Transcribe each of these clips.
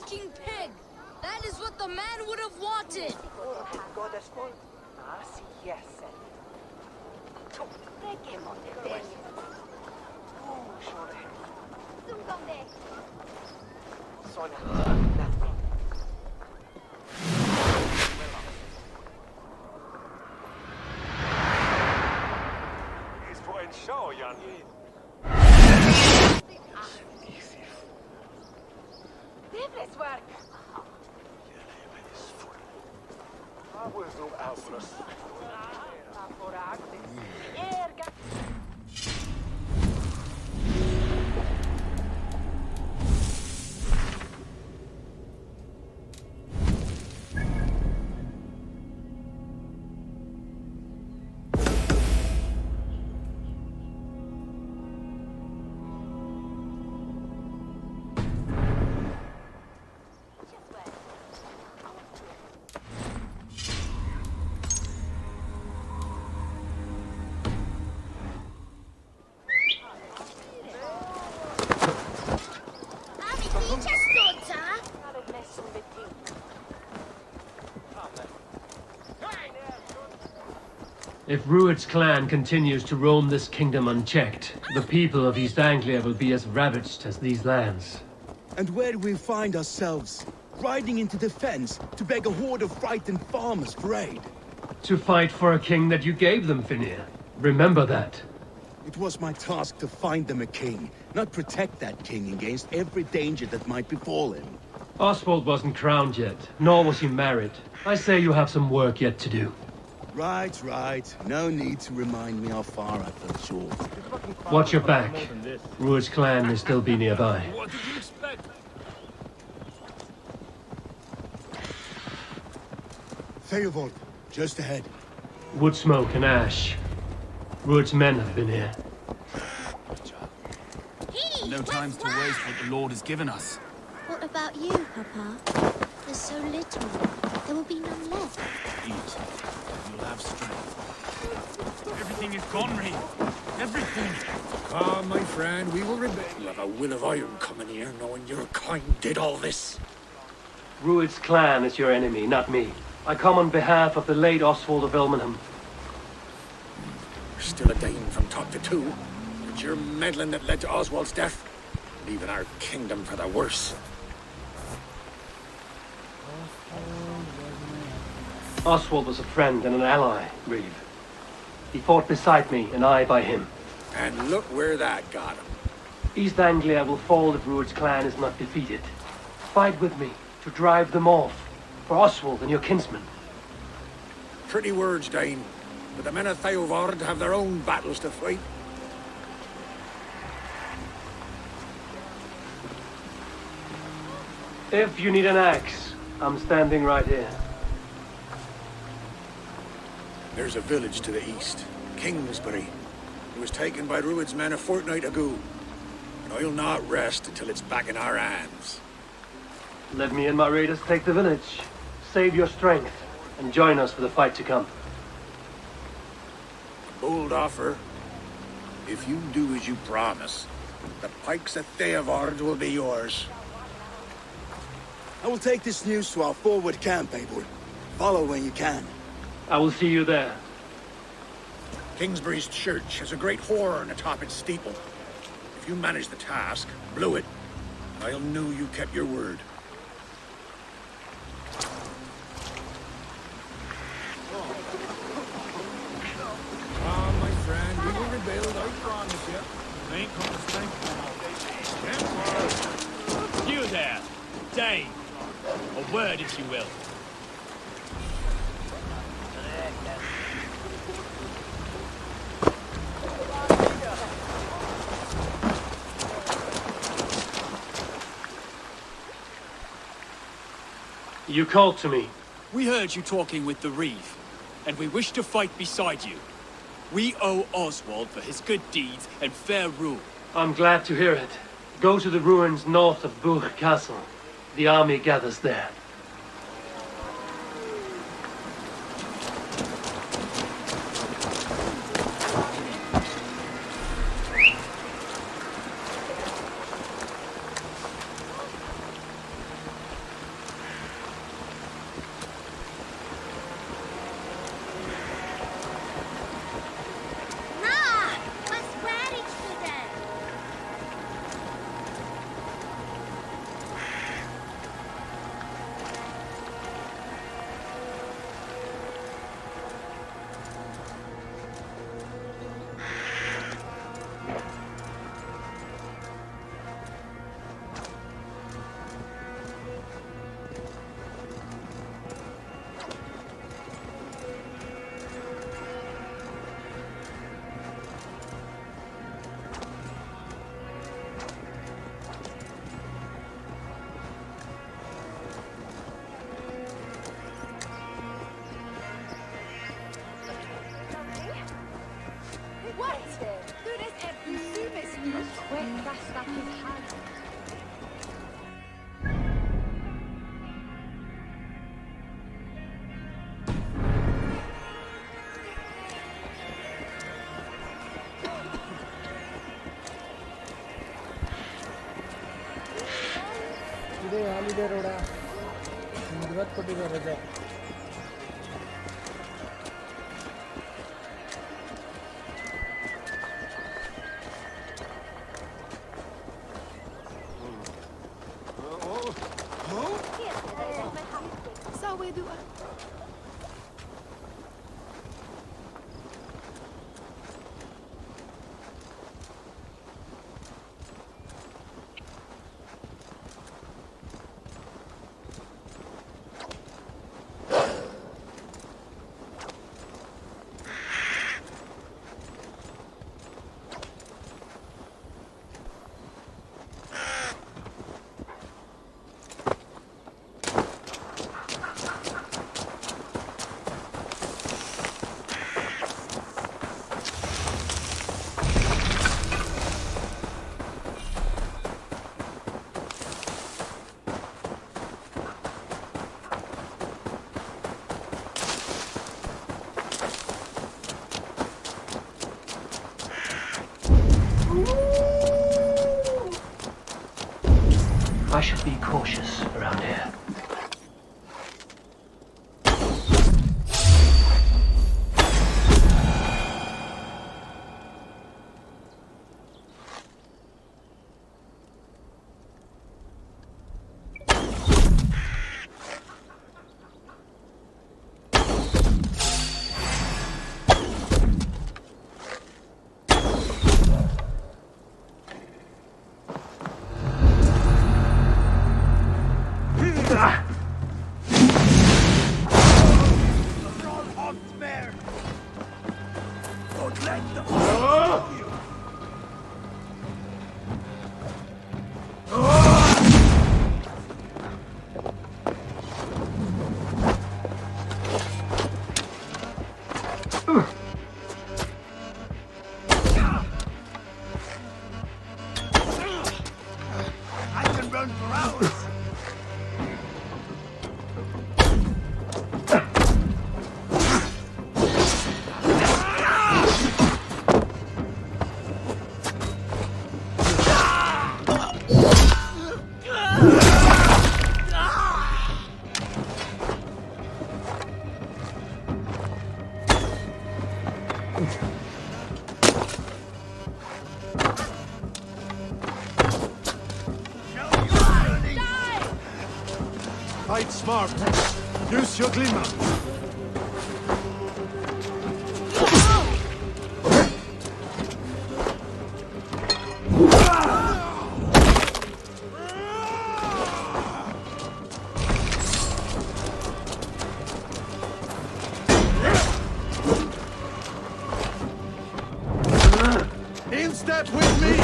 stinking pig! That is what the man would have wanted! Show, Jan. This work. I was no Aorus. If Rued's clan continues to roam this kingdom unchecked, the people of East Anglia will be as ravaged as these lands. And where do we find ourselves? Riding into defense to beg a horde of frightened farmers for aid? To fight for a king that you gave them, Finir. Remember that. It was my task to find them a king, not protect that king against every danger that might befall him. Oswald wasn't crowned yet, nor was he married. I say you have some work yet to do. Right, right. No need to remind me how far I fell short. Watch your back. Rued's clan may still be nearby. What did you expect? Theobald, just ahead. Wood smoke and ash. Rued's men have been here. No time to waste what the Lord has given us. What about you, Papa? There's so little. There will be none left. Eat. You'll have strength. Everything is gone, Reed. Everything. Come, my friend, we will rebel. You have a will of iron coming here, knowing your kind did all this. Rued's clan is your enemy, not me. I come on behalf of the late Oswald of Ilmenham. You're still a Dane from top to two. It's your meddling that led to Oswald's death, leaving our kingdom for the worse. Oswald was a friend and an ally, Reeve. He fought beside me, and I by him. And look where that got him. East Anglia will fall if Rued's clan is not defeated. Fight with me to drive them off, for Oswald and your kinsmen. Pretty words, Dane. But the men of Theovard have their own battles to fight. If you need an axe, I'm standing right here. There's a village to the east, Kingsbury. It was taken by Rued's men a fortnight ago. And I'll not rest until it's back in our hands. Let me and my raiders take the village. Save your strength, and join us for the fight to come. Bold offer. If you do as you promise, the pikes at Theovard will be yours. I will take this news to our forward camp, Eivor. Follow when you can. I will see you there. Kingsbury's church has a great horn atop its steeple. If you manage the task, blow it, I'll know you kept your word. Come, my friend, we will rebuild, I promise you. Ain't gonna stink. You there, Dane. A word, if you will. You called to me. We heard you talking with the Reeve, and we wish to fight beside you. We owe Oswald for his good deeds and fair rule. I'm glad to hear it. Go to the ruins north of Burg Castle. The army gathers there. ಇದೇ holiday road ಇವತ್ತು ಕೊಟ್ಟಿದ್ದಾರೆ ರಜೆ I should be cautious around here. Fight smart. Use your glimmer. In step with me.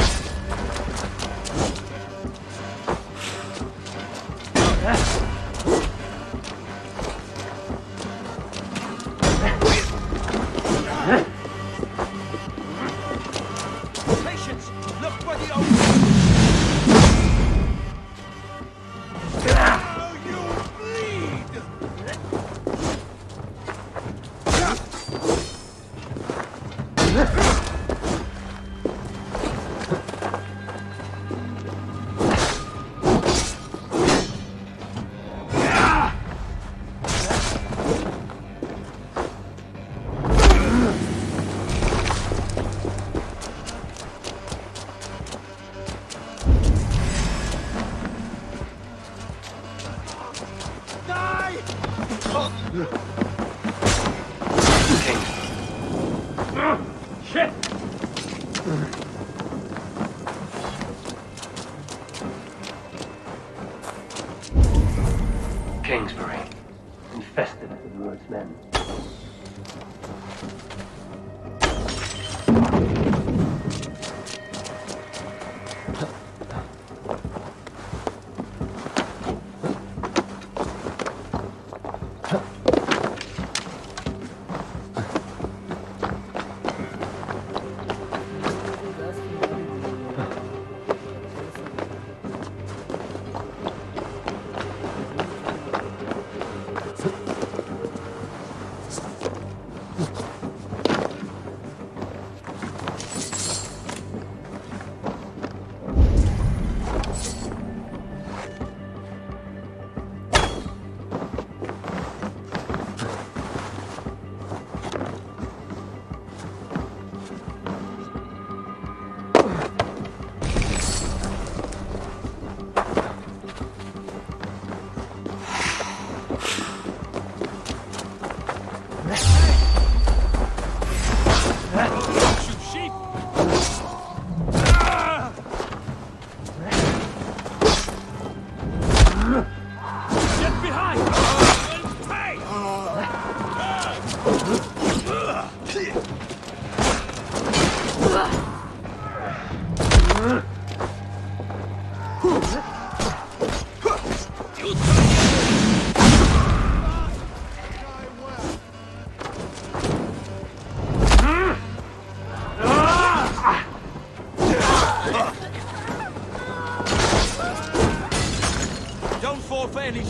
Kingsbury, infested with Ruud's men. Don't fall for any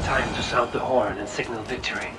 Time to sound the horn and signal victory.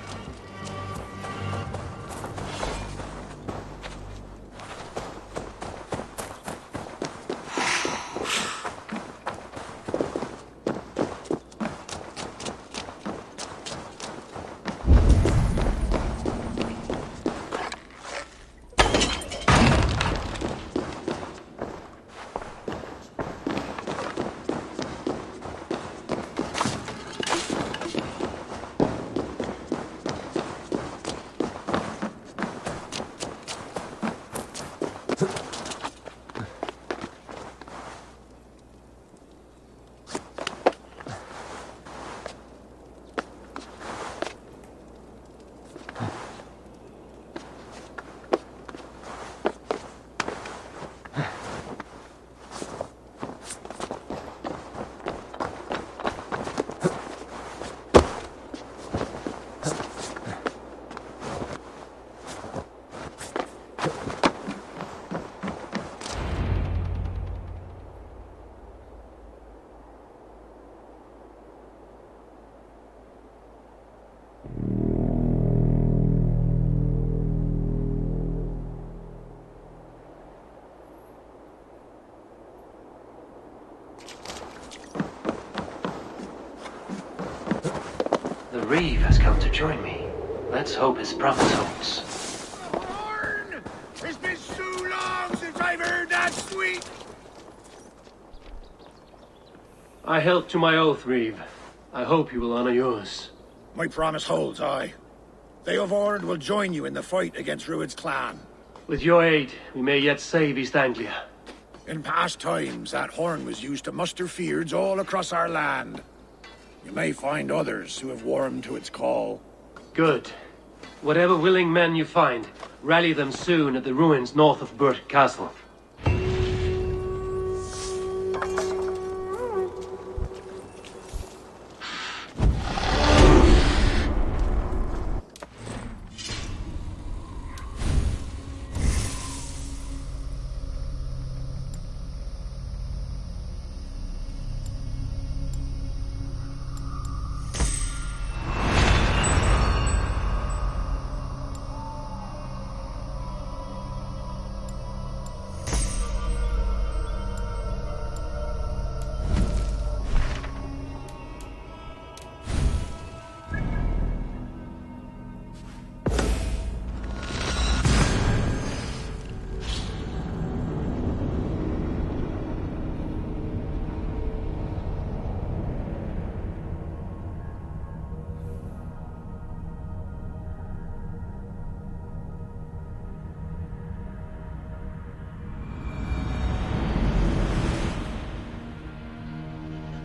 The Reeve has come to join me. Let's hope his promise holds. Horn! It's been so long since I've heard that sweet. I held to my oath, Reeve. I hope you will honor yours. My promise holds, aye. They of Ord will join you in the fight against Rued's clan. With your aid, we may yet save East Anglia. In past times, that horn was used to muster fyrds all across our land. You may find others who have warmed to its call. Good. Whatever willing men you find, rally them soon at the ruins north of Burt Castle.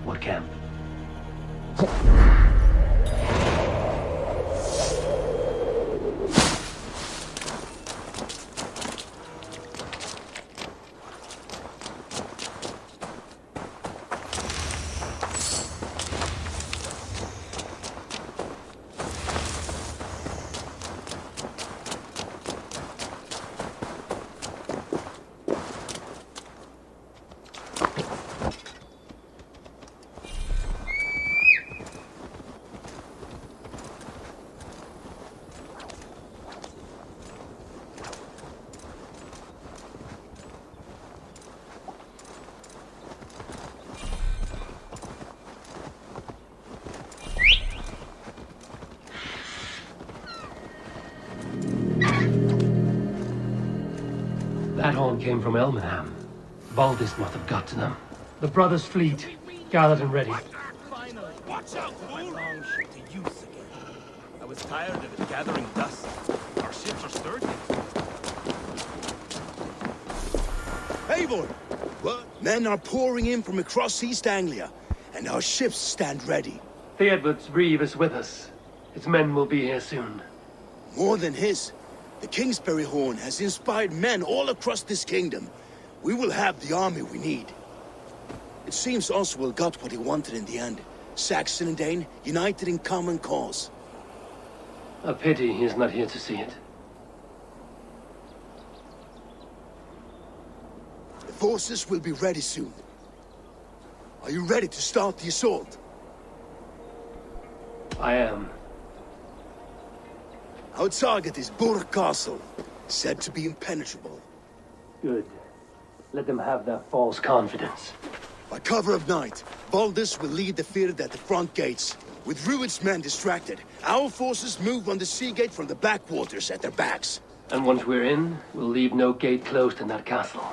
What camp? That horn came from Elmenham. Baldist must have got to them. The brothers' fleet, gathered and ready. Finally! Watch out, fool! Long ship to use again. I was tired of it gathering dust. Our ships are sturdy. Eivor! What? Men are pouring in from across East Anglia, and our ships stand ready. Theodred's reeve is with us. His men will be here soon. More than his, the Kingsbury Horn has inspired men all across this kingdom. We will have the army we need. It seems Oswald got what he wanted in the end. Saxon and Dane united in common cause. A pity he is not here to see it. The forces will be ready soon. Are you ready to start the assault? I am. Our target is Burg Castle, said to be impenetrable. Good. Let them have their false confidence. By cover of night, Baldus will lead the field at the front gates. With Rued's men distracted, our forces move on the sea gate from the backwaters at their backs. And once we're in, we'll leave no gate closed in that castle.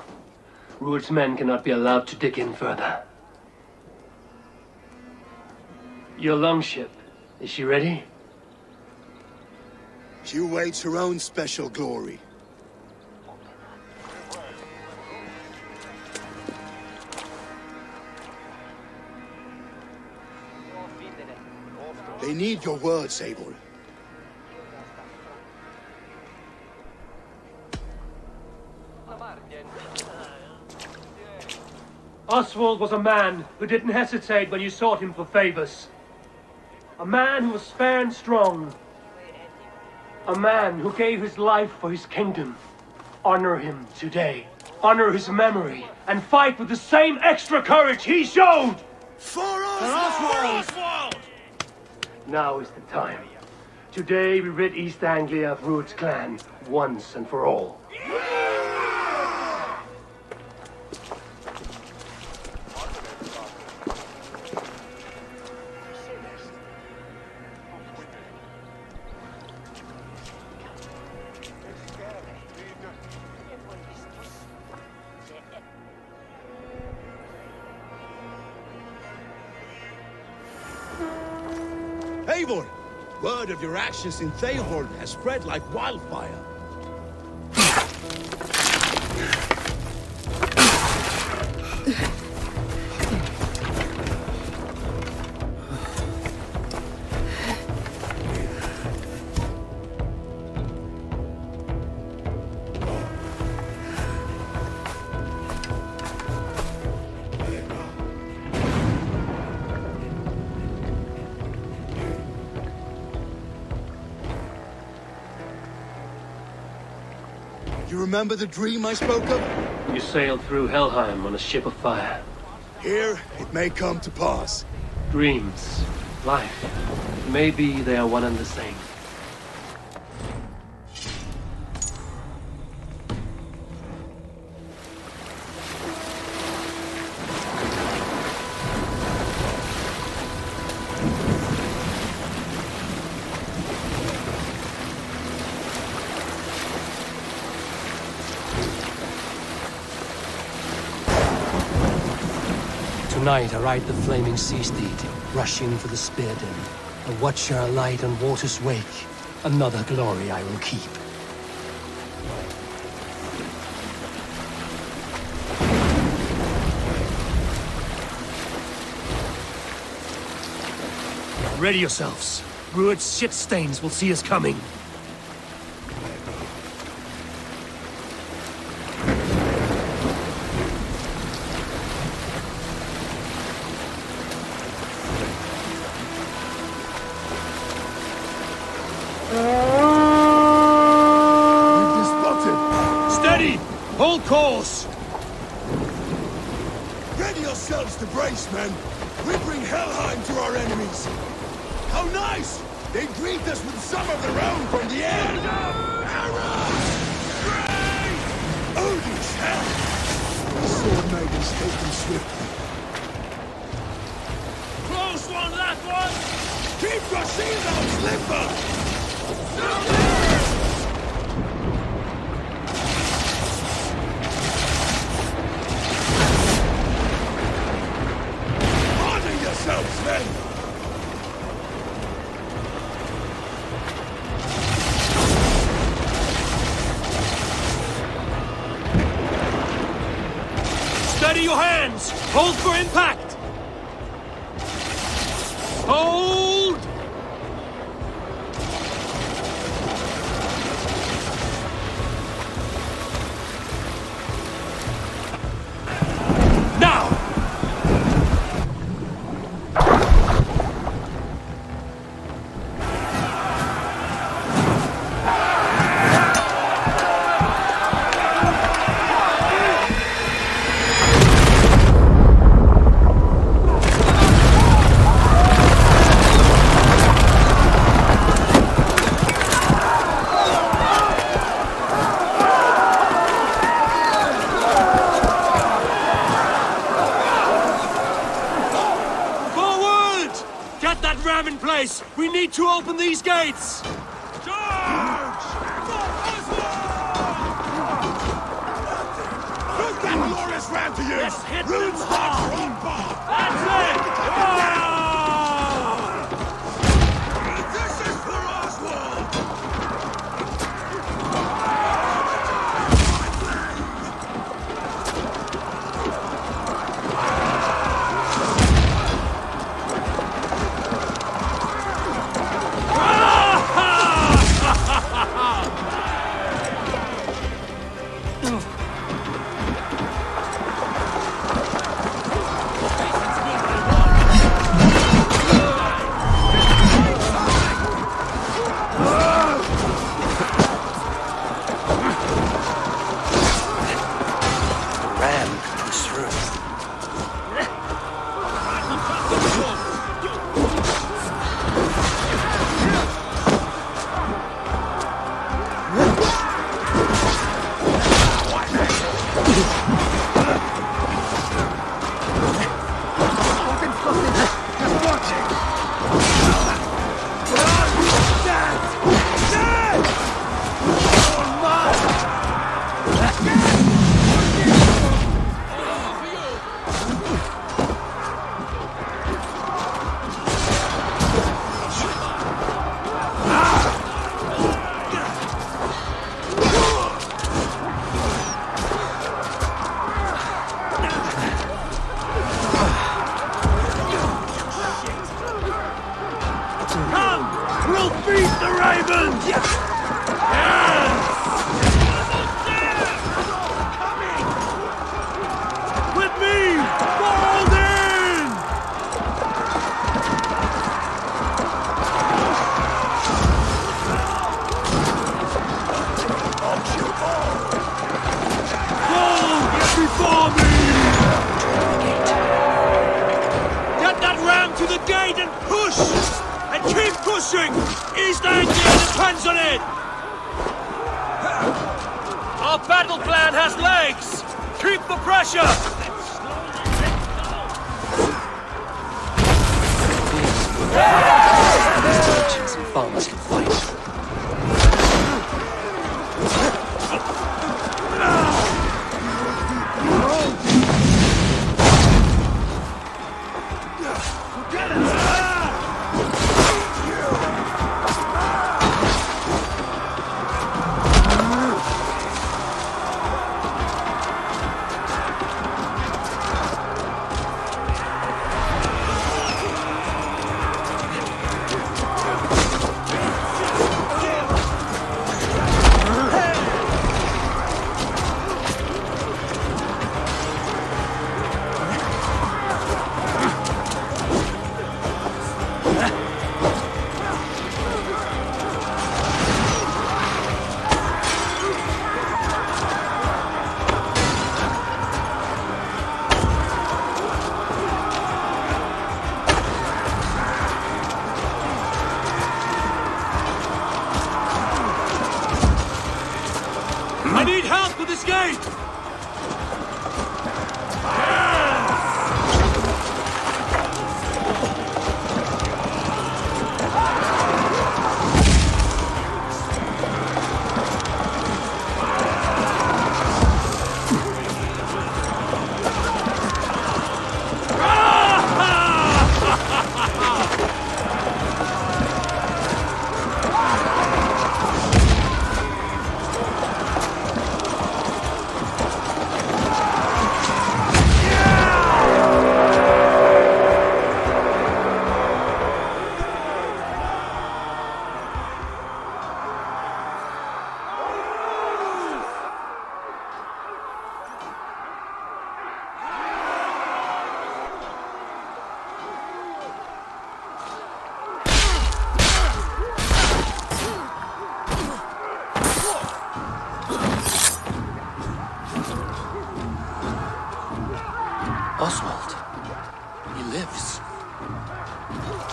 Rued's men cannot be allowed to dig in further. Your longship, is she ready? She awaits her own special glory. They need your words, Eivor. Oswald was a man who didn't hesitate when you sought him for favors. A man who was fair and strong. A man who gave his life for his kingdom. Honor him today. Honor his memory. And fight with the same extra courage he showed! For Oswald! Now is the time. Today we rid East Anglia of Rued's clan, once and for all. Eivor! Word of your actions in Theodred has spread like wildfire. You remember the dream I spoke of? You sailed through Helheim on a ship of fire. Here, it may come to pass. Dreams, life, maybe they are one and the same. Tonight I ride the flaming sea steed, rushing for the spear den. A watcher alight on water's wake. Another glory I will keep. Ready yourselves. Rued's ship stains will see us coming. Hold course! Ready yourselves to brace, men! We bring Helheim to our enemies! How nice! They greet us with some of their own from the air! Aorus! Great! Odin's hell! The sword maidens take them swiftly. Close one, that one! Keep your shield out, Slipper! Yourselves, men! Steady your hands! Hold for impact! Hold! Now! In place! We need to open these gates! Charge! Who's that glorious ram to you? Let's hit Ruins them hot hard. from bar! That's it! This is for Oswald! pushing! East Anglia depends on it! Our battle plan has legs! Keep the pressure! Merchants and farmers can fight. I need help with this gate!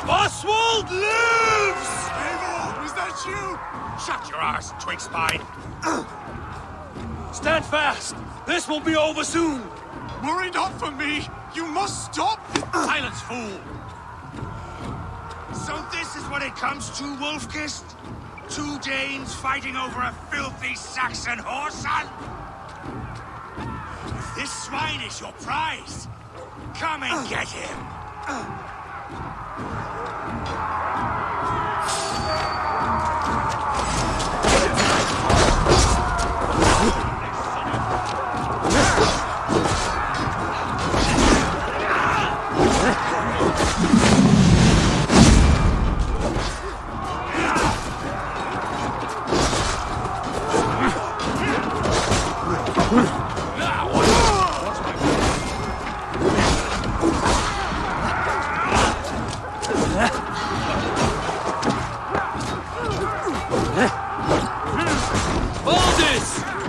Oswald lives! Eivor, is that you? Shut your arse, twig spine. Stand fast! This will be over soon! Worry not for me! You must stop! Silence, fool! So this is what it comes to, Wolfkist? 2 Danes fighting over a filthy Saxon whoreson? If this swine is your prize, come and get him!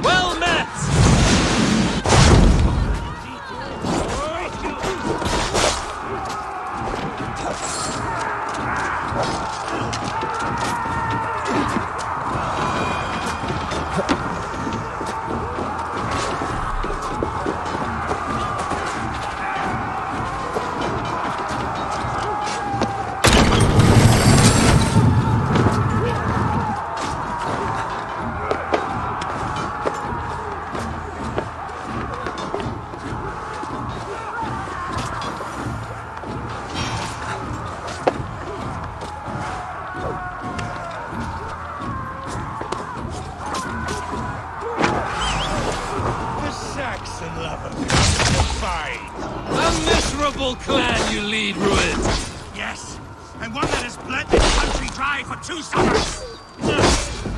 Well met! Clan you lead, Ruin. Yes, and one that has bled this country dry for 2 summers.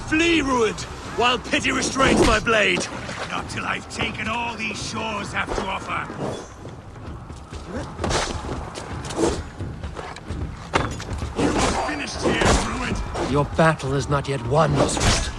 Flee, Ruin, while pity restrains my blade. Not till I've taken all these shores have to offer. You are finished here, Ruin. Your battle is not yet won, Oswald.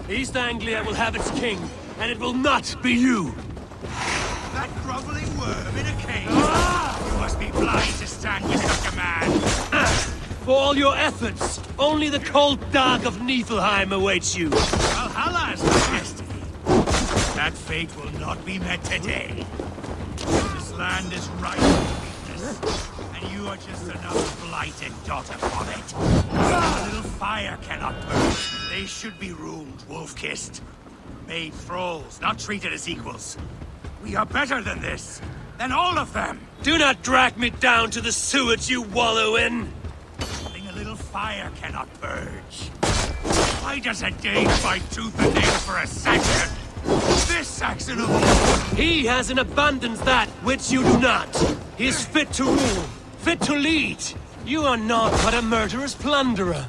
East Anglia will have its king, and it will not be you. That groveling worm in a cave. You must be blind to stand with such a man. For all your efforts, only the cold dark of Niflheim awaits you. Valhalla is my destiny. That fate will not be met today. This land is ripe with weakness, and you are just another blighted dot upon it. A little fire cannot burn. They should be ruled, Wolf-kissed. Made thralls, not treated as equals. We are better than this. Than all of them. Do not drag me down to the sewage you wallow in. A little fire cannot purge. Why does a Dane fight tooth and nail for a Saxon? This Saxon of all! He has in abundance that which you do not. He is fit to rule, fit to lead. You are not but a murderous plunderer.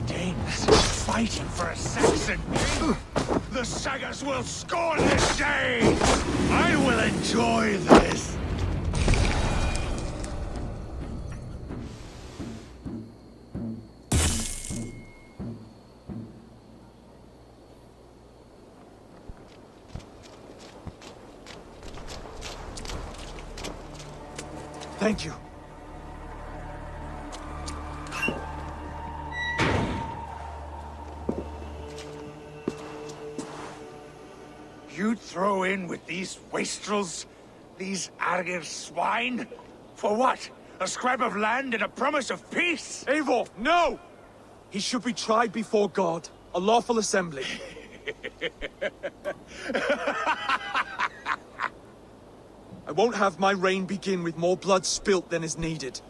Danes fighting for a Saxon. The sagas will scorn this day! I will enjoy this! Thank you. You'd throw in with these wastrels? These Argir swine? For what? A scrap of land and a promise of peace? Eivor, no! He should be tried before God, a lawful assembly. I won't have my reign begin with more blood spilt than is needed.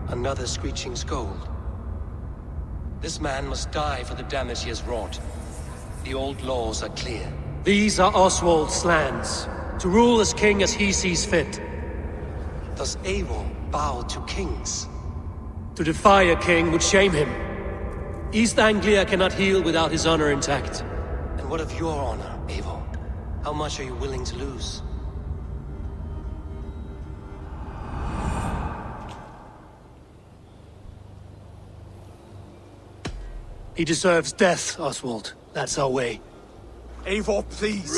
Another screeching scold. This man must die for the damage he has wrought. The old laws are clear. These are Oswald's lands, to rule as king as he sees fit. Does Eivor bow to kings. To defy a king would shame him. East Anglia cannot heal without his honor intact. And what of your honor, Eivor? How much are you willing to lose? He deserves death, Oswald. That's our way. Eivor, please.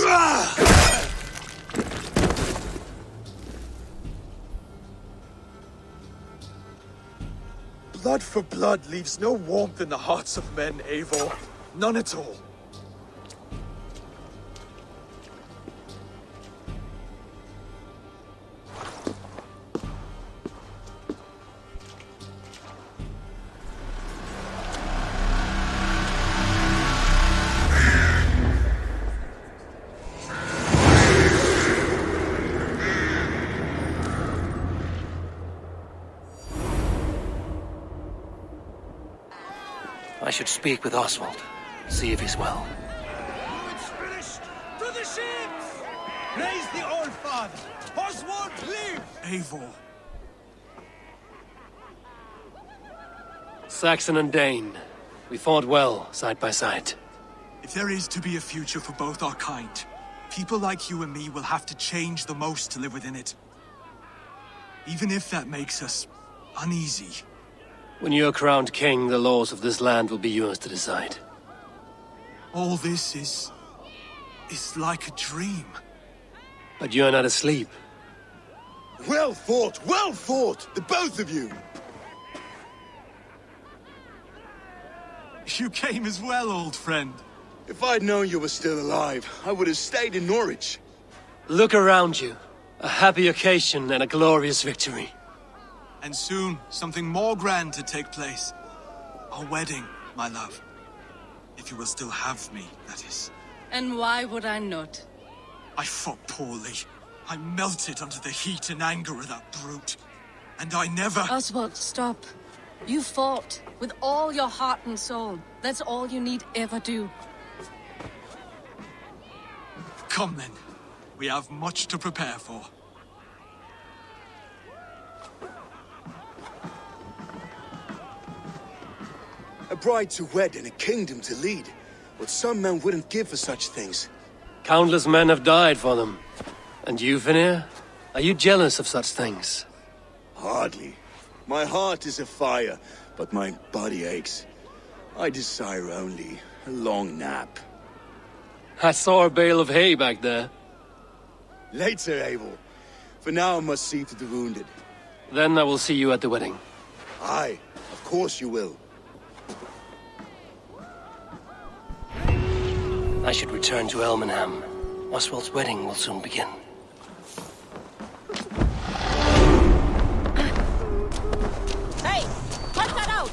Blood for blood leaves no warmth in the hearts of men, Eivor. None at all. I should speak with Oswald. See if he's well. It's finished! To the ships! Praise the Old Father! Oswald, live! Eivor. Saxon and Dane. We fought well, side by side. If there is to be a future for both our kind, people like you and me will have to change the most to live within it. Even if that makes us uneasy. When you're crowned king, the laws of this land will be yours to decide. All this is like a dream. But you're not asleep. Well fought, the both of you! You came as well, old friend. If I'd known you were still alive, I would have stayed in Norwich. Look around you. A happy occasion and a glorious victory. And soon, something more grand to take place. Our wedding, my love. If you will still have me, that is. And why would I not? I fought poorly. I melted under the heat and anger of that brute. And I never... Oswald, stop. You fought with all your heart and soul. That's all you need ever do. Come then. We have much to prepare for. A bride to wed and a kingdom to lead. What some men wouldn't give for such things. Countless men have died for them. And you, Vanir? Are you jealous of such things? Hardly. My heart is afire, but my body aches. I desire only a long nap. I saw a bale of hay back there. Later, Abel. For now I must see to the wounded. Then I will see you at the wedding. Aye, of course you will. I should return to Elmenham. Oswald's wedding will soon begin. Hey! Cut that out!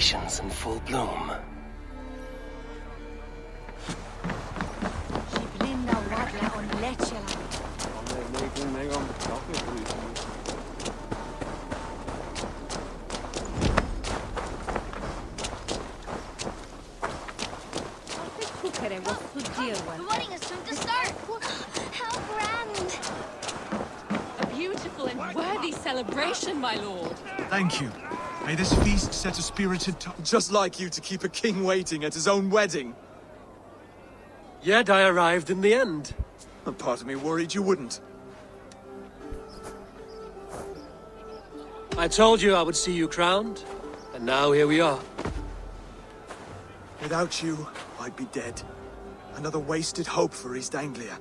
civilizations in full bloom. The wedding is soon to start! How grand! A beautiful and worthy celebration, my lord. Thank you. May this feast set a spirited tone. Just like you to keep a king waiting at his own wedding. Yet I arrived in the end. A part of me worried you wouldn't. I told you I would see you crowned, and now here we are. Without you, I'd be dead. Another wasted hope for East Anglia.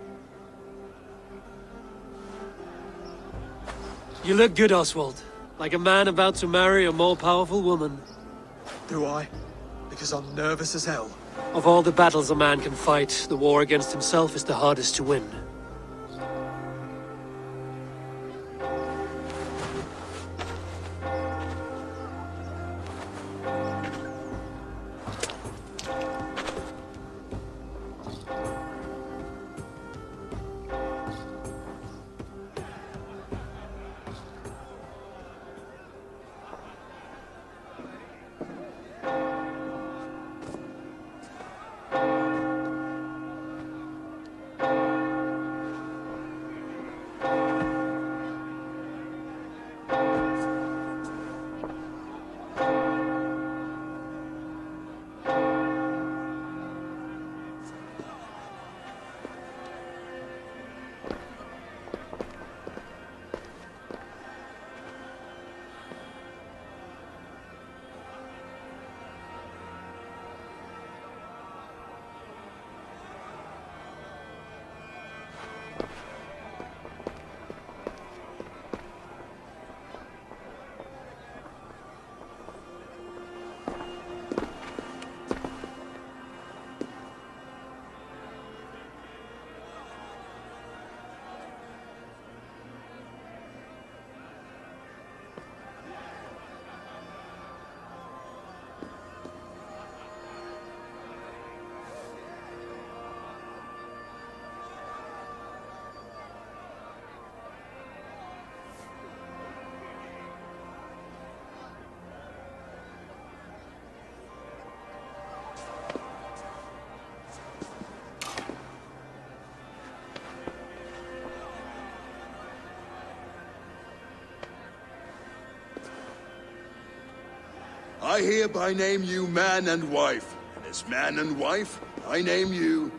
You look good, Oswald. Like a man about to marry a more powerful woman. Do I? Because I'm nervous as hell. Of all the battles a man can fight, the war against himself is the hardest to win. I hereby name you man and wife. And as man and wife, I name you...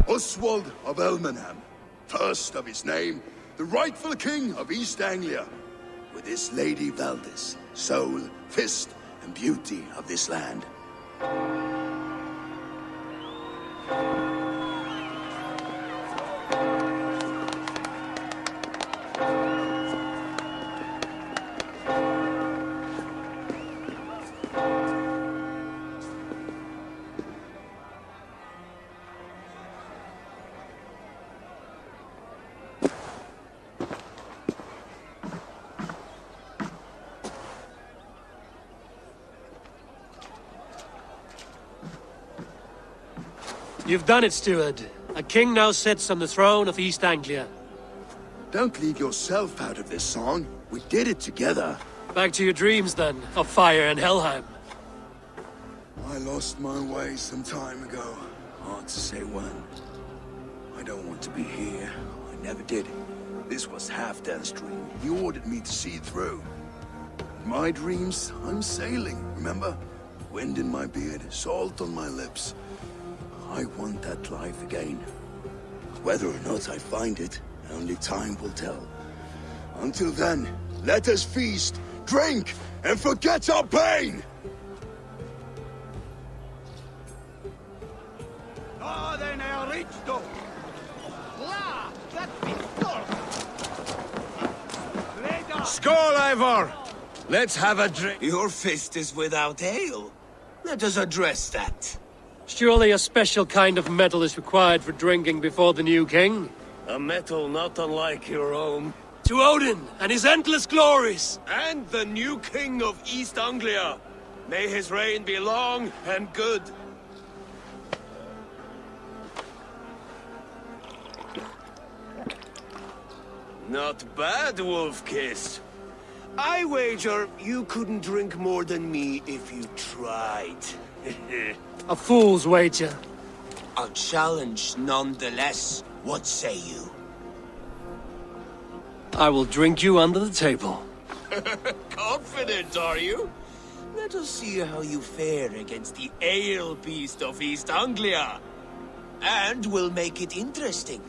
Oswald of Elmenham, first of his name, the rightful king of East Anglia, with this Lady Valdis, soul, fist, and beauty of this land. You've done it, steward. A king now sits on the throne of East Anglia. Don't leave yourself out of this song. We did it together. Back to your dreams, then, of fire and Helheim. I lost my way some time ago. Hard to say when. I don't want to be here. I never did. This was Halfdan's dream. He ordered me to see it through. In my dreams, I'm sailing, remember? Wind in my beard, salt on my lips. I want that life again. Whether or not I find it, only time will tell. Until then, let us feast, drink, and forget our pain! Skål, Ivor! Let's have a drink. Your fist is without ale. Let us address that. Surely a special kind of metal is required for drinking before the new king? A metal not unlike your own. To Odin and his endless glories! And the new king of East Anglia. May his reign be long and good. Not bad, Wolf-Kissed. I wager you couldn't drink more than me if you tried. A fool's wager. A challenge nonetheless. What say you? I will drink you under the table. Confident, are you? Let us see how you fare against the ale beast of East Anglia. And we'll make it interesting.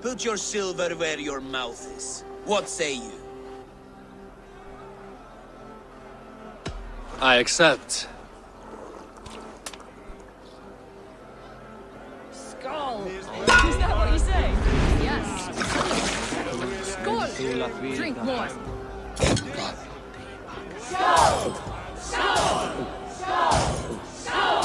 Put your silver where your mouth is. What say you? I accept. Skull! Is that what you say? Yes. Skull! Drink more. Skull! Skull! Skull! Skull!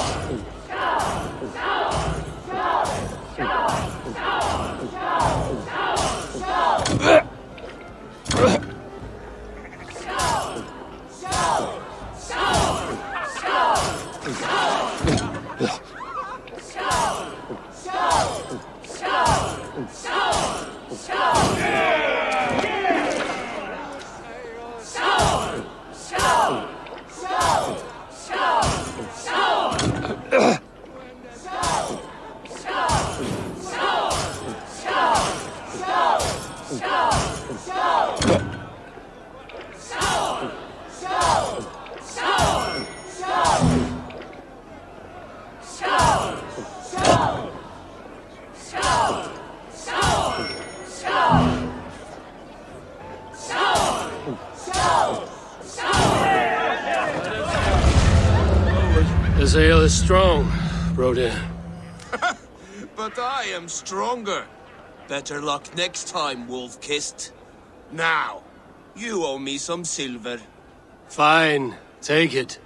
This ale is strong, Broder. But I am stronger. Better luck next time, Wolf-Kissed. Now, you owe me some silver. Fine, take it.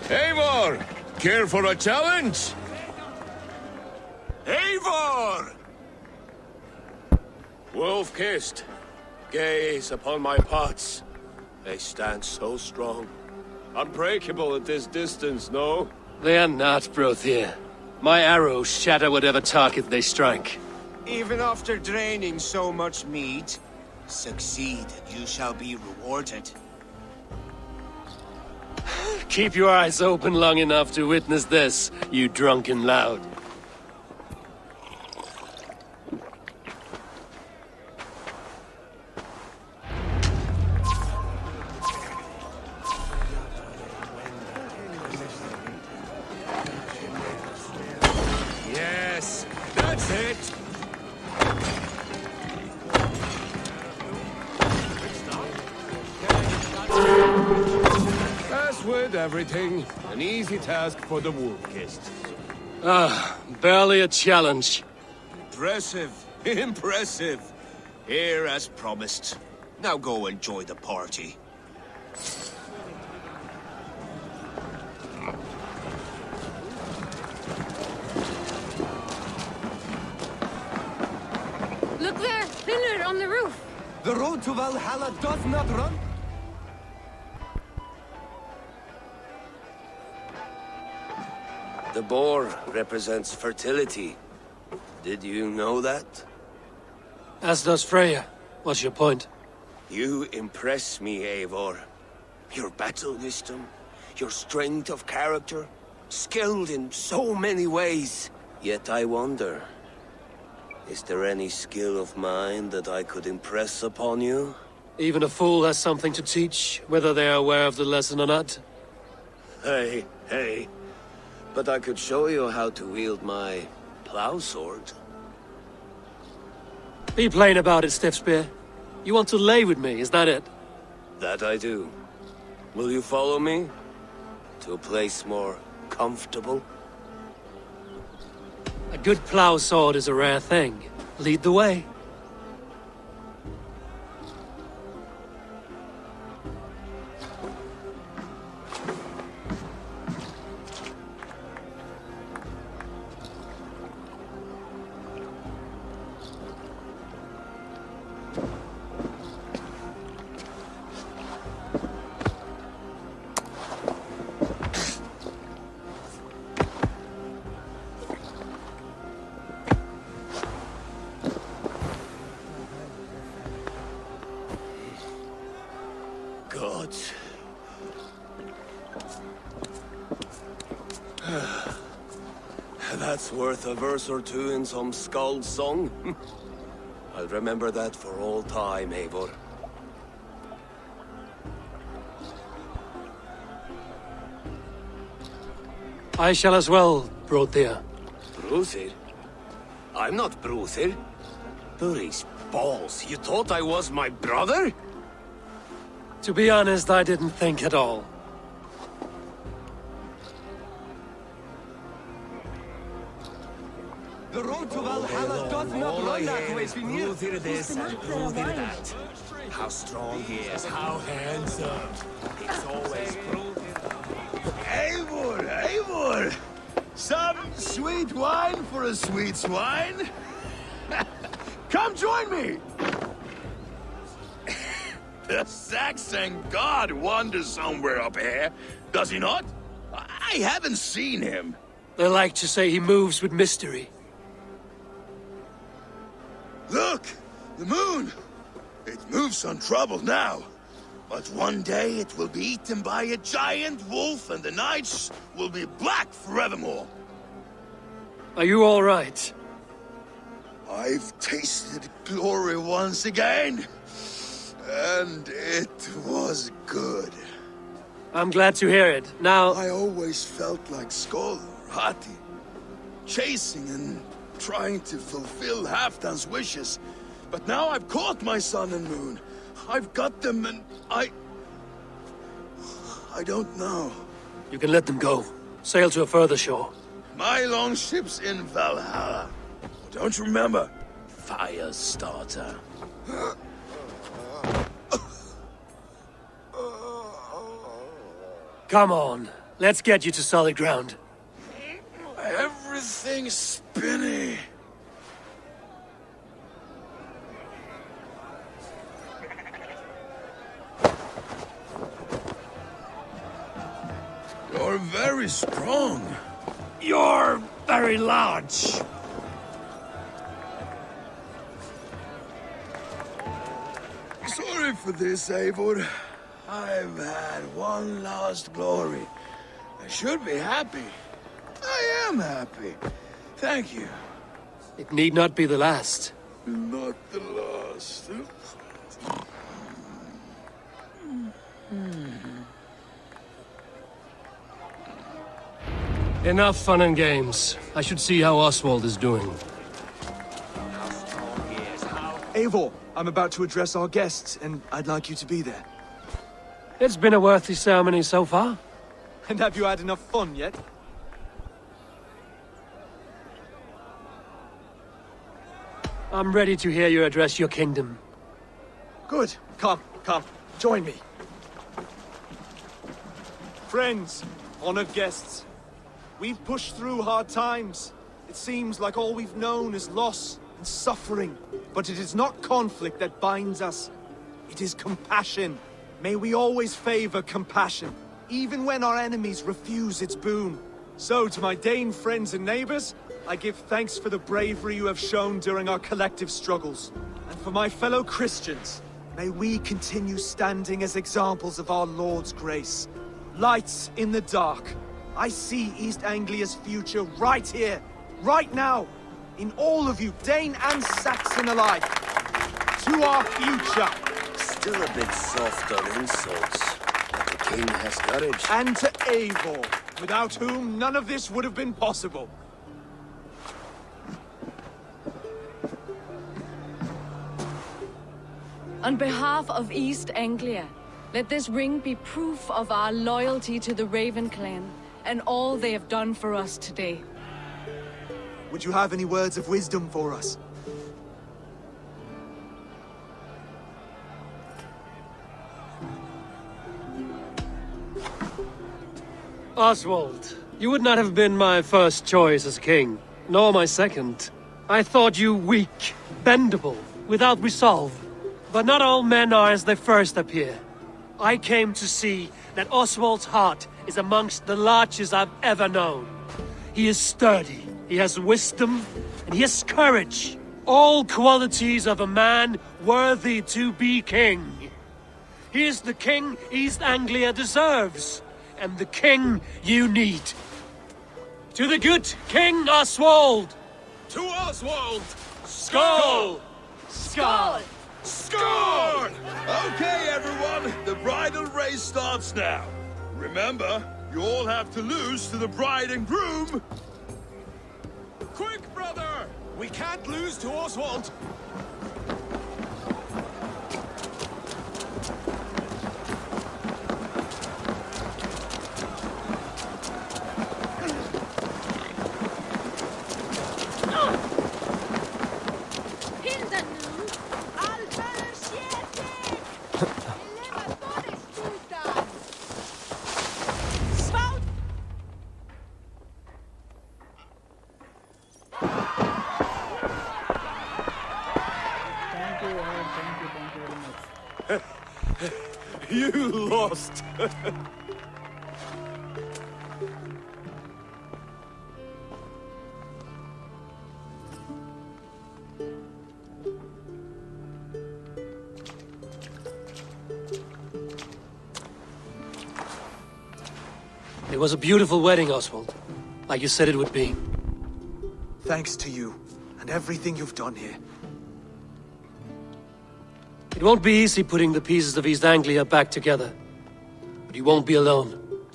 Eivor! Care for a challenge? Eivor! Wolf-Kissed, gaze upon my pots. They stand so strong. Unbreakable at this distance, no? They are not, Brothir. My arrows shatter whatever target they strike. Even after draining so much meat, succeed and you shall be rewarded. Keep your eyes open long enough to witness this, you drunken loud. Yes, that's it! As with everything, an easy task for the Wolf-Kissed. Barely a challenge. Impressive, impressive. Here as promised. Now go enjoy the party. Look there! Thinner on the roof! The road to Valhalla does not run. The boar represents fertility. Did you know that? As does Freya. What's your point? You impress me, Eivor. Your battle wisdom, your strength of character, skilled in so many ways. Yet I wonder, is there any skill of mine that I could impress upon you? Even a fool has something to teach, whether they are aware of the lesson or not. Hey, hey. But I could show you how to wield my plow sword. Be plain about it, Stiffspear. You want to lay with me, is that it? That I do. Will you follow me? To a place more comfortable? A good plow sword is a rare thing. Lead the way. That's worth a verse or two in some skald's song. I'll remember that for all time, Eivor. I shall as well, Brothir. Bruthir? I'm not Bruthir. These balls, you thought I was my brother? To be honest, I didn't think at all. The road to Valhalla does not run that way, Finnir. Bruthir this and Bruthir that. How strong he is, how handsome. It's always Bruthir. Eivor, Eivor! Some sweet wine for a sweet swine? Come join me! The Saxon god wanders somewhere up here, does he not? I haven't seen him. They like to say he moves with mystery. Look! The moon! It moves untroubled now. But one day it will be eaten by a giant wolf and the nights will be black forevermore. Are you all right? I've tasted glory once again. And it was good. I'm glad to hear it. Now... I always felt like Skoll or Hati. Chasing and trying to fulfill Halfdan's wishes. But now I've caught my sun and moon. I've got them and I don't know. You can let them go. Sail to a further shore. My longship's in Valhalla. Don't you remember? Fire starter. Come on. Let's get you to solid ground. Everything's spinny. You're very strong. You're very large. Sorry for this, Eivor. I've had one last glory. I should be happy. I am happy. Thank you. It need not be the last. Not the last. Enough fun and games. I should see how Oswald is doing. Eivor, I'm about to address our guests, and I'd like you to be there. It's been a worthy ceremony so far. And have you had enough fun yet? I'm ready to hear you address your kingdom. Good. Come, join me. Friends, honored guests, we've pushed through hard times. It seems like all we've known is loss and suffering. But it is not conflict that binds us. It is compassion. May we always favor compassion, even when our enemies refuse its boon. So, to my Dane friends and neighbors, I give thanks for the bravery you have shown during our collective struggles. And for my fellow Christians, may we continue standing as examples of our Lord's grace. Lights in the dark. I see East Anglia's future right here, right now, in all of you, Dane and Saxon alike. To our future. Still a bit soft on insults, but the king has courage. And to Eivor, without whom none of this would have been possible. On behalf of East Anglia, let this ring be proof of our loyalty to the Raven clan and all they have done for us today. Would you have any words of wisdom for us? Oswald, you would not have been my first choice as king, nor my second. I thought you weak, bendable, without resolve. But not all men are as they first appear. I came to see that Oswald's heart is amongst the largest I've ever known. He is sturdy, he has wisdom, and he has courage. All qualities of a man worthy to be king. He is the king East Anglia deserves, and the king you need. To the good King Oswald! To Oswald! Skull! Skull! Score! Okay, everyone, the bridal race starts now. Remember, you all have to lose to the bride and groom. Quick, brother! We can't lose to Oswald. You lost. It was a beautiful wedding, Oswald. Like you said it would be. Thanks to you, and everything you've done here. It won't be easy putting the pieces of East Anglia back together. But you won't be alone.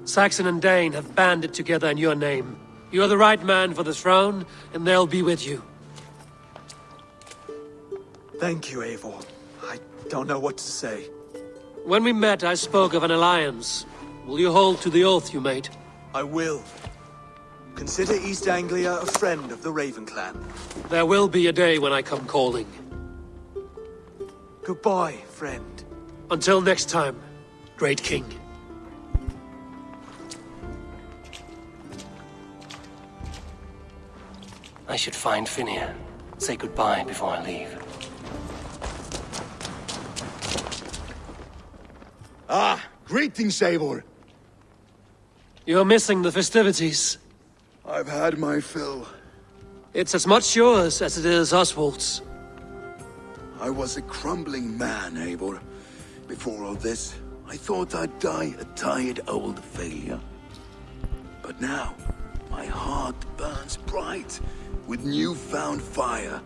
Saxon and Dane have banded together in your name. You're the right man for the throne, and they'll be with you. Thank you, Eivor. I don't know what to say. When we met, I spoke of an alliance. Will you hold to the oath you made? I will. Consider East Anglia a friend of the Raven clan. There will be a day when I come calling. Goodbye, friend. Until next time, Great King. I should find Finia. Say goodbye before I leave. Ah, greetings, Eivor. You're missing the festivities. I've had my fill. It's as much yours as it is Oswald's. I was a crumbling man, Eivor. Before all this, I thought I'd die a tired old failure. But now, my heart burns bright with newfound fire.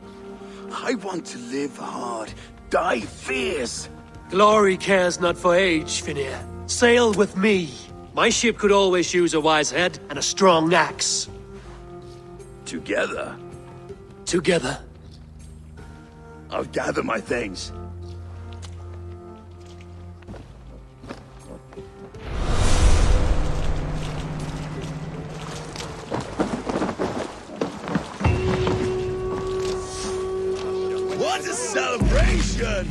I want to live hard, die fierce. Glory cares not for age, Finia. Sail with me. My ship could always use a wise head and a strong axe. Together, Together. I'll gather my things. What a celebration!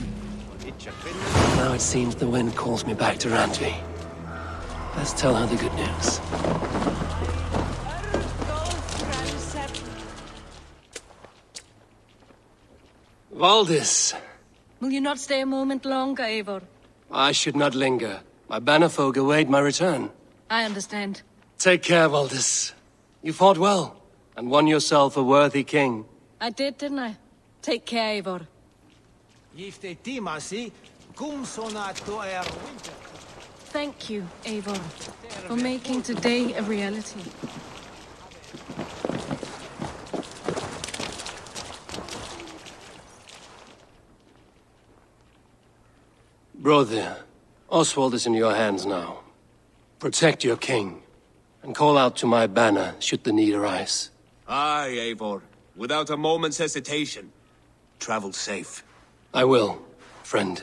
Now it seems the wind calls me back to Randvi. Let's tell her the good news. Valdis. Will you not stay a moment longer, Eivor? I should not linger. My bannerfolk await my return. I understand. Take care, Valdis. You fought well, and won yourself a worthy king. I did, didn't I? Take care, Eivor. Thank you, Eivor, for making today a reality. Brother, Oswald is in your hands now. Protect your king, and call out to my banner should the need arise. Aye, Eivor. Without a moment's hesitation. Travel safe. I will, friend.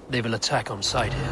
They will attack on sight here.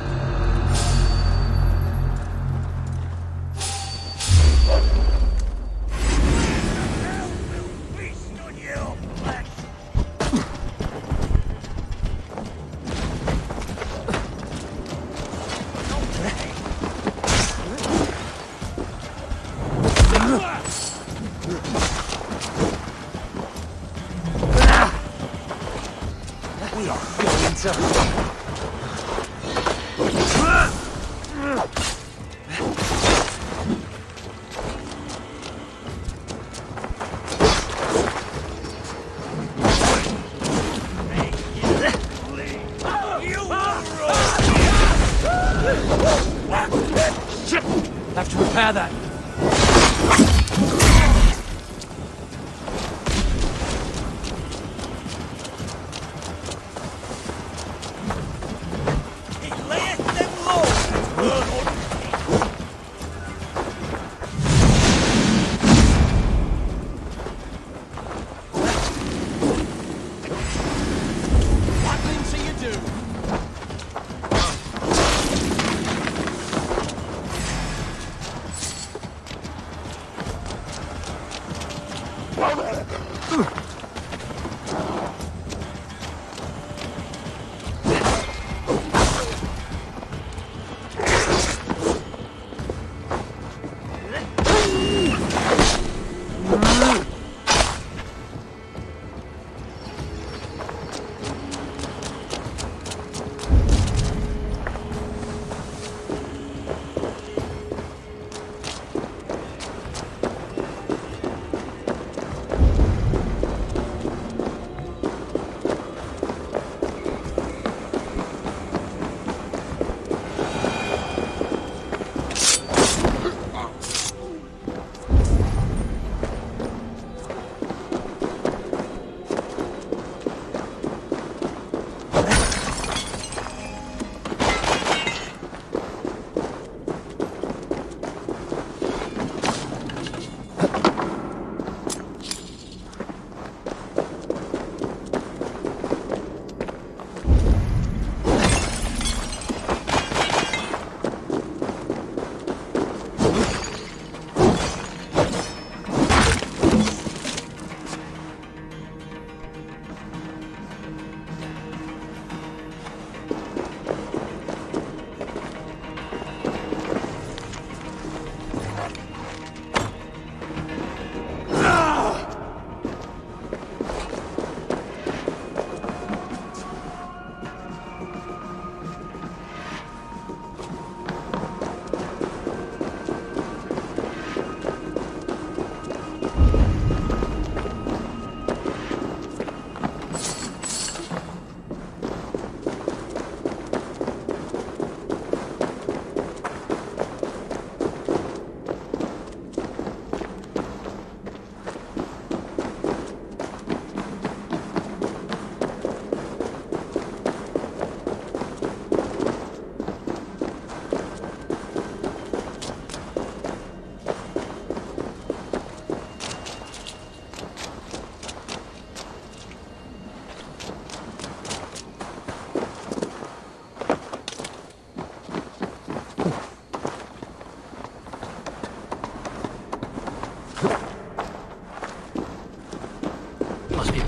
Have to repair that.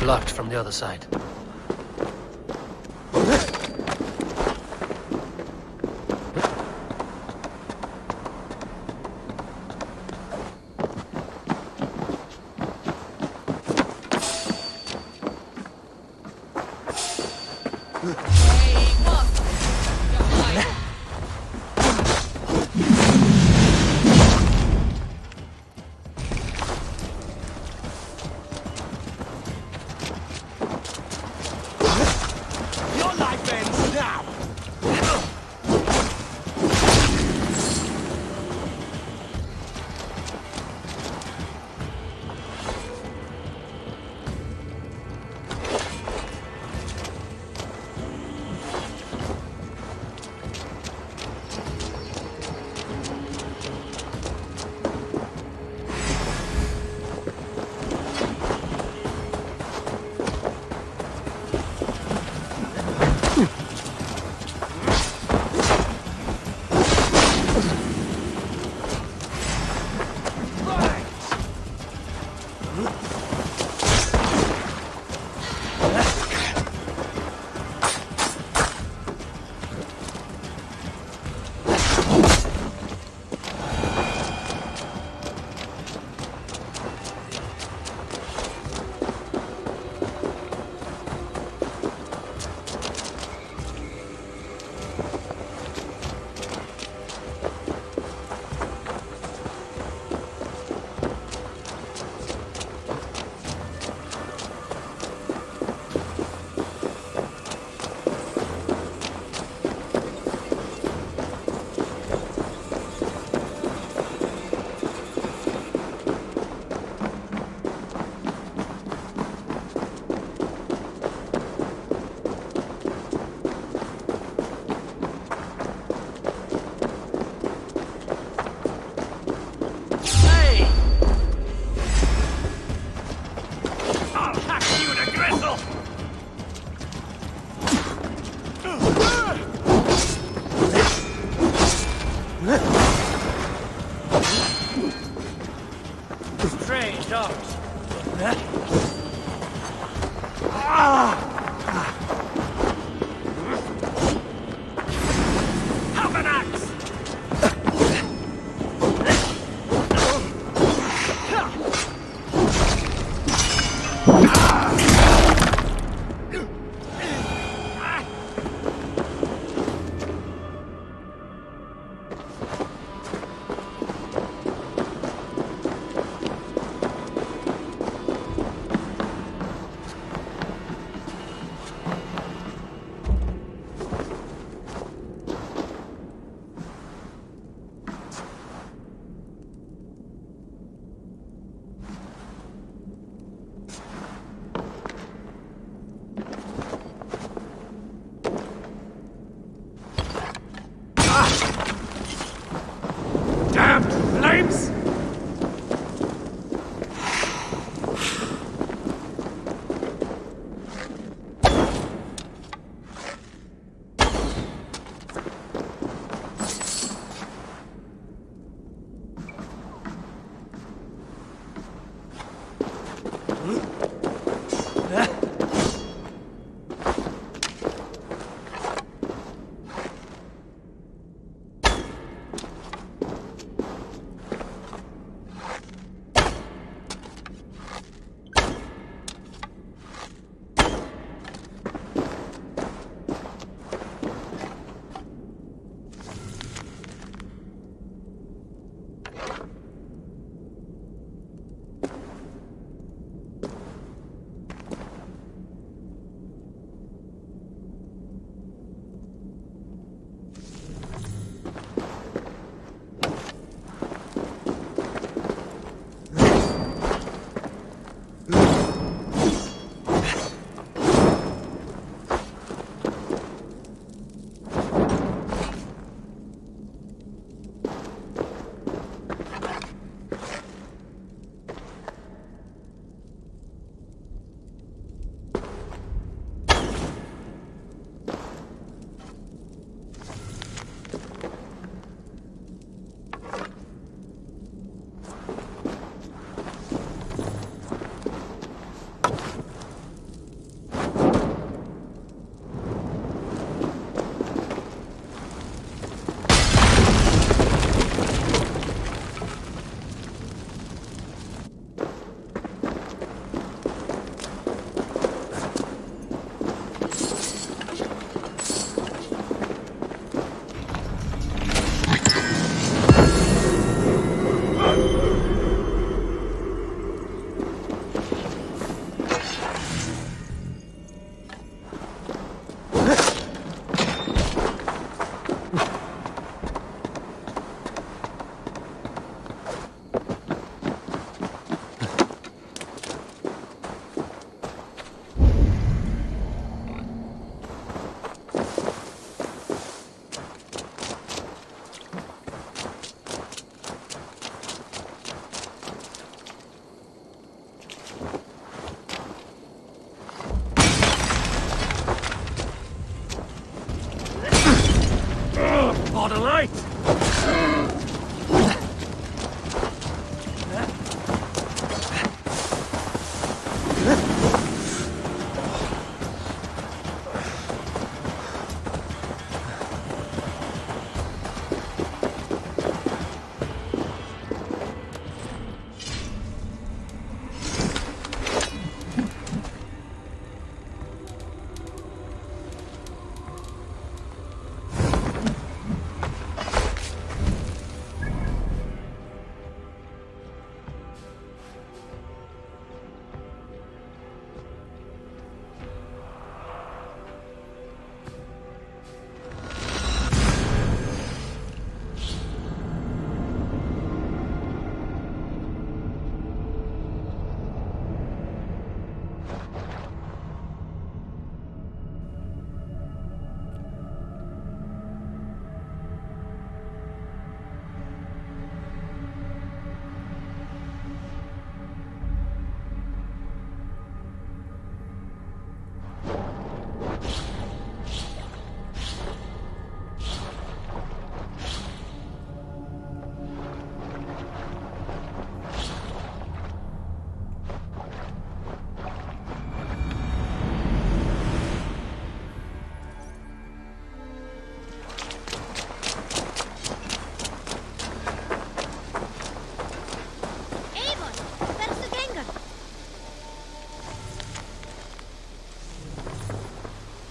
Blocked from the other side. Strange dogs. Have an axe!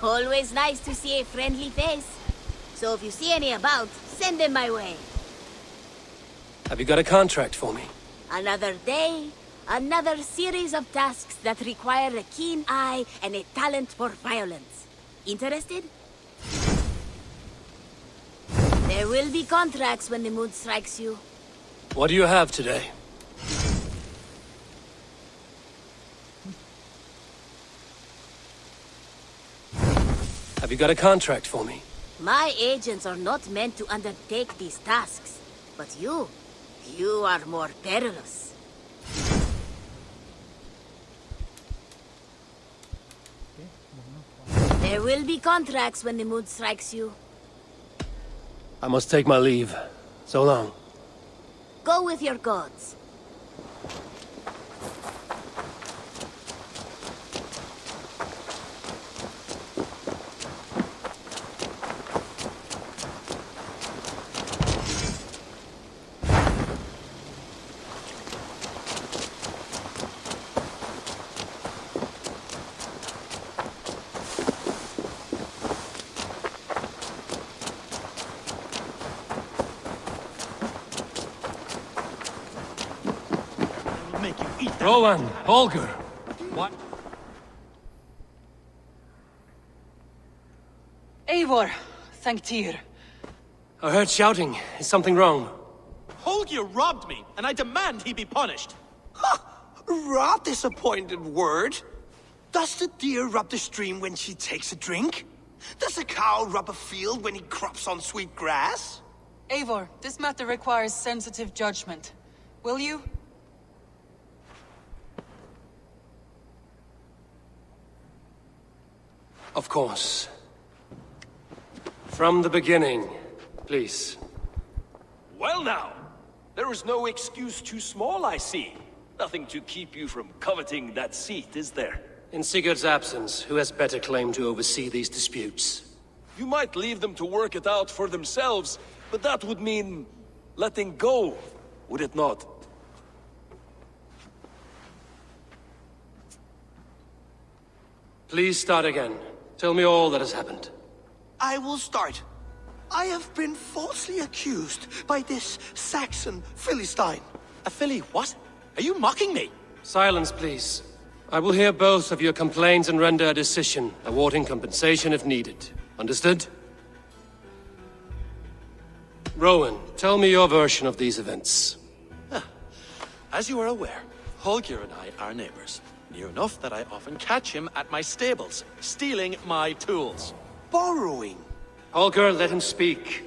Always nice to see a friendly face. So if you see any about, send them my way. Have you got a contract for me? Another day, another series of tasks that require a keen eye and a talent for violence. Interested? There will be contracts when the mood strikes you. What do you have today? Have you got a contract for me? My agents are not meant to undertake these tasks. But you are more perilous. There will be contracts when the mood strikes you. I must take my leave. So long. Go with your gods. Rowan, Holger. What? Eivor, thank Tyr. I heard shouting. Is something wrong? Holger robbed me, and I demand he be punished. Raw disappointed word. Does the deer rub the stream when she takes a drink? Does a cow rub a field when he crops on sweet grass? Eivor, this matter requires sensitive judgment. Will you? Of course. From the beginning, please. Well now, there is no excuse too small, I see. Nothing to keep you from coveting that seat, is there? In Sigurd's absence, who has better claim to oversee these disputes? You might leave them to work it out for themselves, but that would mean letting go, would it not? Please start again. Tell me all that has happened. I will start. I have been falsely accused by this Saxon Philistine. A Philly what? Are you mocking me? Silence, please. I will hear both of your complaints and render a decision, awarding compensation if needed. Understood? Rowan, tell me your version of these events. As you are aware, Holger and I are neighbors. Near enough that I often catch him at my stables, stealing my tools. Borrowing. Holger, let him speak.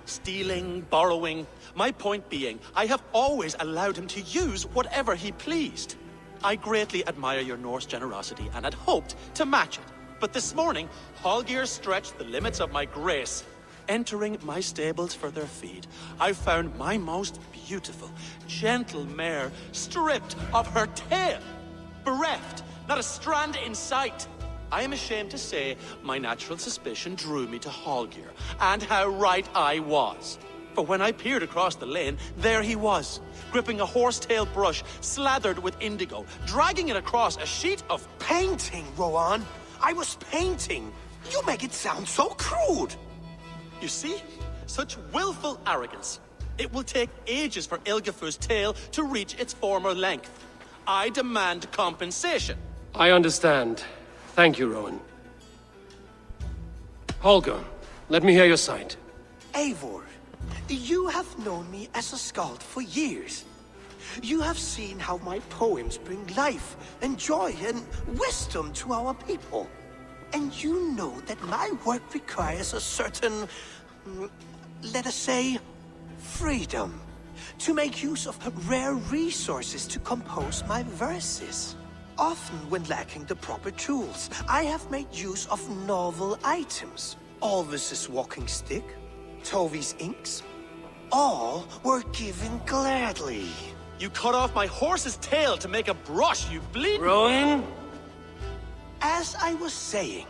Stealing, borrowing. My point being, I have always allowed him to use whatever he pleased. I greatly admire your Norse generosity and had hoped to match it. But this morning, Holger stretched the limits of my grace. Entering my stables for their feed, I found my most beautiful, gentle mare stripped of her tail. Bereft, not a strand in sight. I am ashamed to say my natural suspicion drew me to Holger, and how right I was. For when I peered across the lane, there he was, gripping a horsetail brush slathered with indigo, dragging it across a sheet of painting, Rowan. I was painting. You make it sound so crude. You see? Such willful arrogance. It will take ages for Ilgifu's tail to reach its former length. I demand compensation. I understand. Thank you, Rowan. Holger, let me hear your side. Eivor, you have known me as a skald for years. You have seen how my poems bring life and joy and wisdom to our people. And you know that my work requires a certain, let us say, freedom. To make use of rare resources to compose my verses. Often when lacking the proper tools, I have made use of novel items. Alvis's walking stick, Tovi's inks. All were given gladly. You cut off my horse's tail to make a brush, you bleed. Rowan? As I was saying,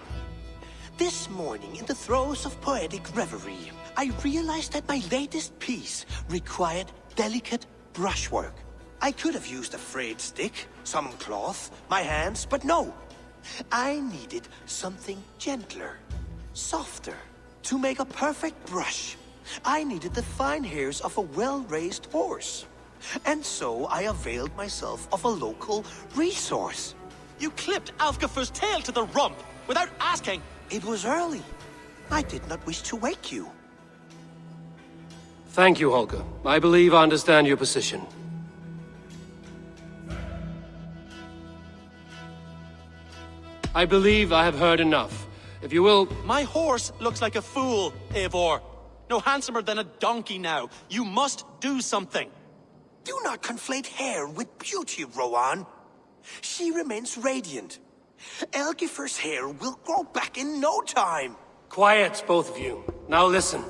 this morning in the throes of poetic reverie, I realized that my latest piece required delicate brushwork. I could have used a frayed stick, some cloth, my hands, but no. I needed something gentler, softer, to make a perfect brush. I needed the fine hairs of a well-raised horse. And so I availed myself of a local resource. You clipped Alfgafer's tail to the rump without asking. It was early. I did not wish to wake you. Thank you, Holger. I believe I understand your position. I believe I have heard enough. If you will... My horse looks like a fool, Eivor. No handsomer than a donkey now. You must do something. Do not conflate hair with beauty, Rowan. She remains radiant. Algifer's hair will grow back in no time. Quiet, both of you. Now listen.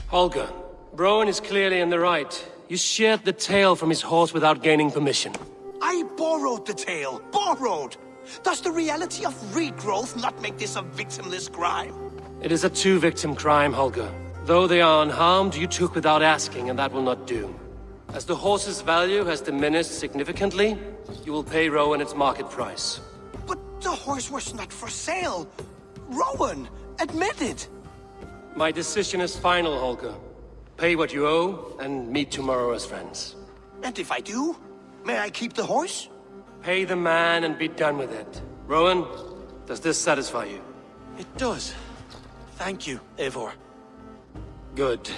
Holger, Broen is clearly in the right. You sheared the tail from his horse without gaining permission. I borrowed the tail. Borrowed! Does the reality of regrowth not make this a victimless crime? It is a two-victim crime, Holger. Though they are unharmed, you took without asking, and that will not do. As the horse's value has diminished significantly, you will pay Rowan its market price. But the horse was not for sale. Rowan, admit it. My decision is final, Holger. Pay what you owe, and meet tomorrow as friends. And if I do, may I keep the horse? Pay the man and be done with it. Rowan, does this satisfy you? It does. Thank you, Eivor. Good.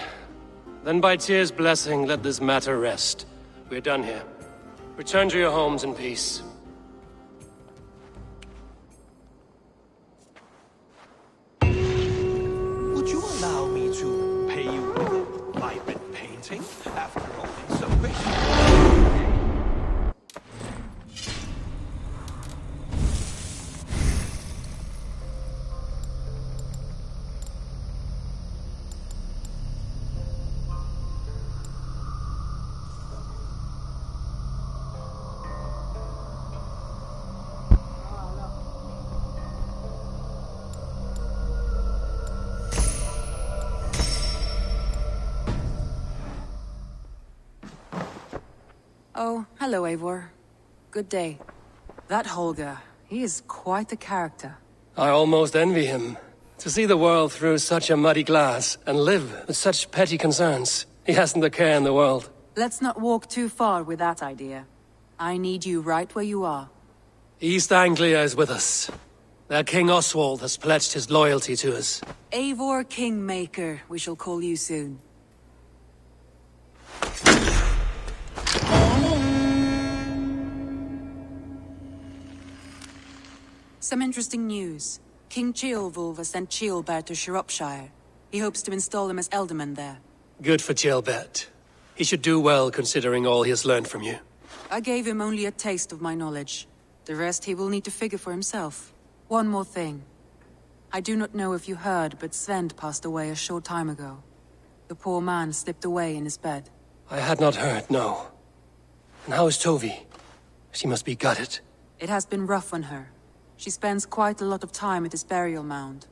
Then by Tyr's blessing, let this matter rest. We're done here. Return to your homes in peace. Would you allow me to pay you with a vibrant painting after all these celebrations? Oh, hello, Eivor. Good day. That Holger, he is quite the character. I almost envy him. To see the world through such a muddy glass, and live with such petty concerns. He hasn't a care in the world. Let's not walk too far with that idea. I need you right where you are. East Anglia is with us. Their King Oswald has pledged his loyalty to us. Eivor Kingmaker, we shall call you soon. Some interesting news. King Ceolwulf has sent Ceolbert to Shropshire. He hopes to install him as Elderman there. Good for Ceolbert. He should do well considering all he has learned from you. I gave him only a taste of my knowledge. The rest he will need to figure for himself. One more thing. I do not know if you heard, but Svend passed away a short time ago. The poor man slipped away in his bed. I had not heard, no. And how is Tovi? She must be gutted. It has been rough on her. She spends quite a lot of time at his burial mound.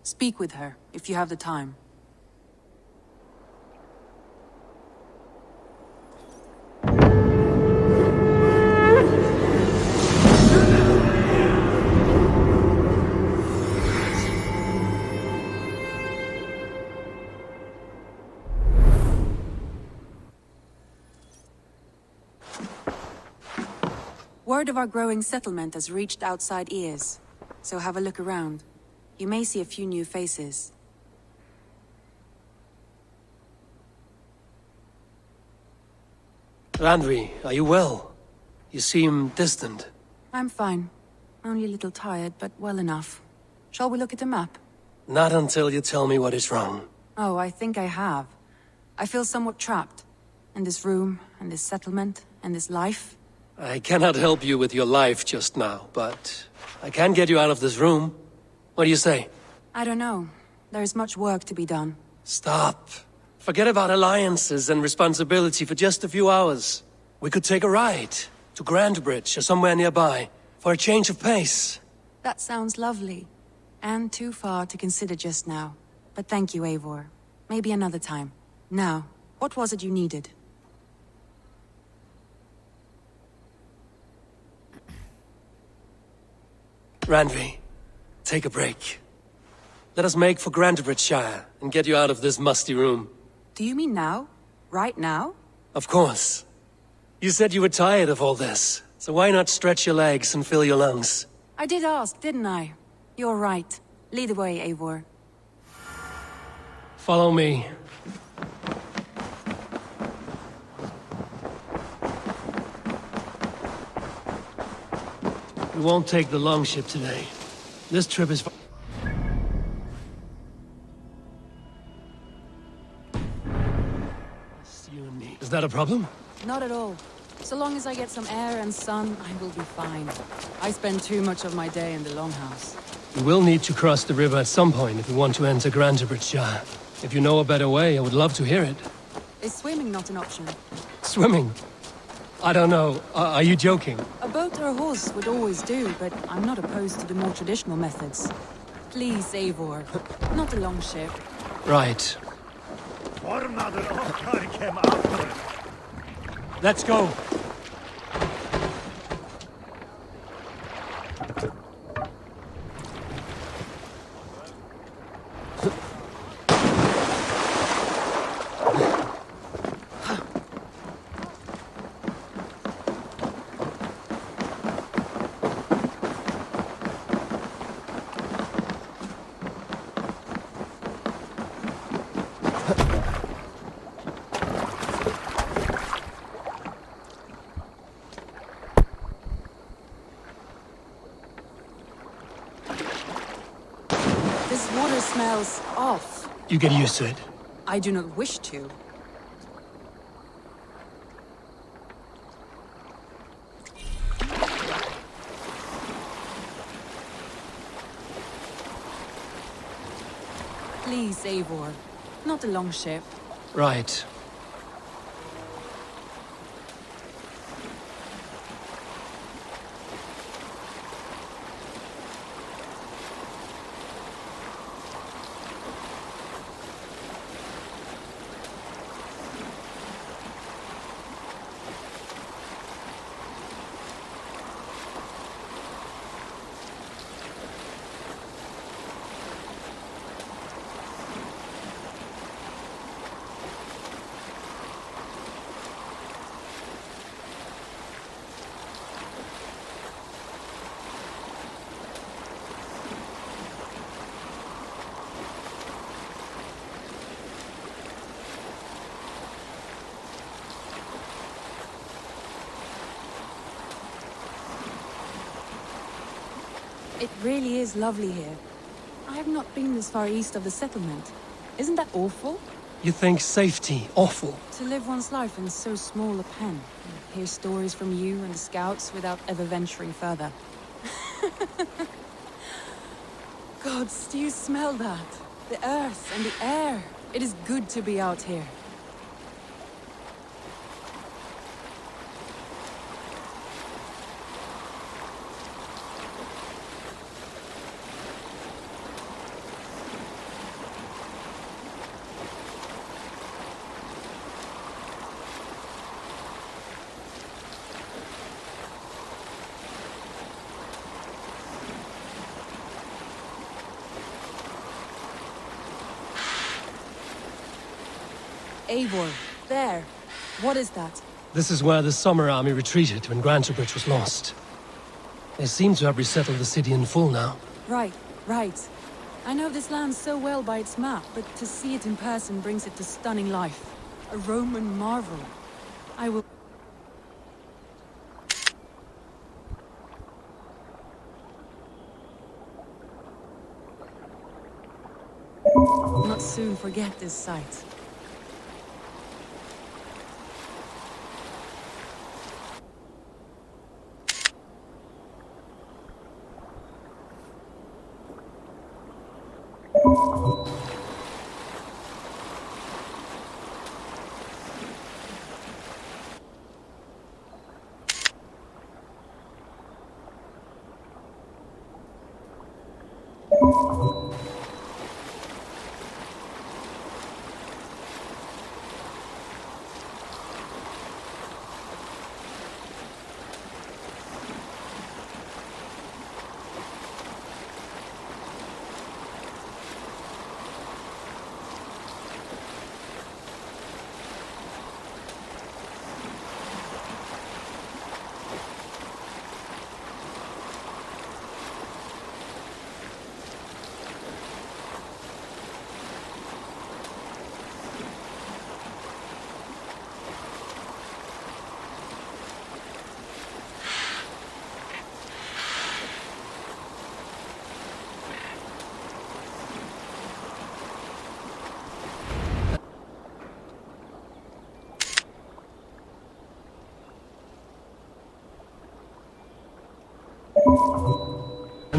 Speak with her, if you have the time. Word of our growing settlement has reached outside ears, so have a look around. You may see a few new faces. Randvi, are you well? You seem distant. I'm fine. Only a little tired, but well enough. Shall we look at the map? Not until you tell me what is wrong. Oh, I think I have. I feel somewhat trapped. In this room, and this settlement, and this life. I cannot help you with your life just now, but I can get you out of this room. What do you say? I don't know. There is much work to be done. Stop. Forget about alliances and responsibility for just a few hours. We could take a ride to Grandbridge or somewhere nearby for a change of pace. That sounds lovely. And too far to consider just now. But thank you, Eivor. Maybe another time. Now, what was it you needed? Randvi, take a break. Let us make for Grantebridgeshire and get you out of this musty room. Do you mean now? Right now? Of course. You said you were tired of all this, so why not stretch your legs and fill your lungs? I did ask, didn't I? You're right. Lead the way, Eivor. Follow me. We won't take the longship today. This trip is for... It's you and me. Is that a problem? Not at all. So long as I get some air and sun, I will be fine. I spend too much of my day in the longhouse. We will need to cross the river at some point if we want to enter Grantebridgeshire. If you know a better way, I would love to hear it. Is swimming not an option? Swimming? I don't know. Are you joking? A boat or a horse would always do, but I'm not opposed to the more traditional methods. Please, Eivor. Not a longship. Right. Let's go. This water smells off. You get used to it. I do not wish to. Please, Eivor. Not a longship. Right. It really is lovely here. I have not been this far east of the settlement. Isn't that awful? You think safety awful? To live one's life in so small a pen. Hear stories from you and the scouts without ever venturing further. Gods, do you smell that? The earth and the air. It is good to be out here. Eivor, there. What is that? This is where the Summer Army retreated when Grantebridge was lost. They seem to have resettled the city in full now. Right, right. I know this land so well by its map, but to see it in person brings it to stunning life. A Roman marvel. I will... not soon forget this sight.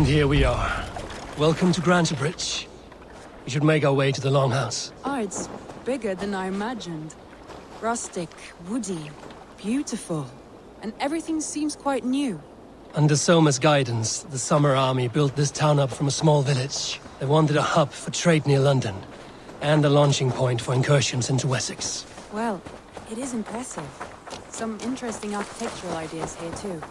And here we are. Welcome to Grantebridge. We should make our way to the Longhouse. Oh, it's bigger than I imagined. Rustic, woody, beautiful. And everything seems quite new. Under Soma's guidance, the Summer Army built this town up from a small village. They wanted a hub for trade near London, and a launching point for incursions into Wessex. Well, it is impressive. Some interesting architectural ideas here too.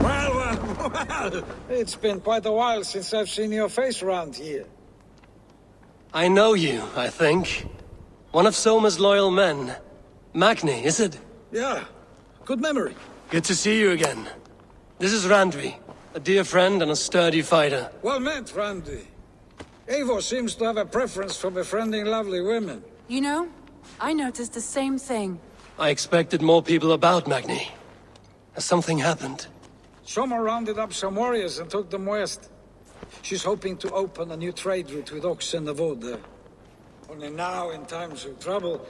Well, it's been quite a while since I've seen your face around here. I know you, I think. One of Soma's loyal men. Magni, is it? Yeah, good memory. Good to see you again. This is Randvi, a dear friend and a sturdy fighter. Well met, Randy. Eivor seems to have a preference for befriending lovely women. You know, I noticed the same thing. I expected more people about Magni. Has something happened? Soma rounded up some warriors and took them west. She's hoping to open a new trade route with Ox and the Vod there. Only now, in times of trouble,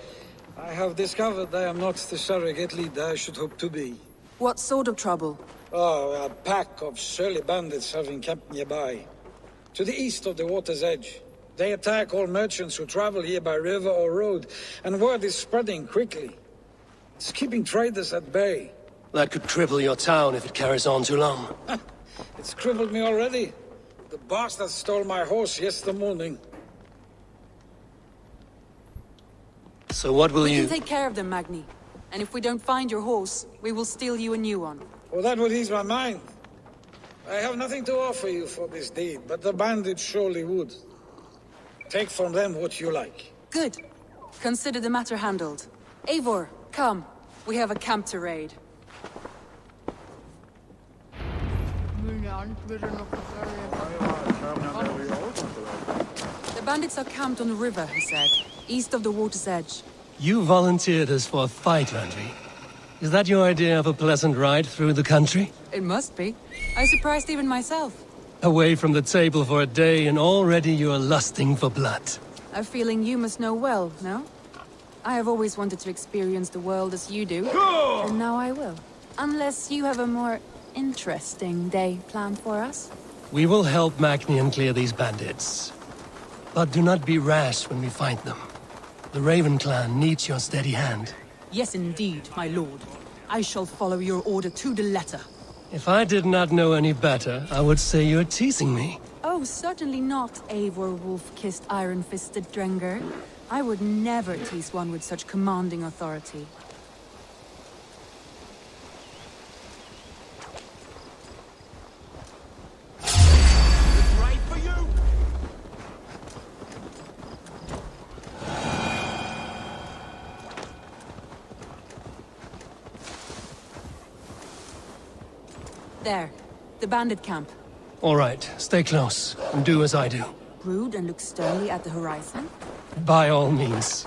I have discovered I am not the surrogate leader I should hope to be. What sort of trouble? Oh, a pack of surly bandits have encamped nearby. To the east of the water's edge. They attack all merchants who travel here by river or road, and word is spreading quickly. It's keeping traders at bay. That could cripple your town if it carries on too long. It's crippled me already. The bastard stole my horse yesterday morning. So what will you... We can take care of them, Magni. And if we don't find your horse, we will steal you a new one. Well, that would ease my mind. I have nothing to offer you for this deed, but the bandits surely would. Take from them what you like. Good. Consider the matter handled. Eivor, come. We have a camp to raid. The bandits are camped on the river, he said, east of the water's edge. You volunteered us for a fight, Randvi. Is that your idea of a pleasant ride through the country? It must be. I surprised even myself. Away from the table for a day and already you are lusting for blood. A feeling you must know well, no? I have always wanted to experience the world as you do, and now I will. Unless you have a more interesting day planned for us? We will help Magnian clear these bandits. But do not be rash when we find them. The Raven clan needs your steady hand. Yes, indeed, my lord. I shall follow your order to the letter. If I did not know any better, I would say you're teasing me. Oh, certainly not, Eivor wolf-kissed iron-fisted Drenger. I would never tease one with such commanding authority. There. The bandit camp. All right, stay close, and do as I do. Brood and look sternly at the horizon? By all means.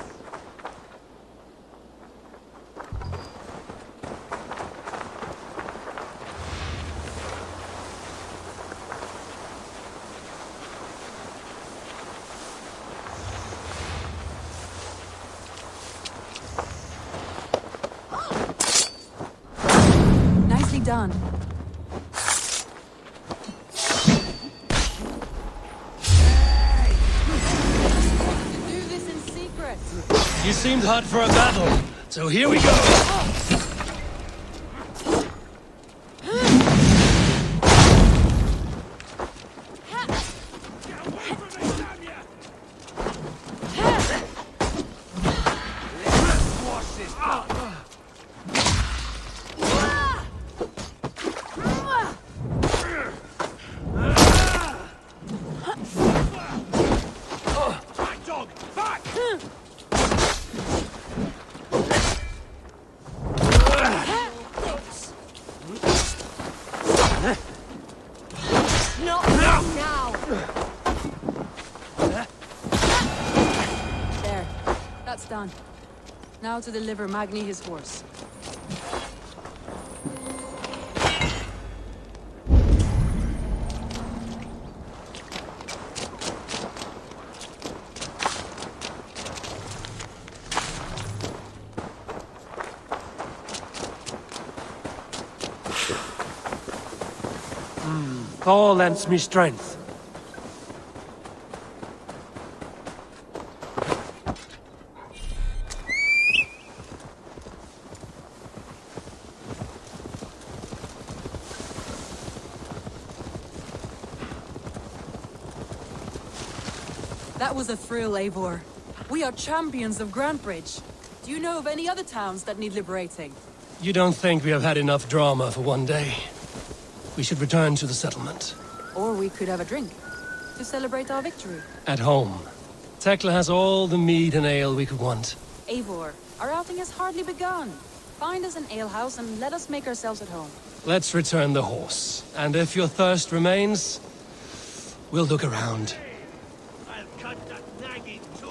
Nicely done. You seemed hot for a battle, so here we go! Not now! There. That's done. Now to deliver Magni his horse. Thor lends me strength. That was a thrill, Eivor. We are champions of Grantbridge. Do you know of any other towns that need liberating? You don't think we have had enough drama for one day? We should return to the settlement. Or we could have a drink, to celebrate our victory. At home. Tekla has all the mead and ale we could want. Eivor, our outing has hardly begun. Find us an alehouse and let us make ourselves at home. Let's return the horse. And if your thirst remains, we'll look around. I'll cut that nagging too.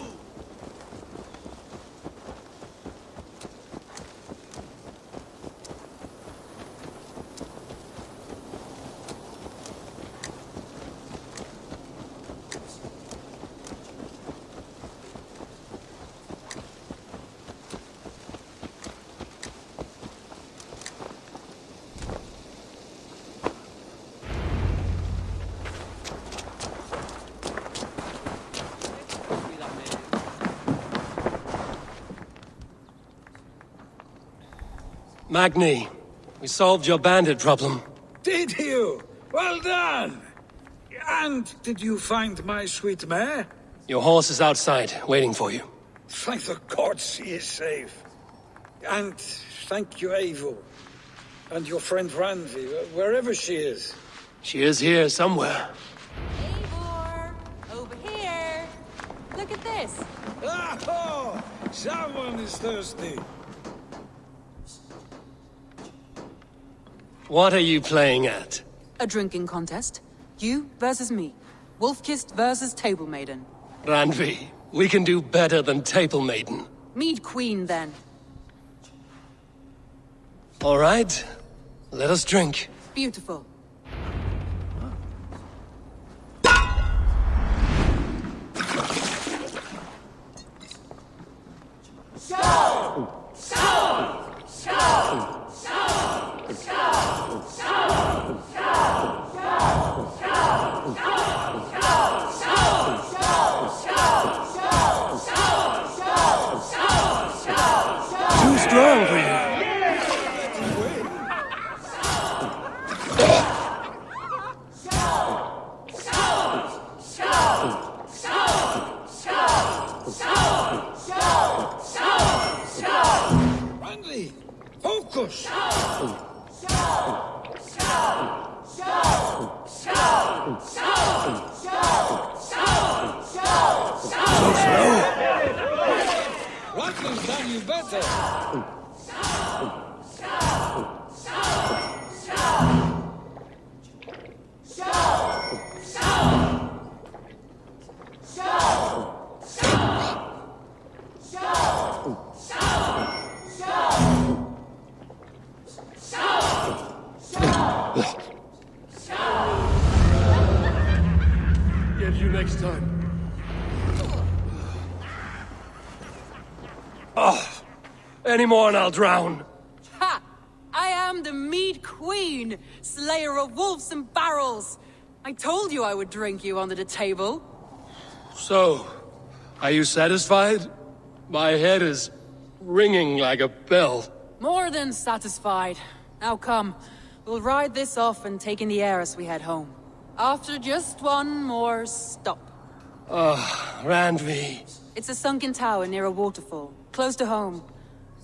Magni, we solved your bandit problem. Did you? Well done! And did you find my sweet mare? Your horse is outside, waiting for you. Thank the gods he is safe. And thank you, Eivor. And your friend Randi, wherever she is. She is here somewhere. Eivor! Over here! Look at this! Oh! Someone is thirsty. What are you playing at? A drinking contest. You versus me. Wolf-Kissed versus Table Maiden. Randvi, we can do better than Table Maiden. Mead Queen, then. All right, let us drink. Beautiful. Too strong for you. Randi, focus! So slow. Rattler's done you better. Get you next time. Oh, any more and I'll drown. Ha! I am the Mead Queen, slayer of wolves and barrels. I told you I would drink you under the table. So, are you satisfied? My head is ringing like a bell. More than satisfied. Now come, we'll ride this off and take in the air as we head home. After just one more stop. Randvi. It's a sunken tower near a waterfall, close to home.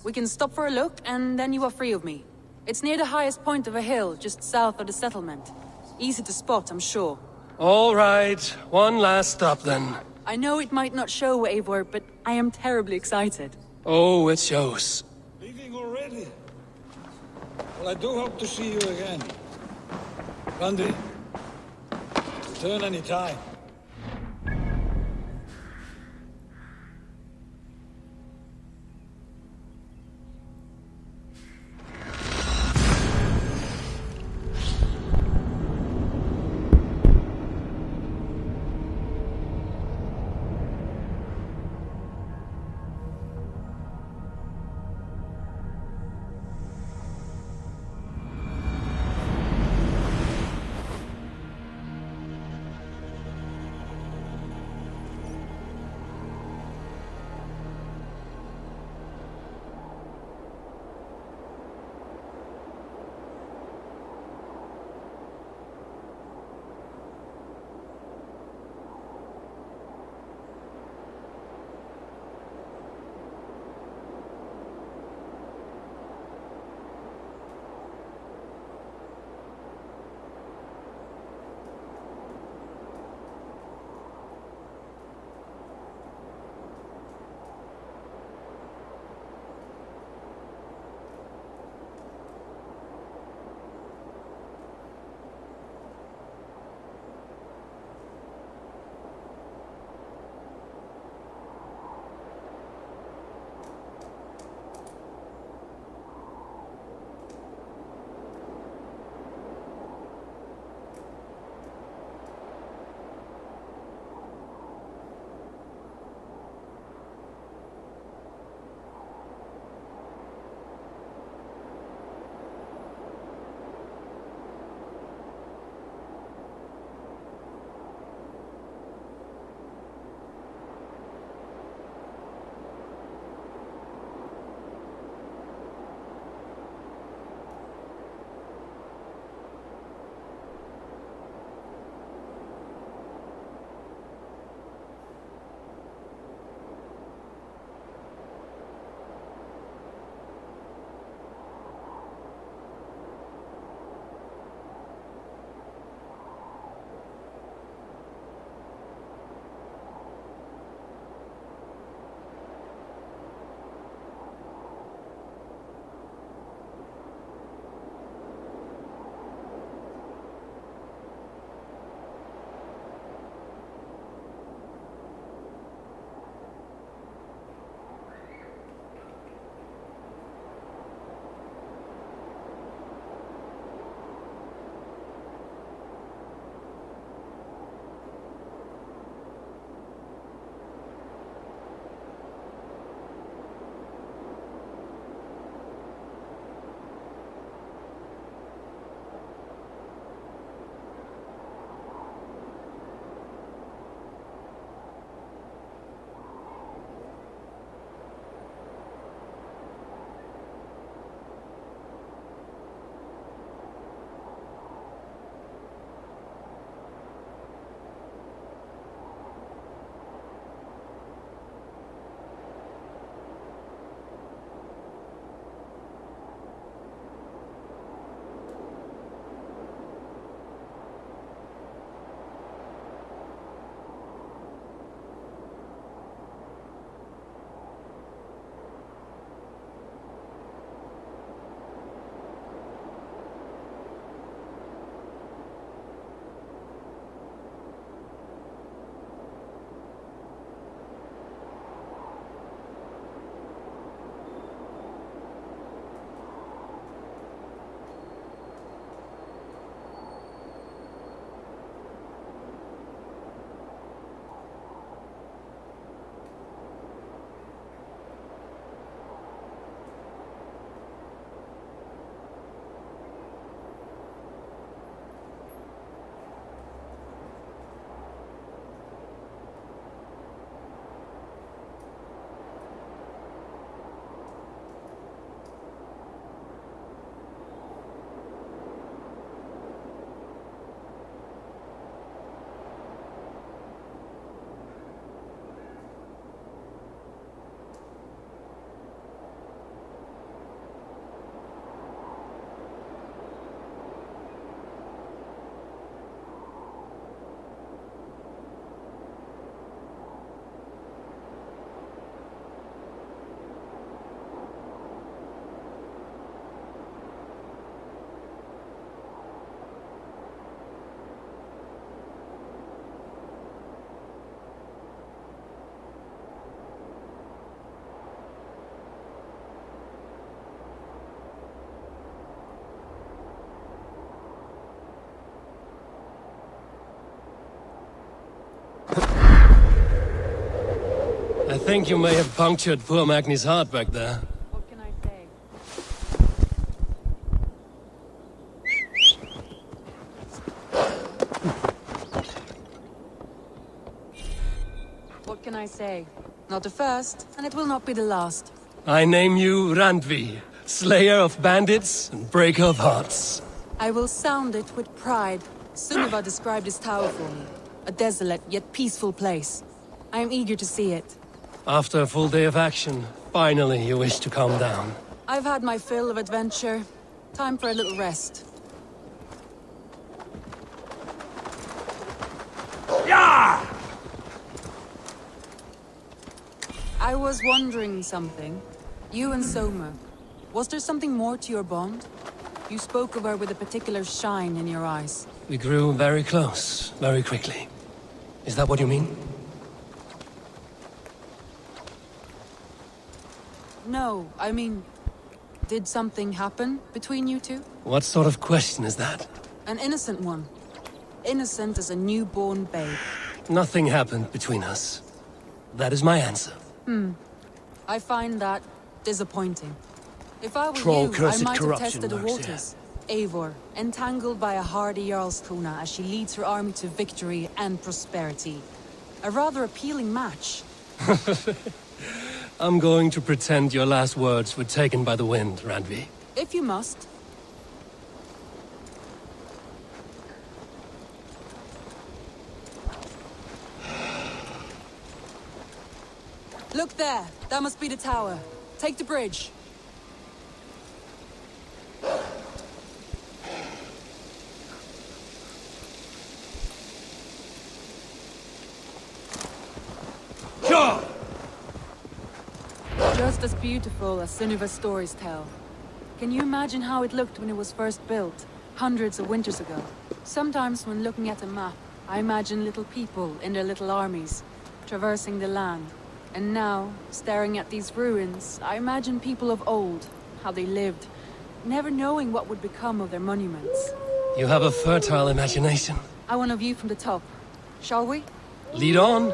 We can stop for a look, and then you are free of me. It's near the highest point of a hill, just south of the settlement. Easy to spot, I'm sure. All right, one last stop then. I know it might not show, Eivor, but I am terribly excited. Oh, it shows. Leaving already? Well, I do hope to see you again. Randy, return any time. think you may have punctured poor Magni's heart back there. What can I say? What can I say? Not the first, and it will not be the last. I name you Randvi, slayer of bandits and breaker of hearts. I will sound it with pride. Sunniva described this tower for me. A desolate yet peaceful place. I am eager to see it. After a full day of action, finally you wish to calm down. I've had my fill of adventure. Time for a little rest. Yeah! I was wondering something. You and Soma. Was there something more to your bond? You spoke of her with a particular shine in your eyes. We grew very close, very quickly. Is that what you mean? No, I mean... Did something happen between you two? What sort of question is that? An innocent one. Innocent as a newborn babe. Nothing happened between us. That is my answer. I find that disappointing. If I were Troll you, I cursed might have corruption tested the lurks waters. Eivor, entangled by a hardy Jarlskona as she leads her army to victory and prosperity. A rather appealing match. I'm going to pretend your last words were taken by the wind, Randvi. If you must. Look there! That must be the tower. Take the bridge. Sure! Just as beautiful as Sunniva's stories tell. Can you imagine how it looked when it was first built, hundreds of winters ago? Sometimes when looking at a map, I imagine little people in their little armies, traversing the land. And now, staring at these ruins, I imagine people of old, how they lived, never knowing what would become of their monuments. You have a fertile imagination. I want a view from the top. Shall we? Lead on.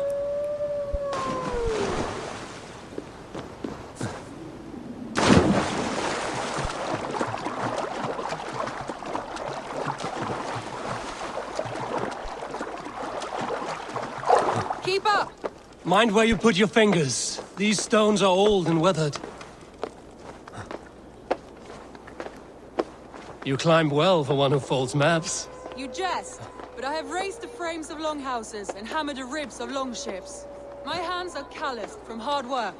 Keep up! Mind where you put your fingers. These stones are old and weathered. You climb well for one who folds maps. You jest, but I have raised the frames of longhouses and hammered the ribs of longships. My hands are calloused from hard work.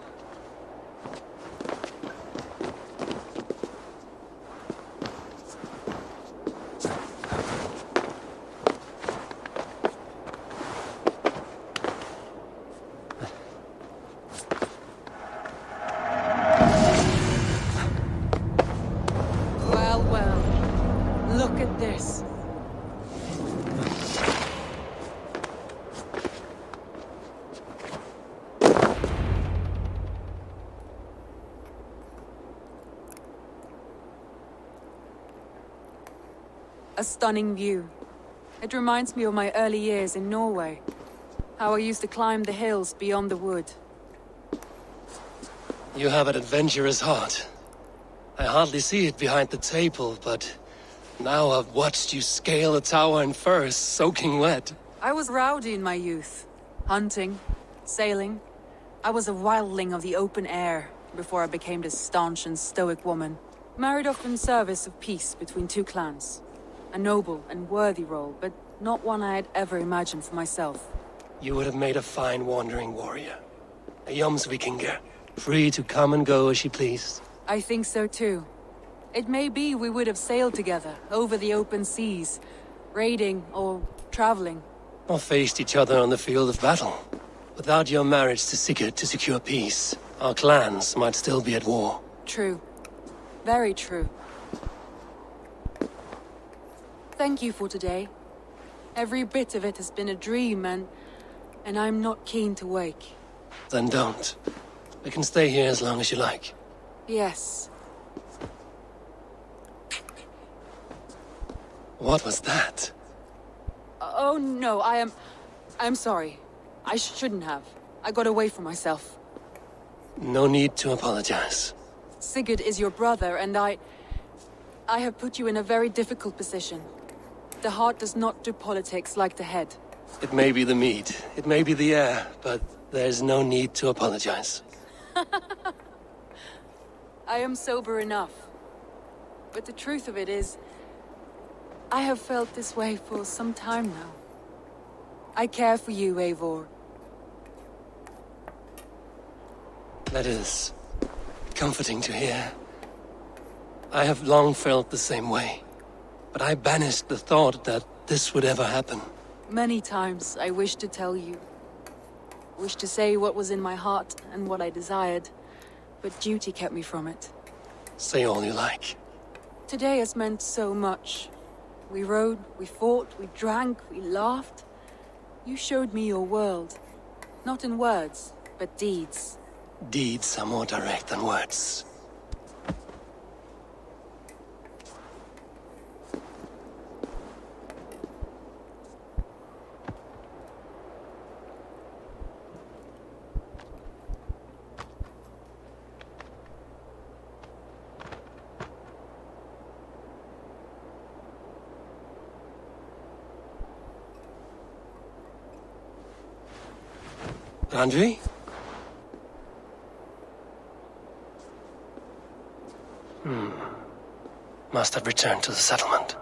Look at this. A stunning view. It reminds me of my early years in Norway. How I used to climb the hills beyond the wood. You have an adventurous heart. I hardly see it behind the table, but now I've watched you scale a tower in furs, soaking wet. I was rowdy in my youth. Hunting, sailing. I was a wildling of the open air before I became this staunch and stoic woman. Married off in service of peace between two clans. A noble and worthy role, but not one I had ever imagined for myself. You would have made a fine wandering warrior. A Jomsvikinger, free to come and go as she pleased. I think so too. It may be we would have sailed together, over the open seas, raiding or traveling. Or faced each other on the field of battle. Without your marriage to Sigurd to secure peace, our clans might still be at war. True. Very true. Thank you for today. Every bit of it has been a dream, and I'm not keen to wake. Then don't. We can stay here as long as you like. Yes. What was that? Oh no, I'm sorry. I shouldn't have. I got away from myself. No need to apologize. Sigurd is your brother, and I have put you in a very difficult position. The heart does not do politics like the head. It may be the meat, it may be the air, but there's no need to apologize. I am sober enough. But the truth of it is, I have felt this way for some time now. I care for you, Eivor. That is comforting to hear. I have long felt the same way, but I banished the thought that this would ever happen. Many times I wished to tell you. Wished to say what was in my heart and what I desired, but duty kept me from it. Say all you like. Today has meant so much. We rode, we fought, we drank, we laughed. You showed me your world. Not in words, but deeds. Deeds are more direct than words. Andrei? Must have returned to the settlement.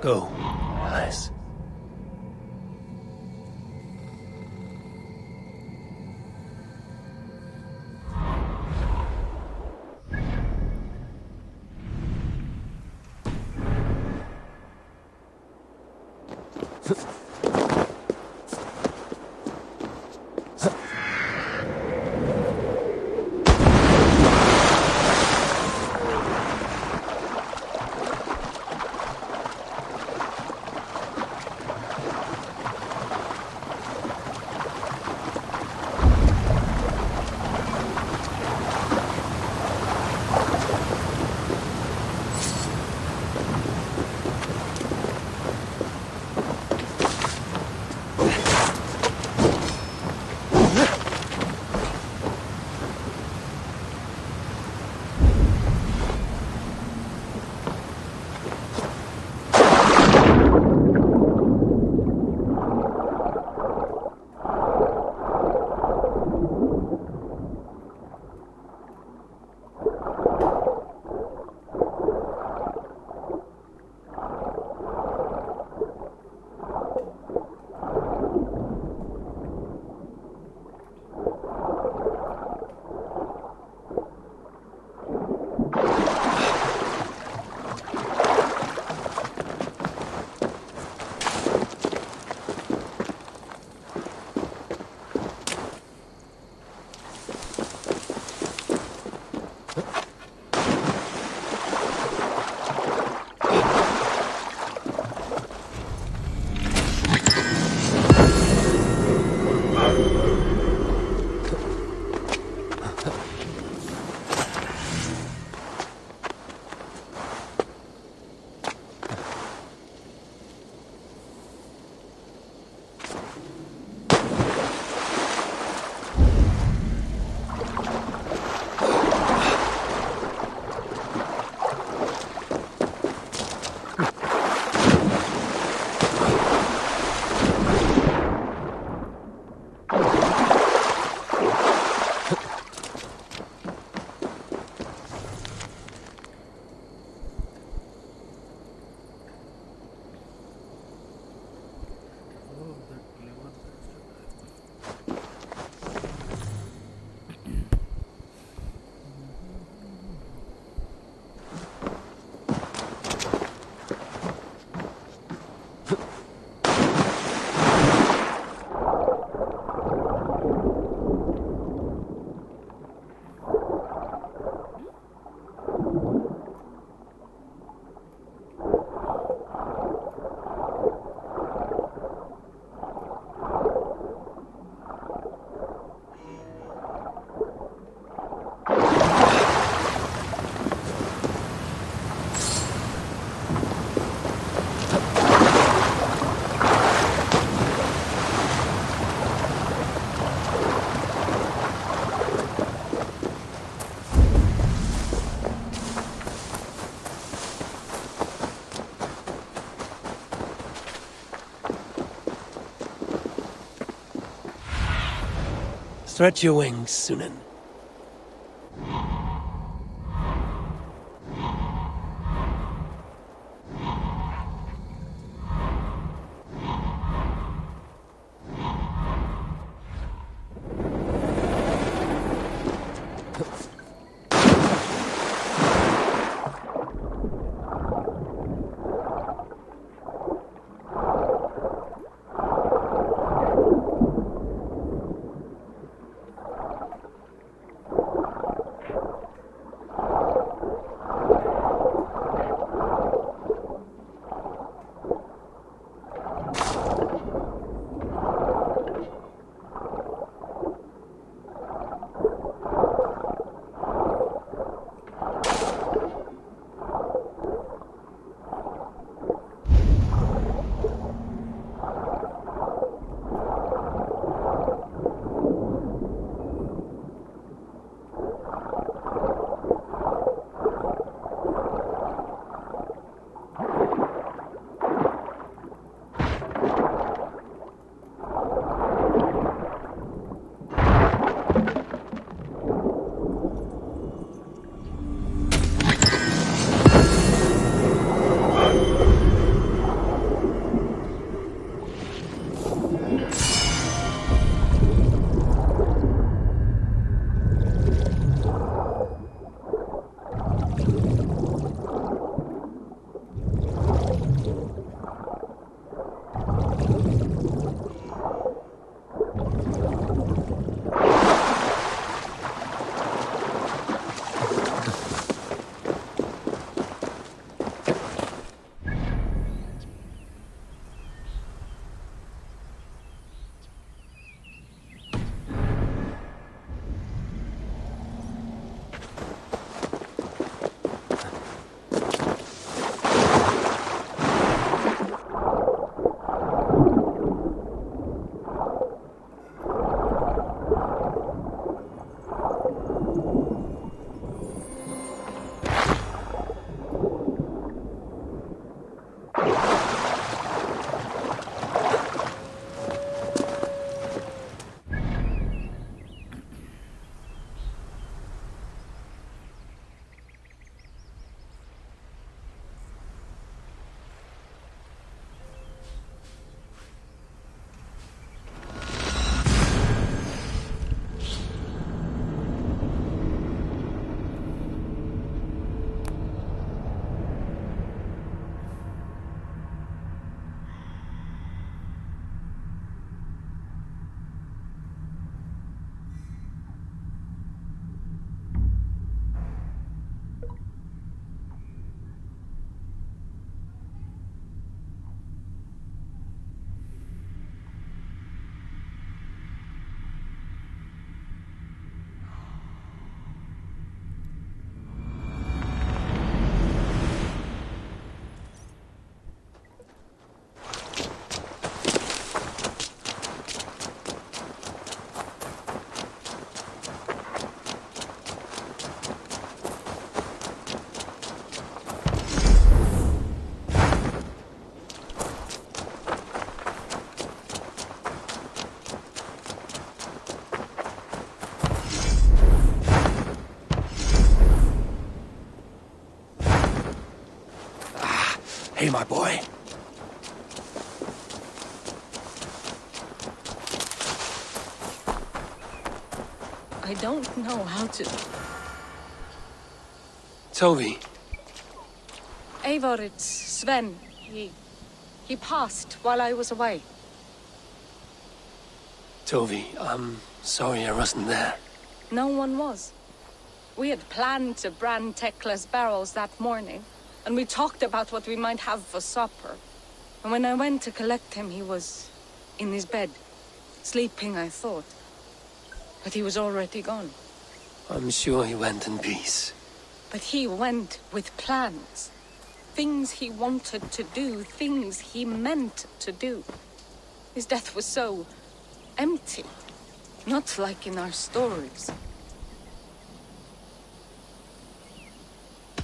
Go, eyes. Stretch your wings, Sunan. Hey, my boy. I don't know how to... Toby. Eivor, it's Sven. He passed while I was away. Toby, I'm sorry I wasn't there. No one was. We had planned to brand Tekla's barrels that morning, and we talked about what we might have for supper. And when I went to collect him, he was in his bed. Sleeping, I thought. But he was already gone. I'm sure he went in peace. But he went with plans. Things he wanted to do, things he meant to do. His death was so empty. Not like in our stories.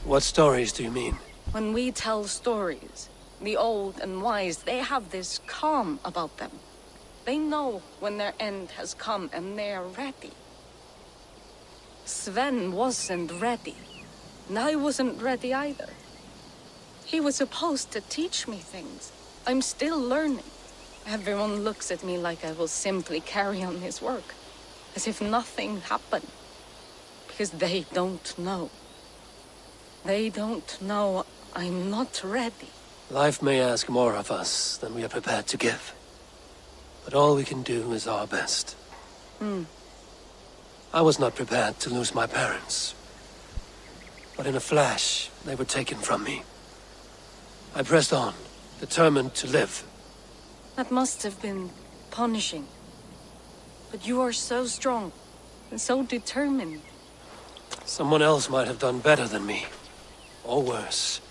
What stories do you mean? When we tell stories, the old and wise, they have this calm about them. They know when their end has come and they are ready. Sven wasn't ready. And I wasn't ready either. He was supposed to teach me things. I'm still learning. Everyone looks at me like I will simply carry on his work. As if nothing happened. Because they don't know. They don't know I'm not ready. Life may ask more of us than we are prepared to give. But all we can do is our best. I was not prepared to lose my parents. But in a flash, they were taken from me. I pressed on, determined to live. That must have been punishing. But you are so strong, and so determined. Someone else might have done better than me. Or worse.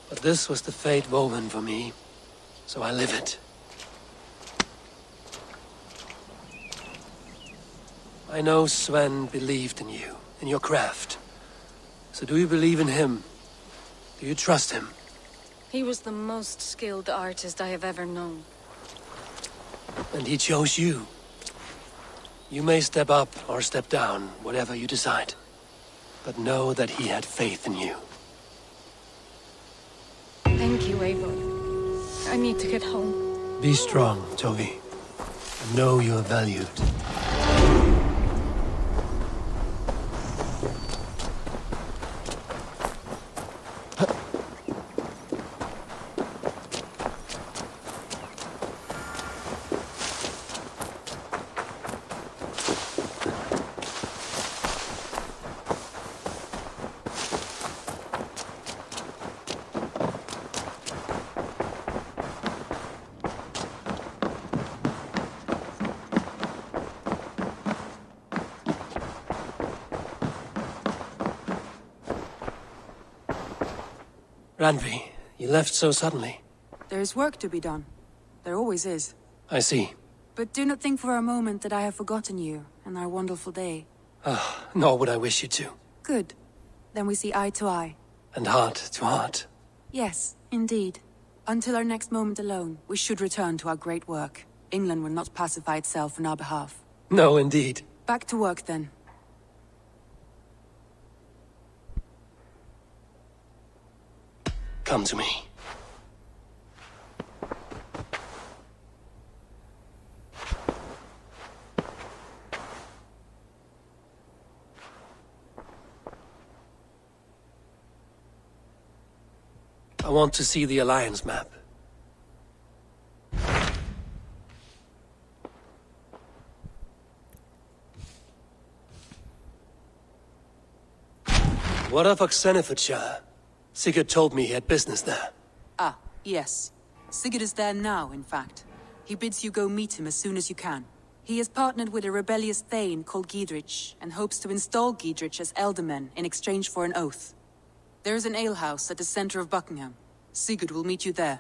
But this was the fate woven for me, so I live it. I know Sven believed in you, in your craft. So do you believe in him? Do you trust him? He was the most skilled artist I have ever known. And he chose you. You may step up or step down, whatever you decide. But know that he had faith in you. Thank you, Eivor. I need to get home. Be strong, Toby. And know you are valued. Randvi, you left so suddenly. There is work to be done. There always is. I see. But do not think for a moment that I have forgotten you and our wonderful day. Nor would I wish you to. Good. Then we see eye to eye. And heart to heart. Yes, indeed. Until our next moment alone, we should return to our great work. England will not pacify itself on our behalf. No, indeed. Back to work, then. Come to me. I want to see the Alliance map. What of Oxenifordshire? Sigurd told me he had business there. Ah, yes. Sigurd is there now, in fact. He bids you go meet him as soon as you can. He has partnered with a rebellious Thane called Giedrich, and hopes to install Giedrich as Elderman in exchange for an oath. There is an alehouse at the center of Buckingham. Sigurd will meet you there.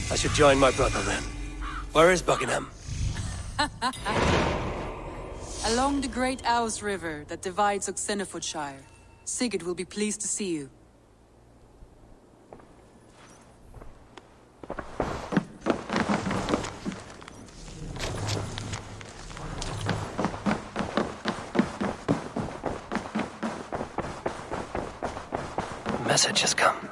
I should join my brother then. Where is Buckingham? Along the great Aorus River that divides Oxenifordshire. Sigurd will be pleased to see you. A message has come.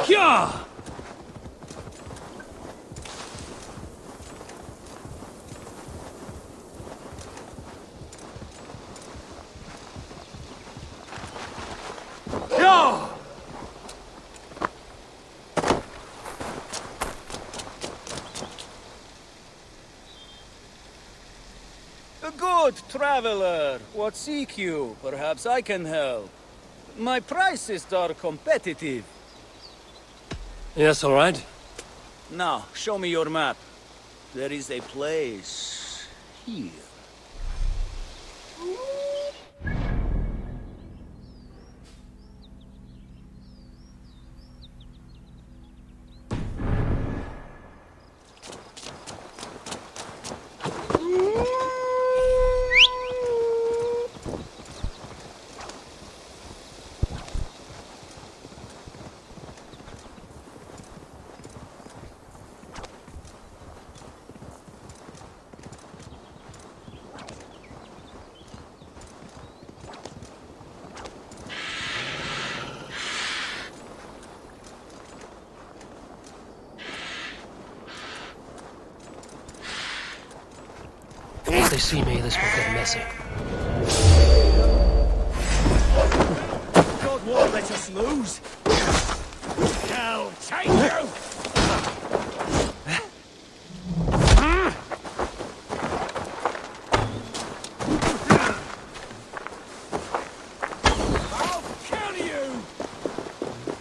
Yeah! Yeah! A good traveler. What seek you? Perhaps I can help. My prices are competitive. Yes, all right. Now, show me your map. There is a place here. If they see me, this will get messy. God won't let us lose. I'll take you! I'll kill you!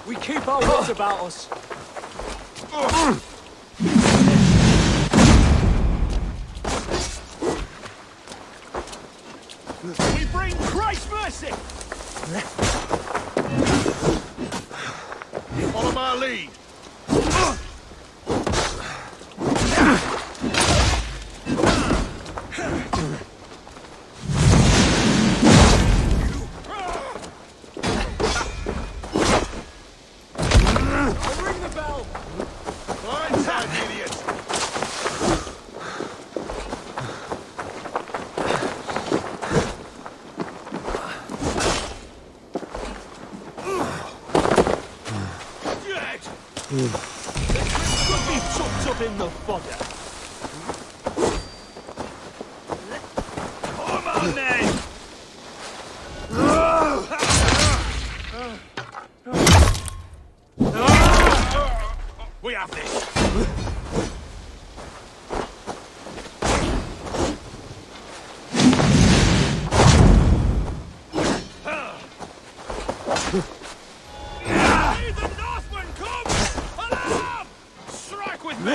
We keep our wits about us. We bring Christ's mercy! Follow my lead. I'll ring the bell! Blindside, idiot! Could be chopped up in the fodder. Come on then! We have this. Hey, the Northmen come! Alarm! Strike with me!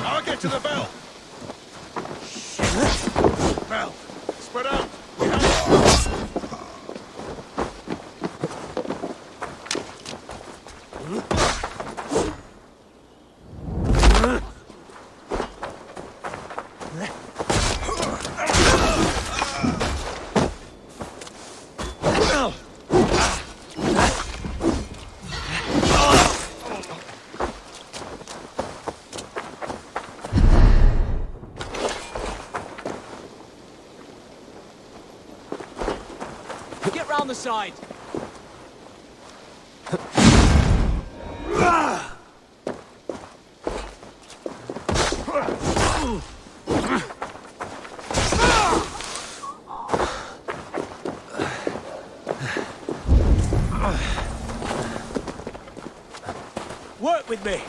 I'll get to the bell. Bell, spread out. We Get round the side. Work with me.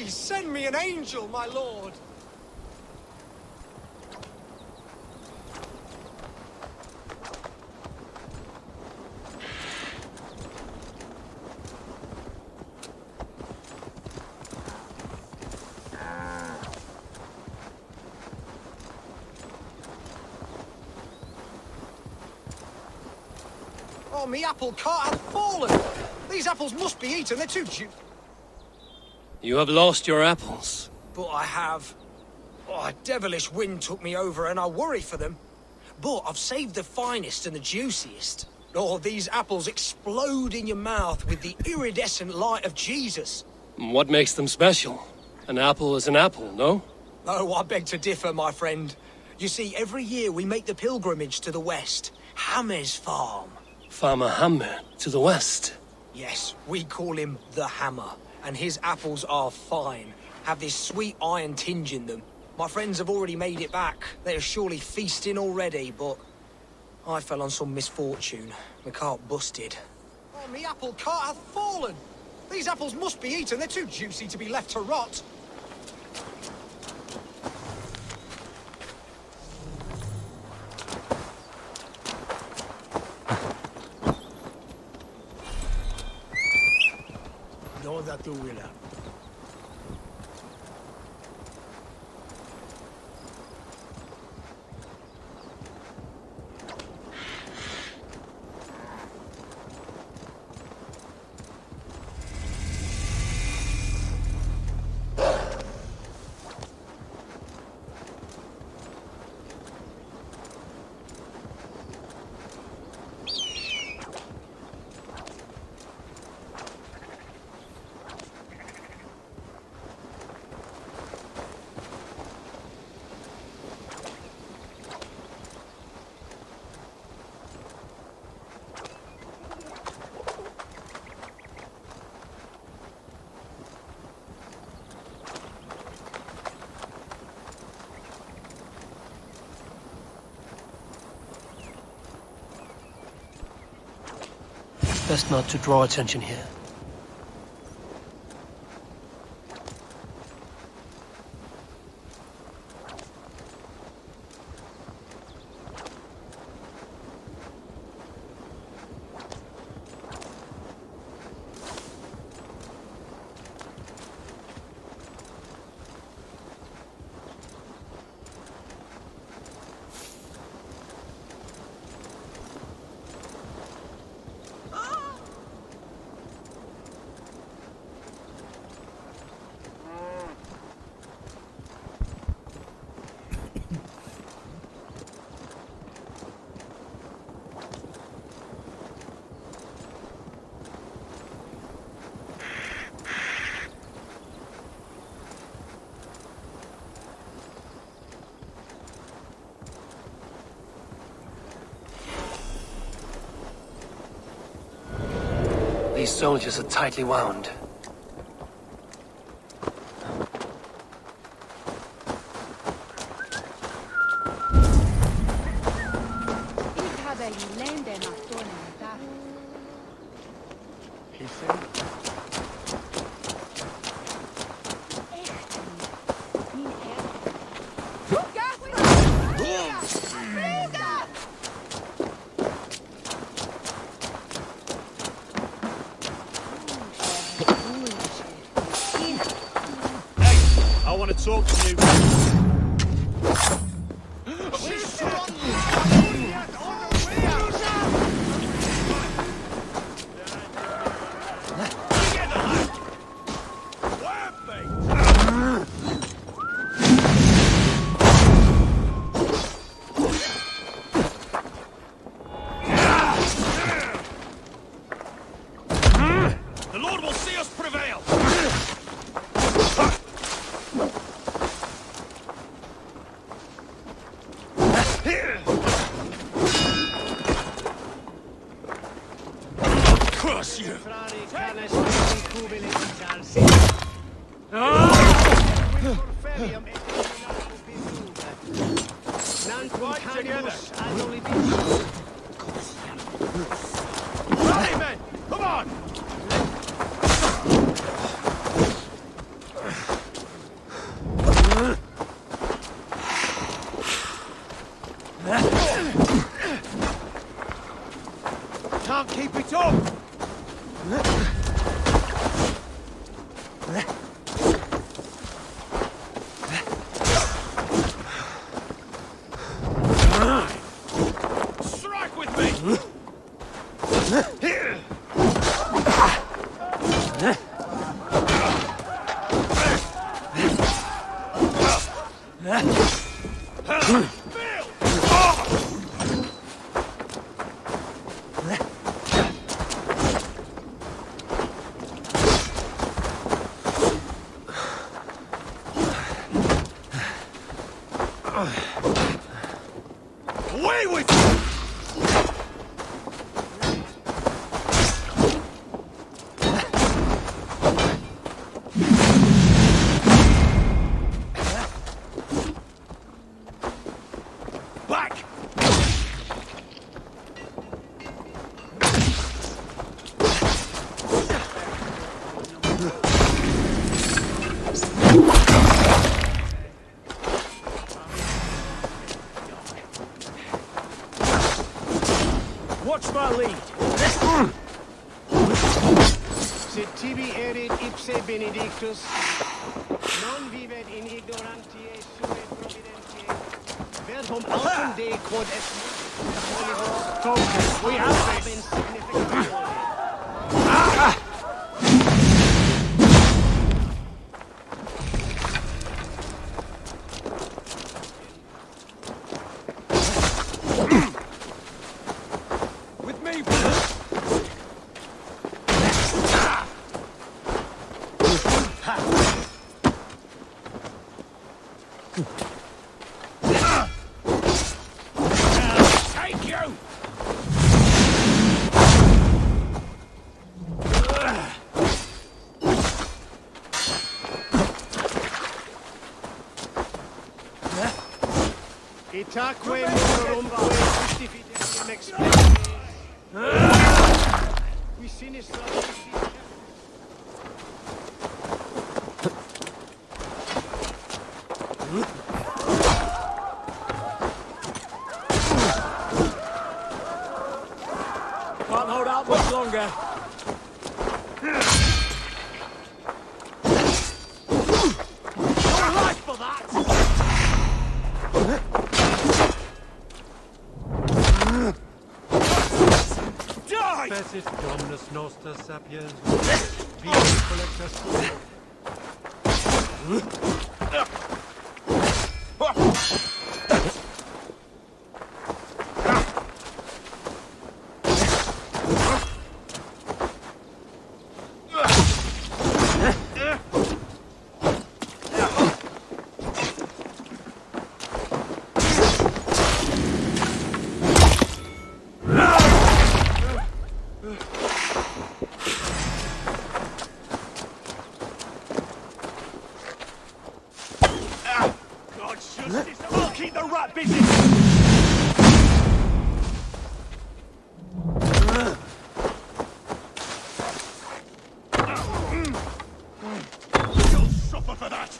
Please send me an angel, my lord. Oh, me apple cart hath fallen! These apples must be eaten, they're too You have lost your apples. But I have. Oh, a devilish wind took me over and I worry for them. But I've saved the finest and the juiciest. Oh, these apples explode in your mouth with the iridescent light of Jesus. What makes them special? An apple is an apple, no? Oh, I beg to differ, my friend. You see, every year we make the pilgrimage to the west. Hammer's farm. Farmer Hammer, to the west. Yes, we call him the Hammer. And his apples are fine. Have this sweet iron tinge in them. My friends have already made it back. They are surely feasting already, but I fell on some misfortune. My cart busted. Oh, me apple cart hath fallen! These apples must be eaten. They're too juicy to be left to rot. Doda tu willa. Best not to draw attention here. These soldiers are tightly wound. I want to talk to you. The Lord will see us prevail. Curse you! Rally, men! Come on! Can't keep it up! Strike with me! Away with you! Back! Watch my lead. Sed tibi erit ipse benedictus, non vivet in ignorantie sube providentiae, verbum altum Dei quod est focus. We have this. Take you! Itaque morumque justificatium expectis. Qui sinistra Can't hold out much longer. Your life for that! Die! Fessis Dominus Noster Sapiens. Via Collectus. God justice, I'll keep the rat busy! You'll suffer for that!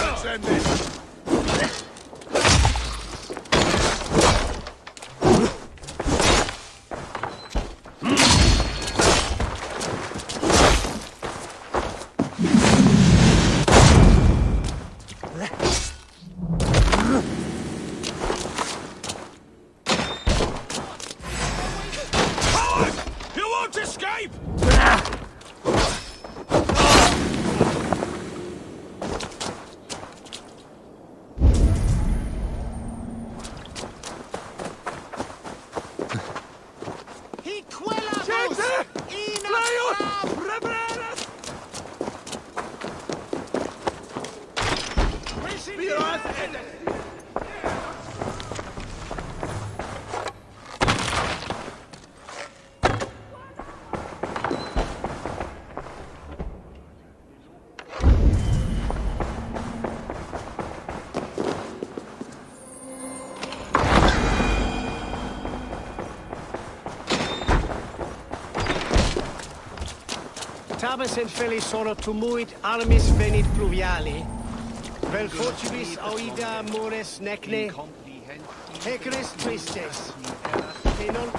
Let's end this! Coward! You won't escape! Play tabes en felisoro tumuit armis venit pluviali, vel fortibus auida mores necne, hecris tristes, que non...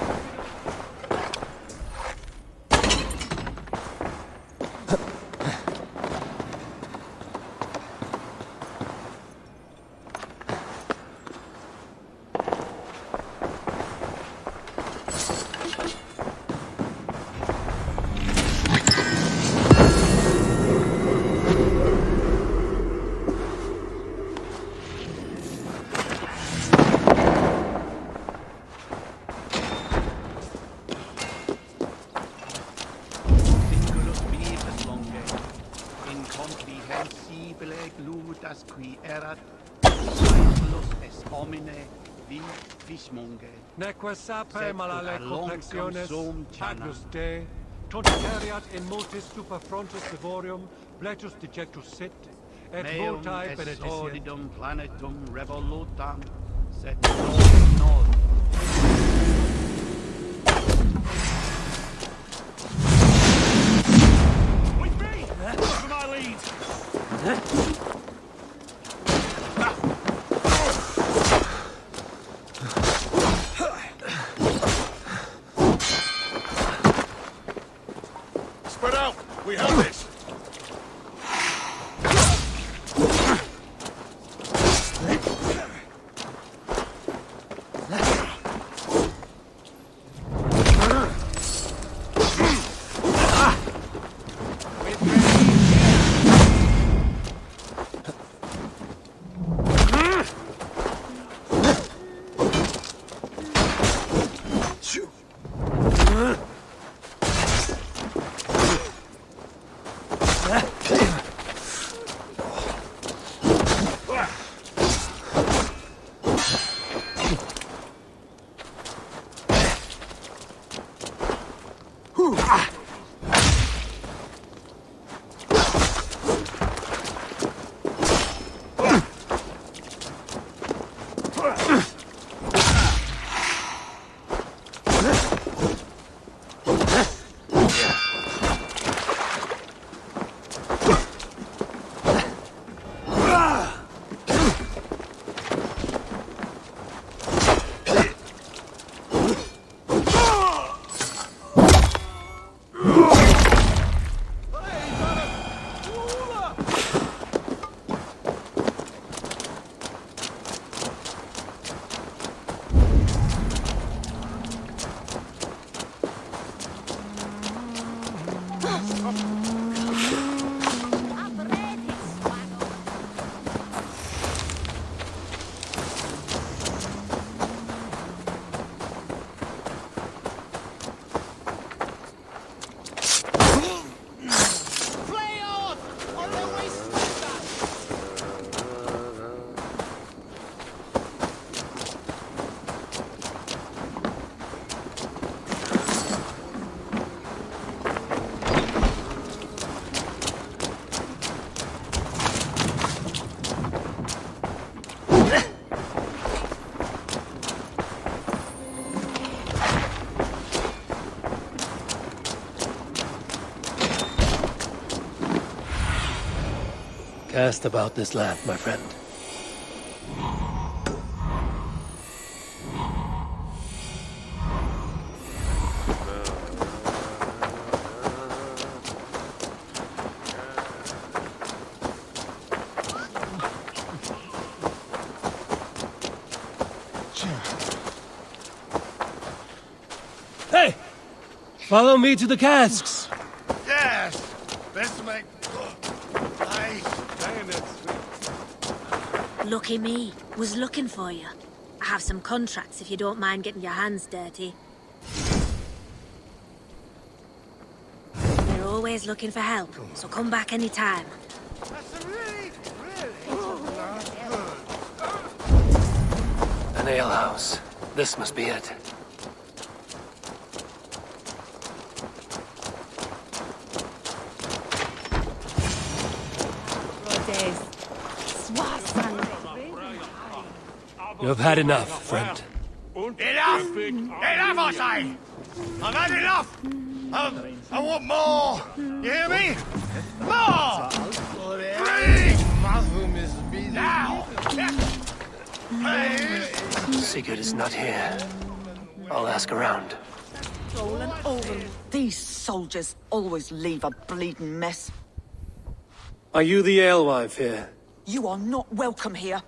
Neque sape malale complexiones, agnus Dei, tonticariat in multis super frontis devorium, bletus dejectus sit, et multae benedicit. Sordidum planetum revolutam, sed non. With me! For my lead! Spread out! We have this! Cast about this land, my friend. Hey! Follow me to the casks! Yes! Let's make... Nice! Lucky me. Was looking for you. I have some contracts if you don't mind getting your hands dirty. They're always looking for help, so come back anytime. An alehouse. This must be it. You have had enough, friend. Enough! Enough, I say! I've had enough! I want more! You hear me? More! Please! Now! Sigurd is not here. I'll ask around. Rolling over. These soldiers always leave a bleeding mess. Are you the alewife here? You are not welcome here.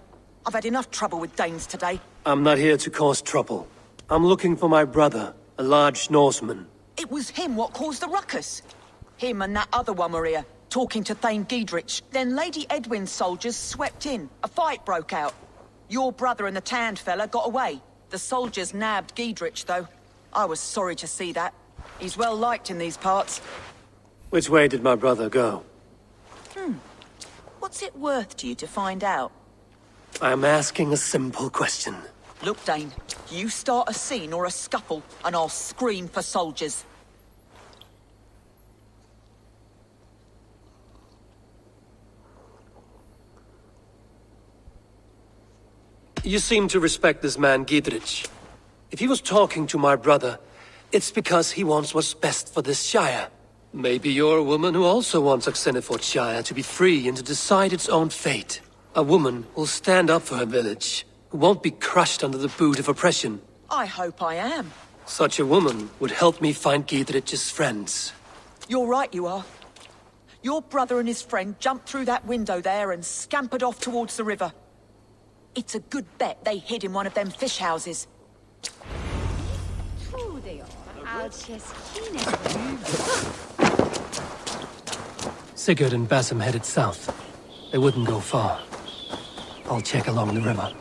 I've had enough trouble with Danes today. I'm not here to cause trouble. I'm looking for my brother, a large Norseman. It was him what caused the ruckus. Him and that other one were here, talking to Thane Giedrich. Then Lady Edwin's soldiers swept in. A fight broke out. Your brother and the tanned fella got away. The soldiers nabbed Giedrich, though. I was sorry to see that. He's well liked in these parts. Which way did my brother go? What's it worth to you to find out? I'm asking a simple question. Look, Dane, you start a scene or a scuffle, and I'll scream for soldiers. You seem to respect this man, Giedrich. If he was talking to my brother, it's because he wants what's best for this Shire. Maybe you're a woman who also wants Oxenford Shire to be free and to decide its own fate. A woman who'll stand up for her village, who won't be crushed under the boot of oppression. I hope I am. Such a woman would help me find Giedrich's friends. You're right, you are. Your brother and his friend jumped through that window there and scampered off towards the river. It's a good bet they hid in one of them fish houses. True they are. I'll just Sigurd and Basim headed south. They wouldn't go far. I'll check along the river.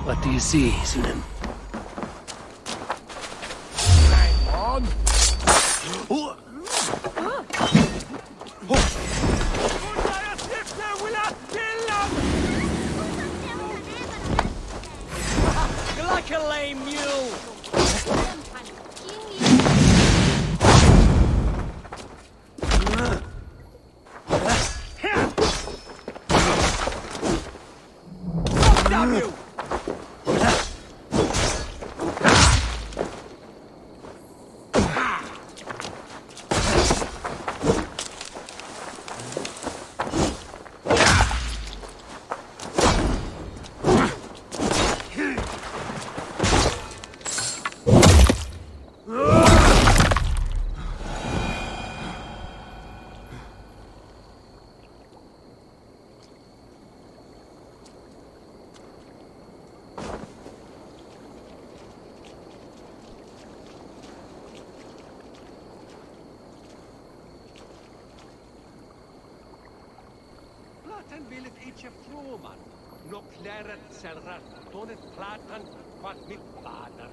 What do you see, Sunan? On! Like a lame mule! Stop you! Will it each a froman, no claret selrat, donet platan, quat mit vader.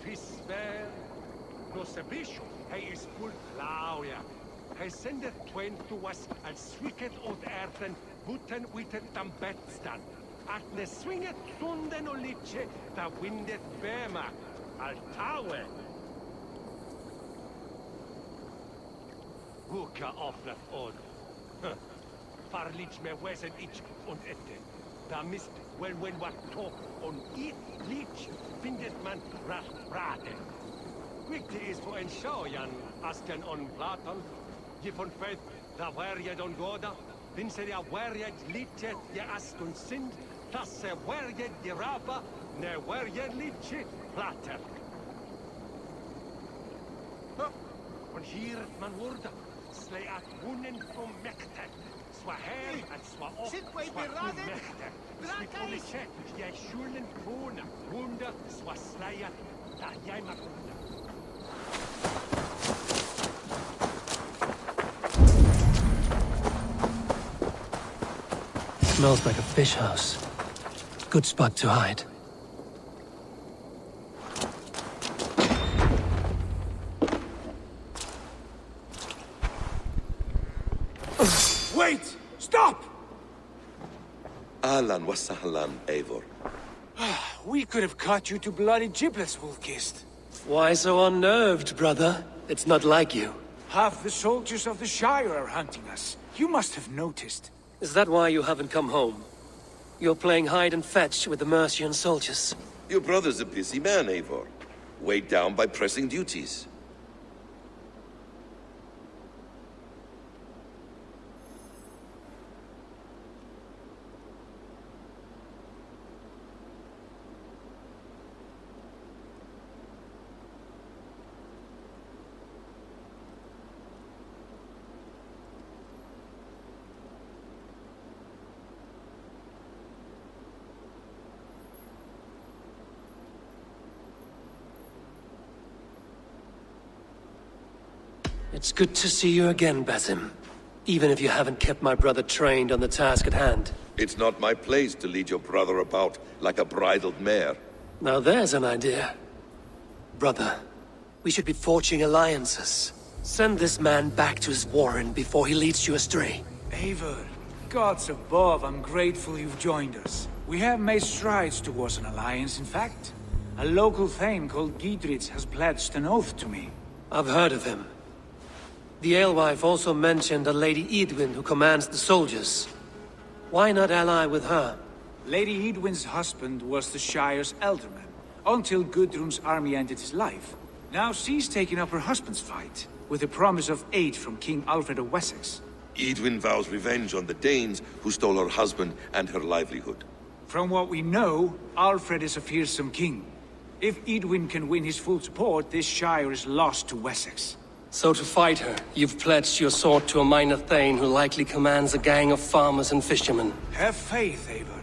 Fisver, no sabisho, he is full flauja. He sendet twain to us als swicket od erden, guten witet dam betstan. At ne swinget tunden o liche, da windet bema, al taue. Huka offnet od. Farlich me wesen ich und ette. Da mist when wat talk on it lich findet man rate. Quickly is for en Schaujan, asken on Platon, je von Faith, da werjet on Goda, wenn se ja werjet liche, je askun sind, das se werjet je Rapa, ne werjet liche Plater. Und hier man wurde, slay at wunnen vom Mekte. Swaher and Swaof, Swahumechta, Swituliche, Yeshulen Puna, Wunda, Swaslaya, Tayamakuna. Smells like a fish house. Good spot to hide. Wait! Stop! Ahlan wa sahlan, Eivor. We could have cut you to bloody giblets, Wolf-Kissed. Why so unnerved, brother? It's not like you. Half the soldiers of the Shire are hunting us. You must have noticed. Is that why you haven't come home? You're playing hide and fetch with the Mercian soldiers. Your brother's a busy man, Eivor. Weighed down by pressing duties. It's good to see you again, Basim. Even if you haven't kept my brother trained on the task at hand. It's not my place to lead your brother about like a bridled mare. Now there's an idea. Brother, we should be forging alliances. Send this man back to his warren before he leads you astray. Eivor, gods above, I'm grateful you've joined us. We have made strides towards an alliance, in fact. A local thane called Giedrich has pledged an oath to me. I've heard of him. The alewife also mentioned a Lady Edwin who commands the soldiers. Why not ally with her? Lady Edwin's husband was the Shire's elderman, until Gudrun's army ended his life. Now she's taken up her husband's fight, with a promise of aid from King Alfred of Wessex. Edwin vows revenge on the Danes who stole her husband and her livelihood. From what we know, Alfred is a fearsome king. If Edwin can win his full support, this Shire is lost to Wessex. So to fight her, you've pledged your sword to a minor thane who likely commands a gang of farmers and fishermen. Have faith, Eivor.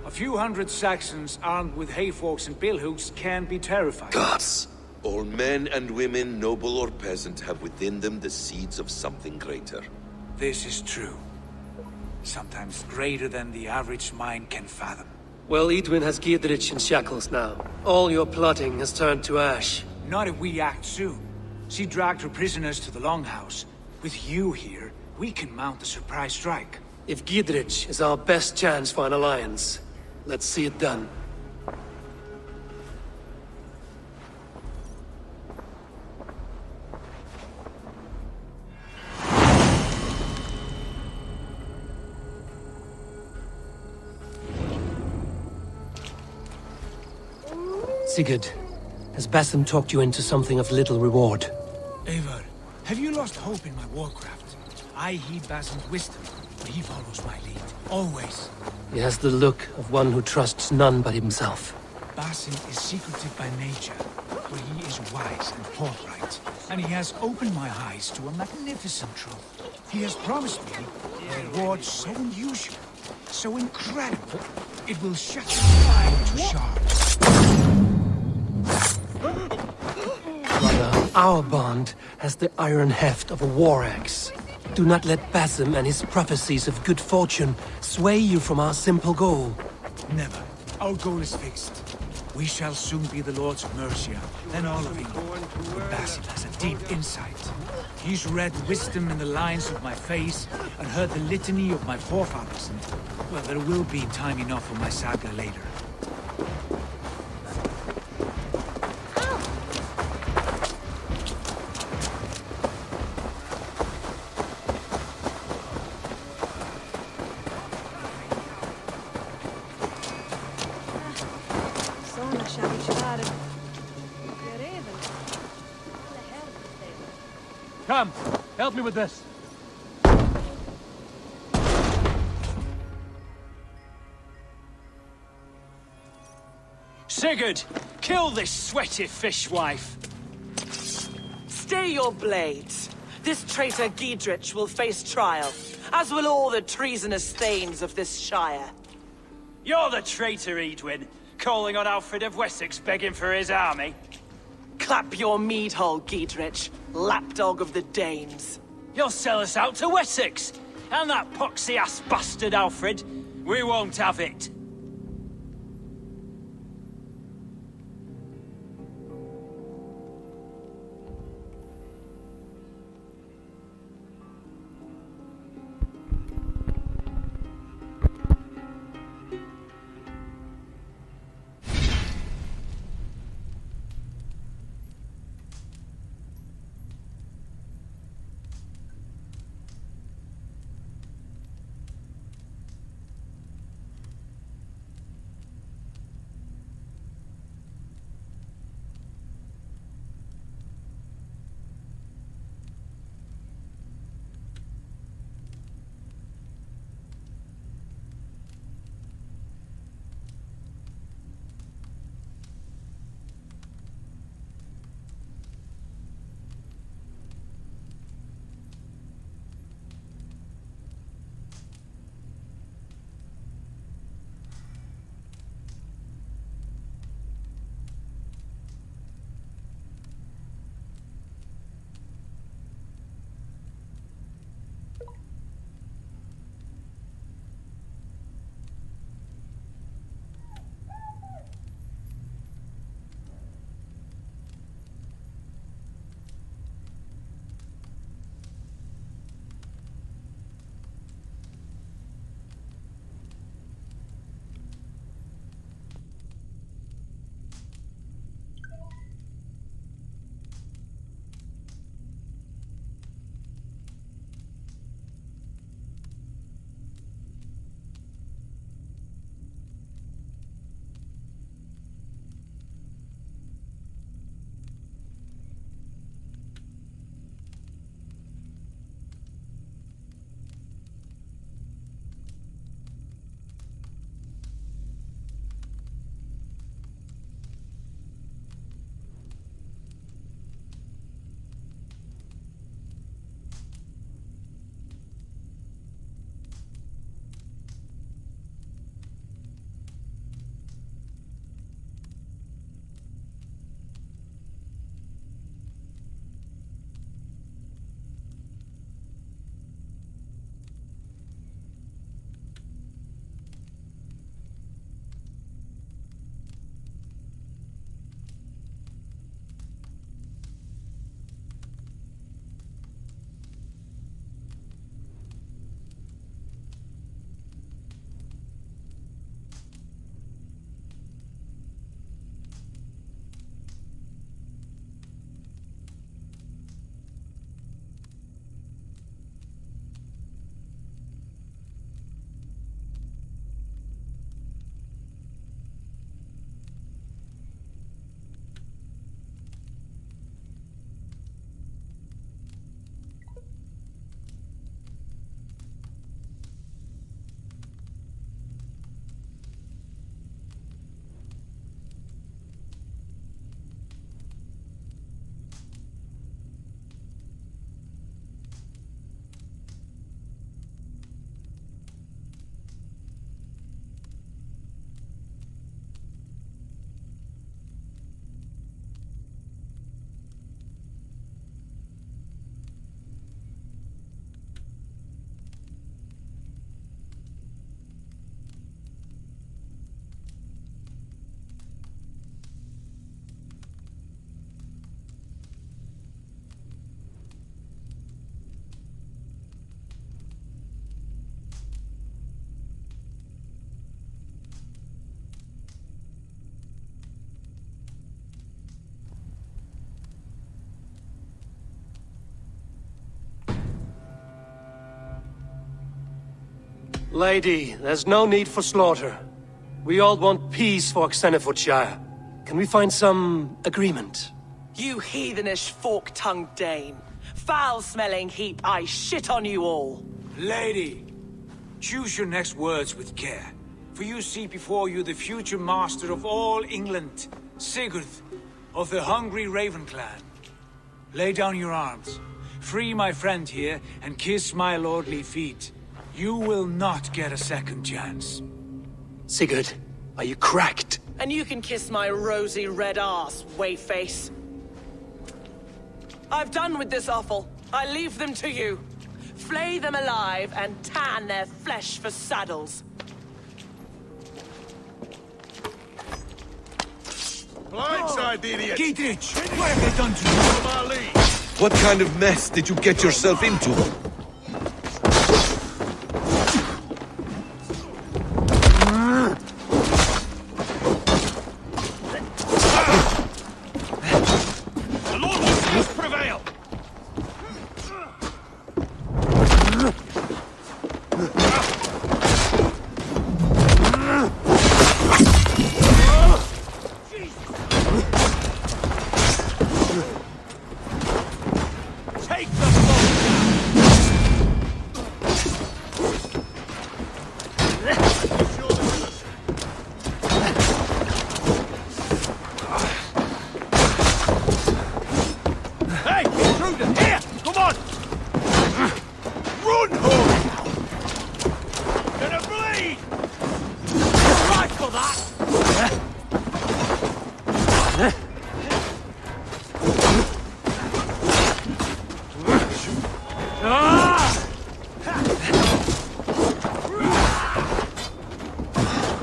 A few hundred Saxons armed with hayforks and billhooks can be terrifying. Gods! All men and women, noble or peasant, have within them the seeds of something greater. This is true. Sometimes greater than the average mind can fathom. Well, Edwin has Giedrich in shackles now. All your plotting has turned to ash. Not if we act soon. She dragged her prisoners to the Longhouse. With you here, we can mount a surprise strike. If Giedrich is our best chance for an alliance, let's see it done. Sigurd, has Basim talked you into something of little reward? Eivor, have you lost hope in my warcraft? I heed Basim's wisdom, but he follows my lead. Always. He has the look of one who trusts none but himself. Basim is secretive by nature, but he is wise and forthright. And he has opened my eyes to a magnificent truth. He has promised me a reward so unusual, so incredible, it will shatter the mind to shards. Brother, our bond has the iron heft of a war axe. Do not let Basim and his prophecies of good fortune sway you from our simple goal. Never. Our goal is fixed. We shall soon be the lords of Mercia, then all of England. But Basim has a deep insight. He's read wisdom in the lines of my face and heard the litany of my forefathers. And, well, there will be time enough for my saga later. Come, help me with this. Sigurd, kill this sweaty fishwife. Stay your blades. This traitor Giedrich will face trial, as will all the treasonous thanes of this shire. You're the traitor, Edwin, calling on Alfred of Wessex begging for his army. Clap your mead hole, Giedrich, lapdog of the Danes. You'll sell us out to Wessex, and that poxy-ass bastard Alfred. We won't have it. Lady, there's no need for slaughter. We all want peace for Xenofordshire. Can we find some agreement? You heathenish fork-tongued Dane. Foul-smelling heap, I shit on you all. Lady, choose your next words with care. For you see before you the future master of all England, Sigurd, of the hungry Raven clan. Lay down your arms. Free my friend here, and kiss my lordly feet. You will not get a second chance. Sigurd, are you cracked? And you can kiss my rosy red ass, wayface. I've done with this offal. I leave them to you. Flay them alive and tan their flesh for saddles. Blindside, idiot! Dietrich, what have they done to you? Follow my lead. What kind of mess did you get yourself into? The Lord must prevail! Take the boat Hey, intruder! Here! Come on! Run, home! Gonna bleed! Fight for that!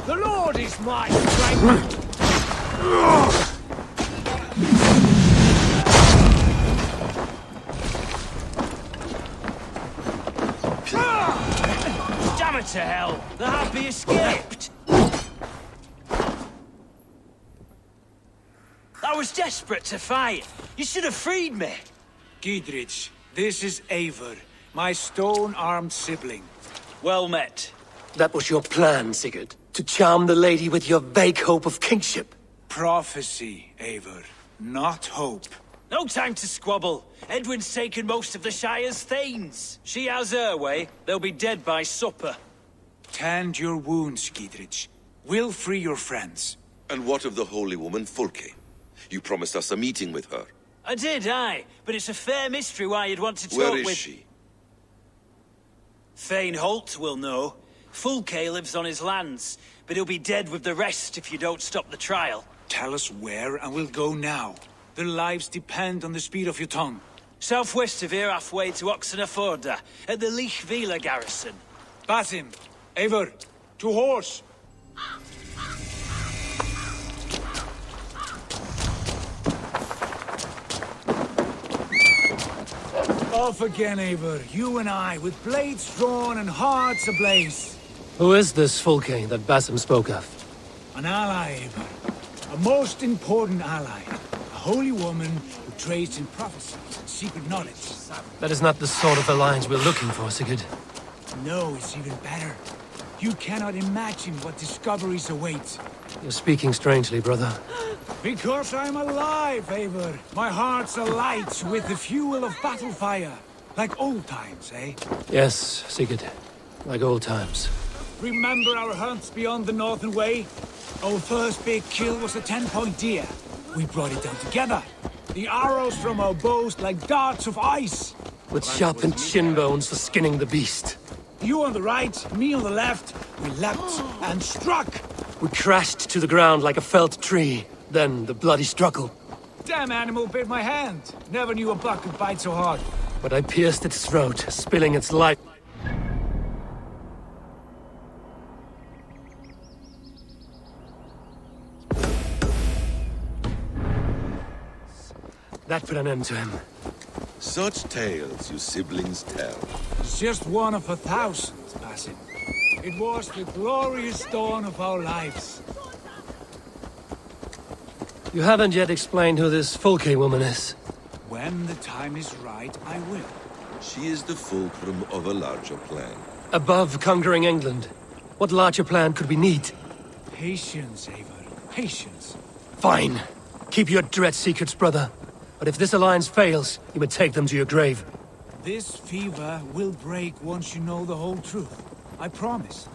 The Lord is my strength! Damn it to hell! The happy escaped! I was desperate to fight. You should have freed me. Dietrich, this is Eivor, my stone-armed sibling. Well met. That was your plan, Sigurd. To charm the lady with your vague hope of kingship. Prophecy, Eivor, not hope. No time to squabble. Edwin's taken most of the Shire's thanes. She has her way. They'll be dead by supper. Tend your wounds, Dietrich. We'll free your friends. And what of the holy woman Fulke? You promised us a meeting with her. I did, aye. But it's a fair mystery why you'd want to talk Where with... is she? Thane Holt will know. Fulke lives on his lands, but he'll be dead with the rest if you don't stop the trial. Tell us where, and we'll go now. Their lives depend on the speed of your tongue. Southwest of here, halfway to Oxenaforda, at the VIKVISKEY garrison. Basim, Eivor, to horse! Off again, Eivor. You and I, with blades drawn and hearts ablaze. Who is this Fulke that Basim spoke of? An ally, Eivor. A most important ally. A holy woman who trades in prophecies and secret knowledge. That is not the sort of alliance we're looking for, Sigurd. No, it's even better. You cannot imagine what discoveries await. You're speaking strangely, brother. Because I'm alive, Eivor. My heart's alight with the fuel of battle fire. Like old times, eh? Yes, Sigurd. Like old times. Remember our hunts beyond the Northern Way? Our first big kill was a 10-point deer. We brought it down together. The arrows from our bows like darts of ice. With sharpened shin bones for skinning the beast. You on the right, me on the left. We leapt and struck. We crashed to the ground like a felled tree. Then the bloody struggle. Damn animal bit my hand. Never knew a buck could bite so hard. But I pierced its throat, spilling its life. That put an end to him. Such tales you siblings tell. It's just one of 1,000, Basim. It was the glorious dawn of our lives. You haven't yet explained who this Fulke woman is. When the time is right, I will. She is the fulcrum of a larger plan. Above conquering England, what larger plan could we need? Patience, Eivor. Patience. Fine. Keep your dread secrets, brother. But if this alliance fails, you may take them to your grave. This fever will break once you know the whole truth. I promise.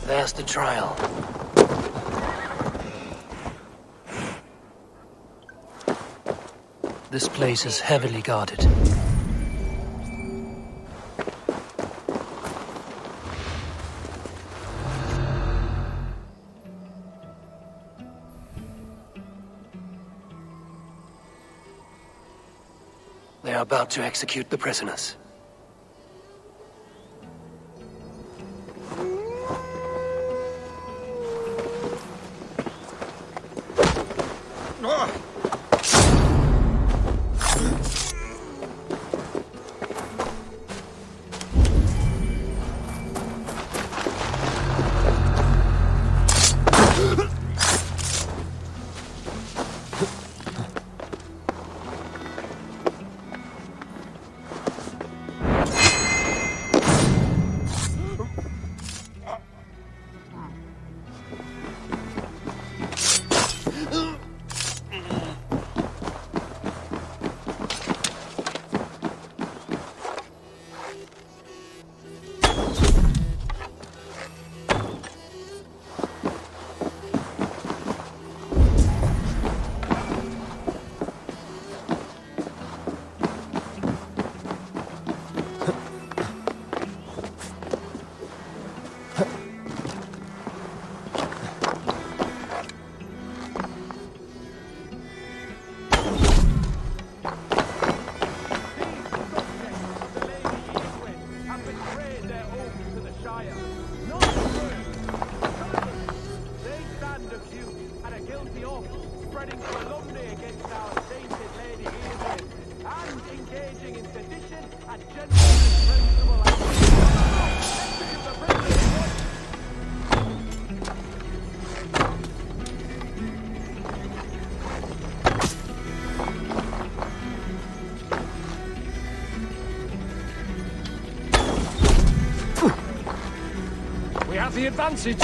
There's the trial. This place is heavily guarded. They are about to execute the prisoners. The advantage.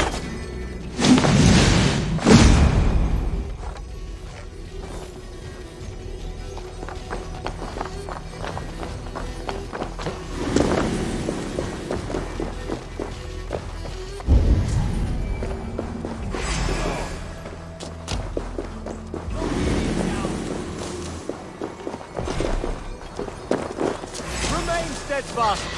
Remain steadfast.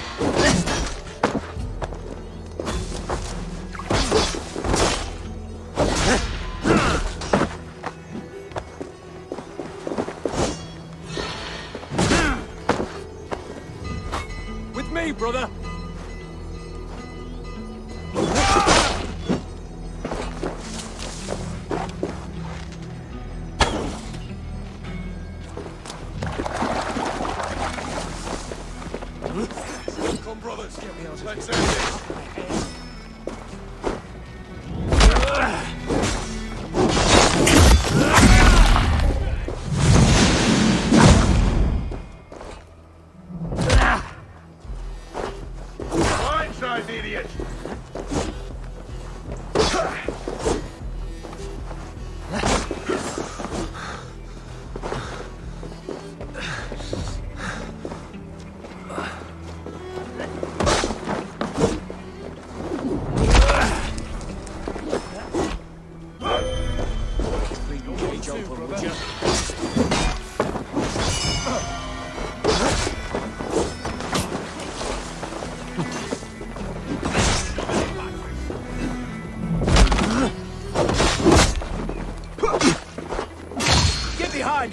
Brother. Come, brothers. Let's end this. Idiot!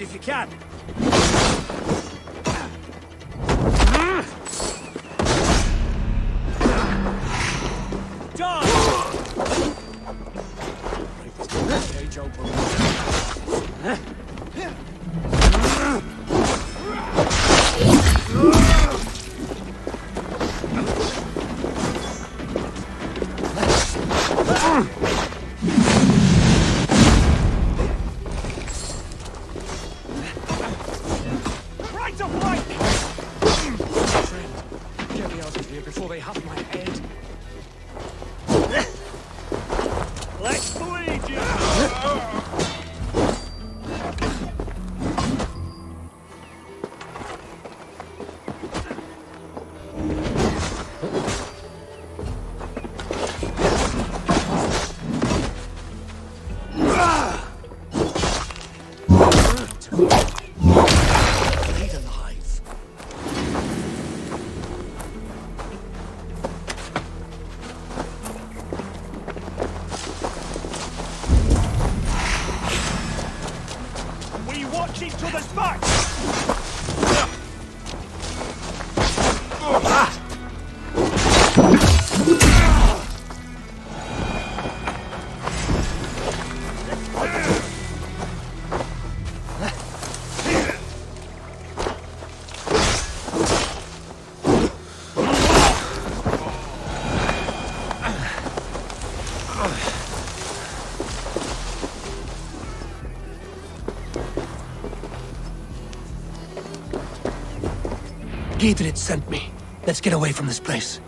If you can. Done. they have my head. Let's bleed you! Giedrich sent me. Let's get away from this place.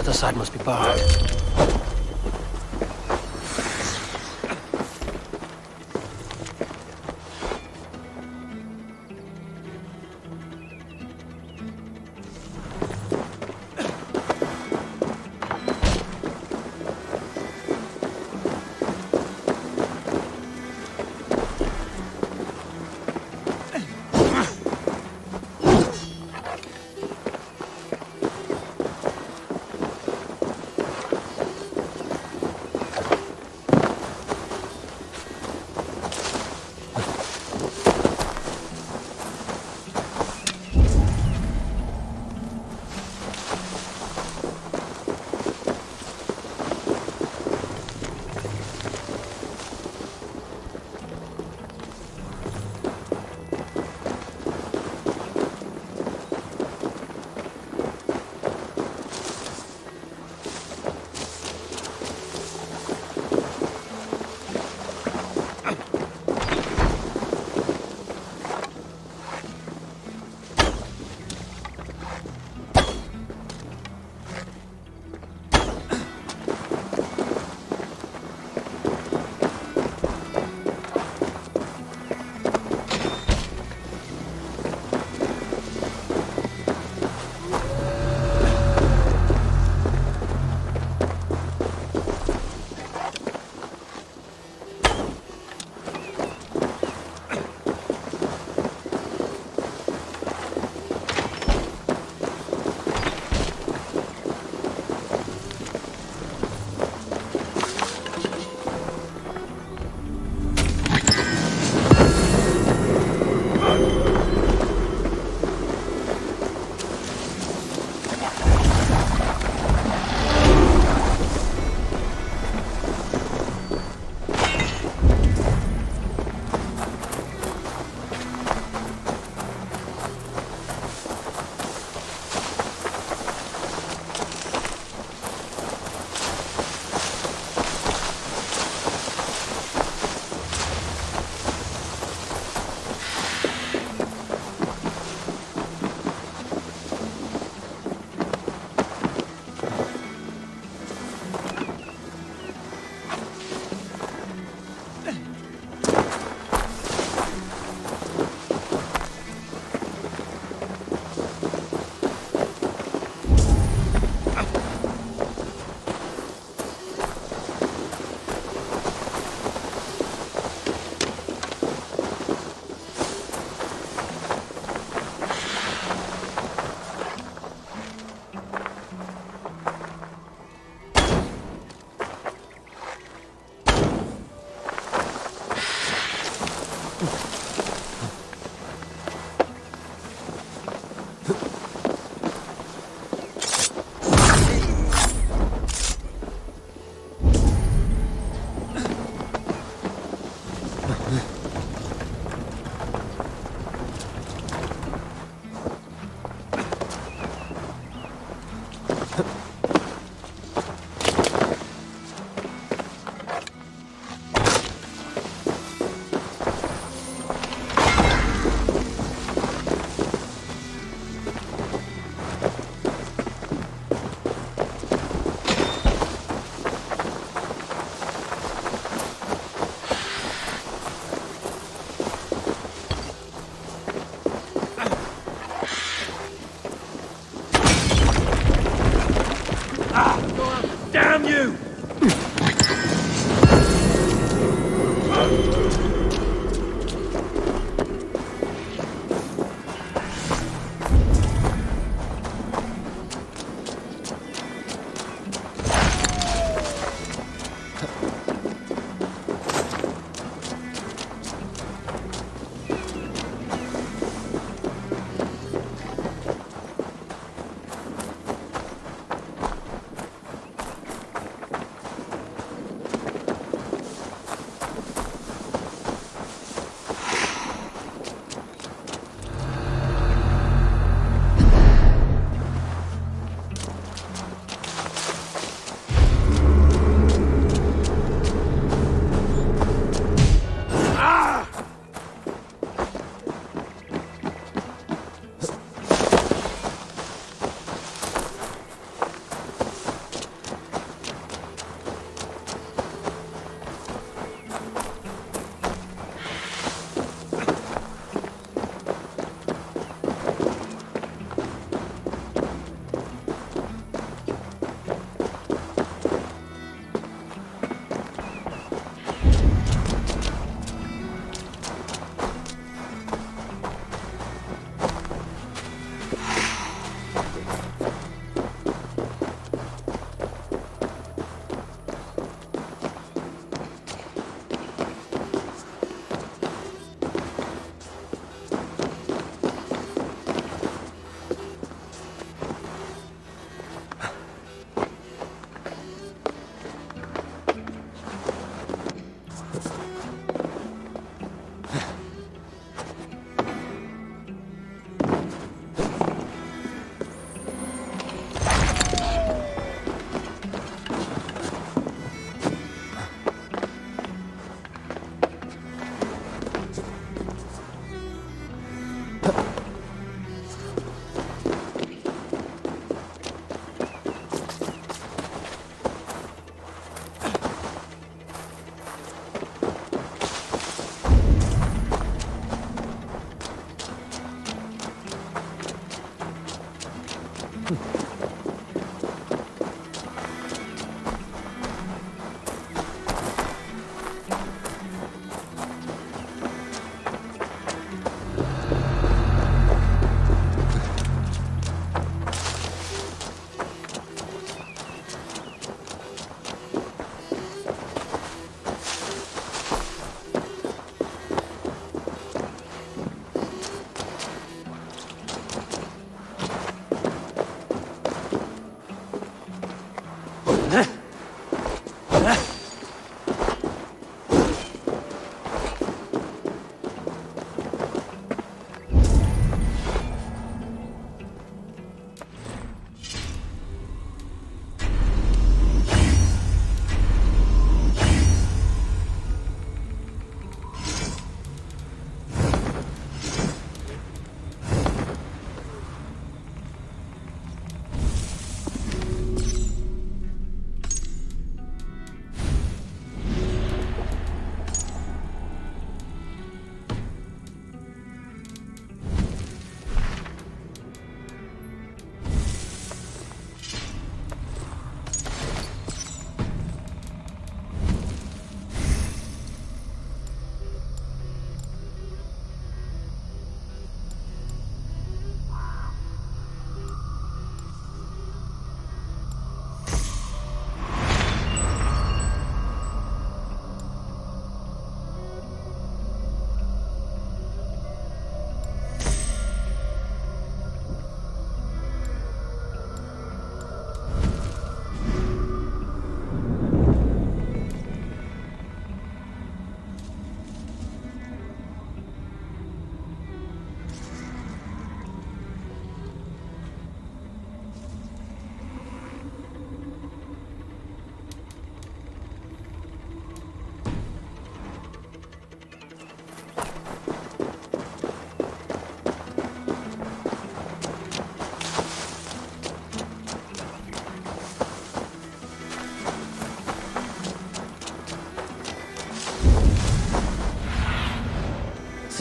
The side must be barred.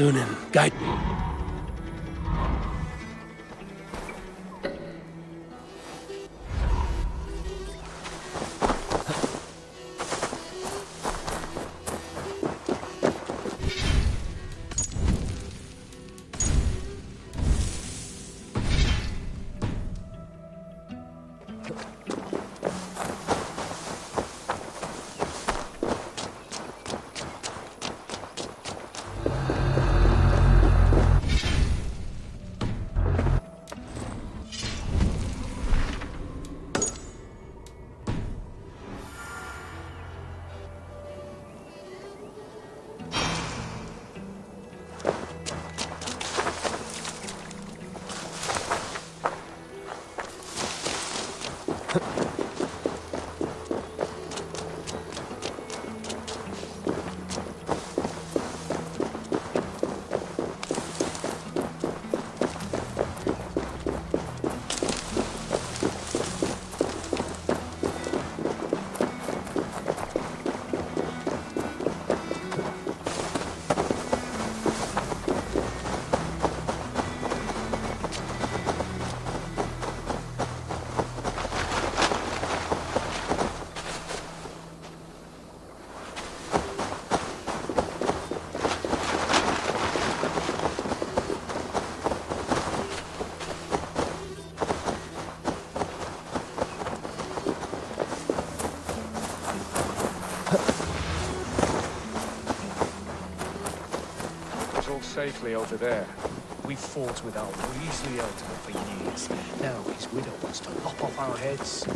Sunim, guide me. Safely over there. We fought with our Weasley Elder for years. Now his widow wants to lop off our heads.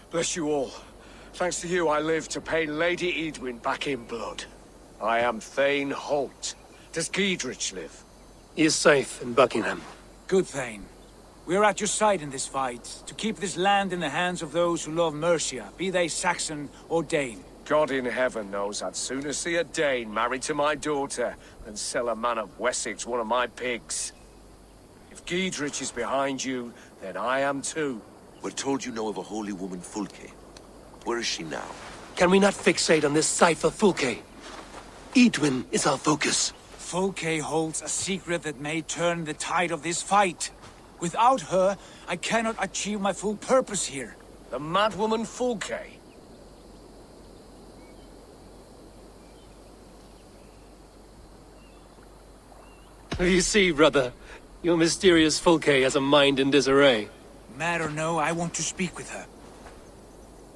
Bless you all. Thanks to you, I live to pay Lady Edwin back in blood. I am Thane Holt. Does Giedrich live? He is safe in Buckingham. Good, Thane. We are at your side in this fight, to keep this land in the hands of those who love Mercia, be they Saxon or Dane. God in heaven knows I'd sooner see a Dane married to my daughter than sell a man of Wessex one of my pigs. If Giedrich is behind you, then I am too. We're told you know of a holy woman, Fulke. Where is she now? Can we not fixate on this cipher, Fulke? Edwin is our focus. Fulke holds a secret that may turn the tide of this fight. Without her, I cannot achieve my full purpose here. The madwoman Fulke? You see, brother, your mysterious Fulke has a mind in disarray. Mad or no, I want to speak with her.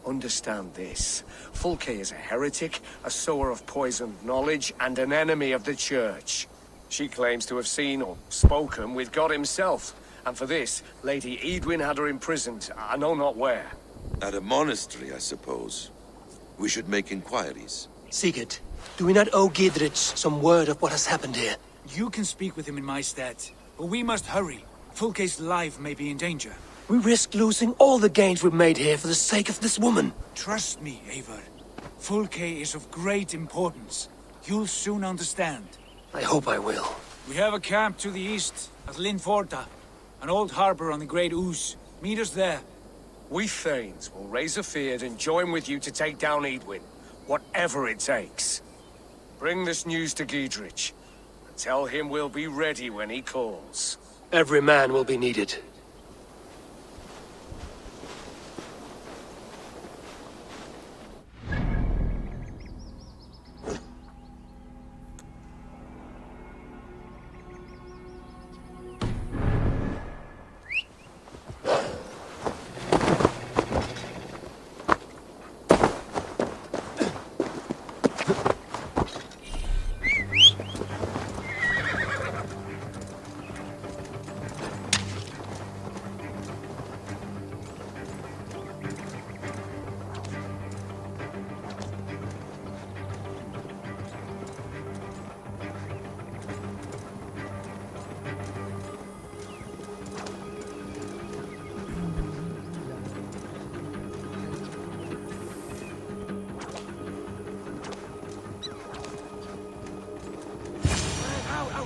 Understand this. Fulke is a heretic, a sower of poisoned knowledge, and an enemy of the Church. She claims to have seen or spoken with God himself. And for this, Lady Edwin had her imprisoned, I know not where. At a monastery, I suppose. We should make inquiries. Sigurd, do we not owe Giedrich some word of what has happened here? You can speak with him in my stead, but we must hurry. Fulke's life may be in danger. We risk losing all the gains we've made here for the sake of this woman. Trust me, Eivor. Fulke is of great importance. You'll soon understand. I hope I will. We have a camp to the east, at Linforta. An old harbor on the Great Ouse. Meet us there. We Thanes will raise a fear and join with you to take down Edwin. Whatever it takes. Bring this news to Giedrich. And tell him we'll be ready when he calls. Every man will be needed.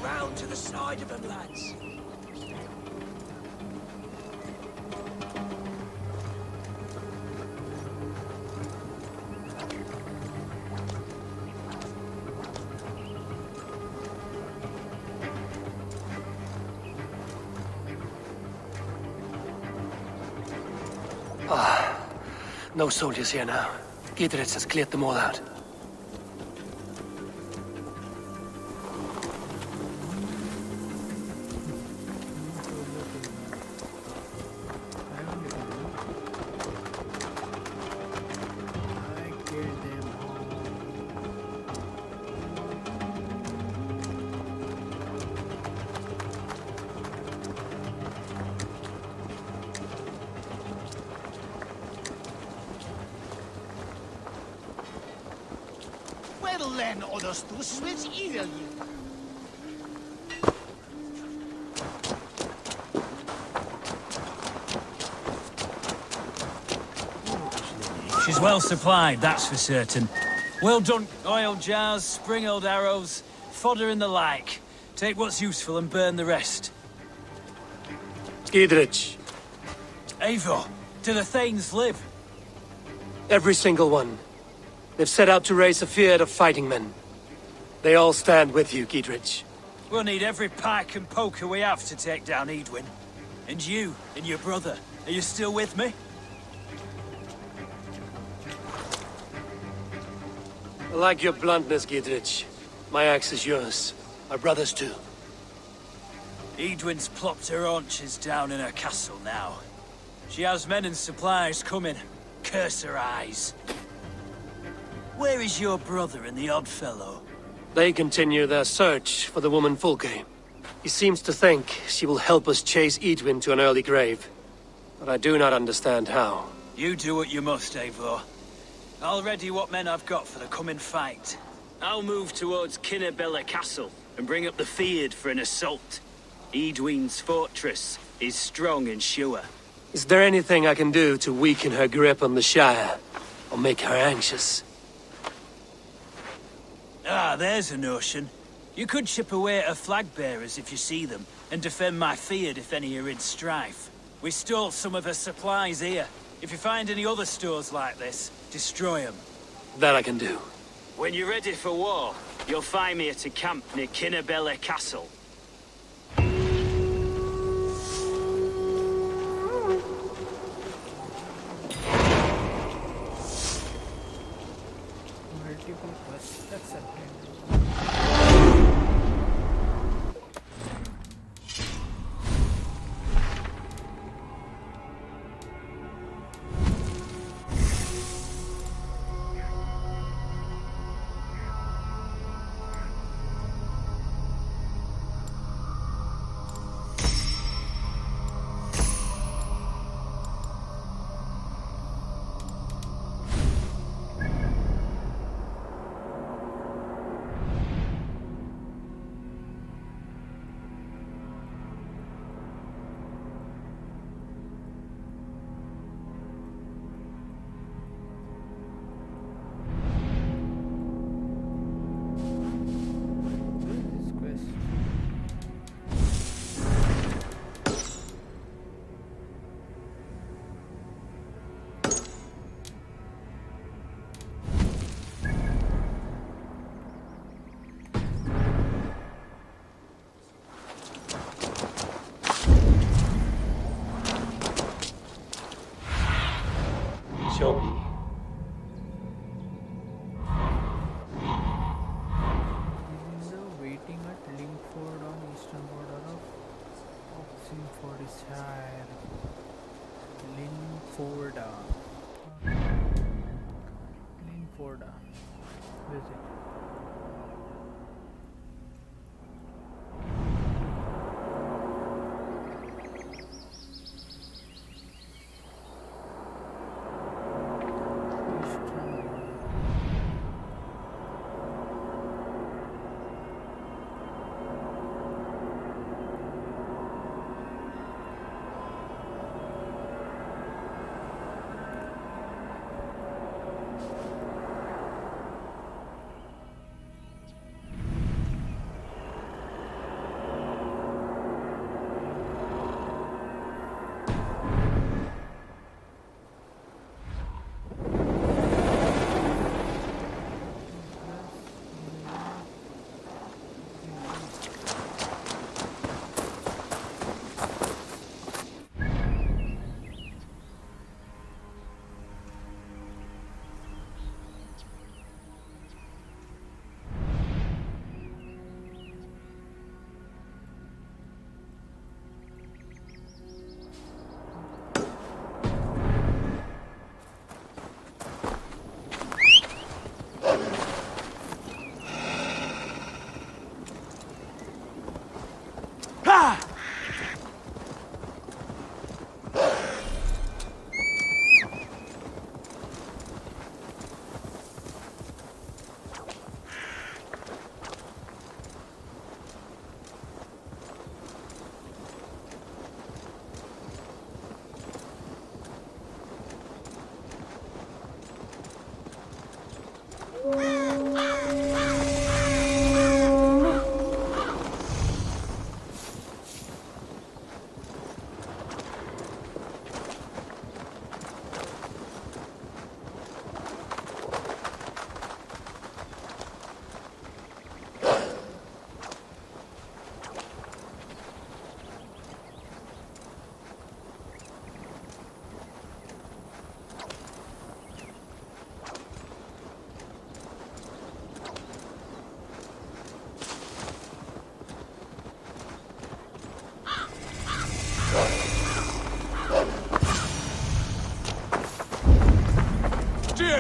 Around to the side of them, lads. No soldiers here now. Giedrich has cleared them all out. Len odostus which evil you. She's well supplied, that's for certain. Well done. Oil jars, spring-oiled arrows, fodder and the like. Take what's useful and burn the rest. Giedrich. Eivor, do the Thanes live? Every single one. They've set out to raise a fear of fighting men. They all stand with you, Giedrich. We'll need every pike and poker we have to take down Edwin. And you, and your brother, are you still with me? I like your bluntness, Giedrich. My axe is yours. My brother's too. Edwin's plopped her haunches down in her castle now. She has men and supplies coming. Curse her eyes. Where is your brother and the odd fellow? They continue their search for the woman Fulke. He seems to think she will help us chase Edwin to an early grave. But I do not understand how. You do what you must, Eivor. I'll ready what men I've got for the coming fight. I'll move towards Kinnabella Castle and bring up the Fyrd for an assault. Edwin's fortress is strong and sure. Is there anything I can do to weaken her grip on the Shire? Or make her anxious? Ah, there's a notion. You could chip away at her flag-bearers if you see them, and defend my Fyrd if any are in strife. We stole some of her supplies here. If you find any other stores like this, destroy them. That I can do. When you're ready for war, you'll find me at a camp near Kinnabella Castle. Multiple quests accepted. Sure. Waiting at Linkford on eastern border of Oxenfordshire. Linkforda. Linkforda. Visit.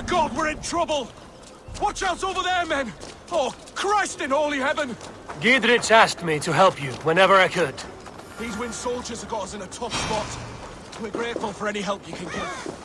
God, we're in trouble! Watch out over there, men! Oh, Christ in holy heaven! Giedrich asked me to help you whenever I could. These Wind soldiers have got us in a tough spot. We're grateful for any help you can give.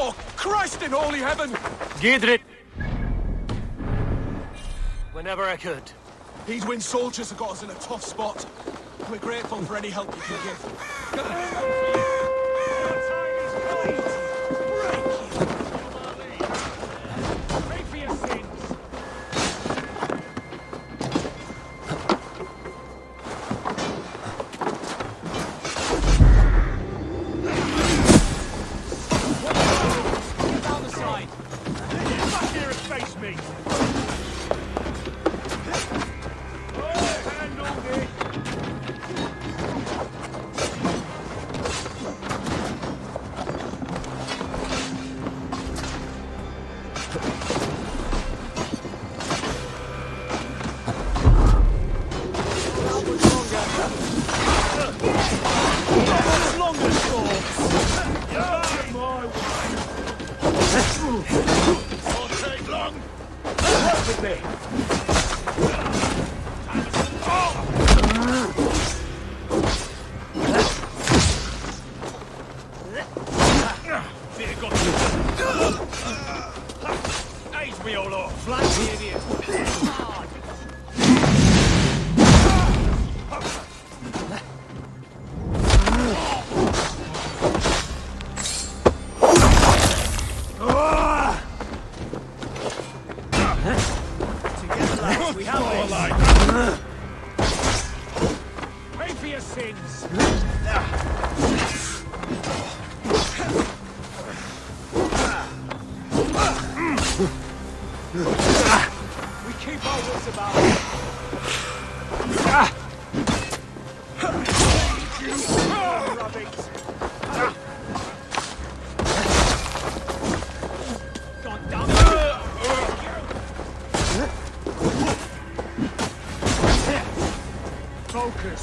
Oh, Christ in holy heaven! Giedrich! Whenever I could. These Wind soldiers have got us in a tough spot. We're grateful for any help you can give. We have More this. like Pay for your sins. We keep our wits about us. God damn it! Focus.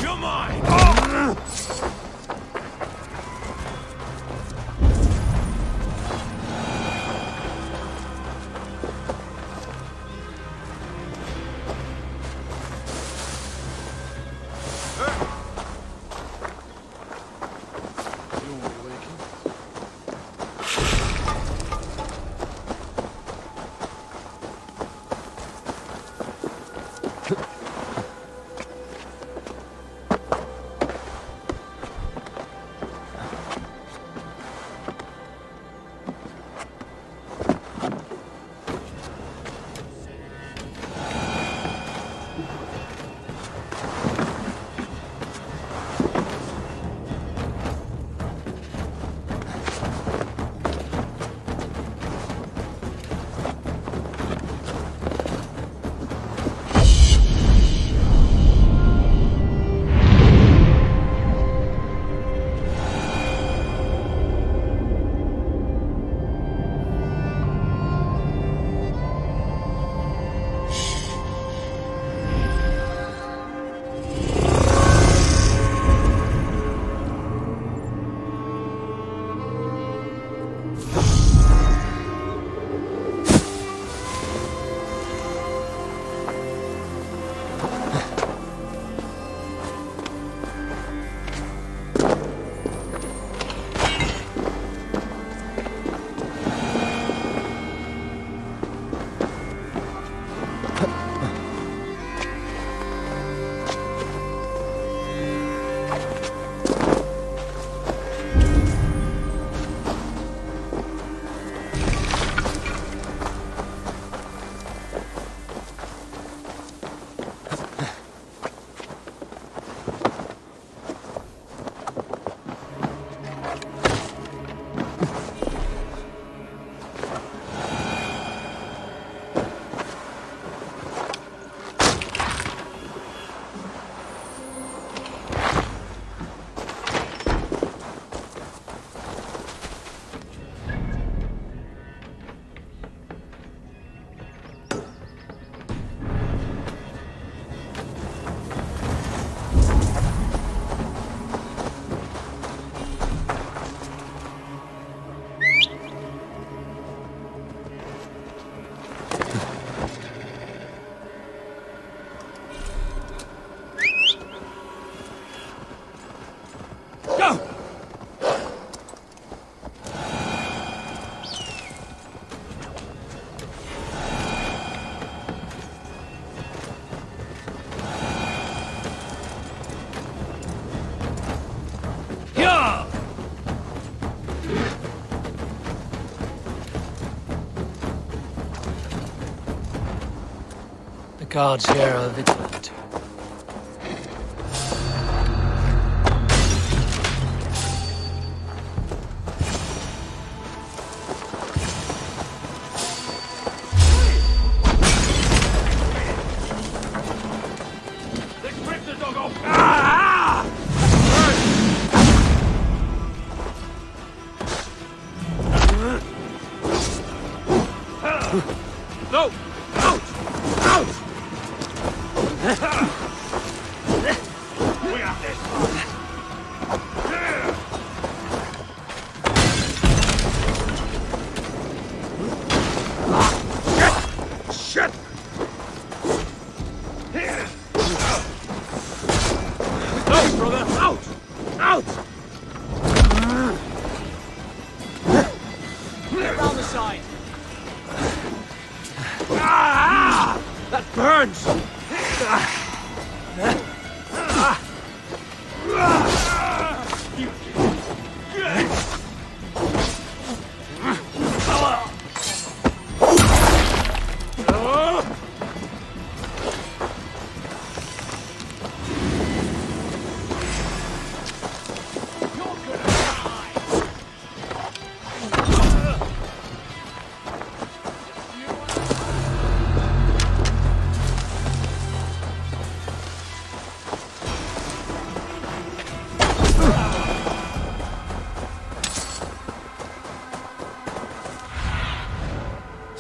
you're mine. Guards here are vigilant. No! Out! Out! We got this. Shit! No, brother! Out! Out! burns!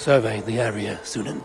Survey the area, Sunan.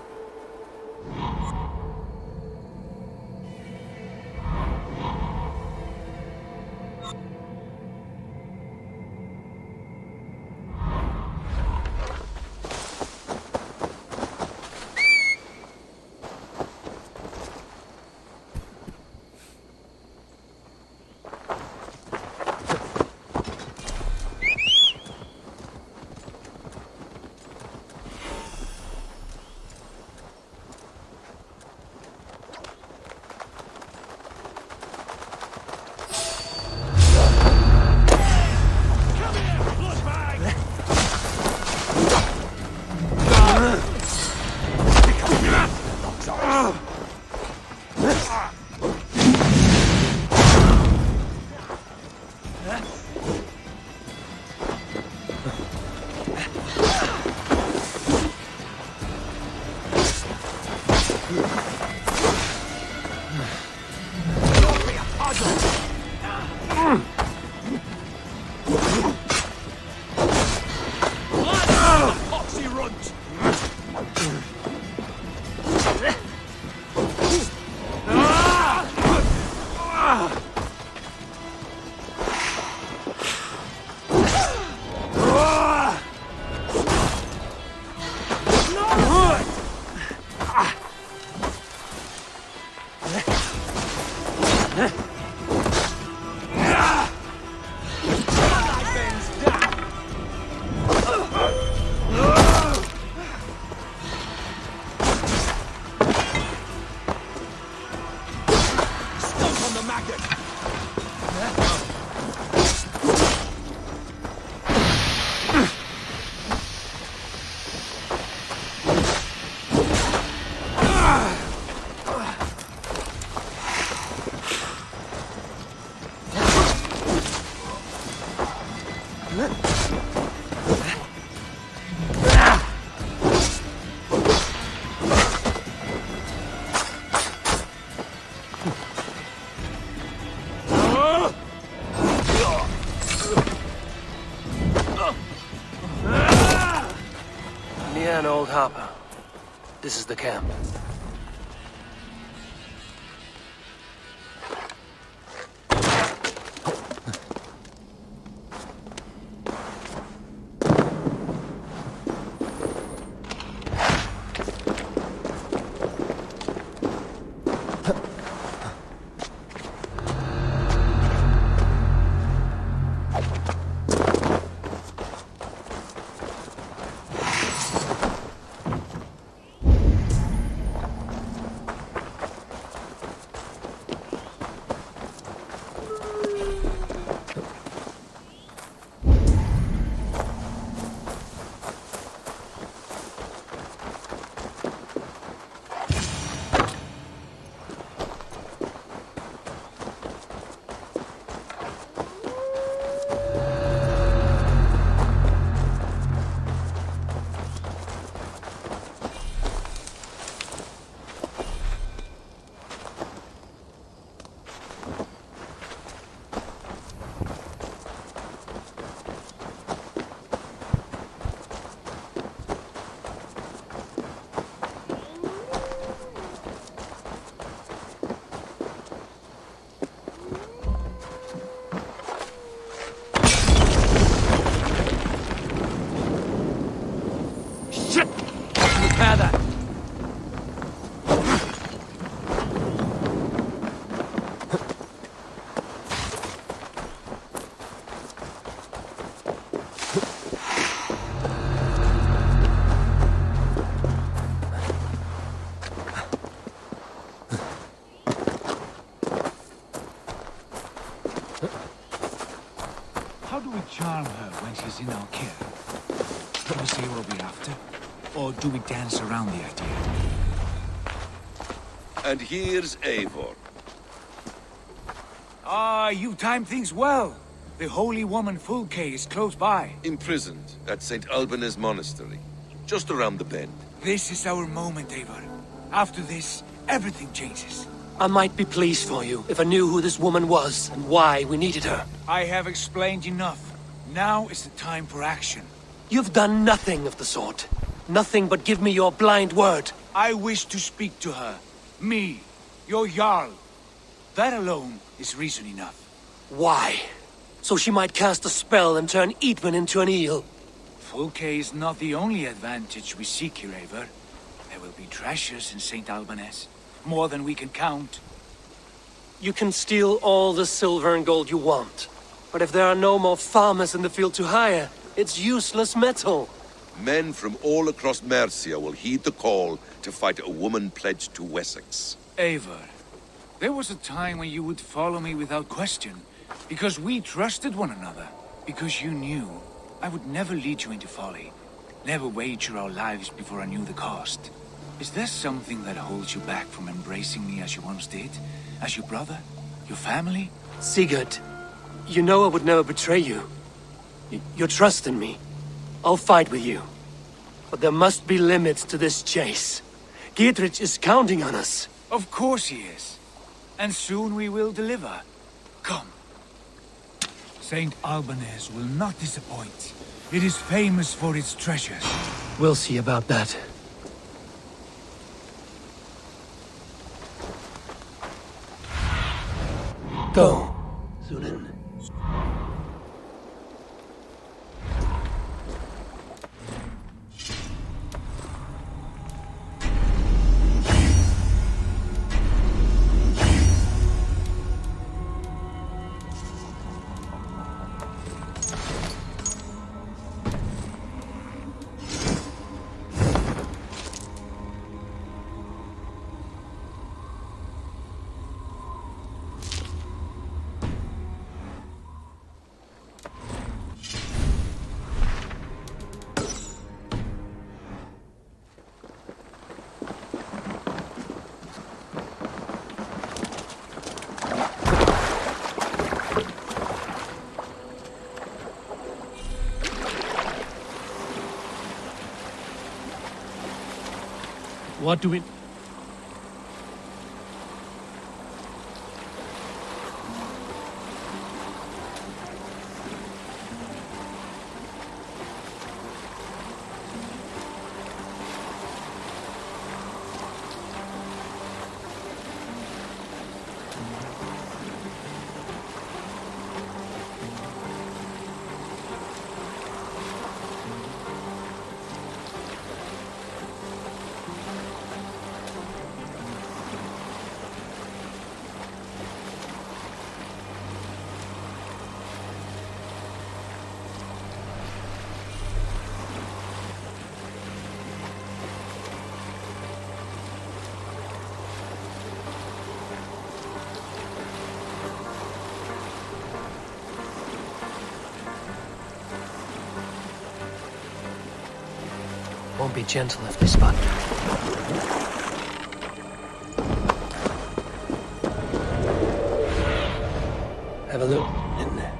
Old Harper. This is the camp. How do we charm her when she's in our care? Do we say what we're after? Or do we dance around the idea? And here's Eivor. Ah, you timed things well. The holy woman Fulke is close by. Imprisoned at St. Alban's Monastery, just around the bend. This is our moment, Eivor. After this, everything changes. I might be pleased for you if I knew who this woman was and why we needed her. I have explained enough. Now is the time for action. You've done nothing of the sort. Nothing but give me your blind word. I wish to speak to her. Me, your Jarl. That alone is reason enough. Why? So she might cast a spell and turn Eatman into an eel. Fulke is not the only advantage we seek here, Eivor. There will be treasures in St. Alban's. More than we can count. You can steal all the silver and gold you want. But if there are no more farmers in the field to hire, it's useless metal. Men from all across Mercia will heed the call to fight a woman pledged to Wessex. Eivor, there was a time when you would follow me without question. Because we trusted one another. Because you knew I would never lead you into folly. Never wager our lives before I knew the cost. Is there something that holds you back from embracing me as you once did? As your brother? Your family? Sigurd, you know I would never betray you. You're trusting me. I'll fight with you. But there must be limits to this chase. Dietrich is counting on us. Of course he is. And soon we will deliver. Come. St. Alban's will not disappoint. It is famous for its treasures. We'll see about that. Go, Sunan. What do we... Won't be gentle if they spot me. Have a look in there.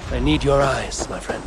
I need your eyes, my friend.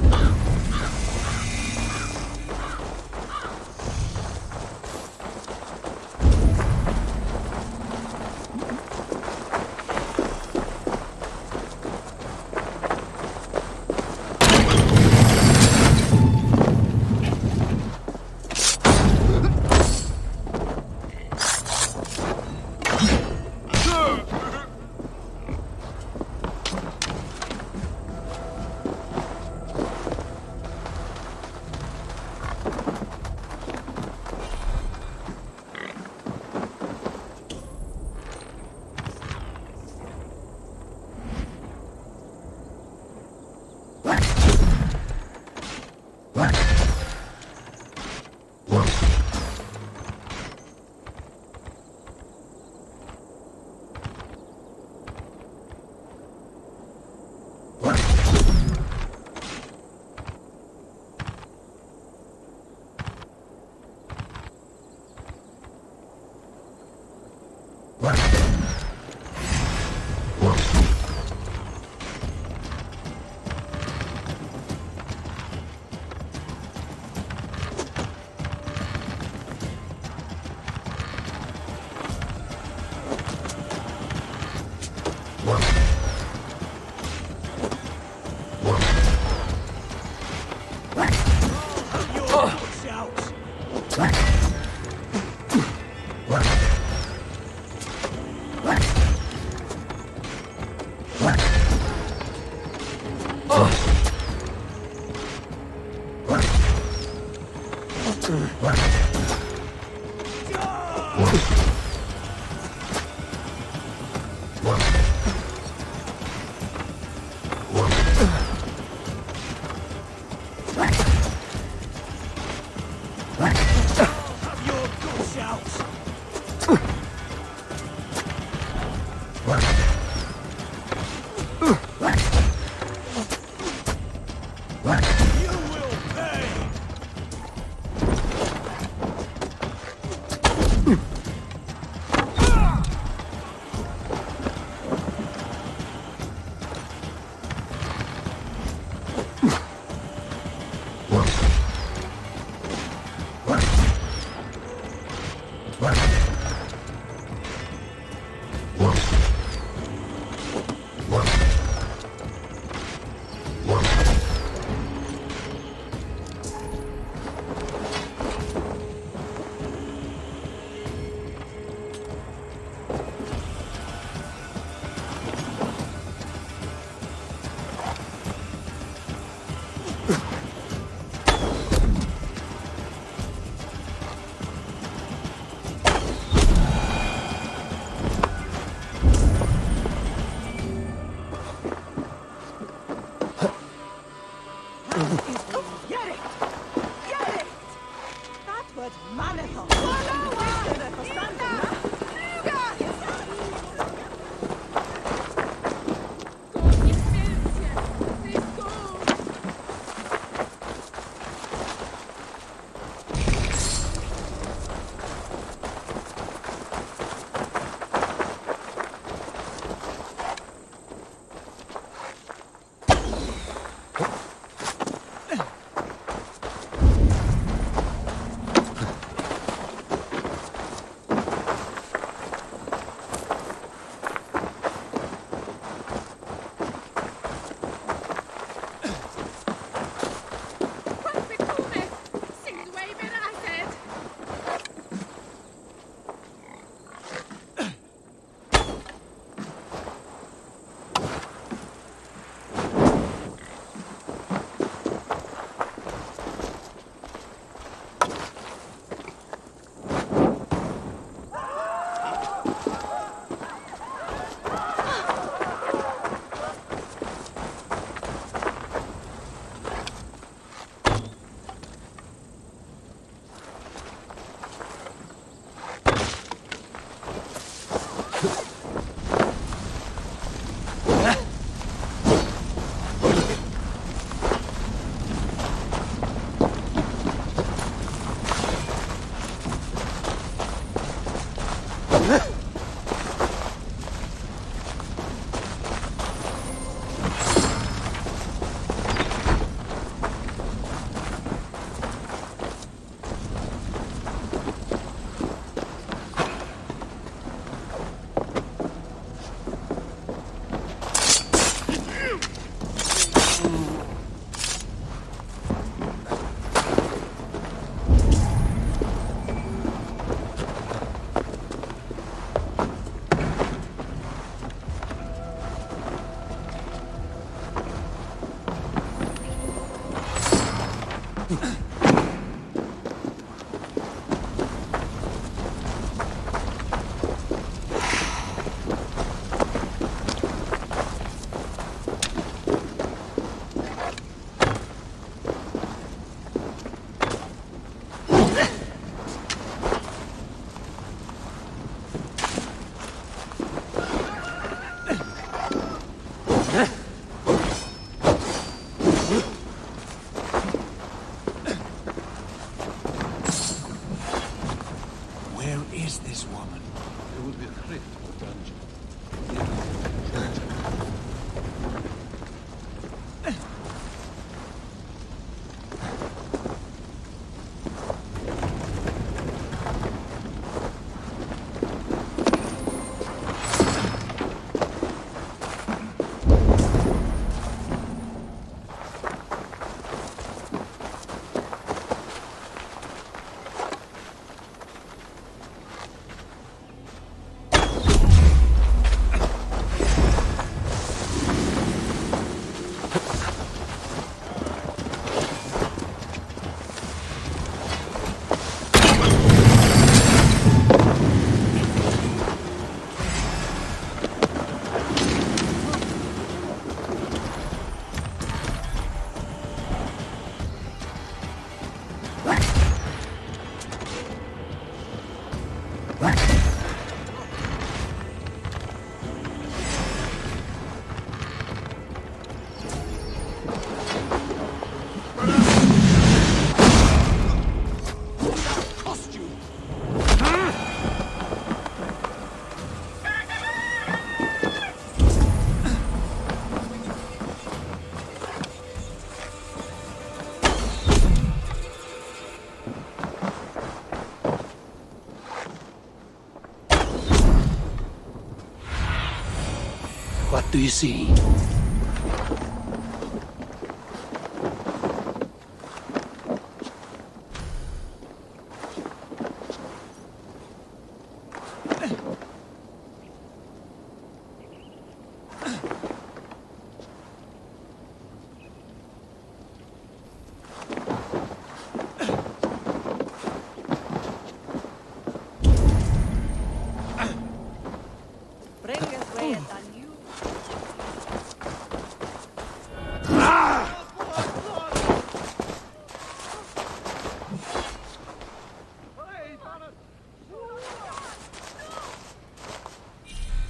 What do you see?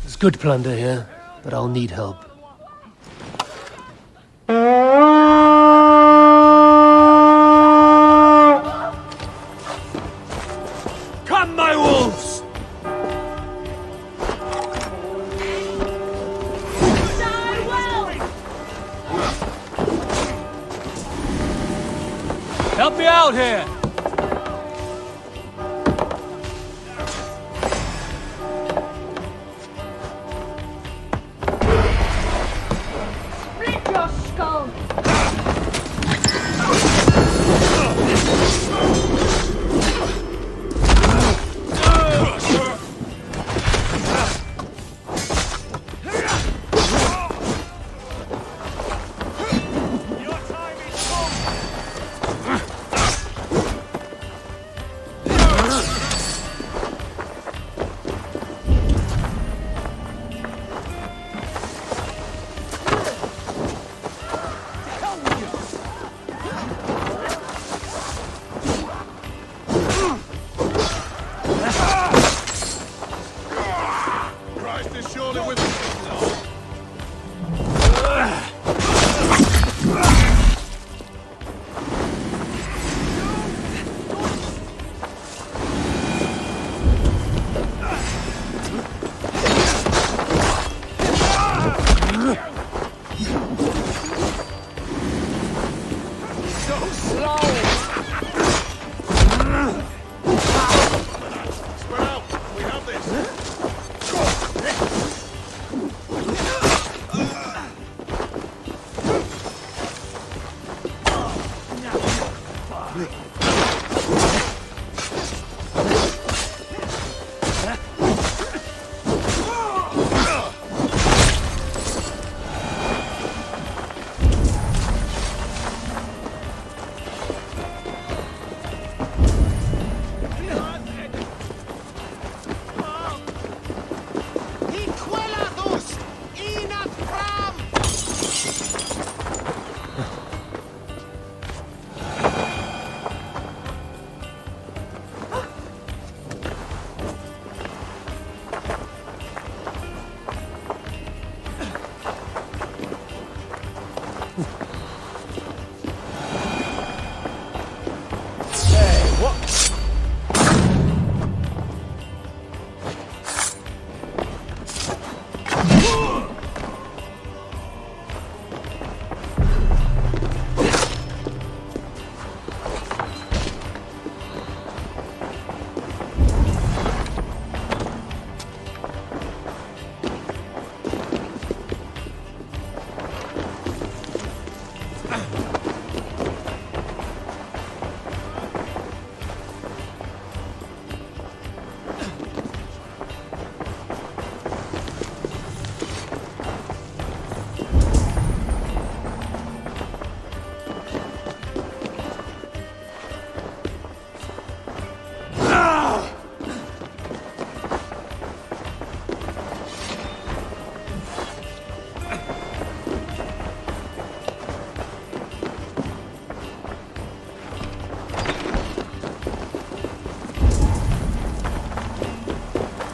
There's good plunder here, but I'll need help. Come, my wolves! Help me out here! Split your skull! Christ is surely with us. So slow! Spread out. We have this.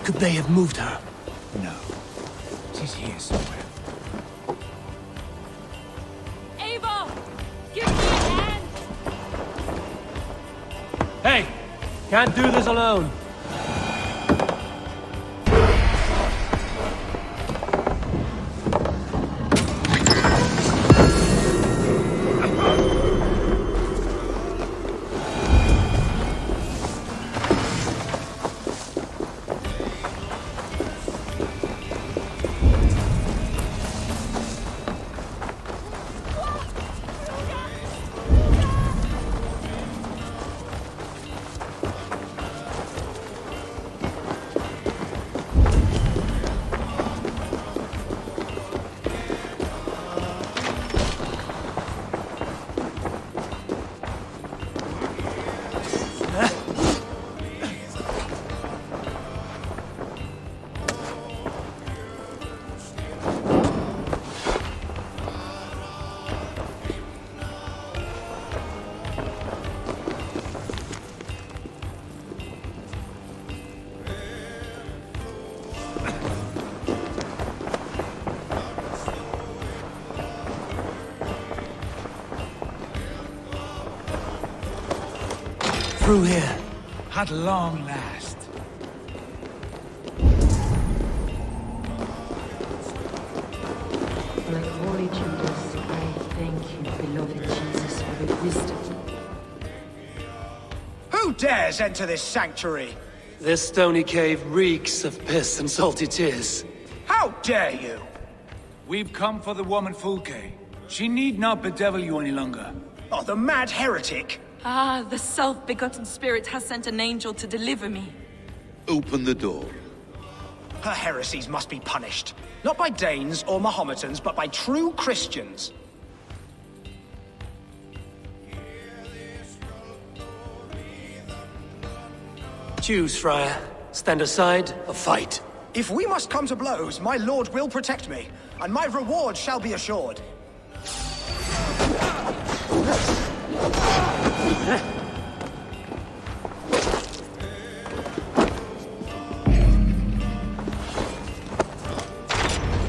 Could they have moved her? No. She's here somewhere. Ava! Give me a hand! Hey! Can't do this alone. through here. At long last. Like Holy Judas, I thank you, beloved Jesus, for the wisdom. Who dares enter this sanctuary? This stony cave reeks of piss and salty tears. How dare you? We've come for the woman Fulke. She need not bedevil you any longer. Oh, the mad heretic! Ah, the self-begotten spirit has sent an angel to deliver me. Open the door. Her heresies must be punished. Not by Danes or Mahometans, but by true Christians. Choose, Friar. Stand aside or fight. If we must come to blows, my lord will protect me, and my reward shall be assured.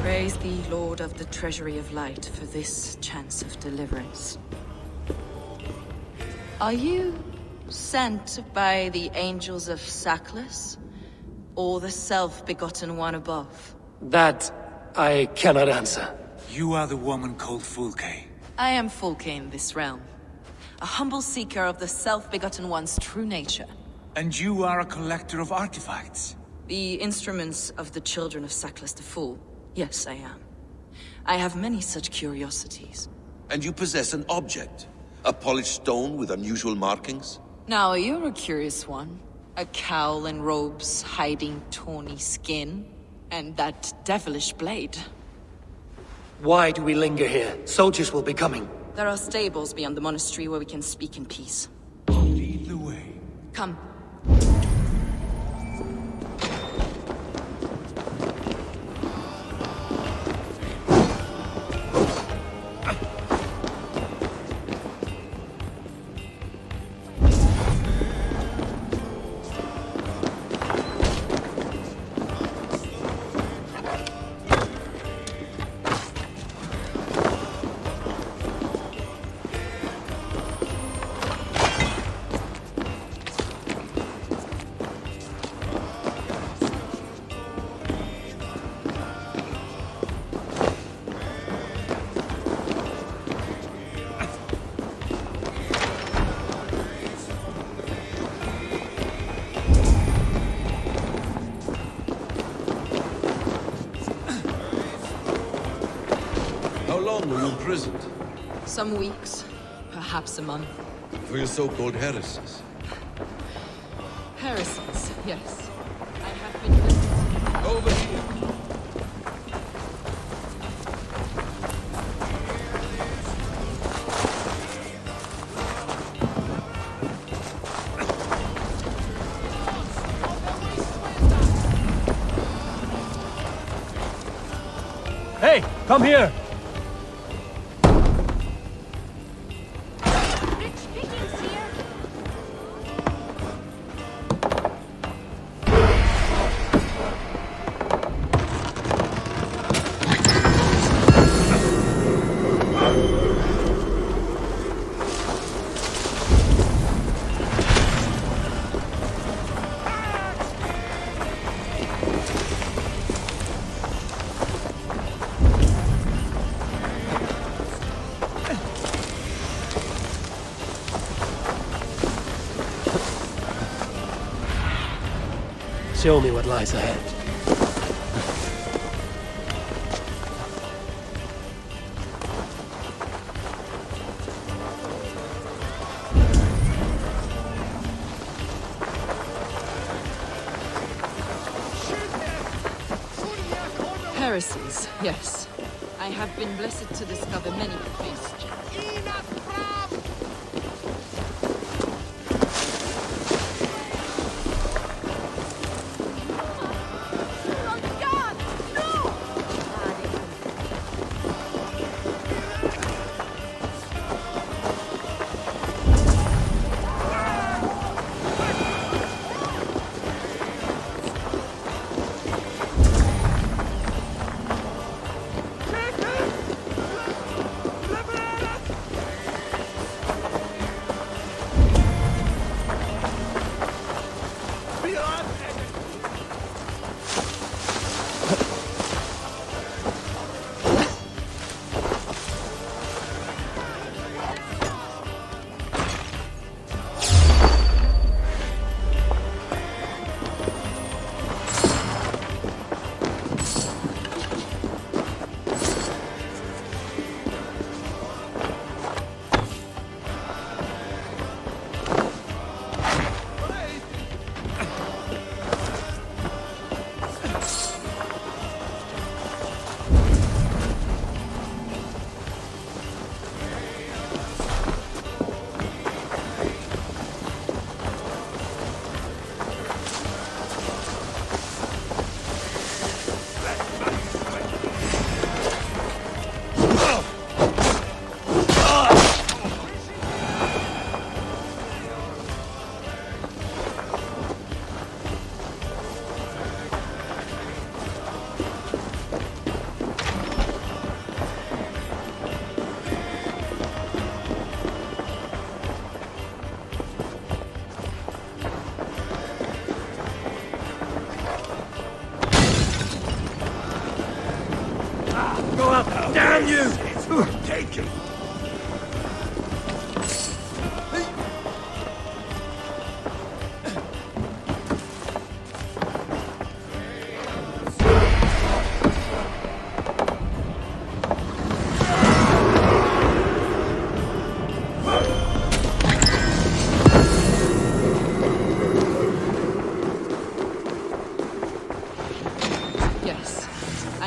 Praise thee, Lord of the Treasury of Light, for this chance of deliverance. Are you sent by the angels of Sackless, or the self-begotten one above? That I cannot answer. You are the woman called Fulke. I am Fulke in this realm, a humble seeker of the self-begotten one's true nature. And you are a collector of artifacts? The instruments of the children of Sackless the Fool. Yes, I am. I have many such curiosities. And you possess an object? A polished stone with unusual markings? Now, you're a curious one. A cowl and robes hiding tawny skin, and that devilish blade. Why do we linger here? Soldiers will be coming. There are stables beyond the monastery where we can speak in peace. Lead the way. Come. How long were you imprisoned? Some weeks, perhaps a month. For your so-called heresies? Heresies, yes. I have been... Over here! Hey, come here! Show me what lies ahead. Heresies, yes. I have been blessed to discover many of these.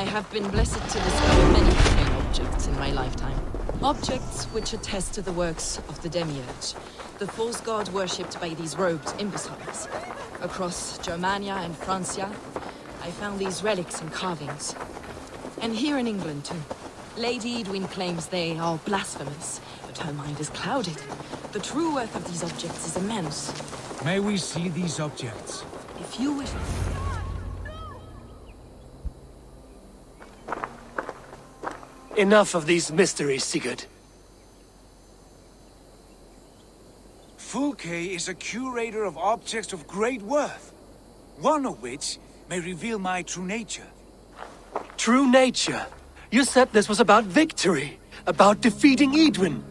have been blessed to discover many fine objects in my lifetime. Objects which attest to the works of the Demiurge, the false god worshipped by these robed imbeciles. Across Germania and Francia, I found these relics and carvings. And here in England, too. Lady Edwin claims they are blasphemous, but her mind is clouded. The true worth of these objects is immense. May we see these objects? If you wish... Enough of these mysteries, Sigurd. VIKVISKEY is a curator of objects of great worth, one of which may reveal my true nature. True nature? You said this was about victory, about defeating Edwin.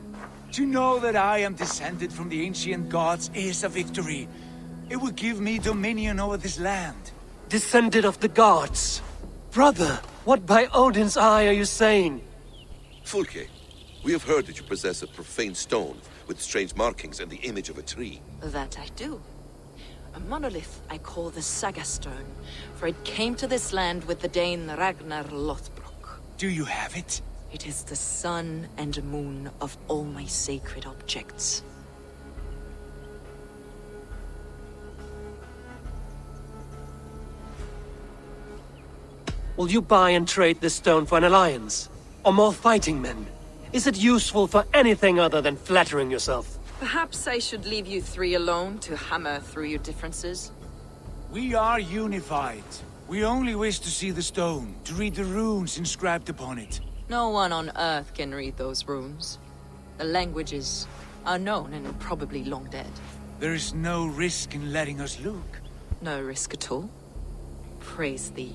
To know that I am descended from the ancient gods is a victory. It would give me dominion over this land. Descended of the gods? Brother, what by Odin's eye are you saying? VIKVISKEY, we have heard that you possess a profane stone with strange markings and the image of a tree. That I do. A monolith I call the Saga Stone, for it came to this land with the Dane Ragnar Lothbrok. Do you have it? It is the sun and moon of all my sacred objects. Will you buy and trade this stone for an alliance? Or more fighting men? Is it useful for anything other than flattering yourself? Perhaps I should leave you three alone to hammer through your differences? We are unified. We only wish to see the stone, to read the runes inscribed upon it. No one on Earth can read those runes. The languages are known and probably long dead. There is no risk in letting us look. No risk at all. Praise thee,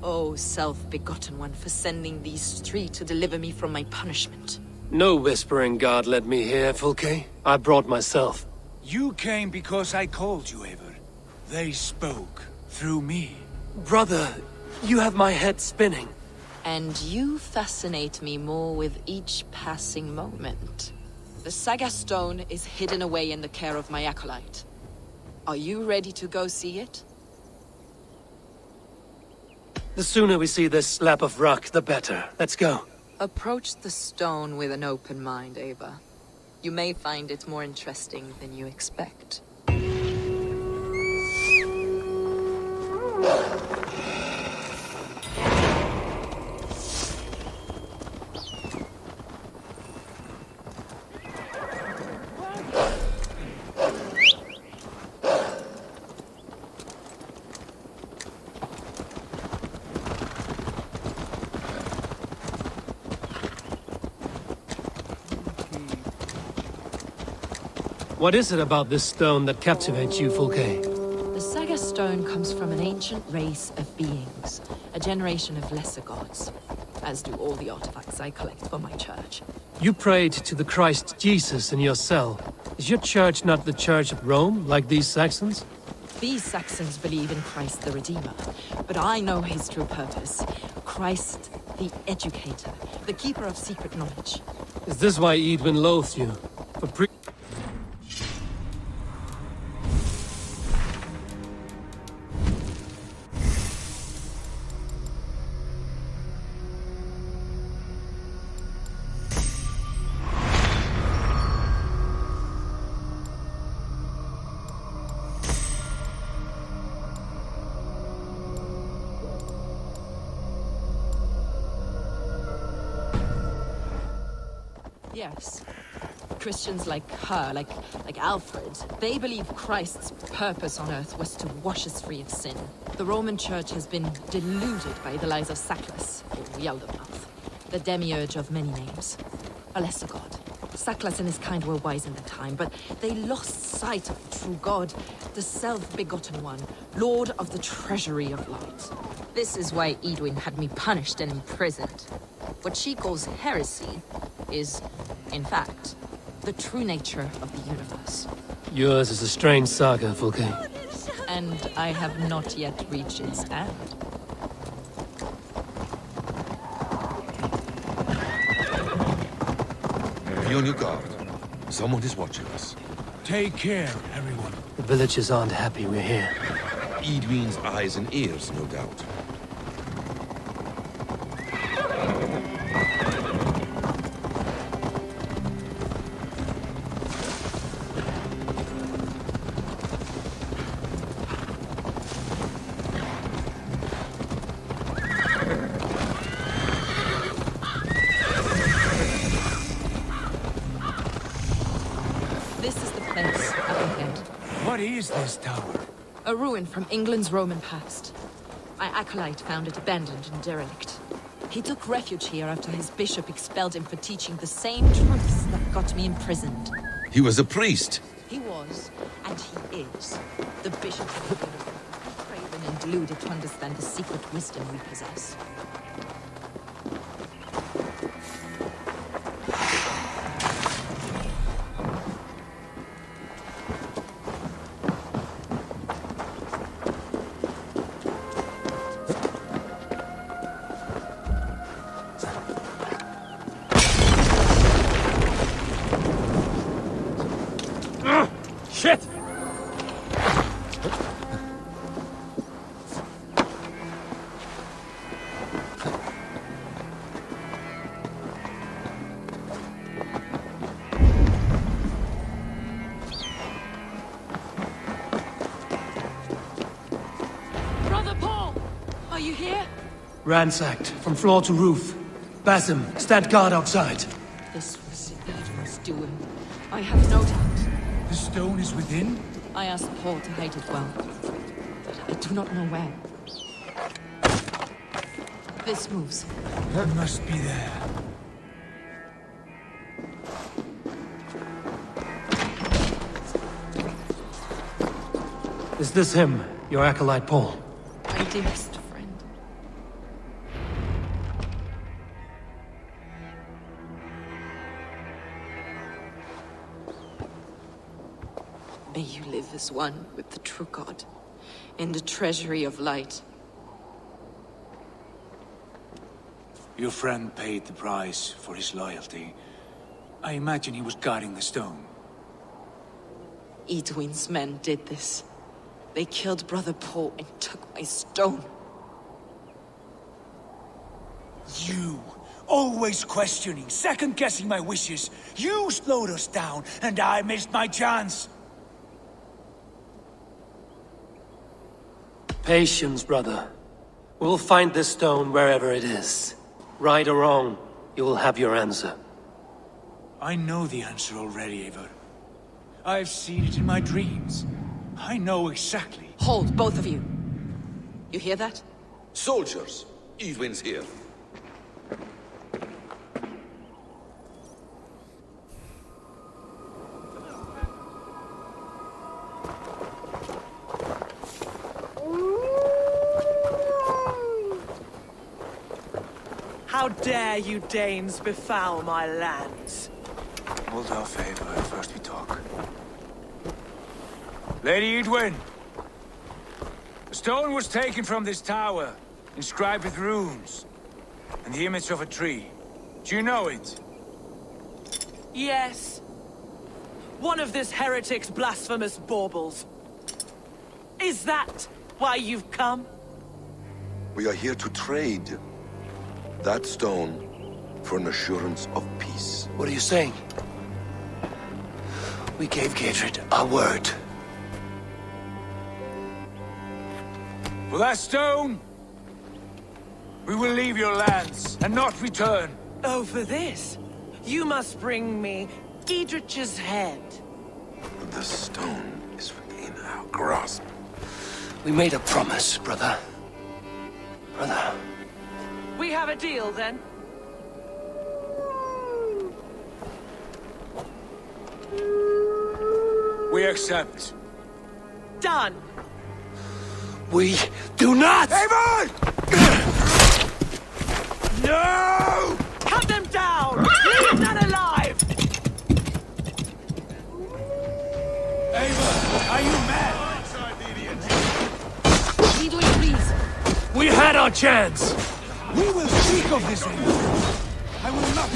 O self-begotten one, for sending these three to deliver me from my punishment. No whispering god led me here, VIKVISKEY. I brought myself. You came because I called you, Eivor. They spoke through me. Brother, you have my head spinning. And you fascinate me more with each passing moment. The Saga Stone is hidden away in the care of my acolyte. Are you ready to go see it? The sooner we see this slab of rock, the better. Let's go. Approach the stone with an open mind, Ava. You may find it more interesting than you expect. What is it about this stone that captivates you, VIKVISKEY? The Saga Stone comes from an ancient race of beings, a generation of lesser gods, as do all the artifacts I collect for my church. You prayed to the Christ Jesus in your cell. Is your church not the Church of Rome, like these Saxons? These Saxons believe in Christ the Redeemer, but I know his true purpose. Christ the Educator, the keeper of secret knowledge. Is this why Edwin loathed you? For Yes. Christians like her, like Alfred, they believe Christ's purpose on Earth was to wash us free of sin. The Roman Church has been deluded by the lies of Saklas, or Yaldabaoth, the demiurge of many names. A lesser god. Saklas and his kind were wise in their time, but they lost sight of the true god, the self-begotten one, lord of the treasury of light. This is why Edwin had me punished and imprisoned. What she calls heresy is, in fact, the true nature of the universe. yours is a strange saga, VIKVISKEY. And I have not yet reached its end. Be on your guard. Someone is watching us. Take care, everyone. The villagers aren't happy we're here. Edwin's eyes and ears, no doubt. What is this tower? A ruin from England's Roman past. My acolyte found it abandoned and derelict. He took refuge here after his bishop expelled him for teaching the same truths that got me imprisoned. He was a priest. He was, and he is, the bishop of the universe, craven and deluded to understand the secret wisdom we possess. Shit! Brother Paul! Are you here? Ransacked, from floor to roof. Basim, stand guard outside. This was Eden's doing. I have no doubt. The stone is within? I asked Paul to hide it well, but I do not know where. This moves. It must be there. Is this him, your acolyte Paul? My dearest friend. May you live as one with the true God, in the treasury of light. Your friend paid the price for his loyalty. I imagine he was guarding the stone. Edwin's men did this. They killed Brother Paul and took my stone. You! Always questioning, second-guessing my wishes. You slowed us down, and I missed my chance. Patience, brother. We'll find this stone wherever it is. Right or wrong, you will have your answer. I know the answer already, Eivor. I've seen it in my dreams. I know exactly. Hold, both of you. You hear that? Soldiers, Edwin's here. How dare you Danes befoul my lands? Hold off, Eivor. First we talk. Lady Edwin! The stone was taken from this tower, inscribed with runes, and the image of a tree. Do you know it? Yes. One of this heretic's blasphemous baubles. Is that why you've come? We are here to trade that stone for an assurance of peace. What are you saying? We gave Gatred our word. For that stone, we will leave your lands and not return. Oh, for this? You must bring me Giedrich's head. The stone is within our grasp. We made a promise, brother. Brother. We have a deal, then? We accept. Done. We do not! Eivor! No! Cut them down! Leave none alive! Eivor, are you mad? Edwin, please. We had our chance! We will speak of this, Eivor. I will not...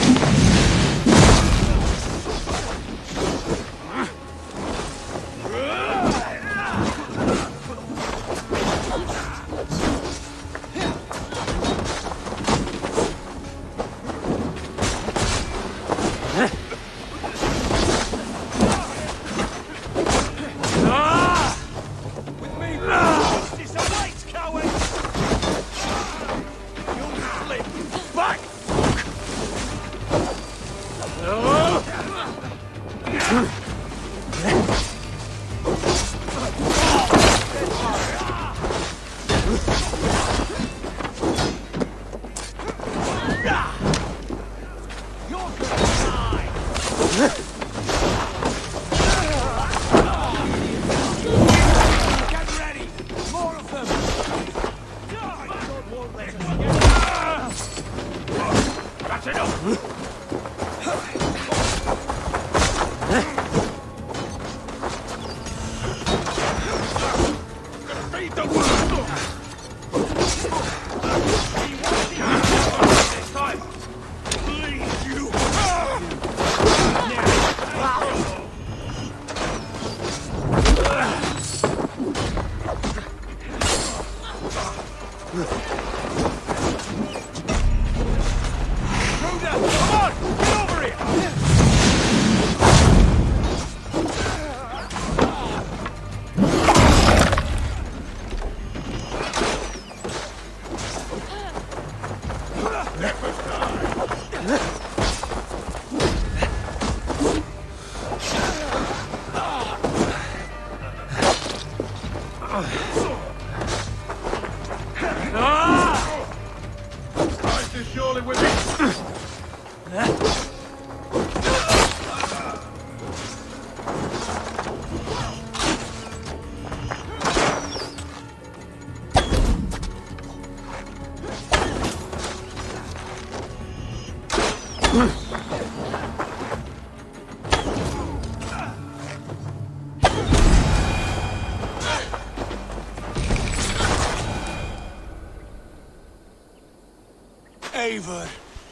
Eivor,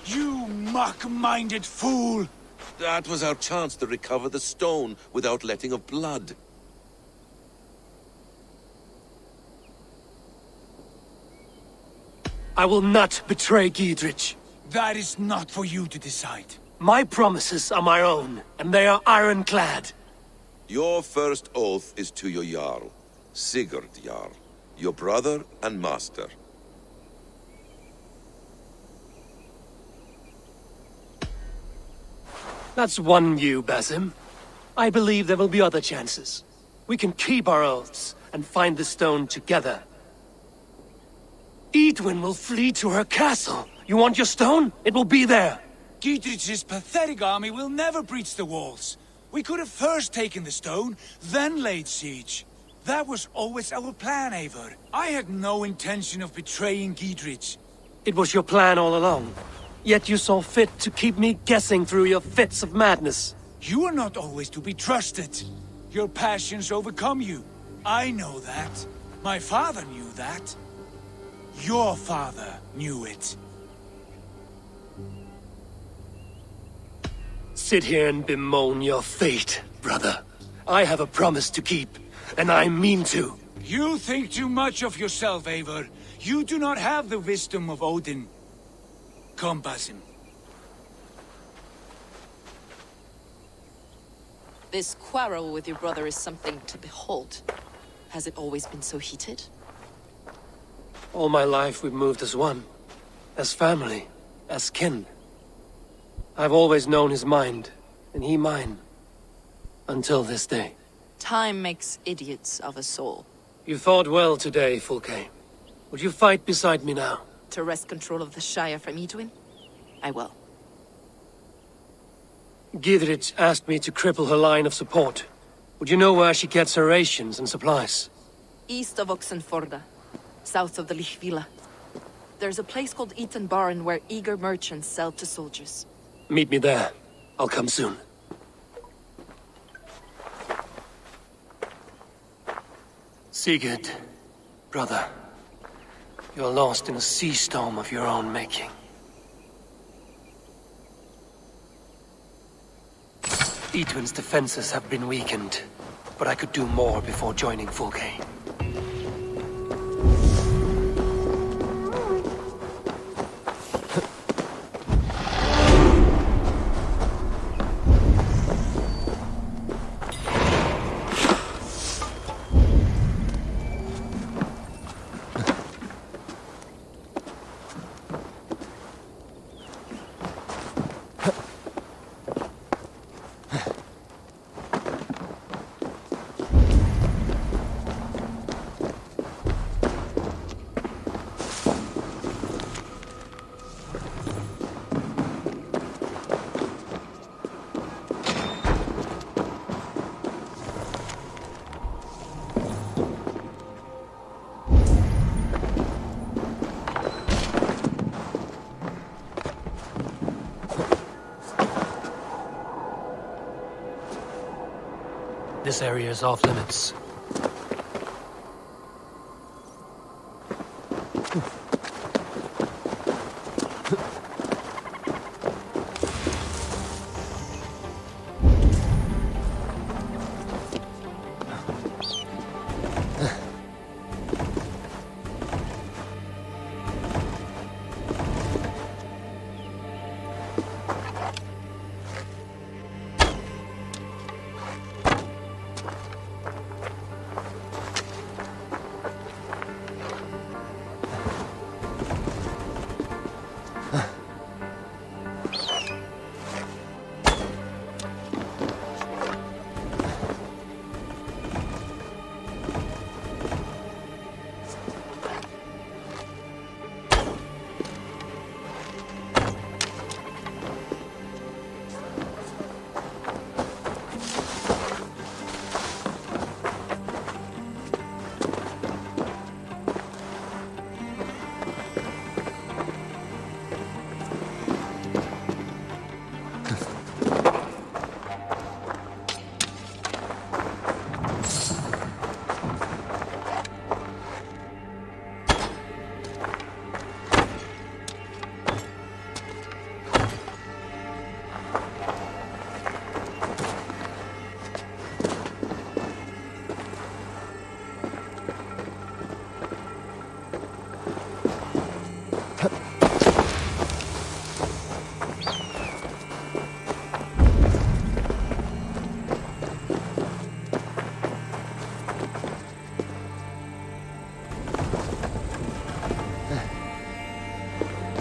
you mock-minded fool! That was our chance to recover the stone without letting of blood. I will not betray Giedrich. That is not for you to decide. My promises are my own, and they are ironclad. Your first oath is to your Jarl, Sigurd Jarl, your brother and master. That's one view, Basim. I believe there will be other chances. We can keep our oaths and find the stone together. Edwin will flee to her castle. You want your stone? It will be there. Giedrich's pathetic army will never breach the walls. We could have first taken the stone, then laid siege. That was always our plan, Eivor. I had no intention of betraying Giedrich. It was your plan all along. Yet you saw fit to keep me guessing through your fits of madness. You are not always to be trusted. Your passions overcome you. I know that. My father knew that. Your father knew it. Sit here and bemoan your fate, brother. I have a promise to keep, and I mean to. You think too much of yourself, Eivor. You do not have the wisdom of Odin. Come, Basim. This quarrel with your brother is something to behold. Has it always been so heated? All my life we've moved as one. As family. As kin. I've always known his mind, and he mine. Until this day. Time makes idiots of us all. You fought well today, Fulke. Would you fight beside me now? To wrest control of the Shire from Edwin? I will. Giedrich asked me to cripple her line of support. Would you know where she gets her rations and supplies? East of Oxenforda, south of the Lichvila. There's a place called Eaton Barn where eager merchants sell to soldiers. Meet me there. I'll come soon. Sigurd, brother. You're lost in a sea storm of your own making. Edwin's defenses have been weakened, but I could do more before joining Fulke. This area is off limits.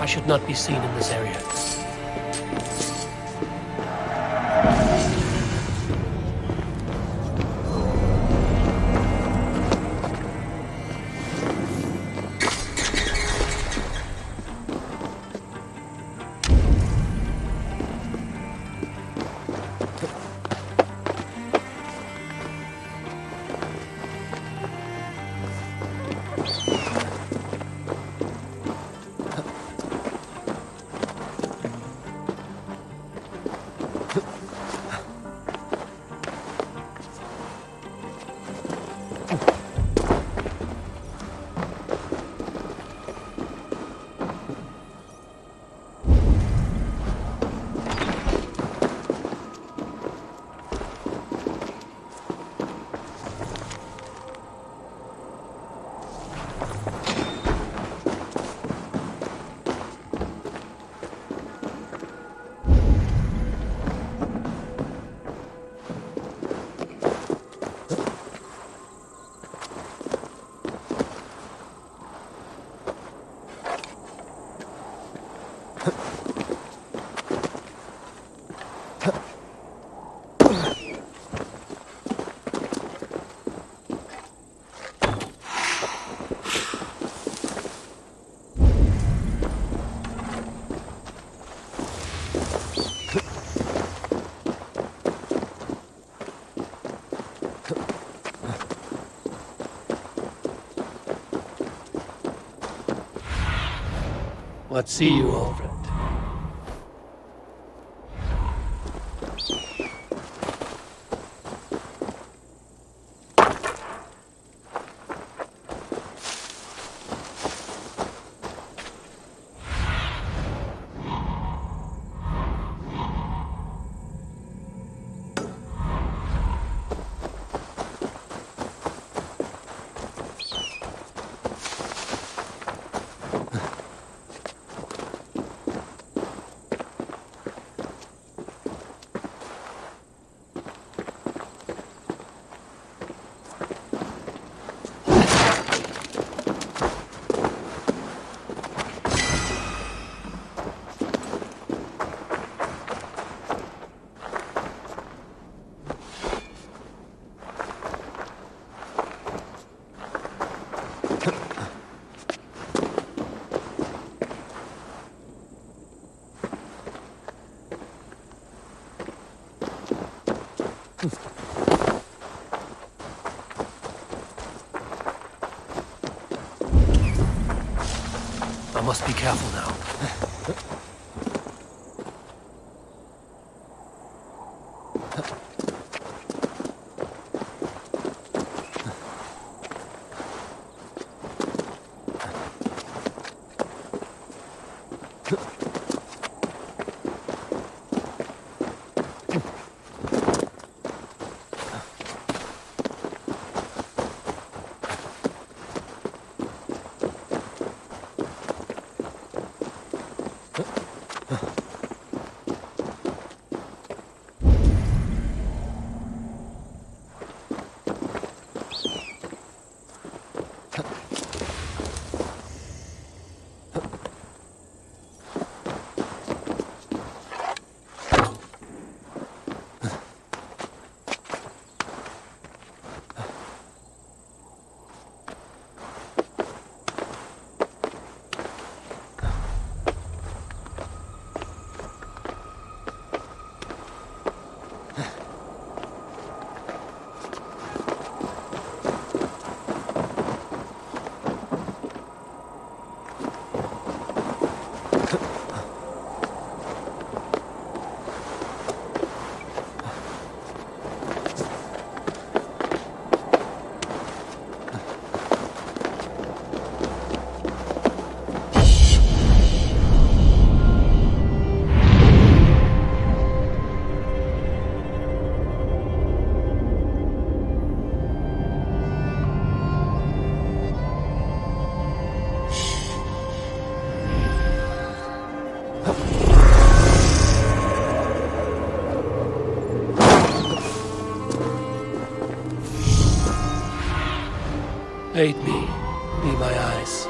I should not be seen in this area. Let's see you, old friend. I must be careful now. Aid me. Be my eyes.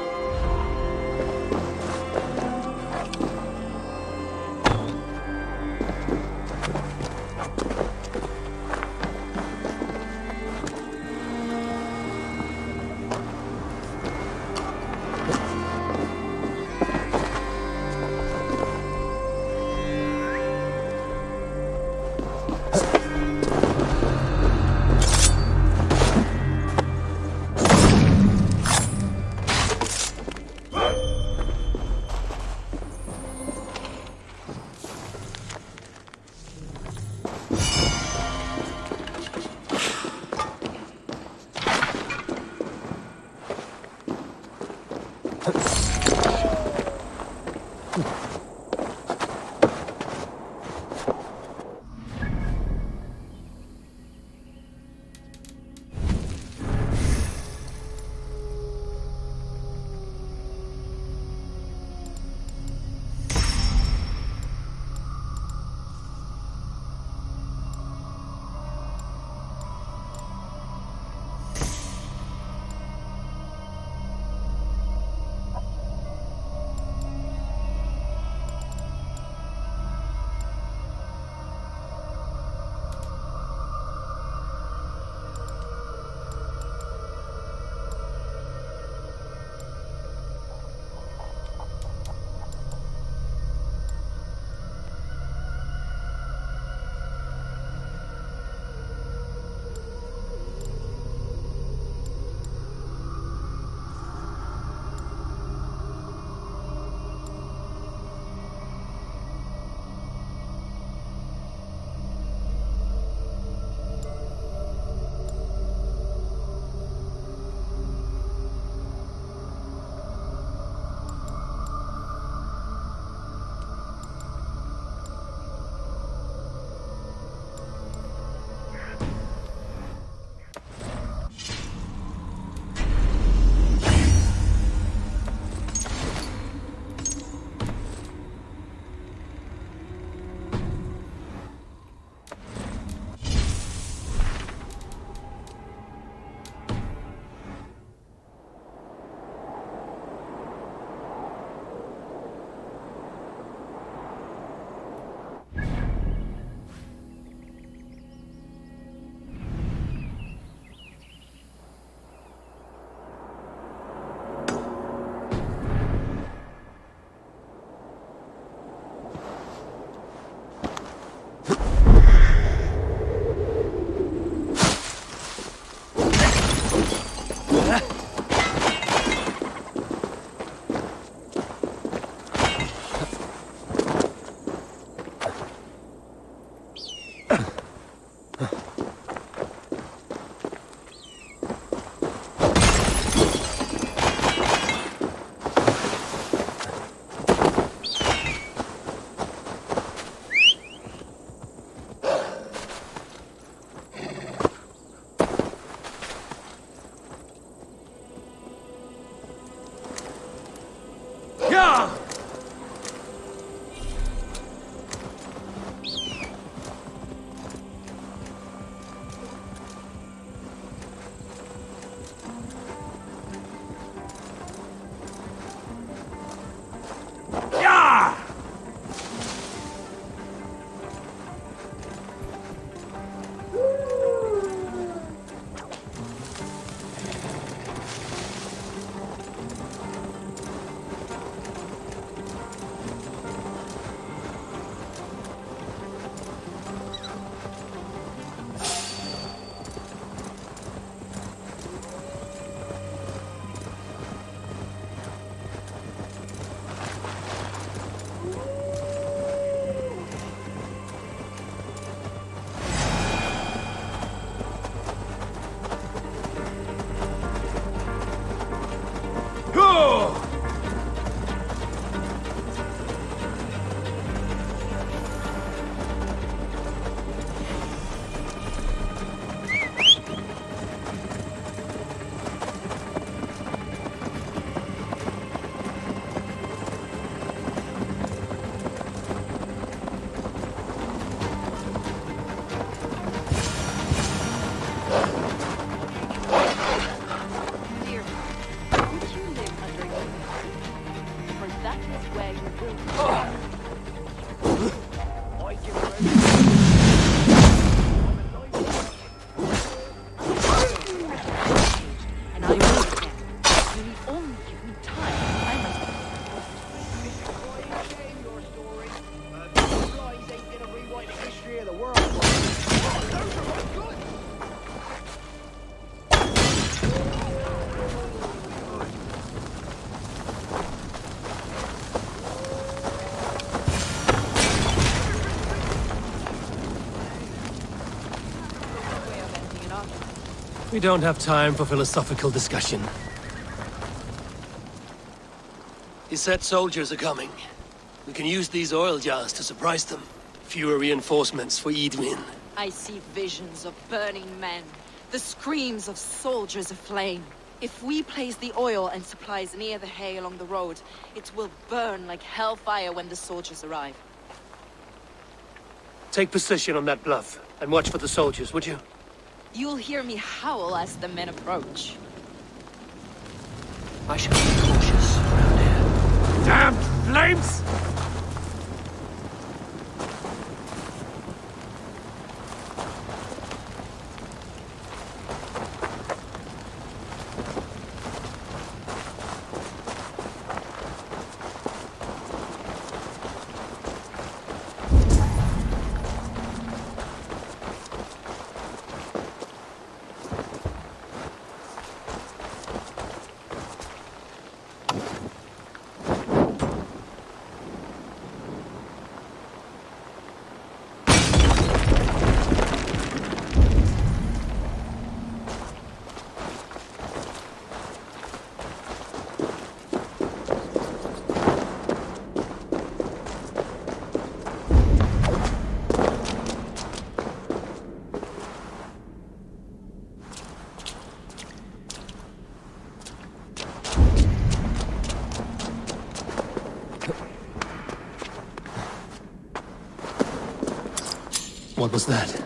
We don't have time for philosophical discussion. He said soldiers are coming. We can use these oil jars to surprise them. Fewer reinforcements for Edwin. I see visions of burning men, the screams of soldiers aflame. If we place the oil and supplies near the hay along the road, it will burn like hellfire when the soldiers arrive. Take position on that bluff, and watch for the soldiers, would you? You'll hear me howl as the men approach. I shall be cautious around here. Damn flames! What was that?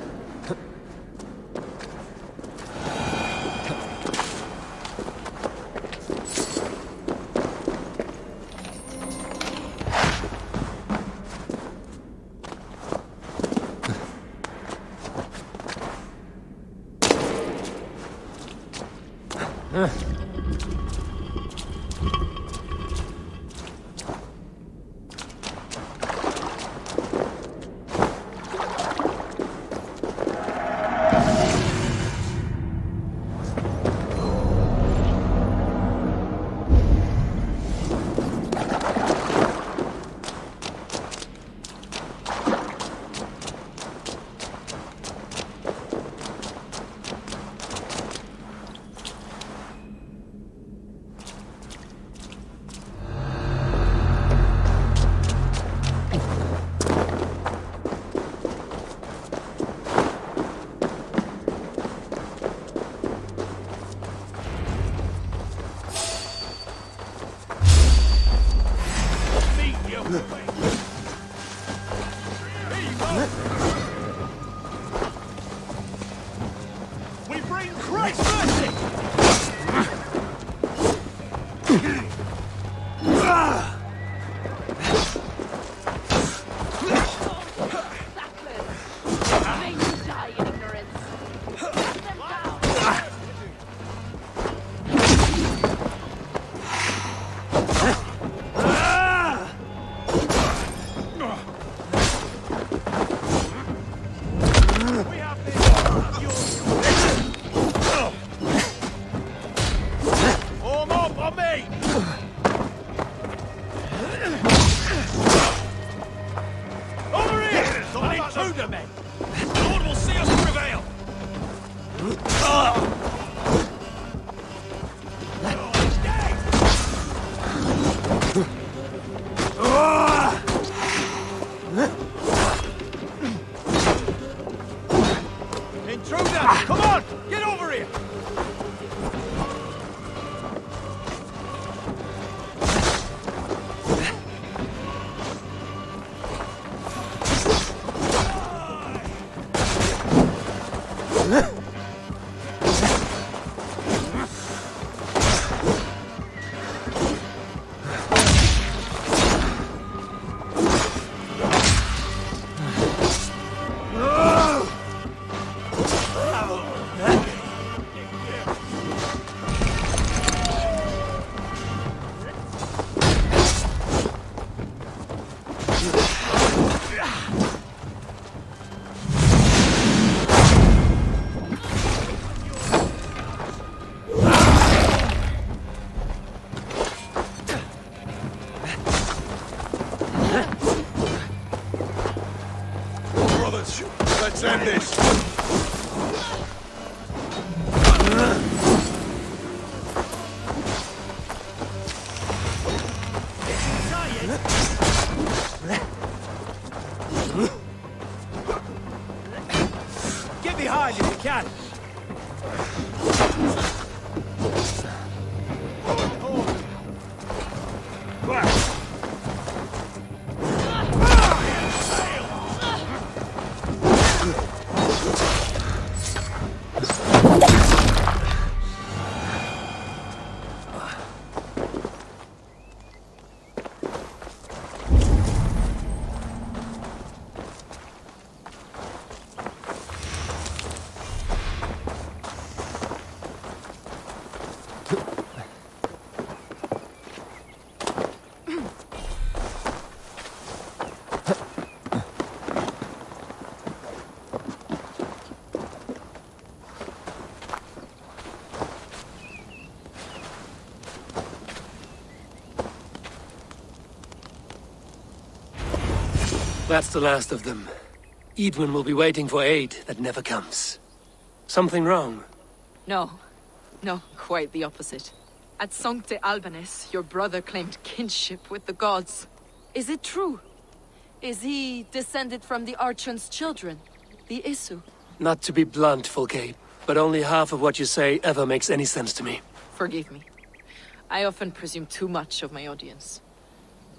We bring Christ's mercy! May you die in ignorance. Cut them down. Warm up on me! Over here! I need two of men! Lord will see us prevail! Intruder! Come on! Get over here! Brothers, let's end this! That's the last of them. Edwin will be waiting for aid that never comes. Something wrong? No. No, quite the opposite. At Sancte Albanus, your brother claimed kinship with the gods. Is it true? Is he descended from the Archon's children? The Isu? Not to be blunt, Fulke, but only half of what you say ever makes any sense to me. Forgive me. I often presume too much of my audience.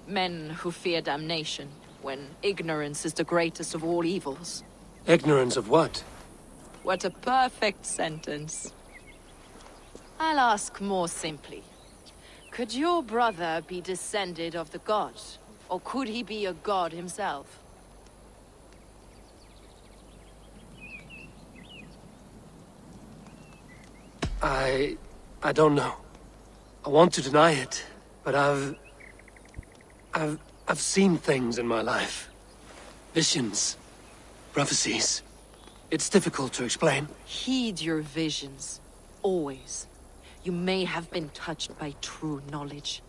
Men who fear damnation, when ignorance is the greatest of all evils. Ignorance of what? What a perfect sentence. I'll ask more simply. Could your brother be descended of the gods? Or could he be a god himself? I don't know. I want to deny it, but I've seen things in my life. Visions. Prophecies. It's difficult to explain. Heed your visions. Always. You may have been touched by true knowledge.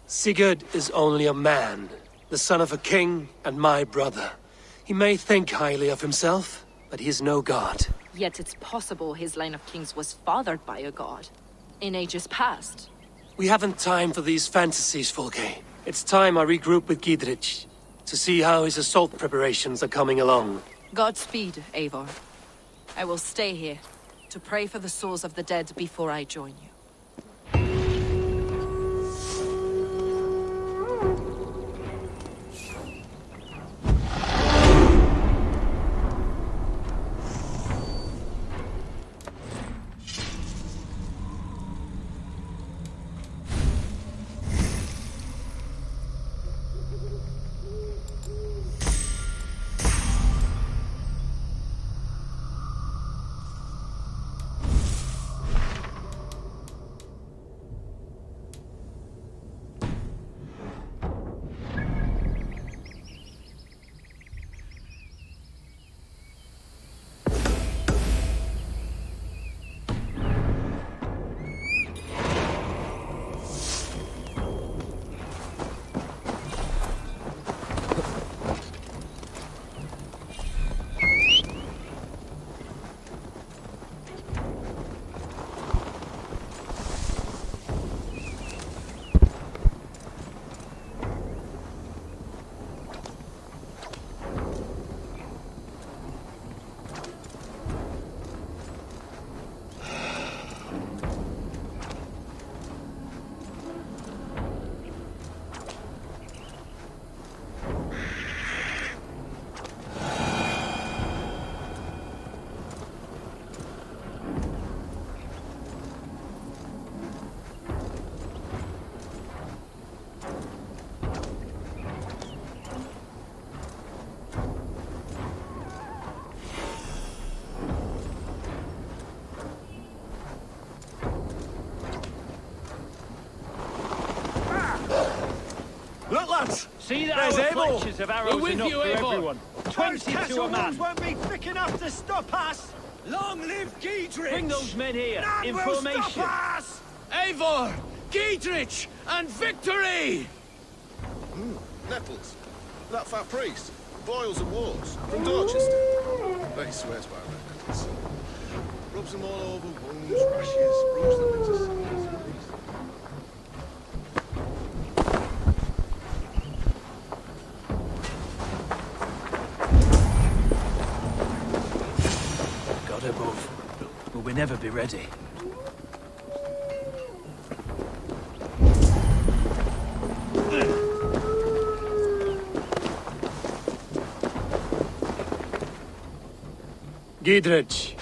Sigurd is only a man, the son of a king and my brother. He may think highly of himself, but he is no god. Yet it's possible his line of kings was fathered by a god. In ages past. We haven't time for these fantasies, Fulke. It's time I regroup with Gidrich, to see how his assault preparations are coming along. Godspeed, Eivor. I will stay here, to pray for the souls of the dead before I join you. Look, lads! See that There's our Abel. fletchers of arrows We're with enough you, for Abel. everyone. Those 20 to castle a man. walls won't be thick enough to stop us! Long live Giedrich! Bring those men here, None in will formation. stop us! Eivor! Giedrich! And victory! Nettles. That fat priest. Boils and wars. From Dorchester. Bet he swears by that necklace. Rubs them all over wounds, rashes, brews them into sores. God above. Will we never be ready? Gidrich.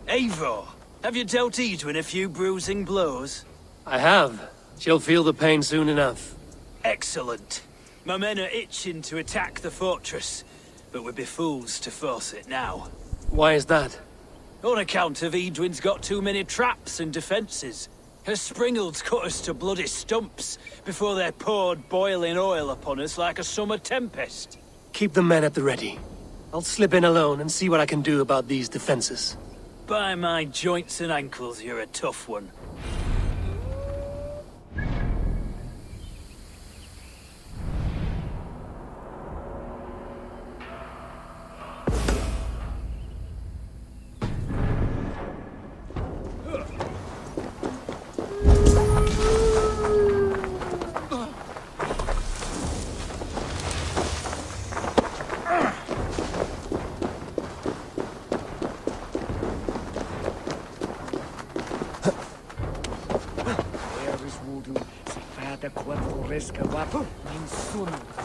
Eivor, have you dealt Edwin a few bruising blows? I have. She'll feel the pain soon enough. Excellent. My men are itching to attack the fortress, but we'd be fools to force it now. Why is that? On account of Edwin's got too many traps and defences. Her springalds cut us to bloody stumps before they poured boiling oil upon us like a summer tempest. Keep the men at the ready. I'll slip in alone and see what I can do about these defenses. By my joints and ankles, you're a tough one. cuerpo rescavato insuno.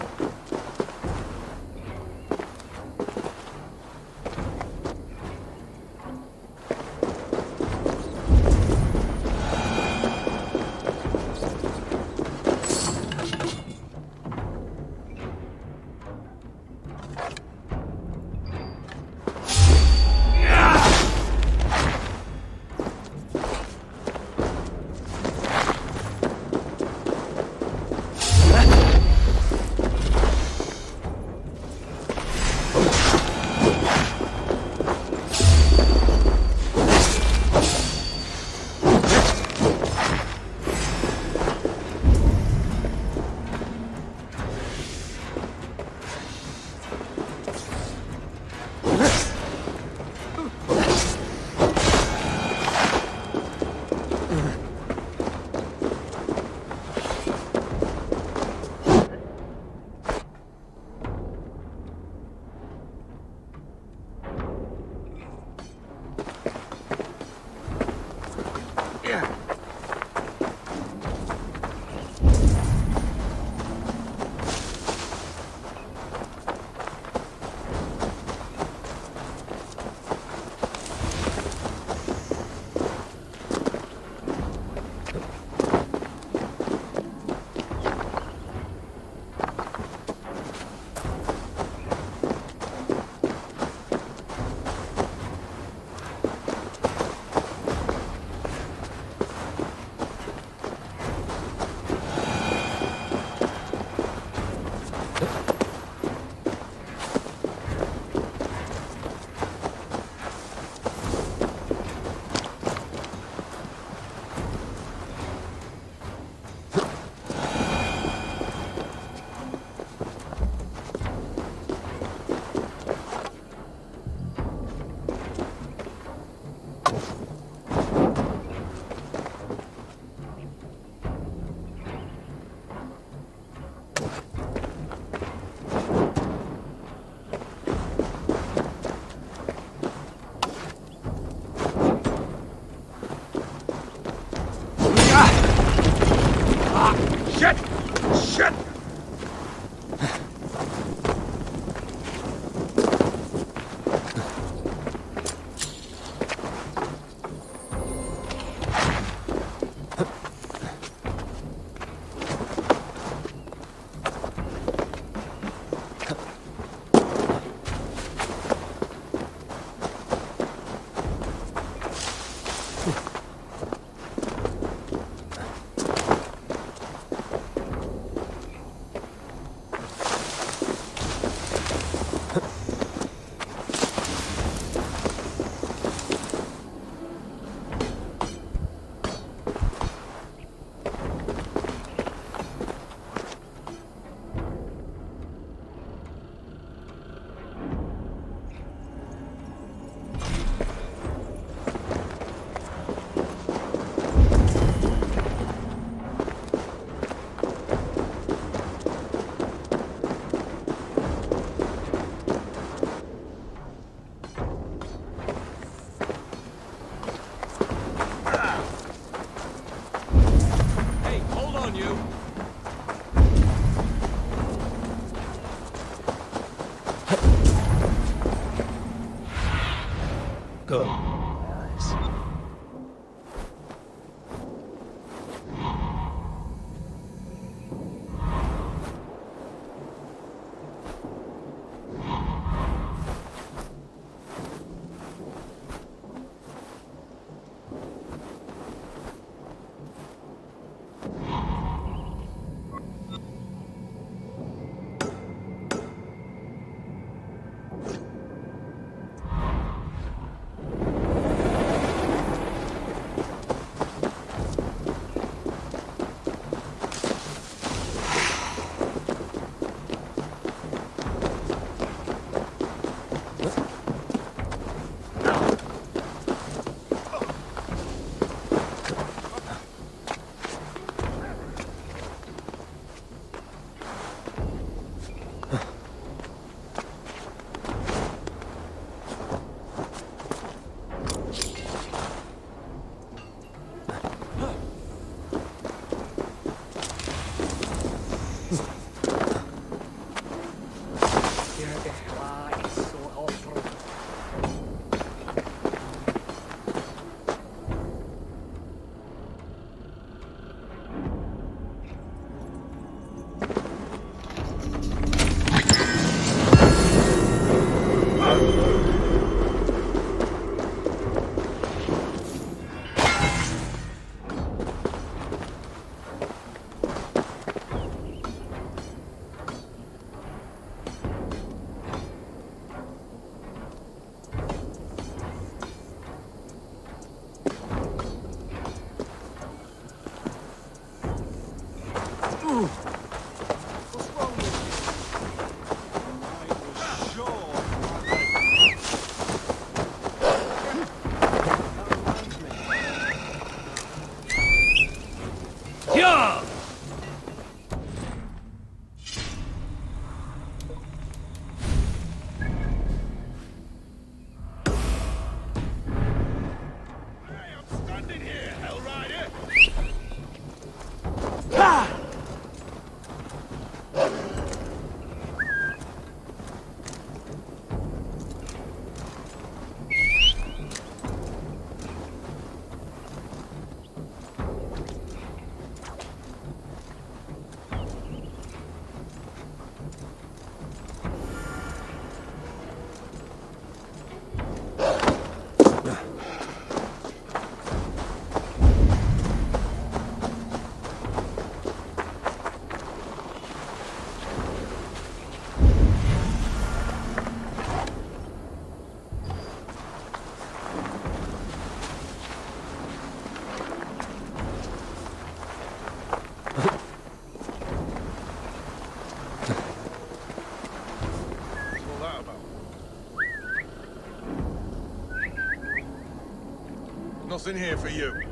Nothing here for you.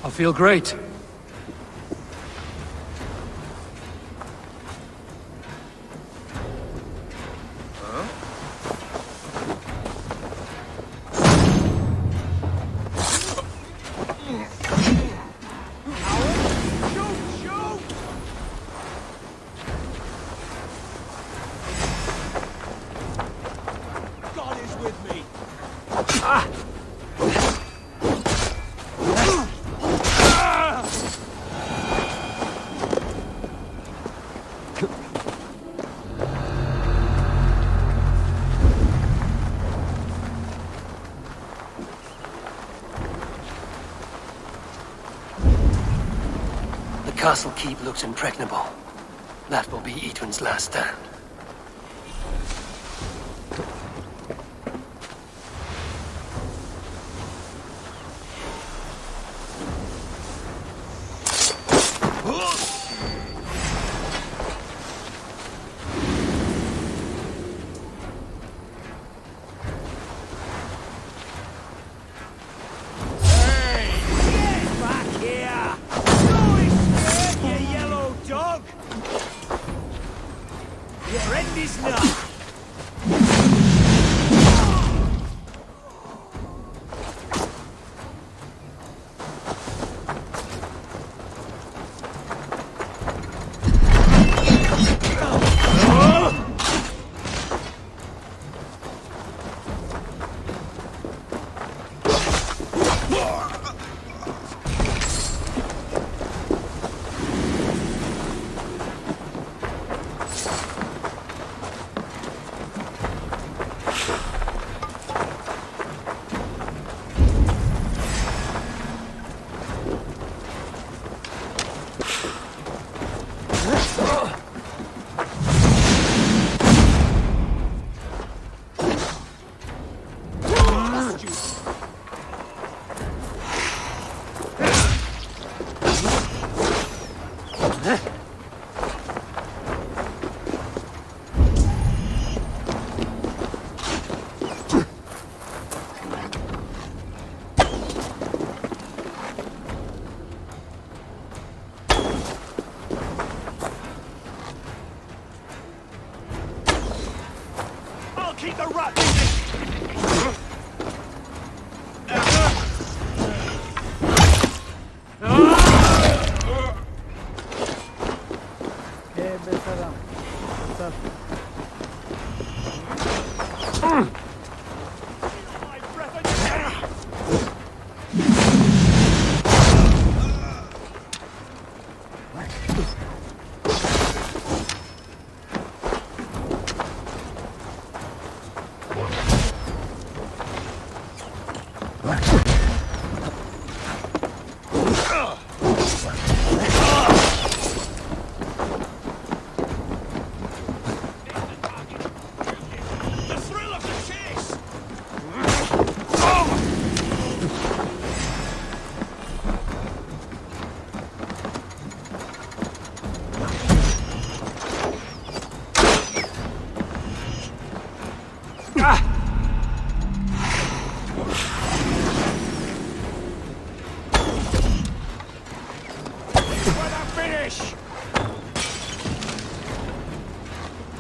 I feel great. The castle keep looks impregnable. That will be Etwin's last stand. I'll keep the rat busy. Hey, Besaram. What's up?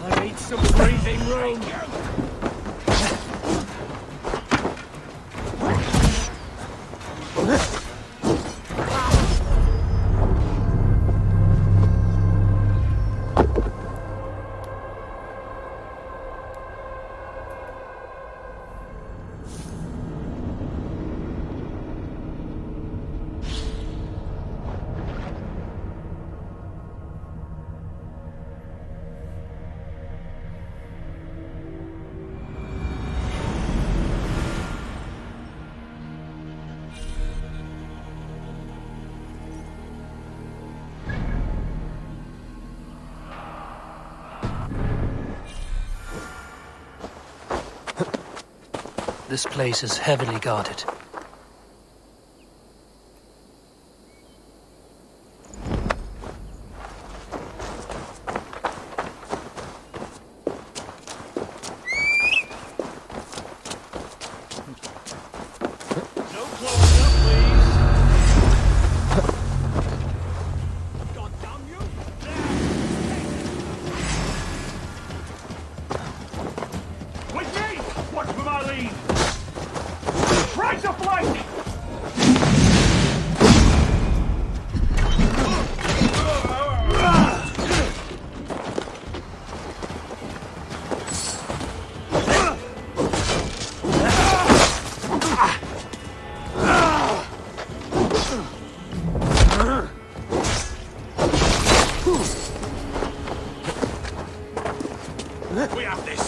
I need some breathing room. This place is heavily guarded. With me! Watch for my lead! Right to flank! We have this.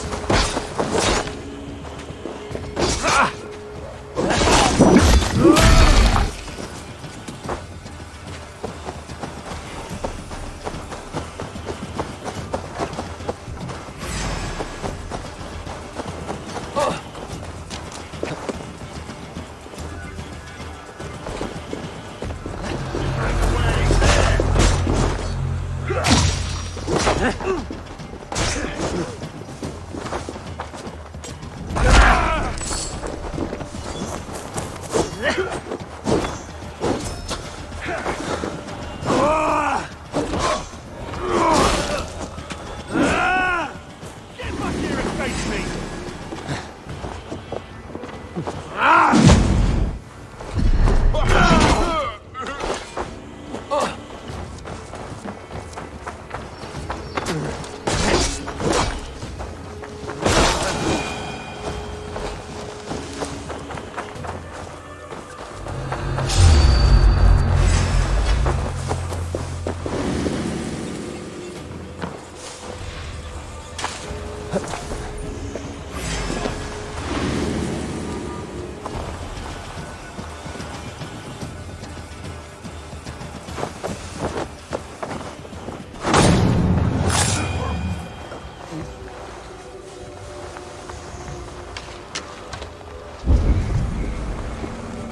Get back here and face me!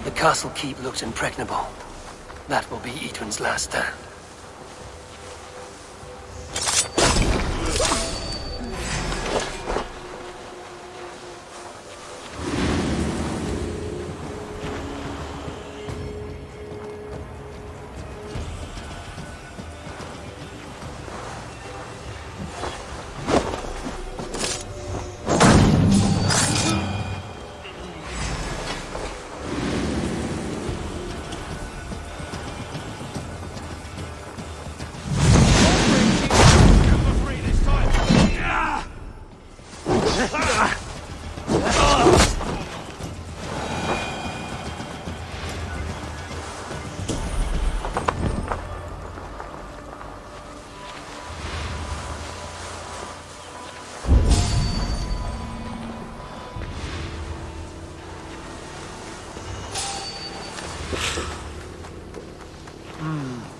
The castle keep looks impregnable. That will be Etwin's last stand.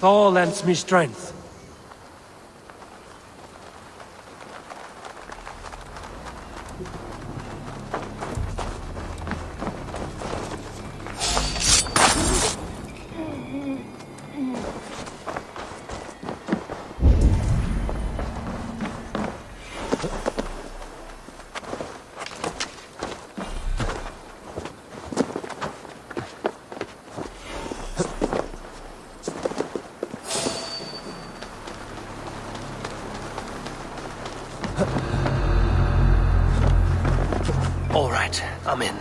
Thor lends me strength. All right, I'm in.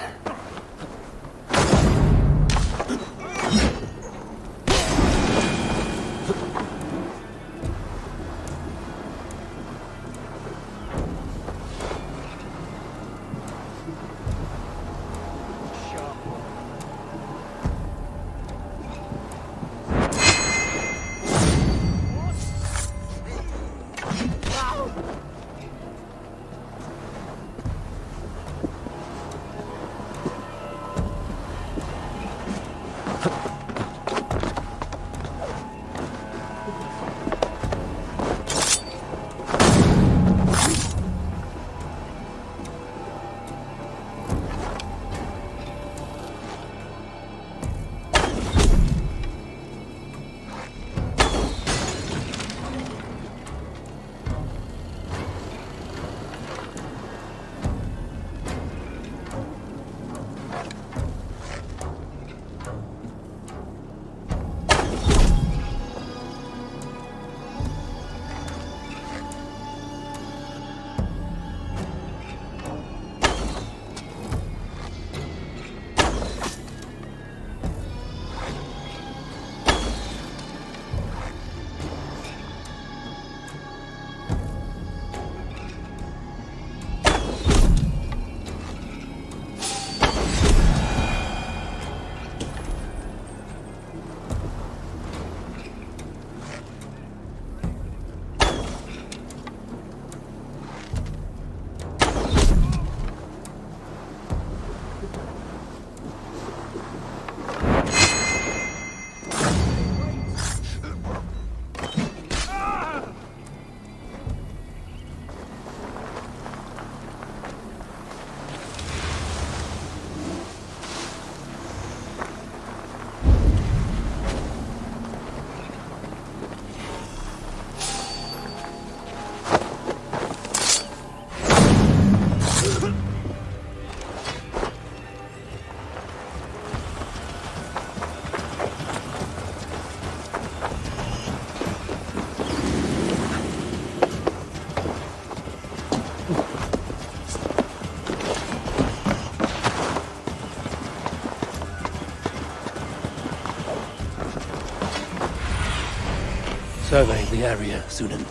Survey the area, Sunan.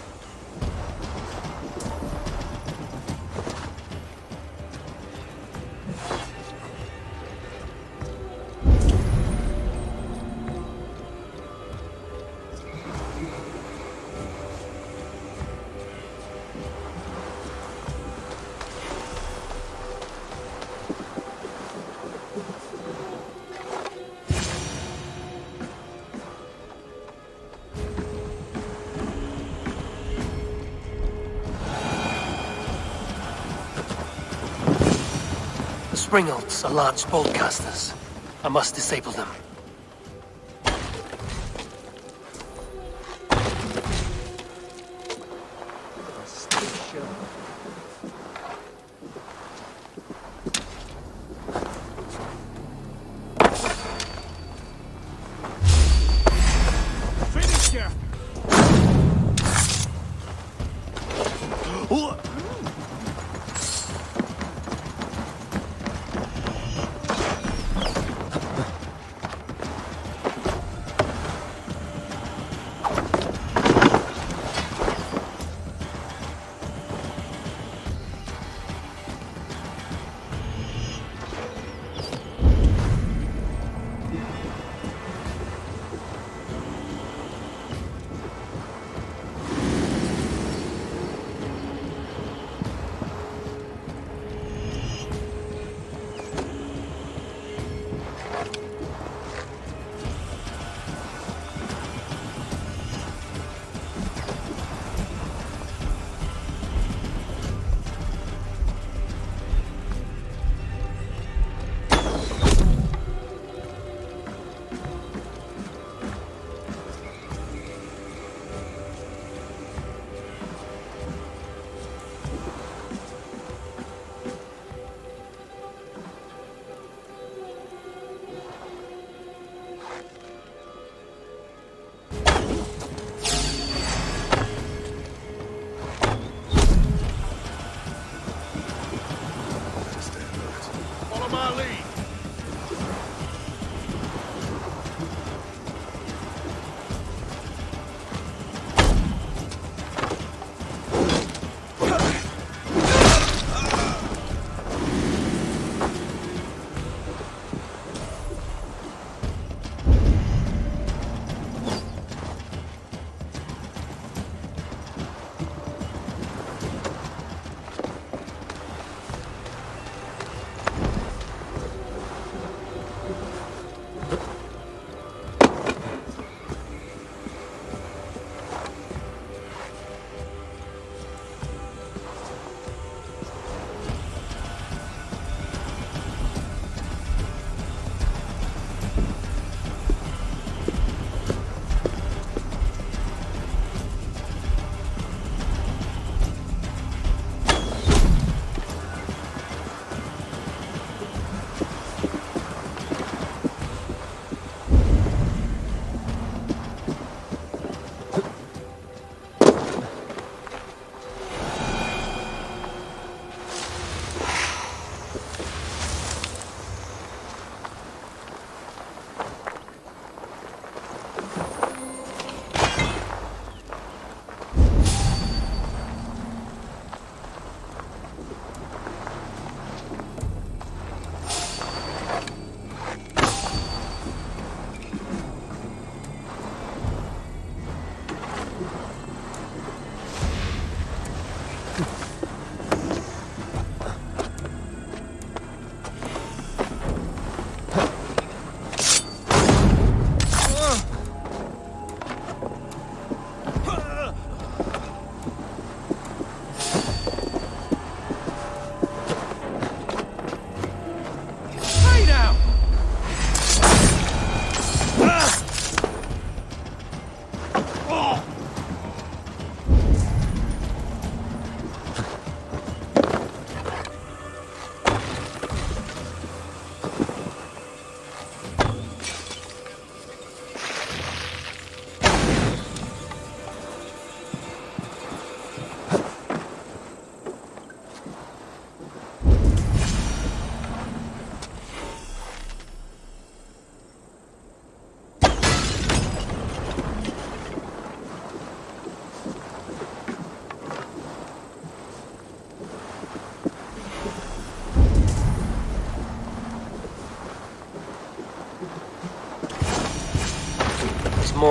Springalds are large boltcasters. I must disable them.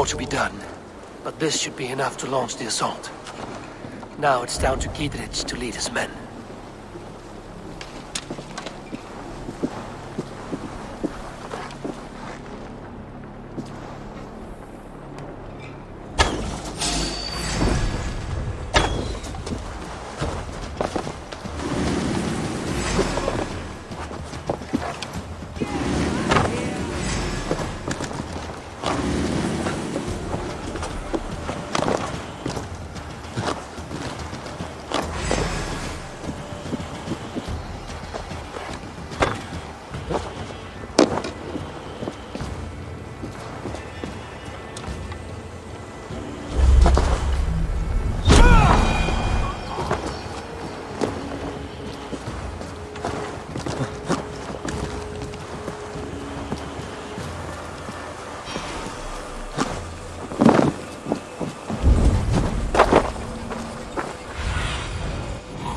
more to be done, but this should be enough to launch the assault. Now it's down to Giedrich to lead his men.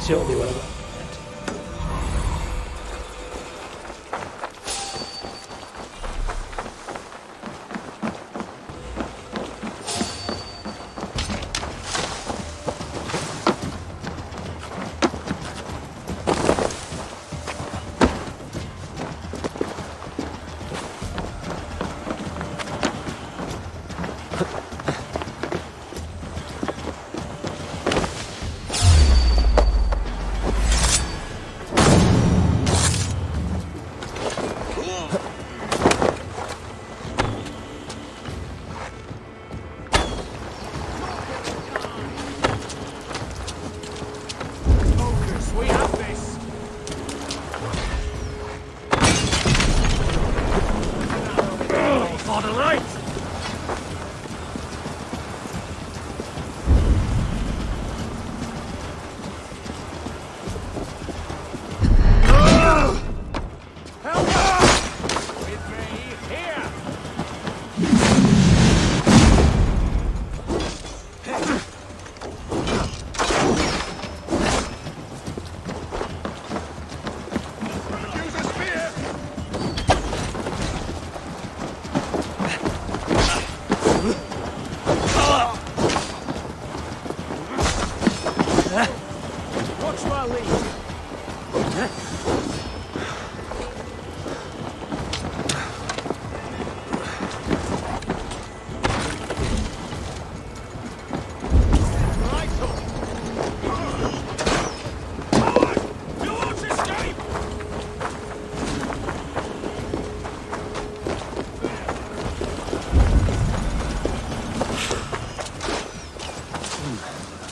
Certainly one of them.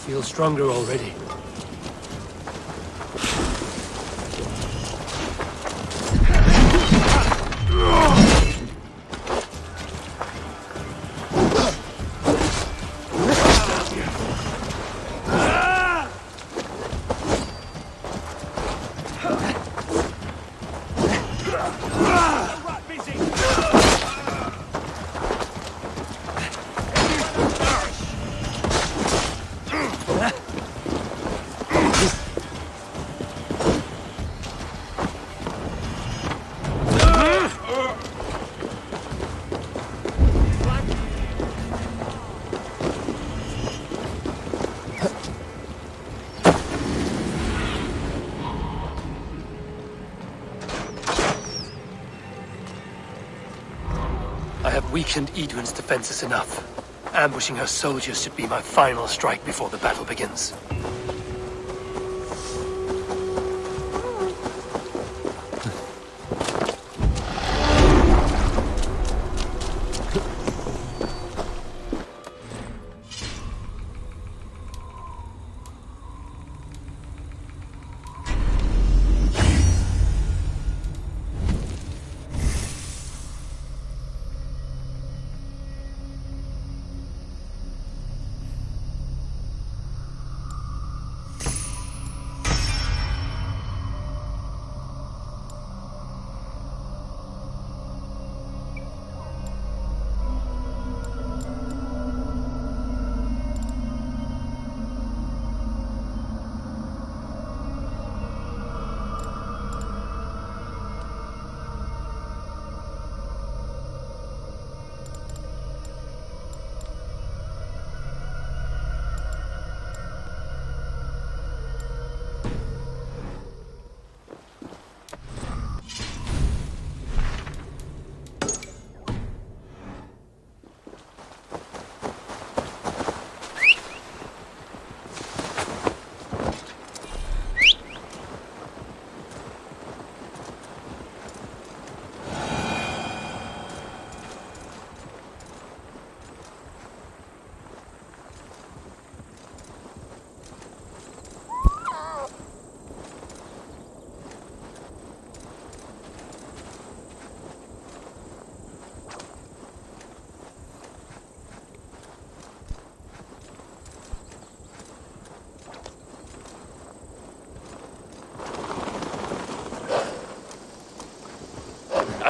Feel stronger already. I have weakened Edwin's defenses enough. Ambushing her soldiers should be my final strike before the battle begins.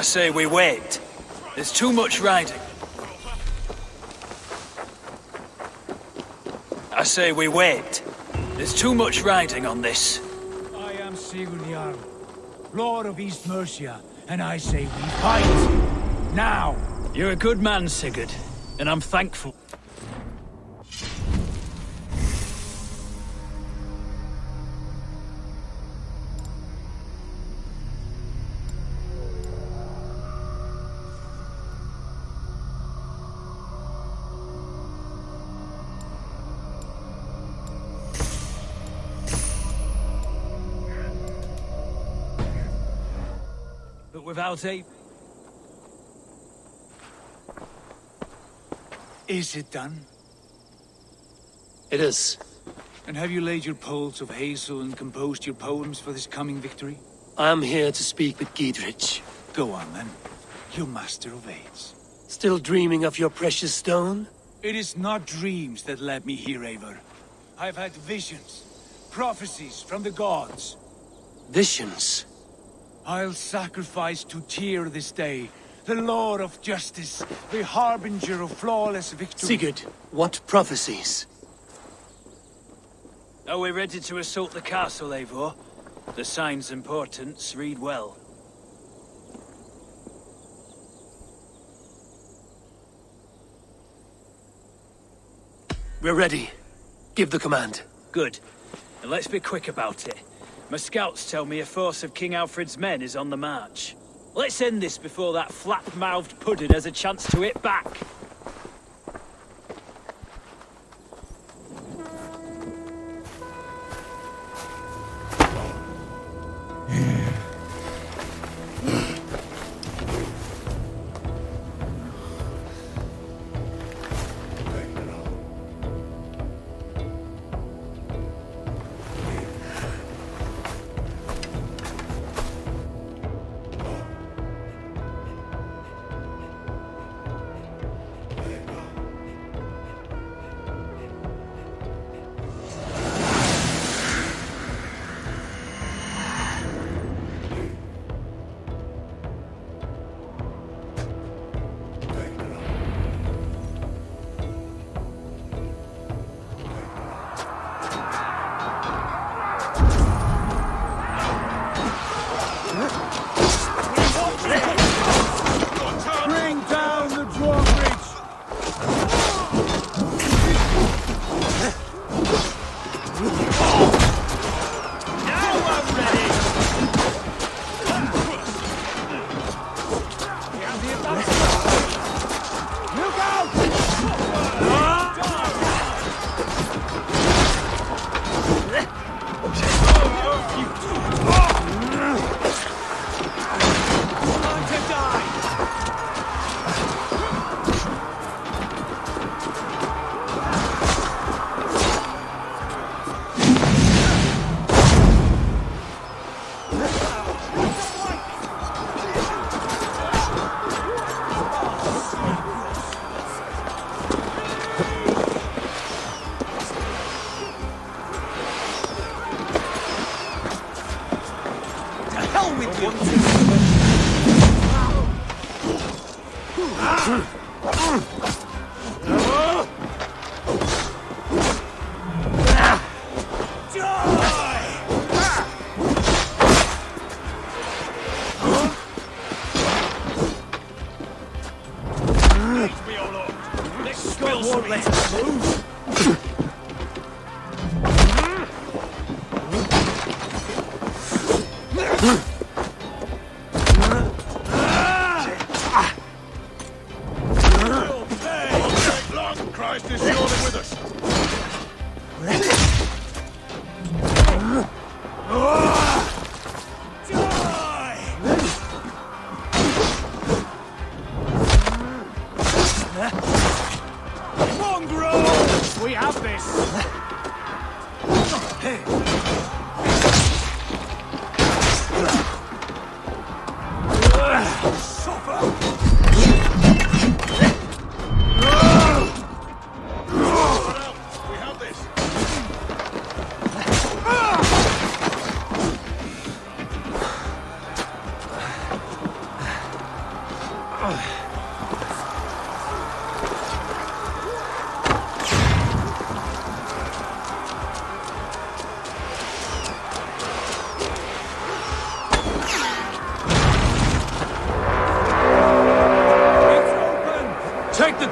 say we wait. There's too much riding. I say we wait. There's too much riding on this. I am Sigurd Jarl, Lord of East Mercia, and I say we fight. Now! You're a good man, Sigurd, and I'm thankful. But without a... Is it done? It is. And have you laid your poles of hazel and composed your poems for this coming victory? I am here to speak with Giedrich. Go on, then. You master of aids. Still dreaming of your precious stone? It is not dreams that led me here, Eivor. I've had visions, prophecies from the gods. Visions? I'll sacrifice to Tyr this day, the Lord of Justice, the harbinger of flawless victory. Sigurd, what prophecies? Are we ready to assault the castle, Eivor? The sign's importance, read well. We're ready. Give the command. Good. And let's be quick about it. My scouts tell me a force of King Alfred's men is on the march. Let's end this before that flap-mouthed pudding has a chance to hit back.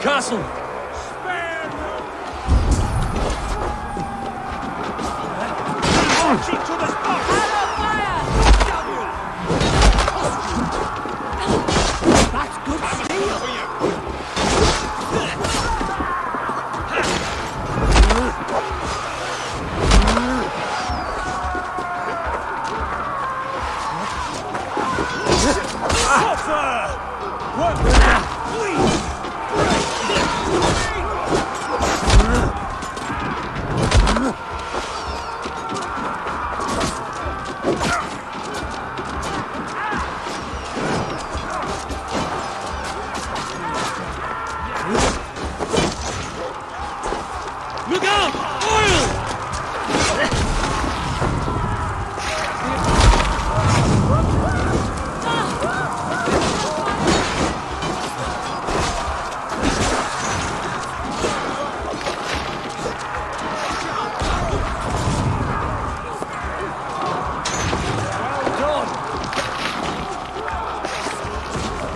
castle! That's good steel! Look out! Oil!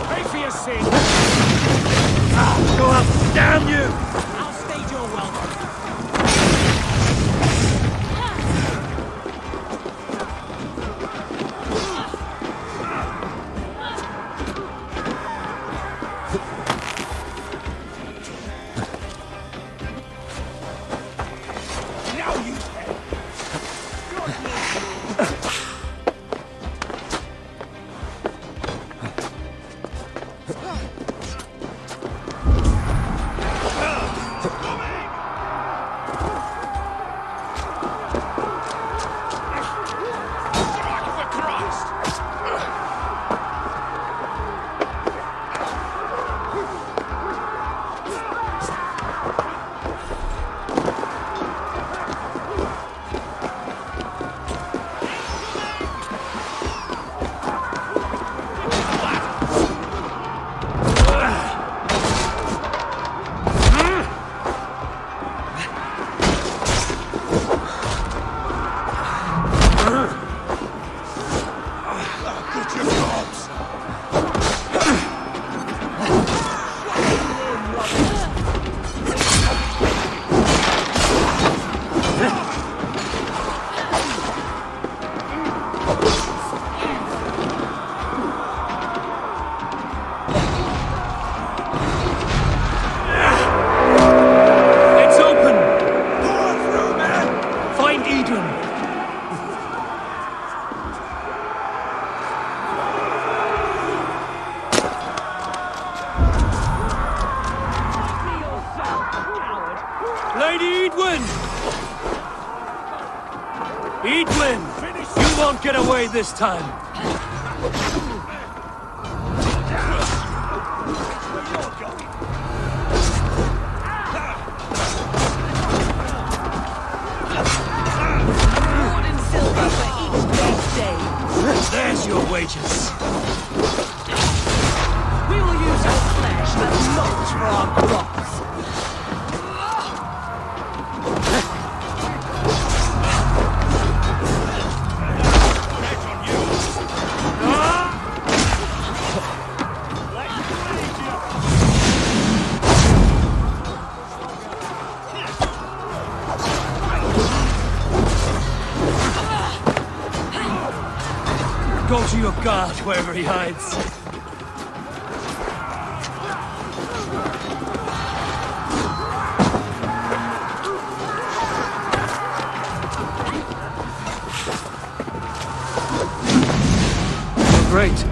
Pay for your sin! Go up! Damn you! I'll stage your welcome. Now you It's open! Pour through, man! Find Eden! Lady Edwin! Edwin! You won't get away this time! Gold and silver for each dead day. There's your wages! We will use your flesh as mulch for our crops. Go to your guard wherever he hides. Great.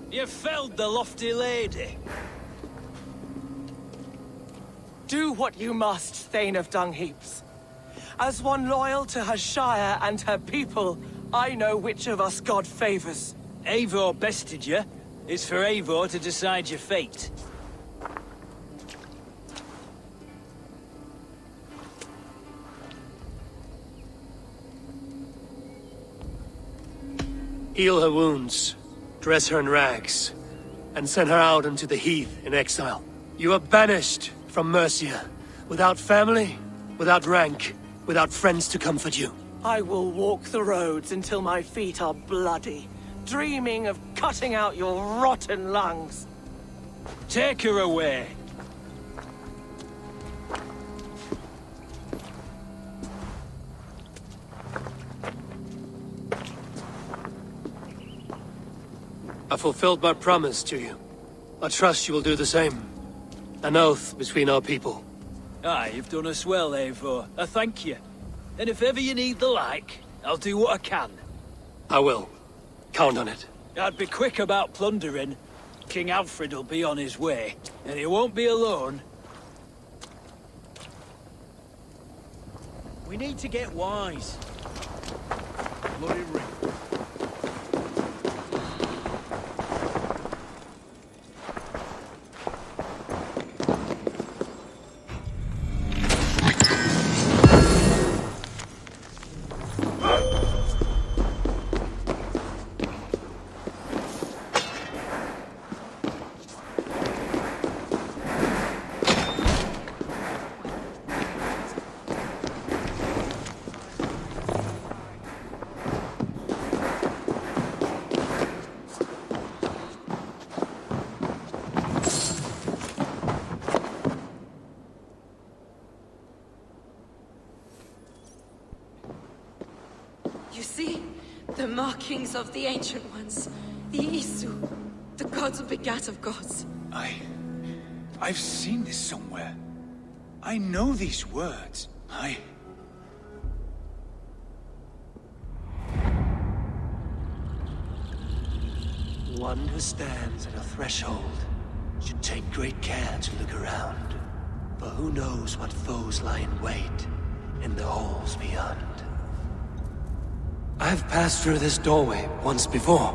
You felled the lofty lady. Do what you must, Thane of Dungheaps. As one loyal to her shire and her people, I know which of us God favors. Eivor bested you. It's for Eivor to decide your fate. Heal her wounds, dress her in rags, and send her out into the heath in exile. You are banished from Mercia, without family, without rank, without friends to comfort you. I will walk the roads until my feet are bloody, dreaming of cutting out your rotten lungs. Take her away. I fulfilled my promise to you. I trust you will do the same. An oath between our people. Aye, you've done us well, Eivor. I thank you. And if ever you need the like, I'll do what I can. I will. Count on it. I'd be quick about plundering. King Alfred will be on his way, and he won't be alone. We need to get wise. Bloody ring. You see? The markings of the Ancient Ones. The Isu. The gods begat of gods. I've seen this somewhere. I know these words. One who stands at a threshold should take great care to look around. For who knows what foes lie in wait in the halls beyond. I have passed through this doorway once before.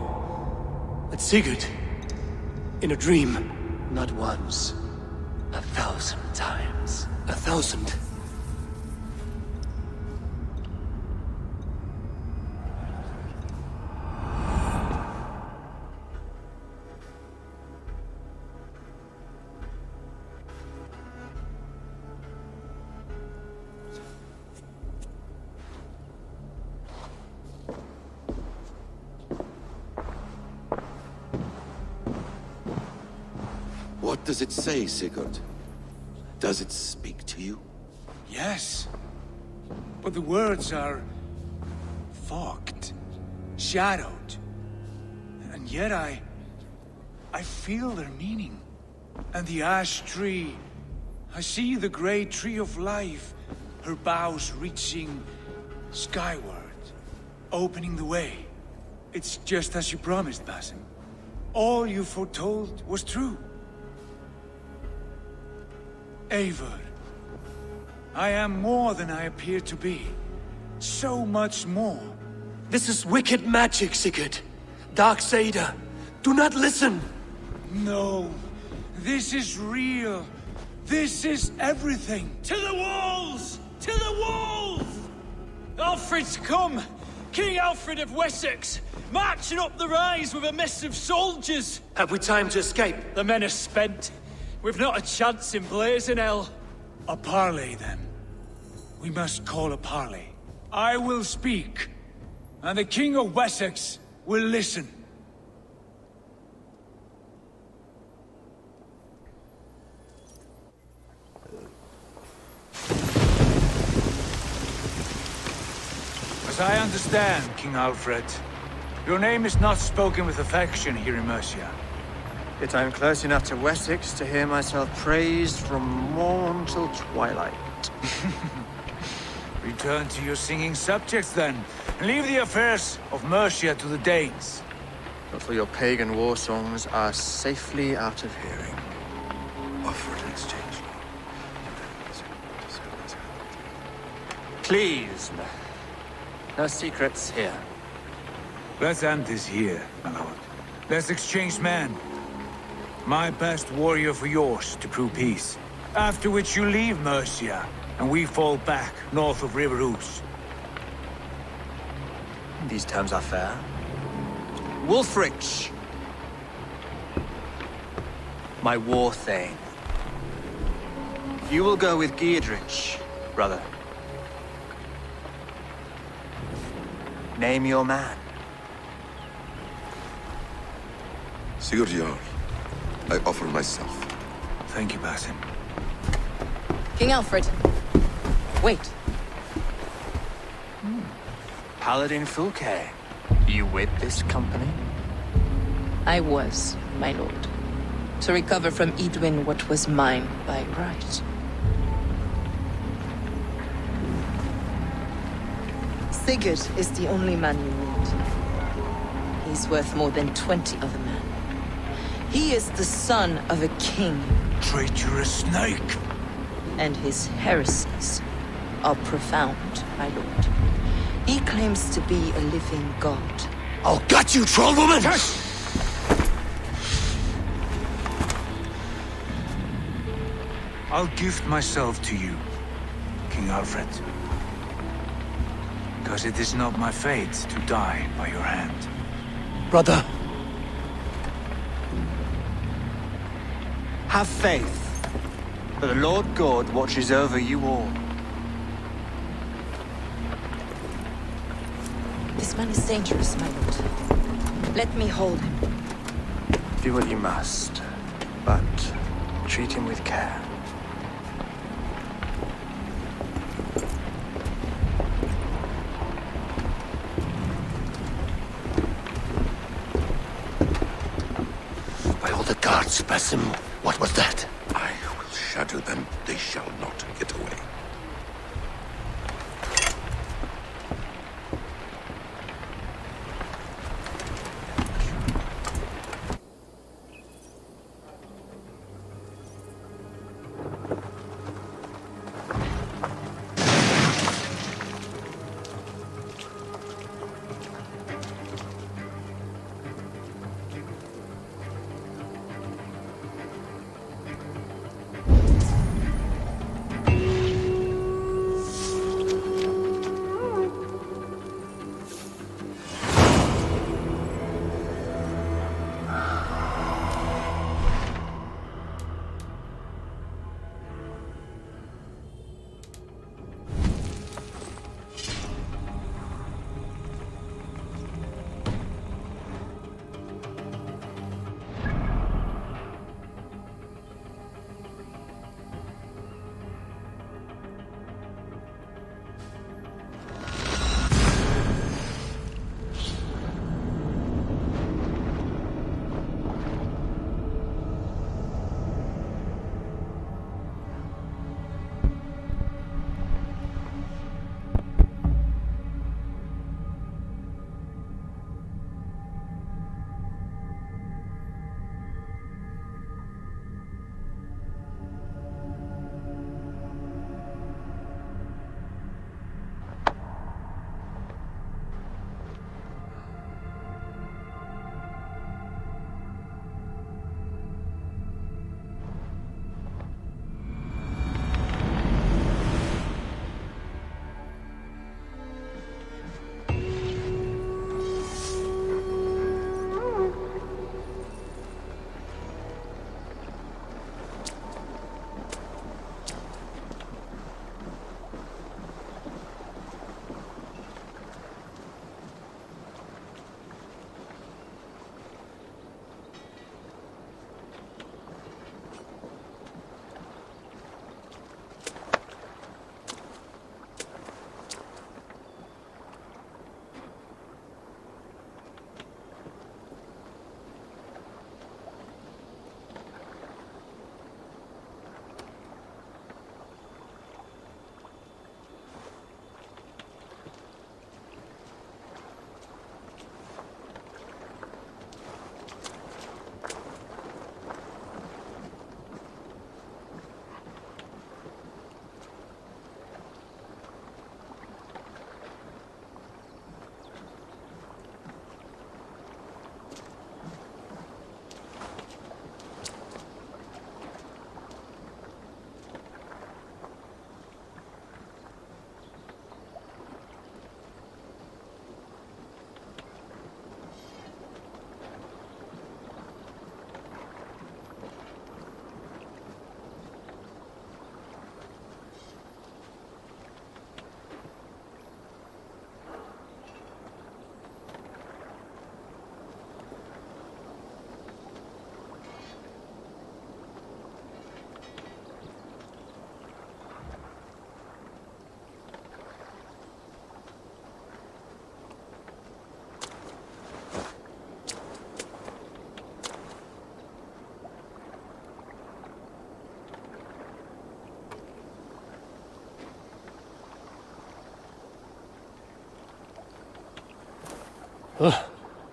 At Sigurd. In a dream. Not once. 1,000 times. 1,000. What does it say, Sigurd? Does it speak to you? Yes. But the words are fogged, shadowed. And yet I feel their meaning. And the ash tree, I see the great tree of life, her boughs reaching skyward, opening the way. It's just as you promised, Basim. All you foretold was true. Eivor, I am more than I appear to be. So much more. This is wicked magic, Sigurd. Darksader, do not listen! No, this is real. This is everything. To the walls! To the walls! Alfred's come! King Alfred of Wessex! Marching up the rise with a mess of soldiers! Have we time to escape? The men are spent. We've not a chance in blazing hell. A parley, then. We must call a parley. I will speak, and the King of Wessex will listen. As I understand, King Alfred, your name is not spoken with affection here in Mercia. Yet I am close enough to Wessex to hear myself praised from morn till twilight. Return to your singing subjects, then, and leave the affairs of Mercia to the Danes. but for your pagan war songs are safely out of hearing. Offer an exchange. Please, no secrets here. Let's end this here, my lord. Let's exchange men. My best warrior for yours to prove peace. After which you leave Mercia, and we fall back north of River Ouse. These terms are fair. Wulfrich! My war thane. You will go with Giedrich, brother. Name your man. Sigurd Jarl, I offer myself. Thank you, Basim. King Alfred. Wait. Paladin Fulke, you with this company? I was, my lord. To recover from Edwin what was mine by right. Sigurd is the only man you need. He's worth more than 20 other men. He is the son of a king. Traitorous snake! And his heresies are profound, my lord. He claims to be a living god. I'll gut you, troll woman! I'll gift myself to you, King Alfred. Because it is not my fate to die by your hand. Brother. Have faith that the Lord God watches over you all. This man is dangerous, my lord. Let me hold him. Do what you must, but treat him with care. By all the gods, Basim, what was that? I will shatter them. They shall not get away.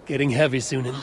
Getting heavy soon.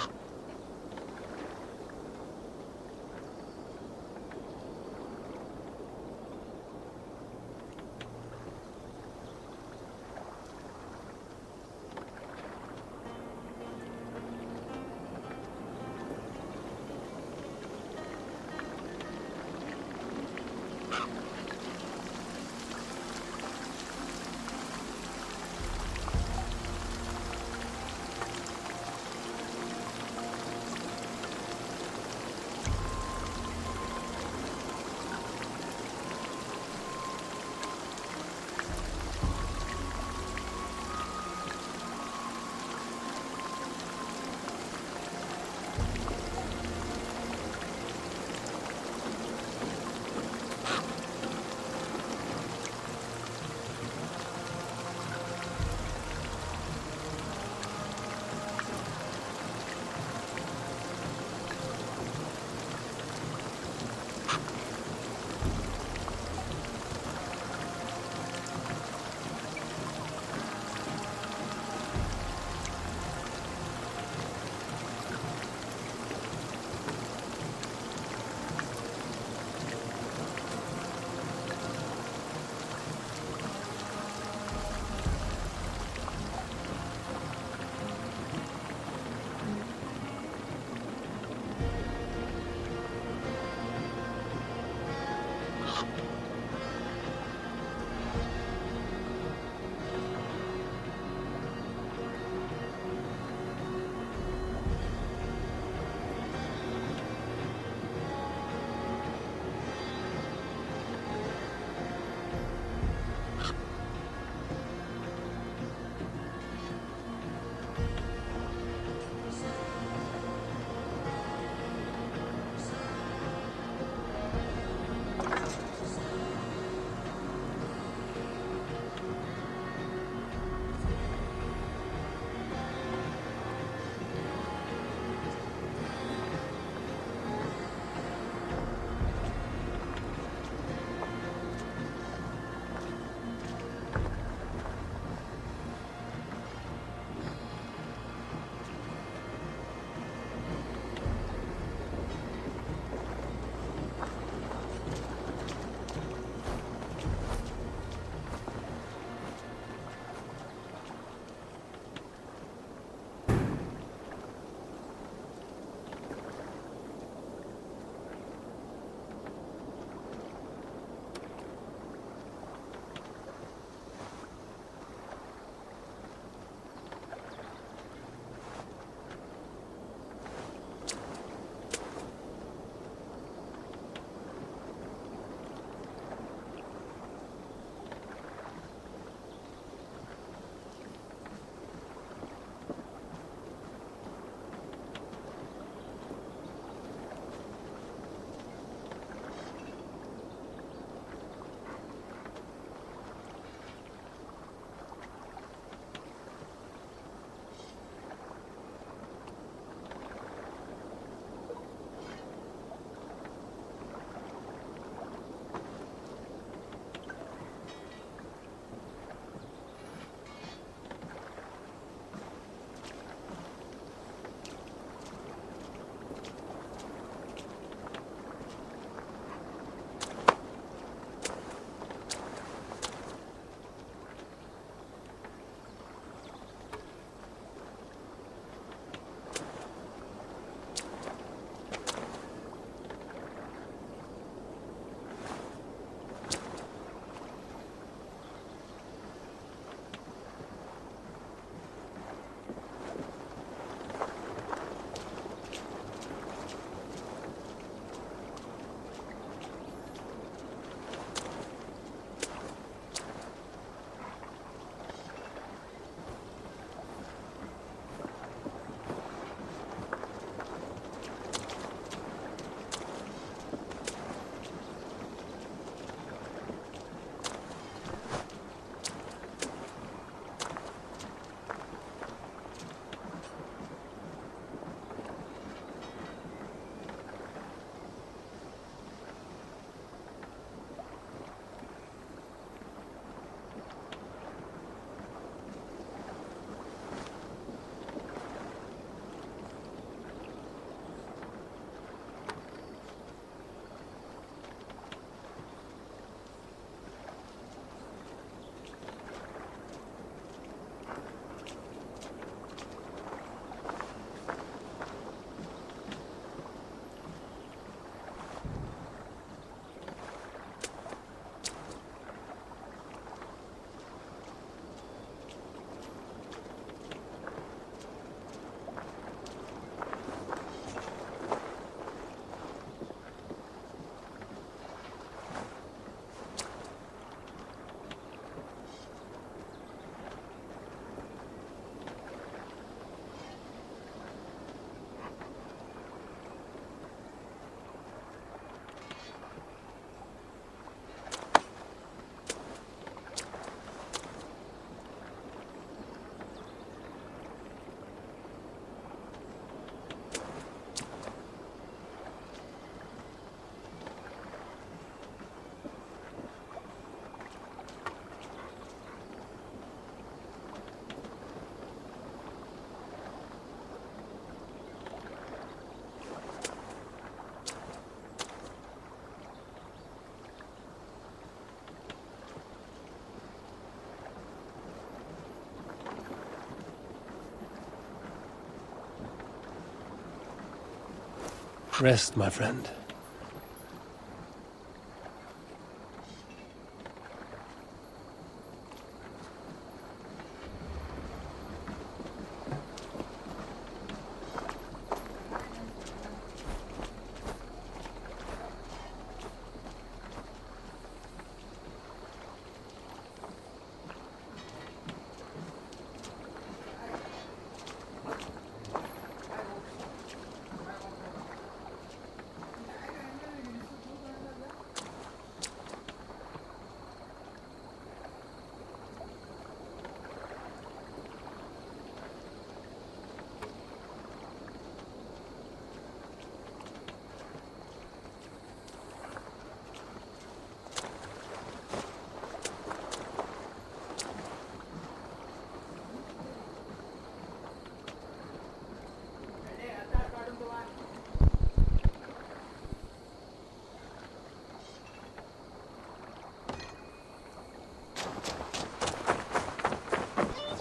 Rest, my friend.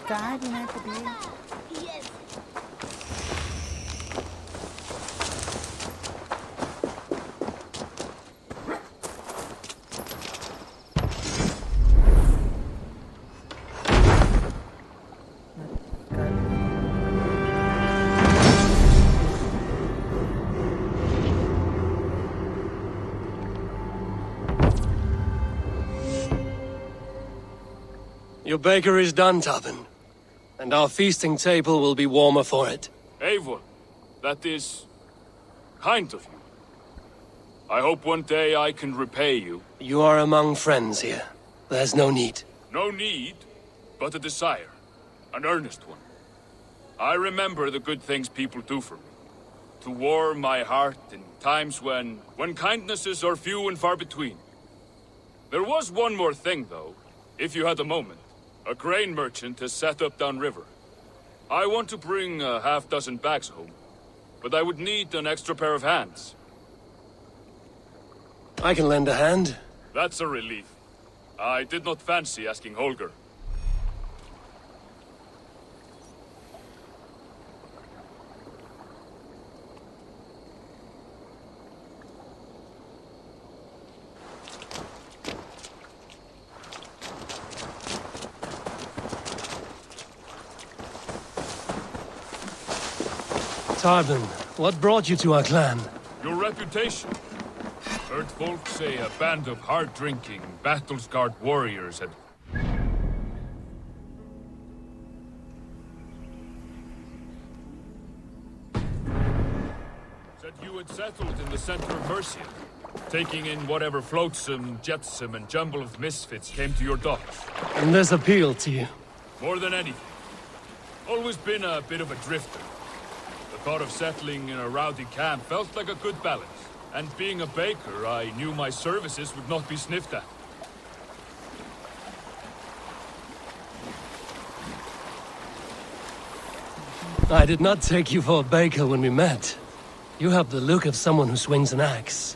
God, you have to be. Yes. Your baker is done, Tobin. And our feasting table will be warmer for it. Eivor, that is kind of you. I hope one day I can repay you. You are among friends here. There's no need. No need, but a desire. An earnest one. I remember the good things people do for me. To warm my heart in times when kindnesses are few and far between. There was one more thing, though, if you had a moment. A grain merchant has set up downriver. I want to bring a half-dozen bags home, but I would need an extra pair of hands. I can lend a hand. That's a relief. I did not fancy asking Holger. Tarbin, what brought you to our clan? Your reputation. Heard folk say a band of hard-drinking, battle-scarred warriors had... Said you had settled in the center of Mercia, taking in whatever flotsam, jetsam, and jumble of misfits came to your docks. And this appealed to you? More than anything. Always been a bit of a drifter. The thought of settling in a rowdy camp felt like a good balance. And being a baker, I knew my services would not be sniffed at. I did not take you for a baker when we met. You have the look of someone who swings an axe.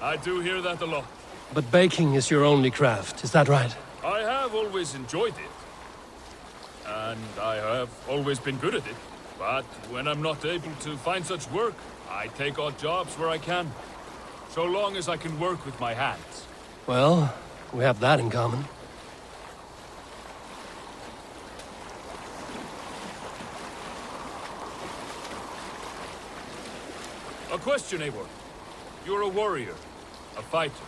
I do hear that a lot. But baking is your only craft, is that right? I have always enjoyed it. And I have always been good at it. But when I'm not able to find such work, I take odd jobs where I can. So long as I can work with my hands. Well, we have that in common. A question, Eivor. You're a warrior, a fighter.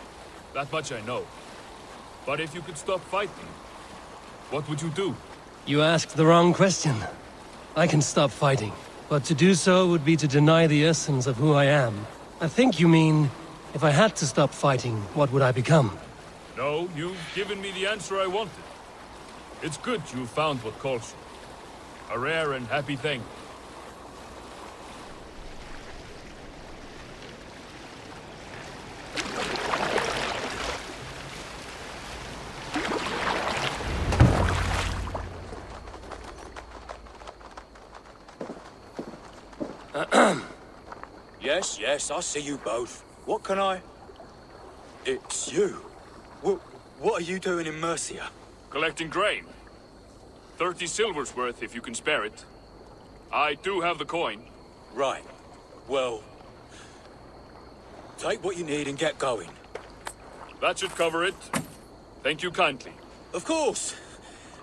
That much I know. But if you could stop fighting, what would you do? You asked the wrong question. I can stop fighting, but to do so would be to deny the essence of who I am. I think you mean, if I had to stop fighting, what would I become? No, you've given me the answer I wanted. It's good you found what calls you. A rare and happy thing. Yes, I see you both. What can I... It's you. What are you doing in Mercia? Collecting grain. 30 silver's worth if you can spare it. I do have the coin. Right. Well, take what you need and get going. That should cover it. Thank you kindly. Of course.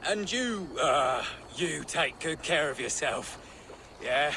And you take good care of yourself. Yeah?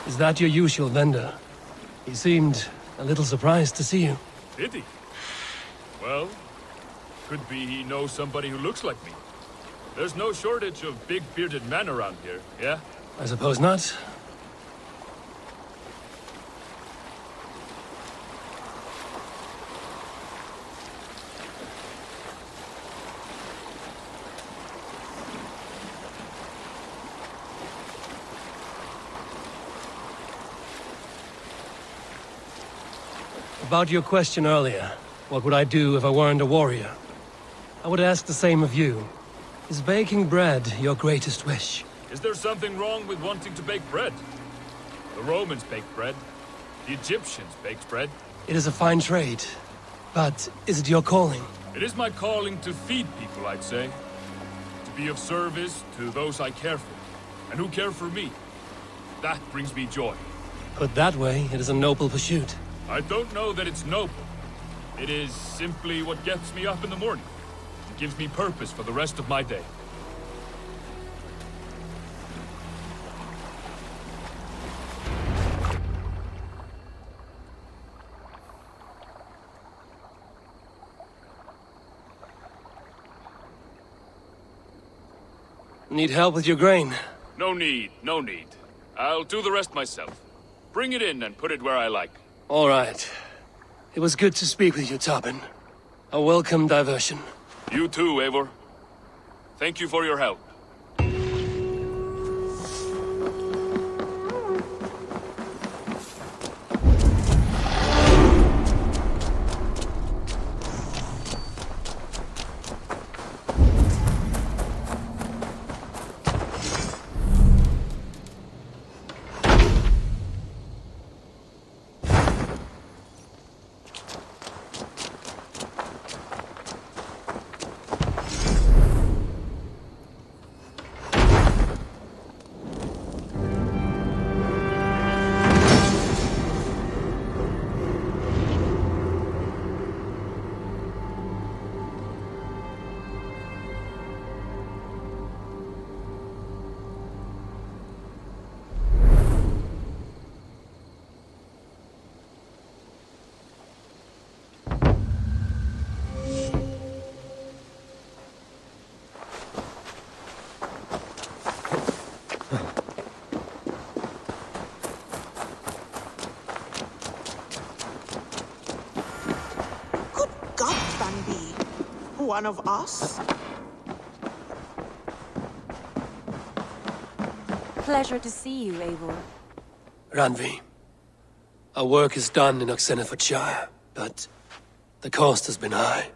Is that your usual vendor? He seemed a little surprised to see you. Did he? Well, could be he knows somebody who looks like me. There's no shortage of big bearded men around here, yeah? I suppose not. About your question earlier, what would I do if I weren't a warrior? I would ask the same of you. Is baking bread your greatest wish? Is there something wrong with wanting to bake bread? The Romans baked bread. The Egyptians baked bread. It is a fine trade, but is it your calling? It is my calling to feed people, I'd say. To be of service to those I care for, and who care for me. That brings me joy. Put that way, it is a noble pursuit. I don't know that it's noble. It is simply what gets me up in the morning. It gives me purpose for the rest of my day. Need help with your grain? No need, no need. I'll do the rest myself. Bring it in and put it where I like. All right. It was good to speak with you, Tobin. A welcome diversion. You too, Eivor. Thank you for your help. One of us? Pleasure to see you, Eivor. Randvi. Our work is done in Oxenfordshire, but the cost has been high.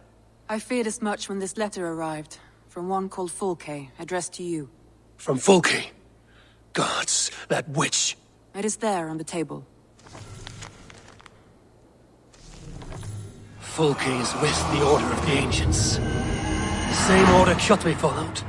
I feared as much when this letter arrived, from one called Fulke, addressed to you. From Fulke? Gods, that witch! It is there on the table. Fulke is with the Order of the Ancients. The same order Kjotve followed.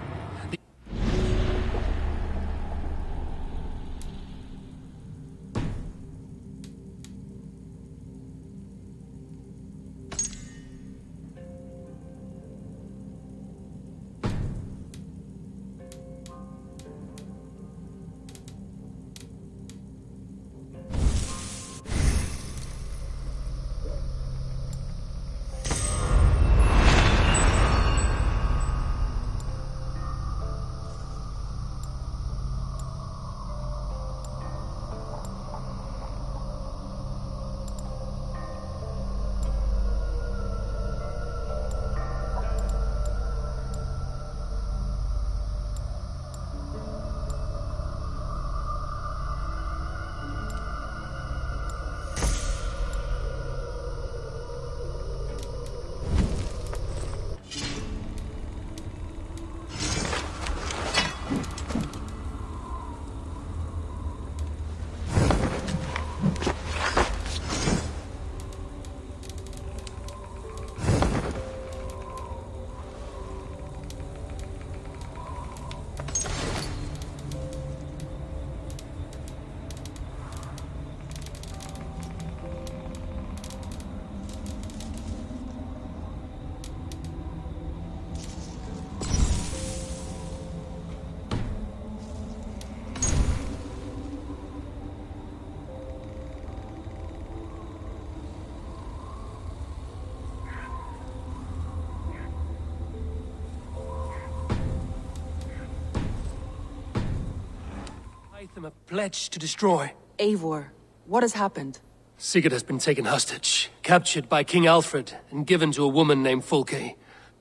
Hytham have pledged to destroy. Eivor, what has happened? Sigurd has been taken hostage, captured by King Alfred, and given to a woman named Fulke.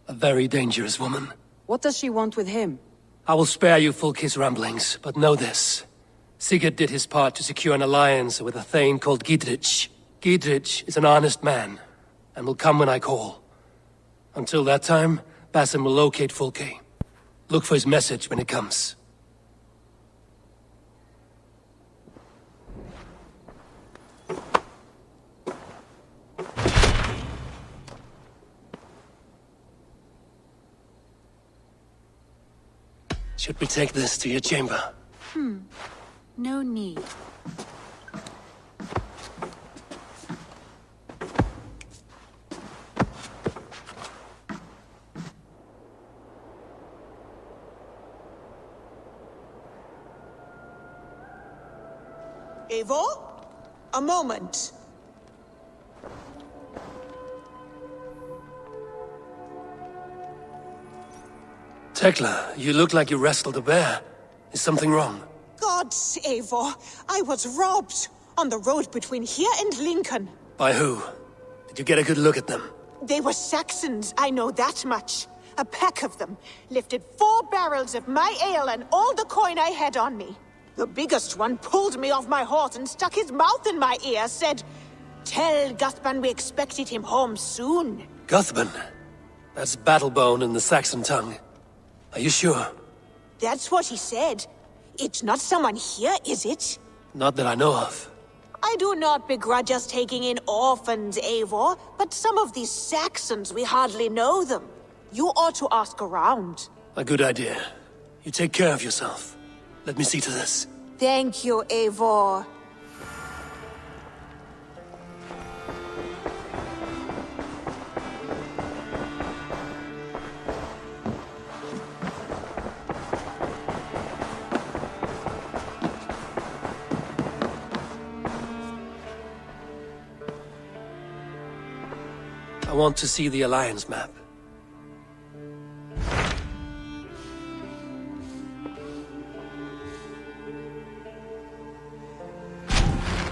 A very dangerous woman. What does she want with him? I will spare you Fulke's ramblings, but know this. Sigurd did his part to secure an alliance with a thane called Gidrich. Gidrich is an honest man, and will come when I call. Until that time, Basim will locate Fulke. Look for his message when it comes. Should we take this to your chamber? No need. Eivor? A moment. Tekla, you look like you wrestled a bear. Is something wrong? Gods, Eivor, I was robbed on the road between here and Lincoln. By who? Did you get a good look at them? They were Saxons, I know that much. A pack of them lifted 4 barrels of my ale and all the coin I had on me. The biggest one pulled me off my horse and stuck his mouth in my ear, said, "Tell Guthban we expected him home soon." Guthban? That's Battlebone in the Saxon tongue. Are you sure? That's what he said. It's not someone here, is it? Not that I know of. I do not begrudge us taking in orphans, Eivor, but some of these Saxons, we hardly know them. You ought to ask around. A good idea. You take care of yourself. Let me see to this. Thank you, Eivor. I want to see the Alliance map.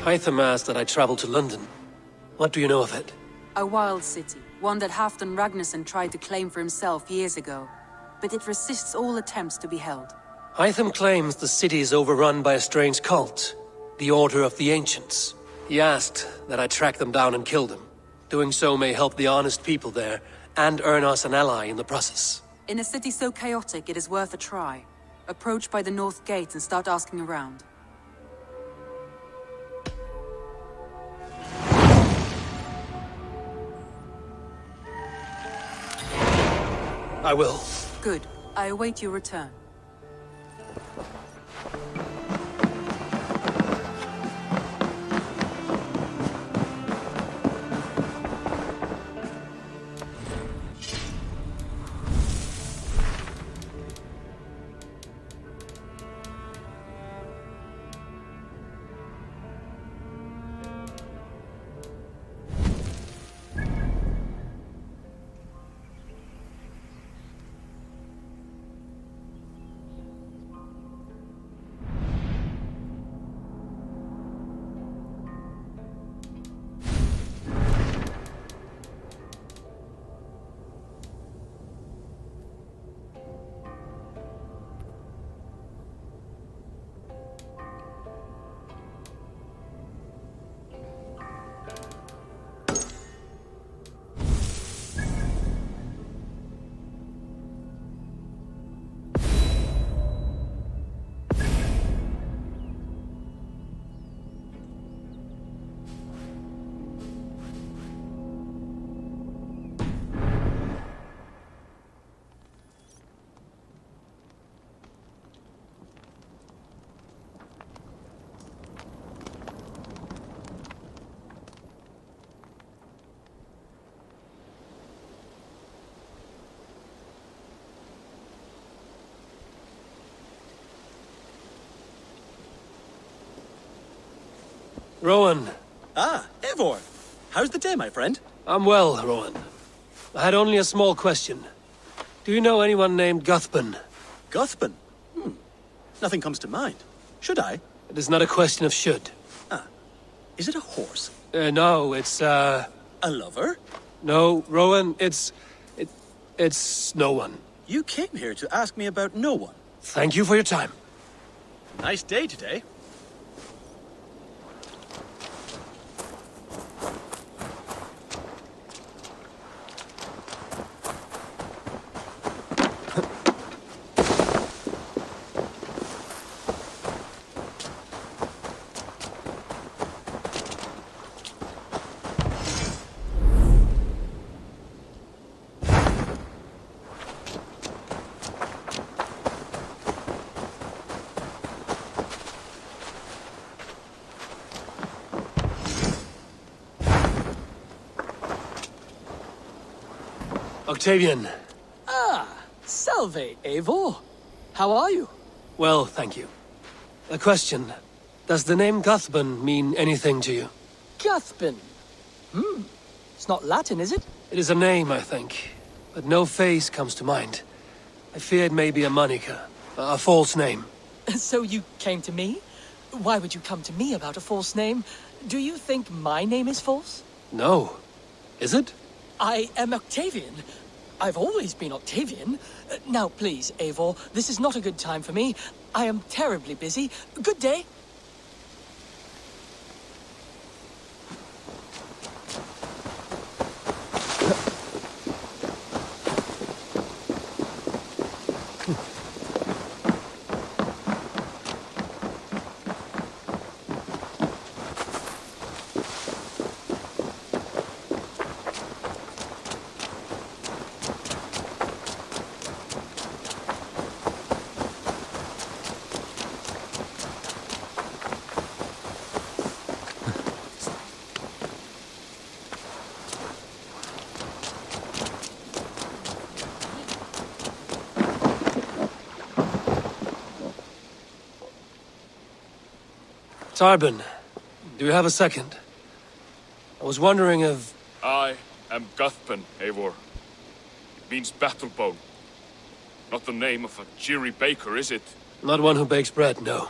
Hytham asked that I travel to London. What do you know of it? A wild city, one that Halfdan Ragnarsson tried to claim for himself years ago. But it resists all attempts to be held. Hytham claims the city is overrun by a strange cult, the Order of the Ancients. He asked that I track them down and kill them. Doing so may help the honest people there, and earn us an ally in the process. In a city so chaotic, it is worth a try. Approach by the North Gate and start asking around. I will. Good. I await your return. Rowan. Ah, Eivor. How's the day, my friend? I'm well, Rowan. I had only a small question. Do you know anyone named Guthban? Guthban? Nothing comes to mind. Should I? It is not a question of should. Ah. Is it a horse? No, it's, A lover? No, Rowan, it's no one. You came here to ask me about no one. Thank you for your time. Nice day today. Octavian. Ah, salve, Eivor. How are you? Well, thank you. A question. Does the name Guthban mean anything to you? Guthban. It's not Latin, is it? It is a name, I think. But no face comes to mind. I fear it may be a moniker. A false name. So you came to me? Why would you come to me about a false name? Do you think my name is false? No. Is it? I am Octavian. I've always been Octavian. Now, please, Eivor, this is not a good time for me. I am terribly busy. Good day. Tarbin, do you have a second? I was wondering if... I am Guthban, Eivor. It means battlebone. Not the name of a cheery baker, is it? Not one who bakes bread, no.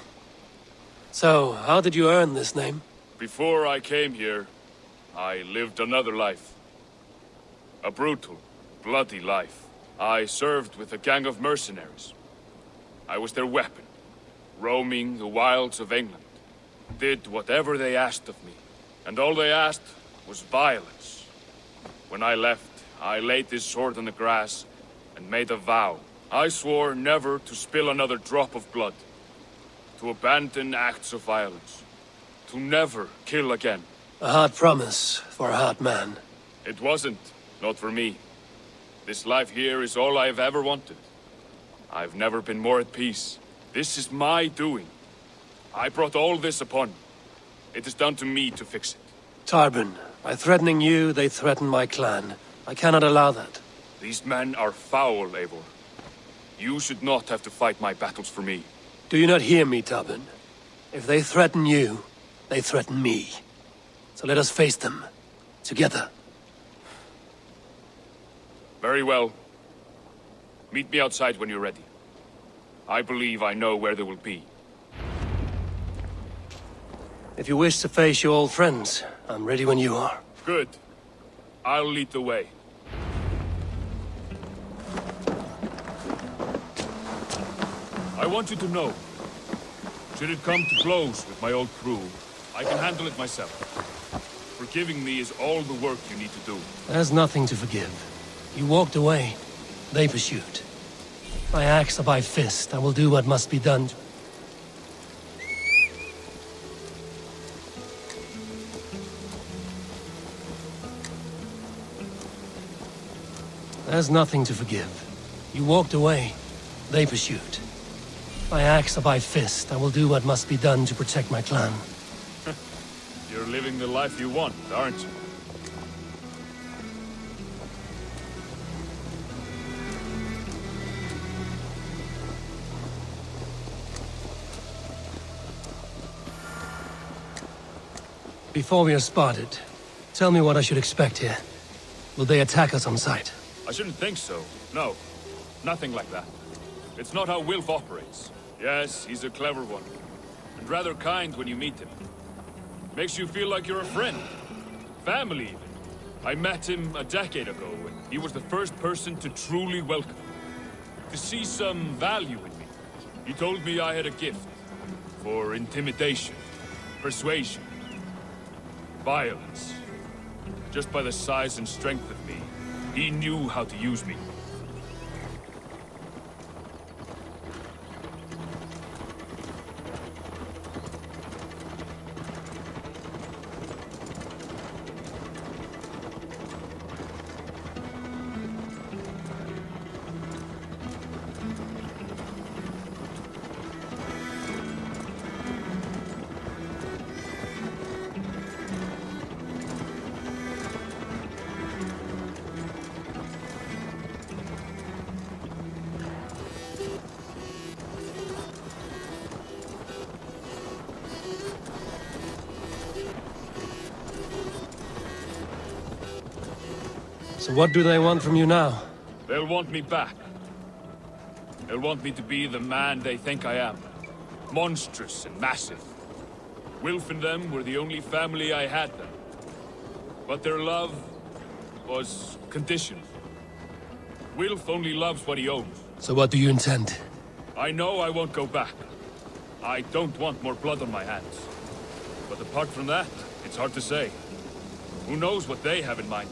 So, how did you earn this name? Before I came here, I lived another life. A brutal, bloody life. I served with a gang of mercenaries. I was their weapon, roaming the wilds of England. Did whatever they asked of me, and all they asked was violence. When I left, I laid this sword on the grass and made a vow. I swore never to spill another drop of blood, to abandon acts of violence, to never kill again. A hard promise for a hard man. It wasn't, not for me. This life here is all I've ever wanted. I've never been more at peace. This is my doing. I brought all this upon me. It is down to me to fix it. Tarbin, by threatening you, they threaten my clan. I cannot allow that. These men are foul, Eivor. You should not have to fight my battles for me. Do you not hear me, Tarbin? If they threaten you, they threaten me. So let us face them. Together. Very well. Meet me outside when you're ready. I believe I know where they will be. If you wish to face your old friends, I'm ready when you are. Good. I'll lead the way. I want you to know, should it come to blows with my old crew, I can handle it myself. Forgiving me is all the work you need to do. There's nothing to forgive. You walked away. They pursued. By axe or by fist, I will do what must be done. There's nothing to forgive. You walked away. They pursued. By axe or by fist, I will do what must be done to protect my clan. You're living the life you want, aren't you? Before we are spotted, tell me what I should expect here. Will they attack us on sight? I shouldn't think so. No. Nothing like that. It's not how Wilf operates. Yes, he's a clever one. and rather kind when you meet him. Makes you feel like you're a friend. Family, even. I met him a decade ago, and he was the first person to truly welcome me. To see some value in me. He told me I had a gift. For intimidation, persuasion, violence. Just by the size and strength of me, he knew how to use me. So what do they want from you now? They'll want me back. They'll want me to be the man they think I am. Monstrous and massive. Wilf and them were the only family I had then. But their love was conditional. Wilf only loves what he owns. So what do you intend? I know I won't go back. I don't want more blood on my hands. But apart from that, it's hard to say. Who knows what they have in mind?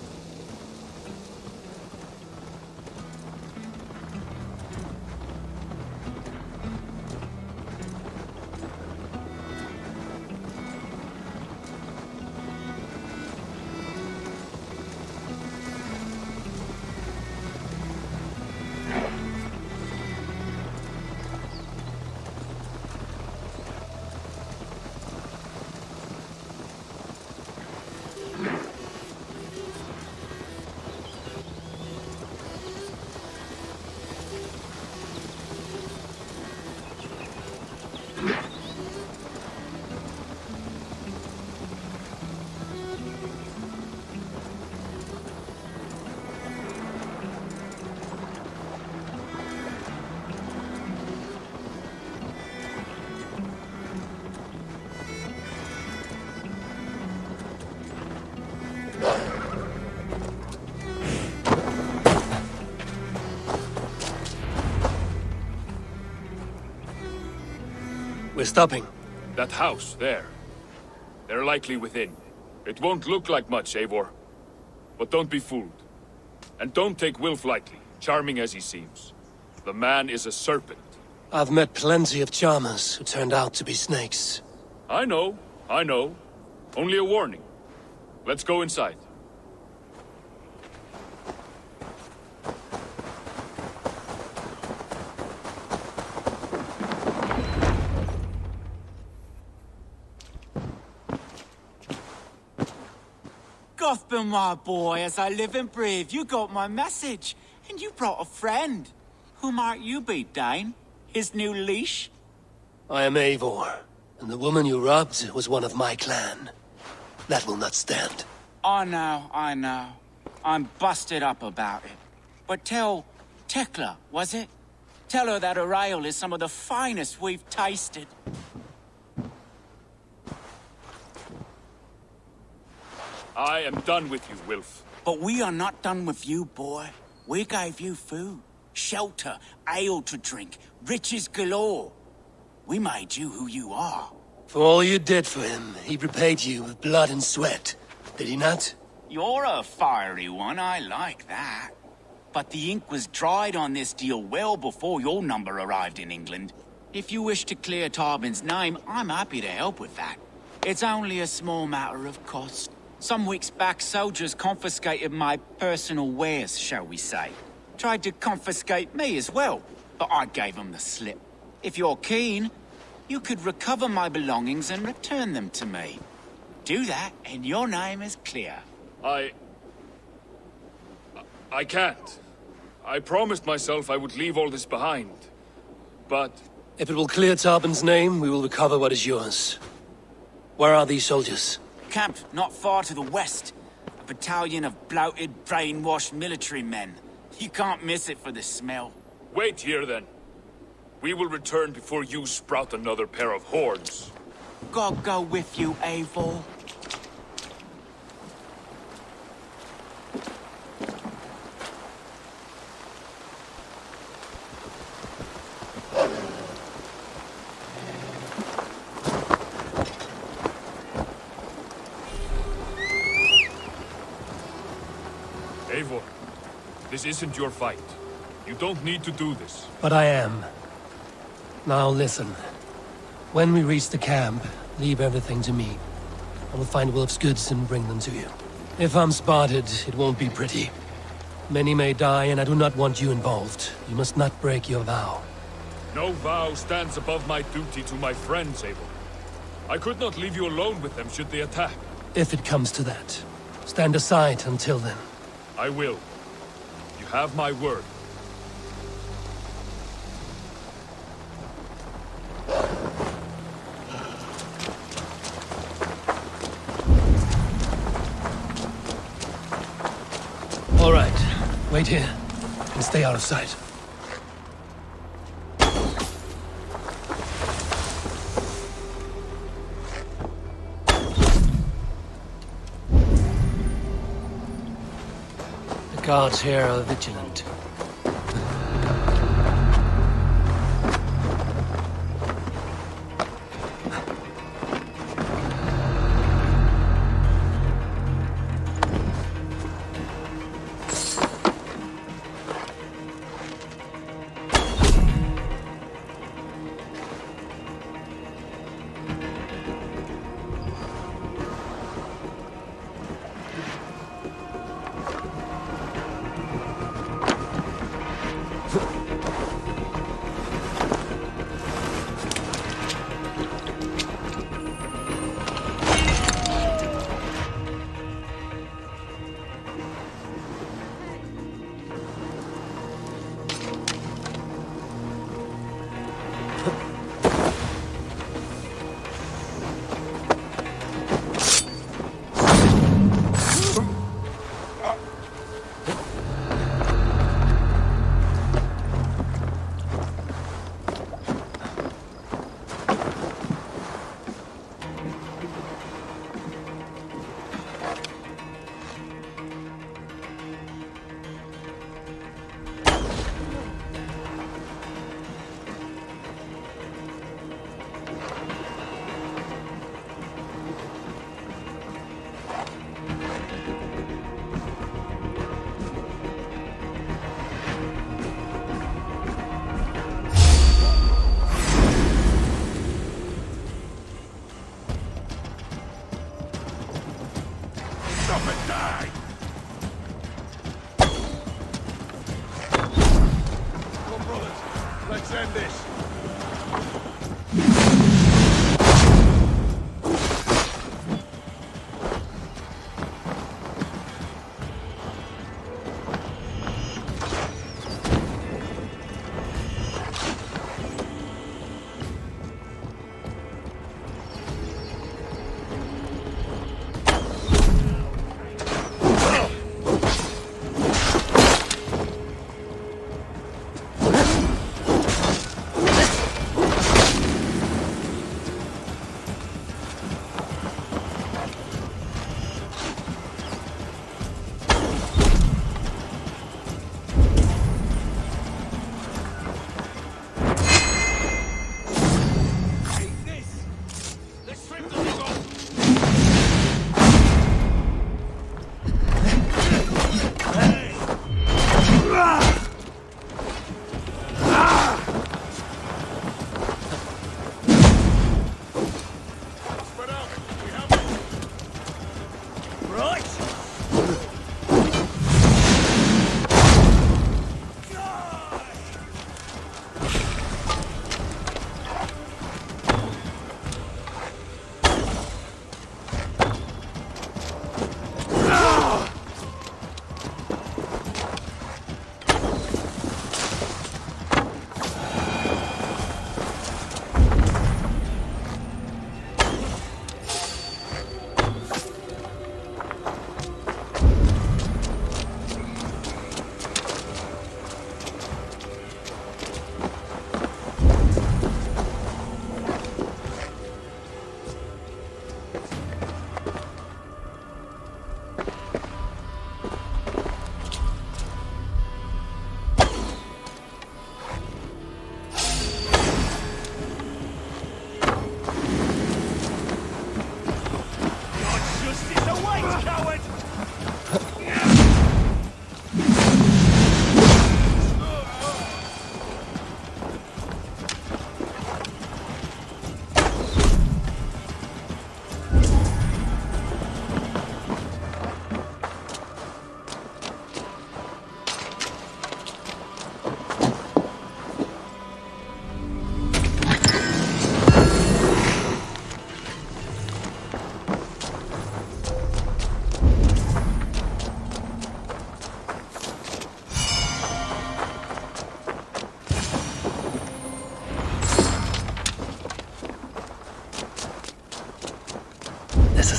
We're stopping. That house, there. They're likely within. It won't look like much, Eivor. But don't be fooled. And don't take Wilf lightly, charming as he seems. The man is a serpent. I've met plenty of charmers who turned out to be snakes. I know. Only a warning. Let's go inside. Gotham, my boy, as I live and breathe, you got my message. And you brought a friend. Who might you be, Dane? His new leash? I am Eivor, and the woman you robbed was one of my clan. That will not stand. I know. I'm busted up about it. But tell Tekla, was it? Tell her that her ale is some of the finest we've tasted. I am done with you, Wilf. But we are not done with you, boy. We gave you food, shelter, ale to drink, riches galore. We made you who you are. For all you did for him, he repaid you with blood and sweat. Did he not? You're a fiery one, I like that. But the ink was dried on this deal well before your number arrived in England. If you wish to clear Tarbin's name, I'm happy to help with that. It's only a small matter of cost. Some weeks back, soldiers confiscated my personal wares, shall we say. Tried to confiscate me as well, but I gave them the slip. If you're keen, you could recover my belongings and return them to me. Do that, and your name is clear. I can't. I promised myself I would leave all this behind. But... If it will clear Tarbin's name, we will recover what is yours. Where are these soldiers? Camped not far to the west. A battalion of bloated, brainwashed military men. You can't miss it for the smell. Wait here, then. We will return before you sprout another pair of horns. God go with you, Eivor. Eivor, this isn't your fight. You don't need to do this. But I am. Now listen. When we reach the camp, leave everything to me. I will find Wilf's goods and bring them to you. If I'm spotted, it won't be pretty. Many may die, and I do not want you involved. You must not break your vow. No vow stands above my duty to my friends, Eivor. I could not leave you alone with them should they attack. If it comes to that, stand aside until then. I will. You have my word. All right. Wait here and stay out of sight. The guards here are vigilant.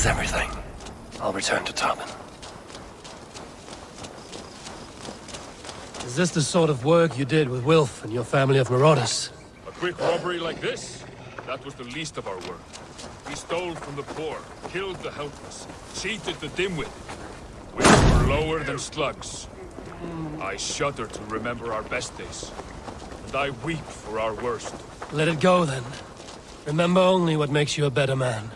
is everything. I'll return to Tarbin. Is this the sort of work you did with Wilf and your family of marauders? A quick robbery like this? That was the least of our work. We stole from the poor, killed the helpless, cheated the dimwit. We were lower than slugs. I shudder to remember our best days. And I weep for our worst. Let it go, then. Remember only what makes you a better man.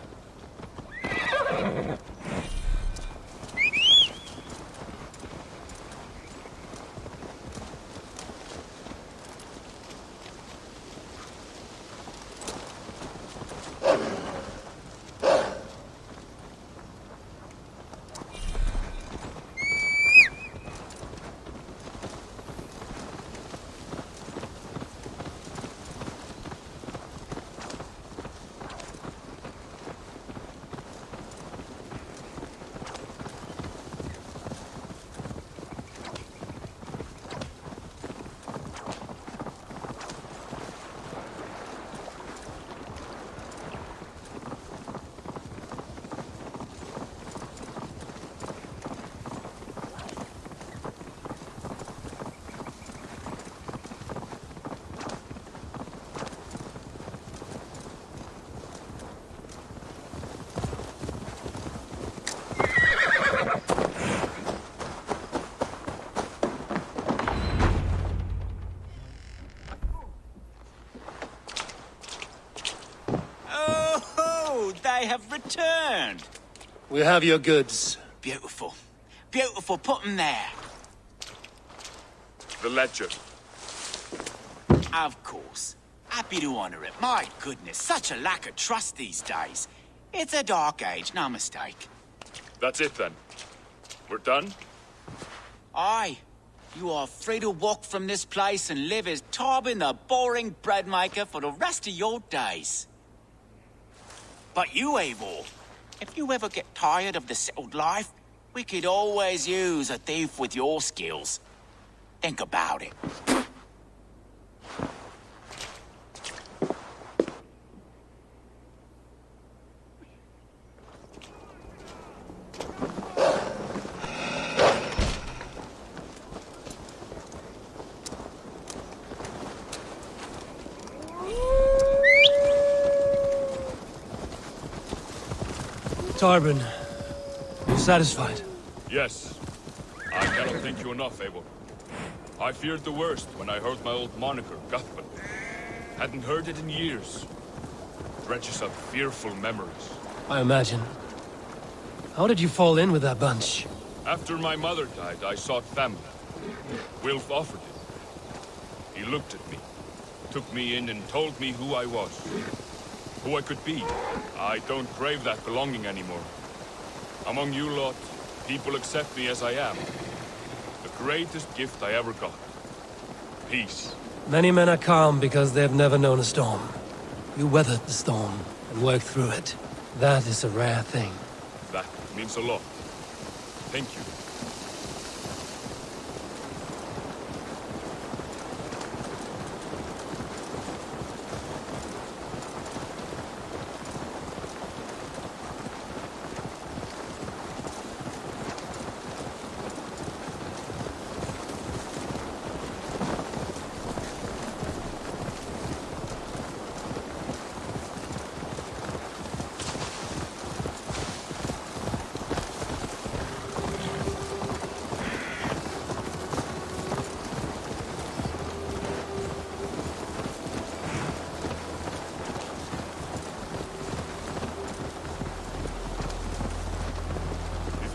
They have returned. We have your goods. Beautiful. Beautiful. Put them there. The ledger. Of course. Happy to honor it. My goodness, such a lack of trust these days. It's a dark age, no mistake. That's it then. We're done? Aye. You are free to walk from this place and live as Tarbin the boring bread maker for the rest of your days. But you, Eivor, if you ever get tired of the settled life, we could always use a thief with your skills. Think about it. Tarbin, you satisfied? Yes. I cannot thank you enough, Eivor. I feared the worst when I heard my old moniker, Guthman. Hadn't heard it in years. Drenches up fearful memories. I imagine. How did you fall in with that bunch? After my mother died, I sought family. Wilf offered it. He looked at me, took me in and told me who I was. Who I could be. I don't crave that belonging anymore. Among you lot, people accept me as I am. The greatest gift I ever got. Peace. Many men are calm because they have never known a storm. You weathered the storm and worked through it. That is a rare thing. That means a lot. Thank you.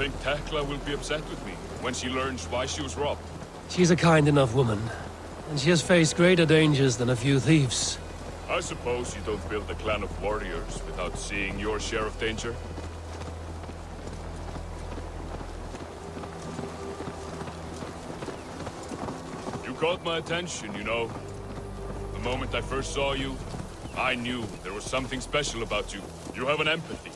Think Tekla will be upset with me when she learns why she was robbed? She's a kind enough woman, and she has faced greater dangers than a few thieves. I suppose you don't build a clan of warriors without seeing your share of danger? You caught my attention, you know. The moment I first saw you, I knew there was something special about you. You have an empathy.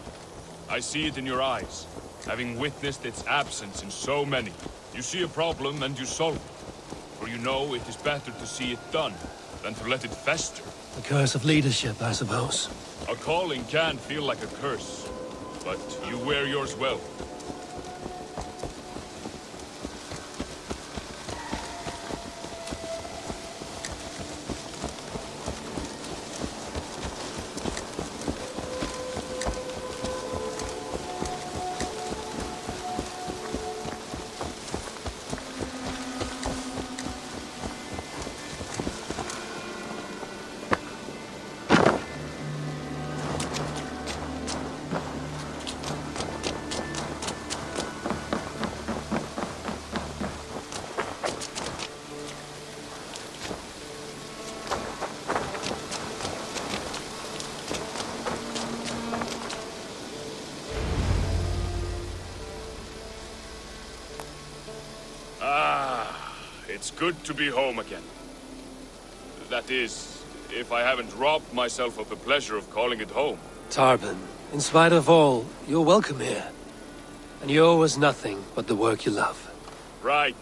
I see it in your eyes. Having witnessed its absence in so many, you see a problem and you solve it. For you know it is better to see it done than to let it fester. The curse of leadership, I suppose. A calling can feel like a curse. but you wear yours well. It's good to be home again. That is, if I haven't robbed myself of the pleasure of calling it home. Tarban, in spite of all, you're welcome here. And you owe us nothing but the work you love. Right.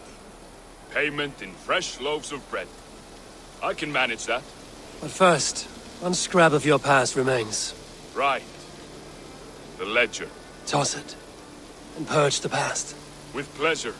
Payment in fresh loaves of bread. I can manage that. But first, one scrap of your past remains. Right. The ledger. Toss it, and purge the past. With pleasure.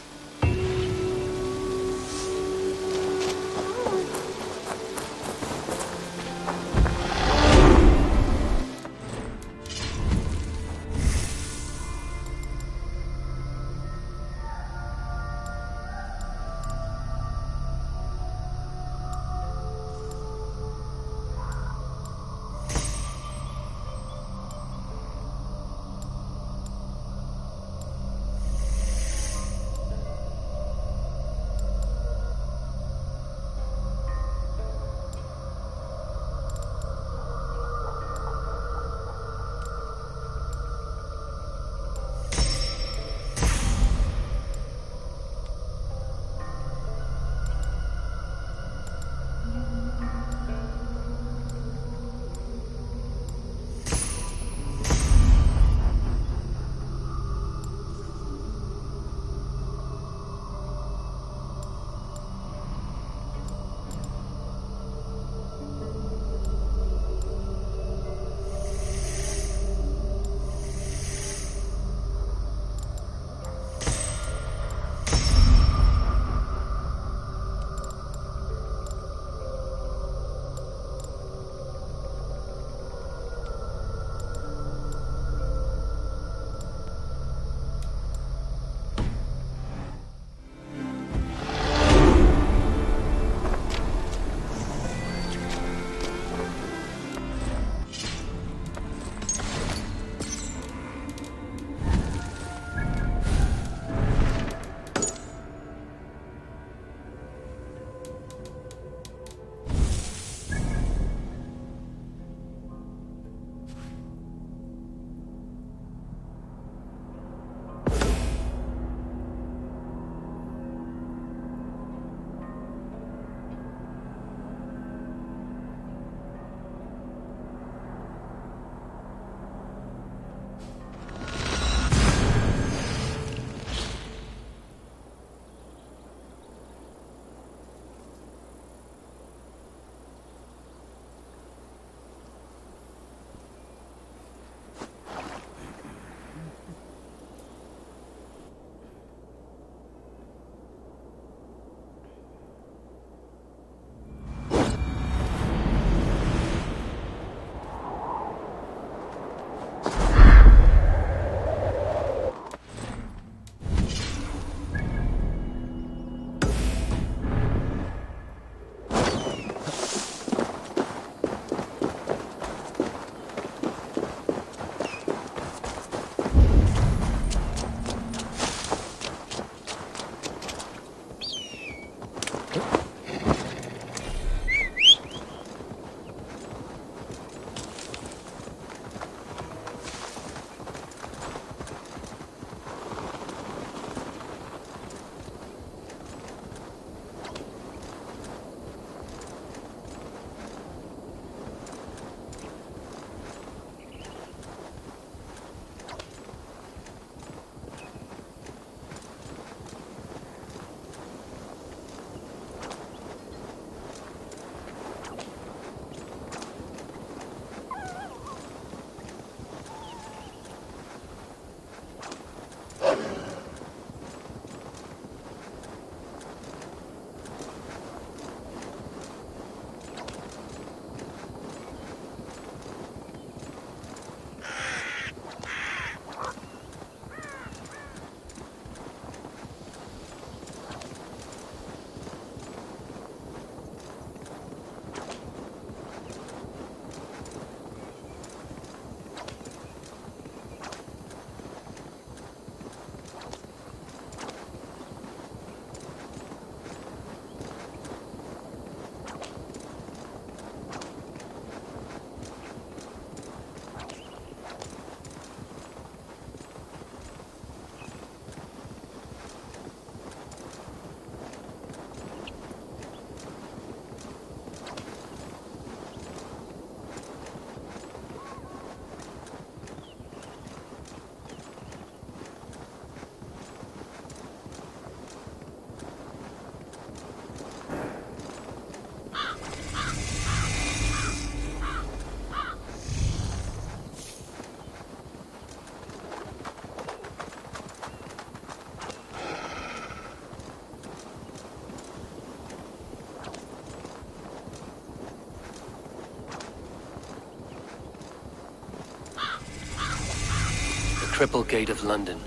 triple gate of London.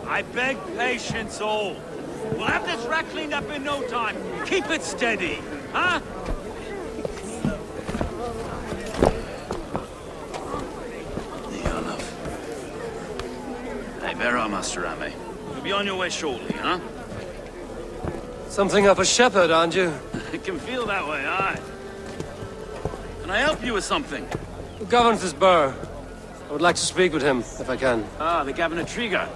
I beg patience, all. We'll have this rat cleaned up in no time. Keep it steady, huh? Hey, where are Master Ame? You'll be on your way shortly, huh? Something of a shepherd, aren't you? It can feel that way, aye. Can I help you with something? Who governs this burgh? I would like to speak with him, if I can. Ah, the Governor Trigger.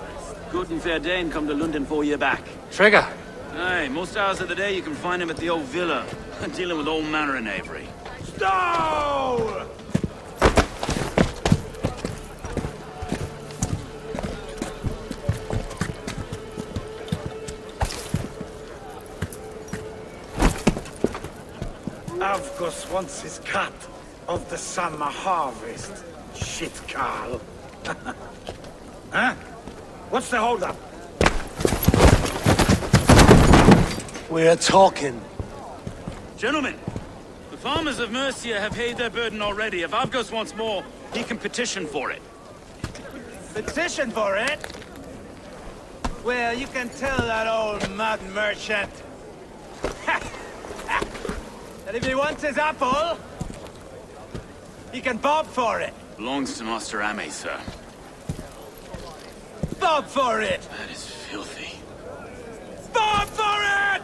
Good and fair Dane come to London 4 year back. Trigger? Aye, most hours of the day you can find him at the old villa, dealing with all manner of knavery. Stow! Avgos wants his cut of the summer harvest. Shit, Carl. Huh? What's the holdup? We're talking. Gentlemen, the farmers of Mercia have paid their burden already. If Avgos wants more, he can petition for it. Petition for it? Well, you can tell that old mud merchant that if he wants his apple, he can bob for it. Belongs to Master Ame, sir. Bob for it! That is filthy. Bob for it!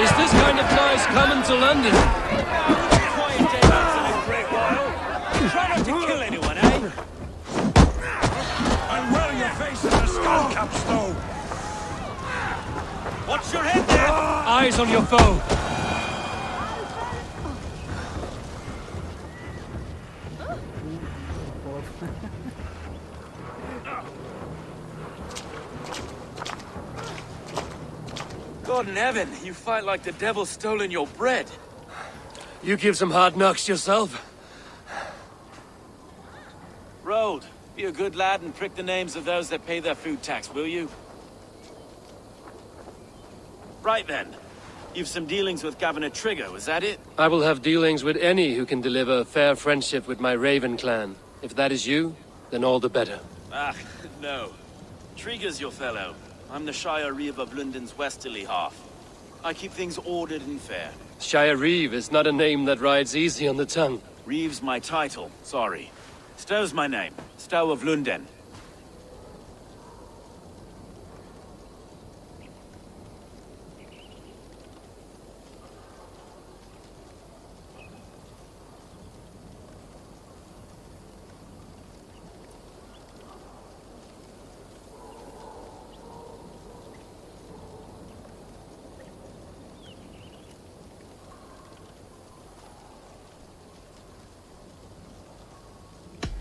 Is this kind of noise coming to London? Quiet day once in a great while. Try not to kill anyone, eh? And well your face in a skull cap stove. Watch your head there! Eyes on your foe. God in heaven, you fight like the devil's stolen your bread. You give some hard knocks yourself. Road, be a good lad and prick the names of those that pay their food tax, will you? Right then. You've some dealings with Governor Trigger, was that it? I will have dealings with any who can deliver fair friendship with my Raven clan. If that is you, then all the better. Ah, no. Trigger's your fellow. I'm the Shire Reeve of London's westerly half. I keep things ordered and fair. Shire Reeve is not a name that rides easy on the tongue. Reeve's my title, sorry. Stow's my name. Stow of London.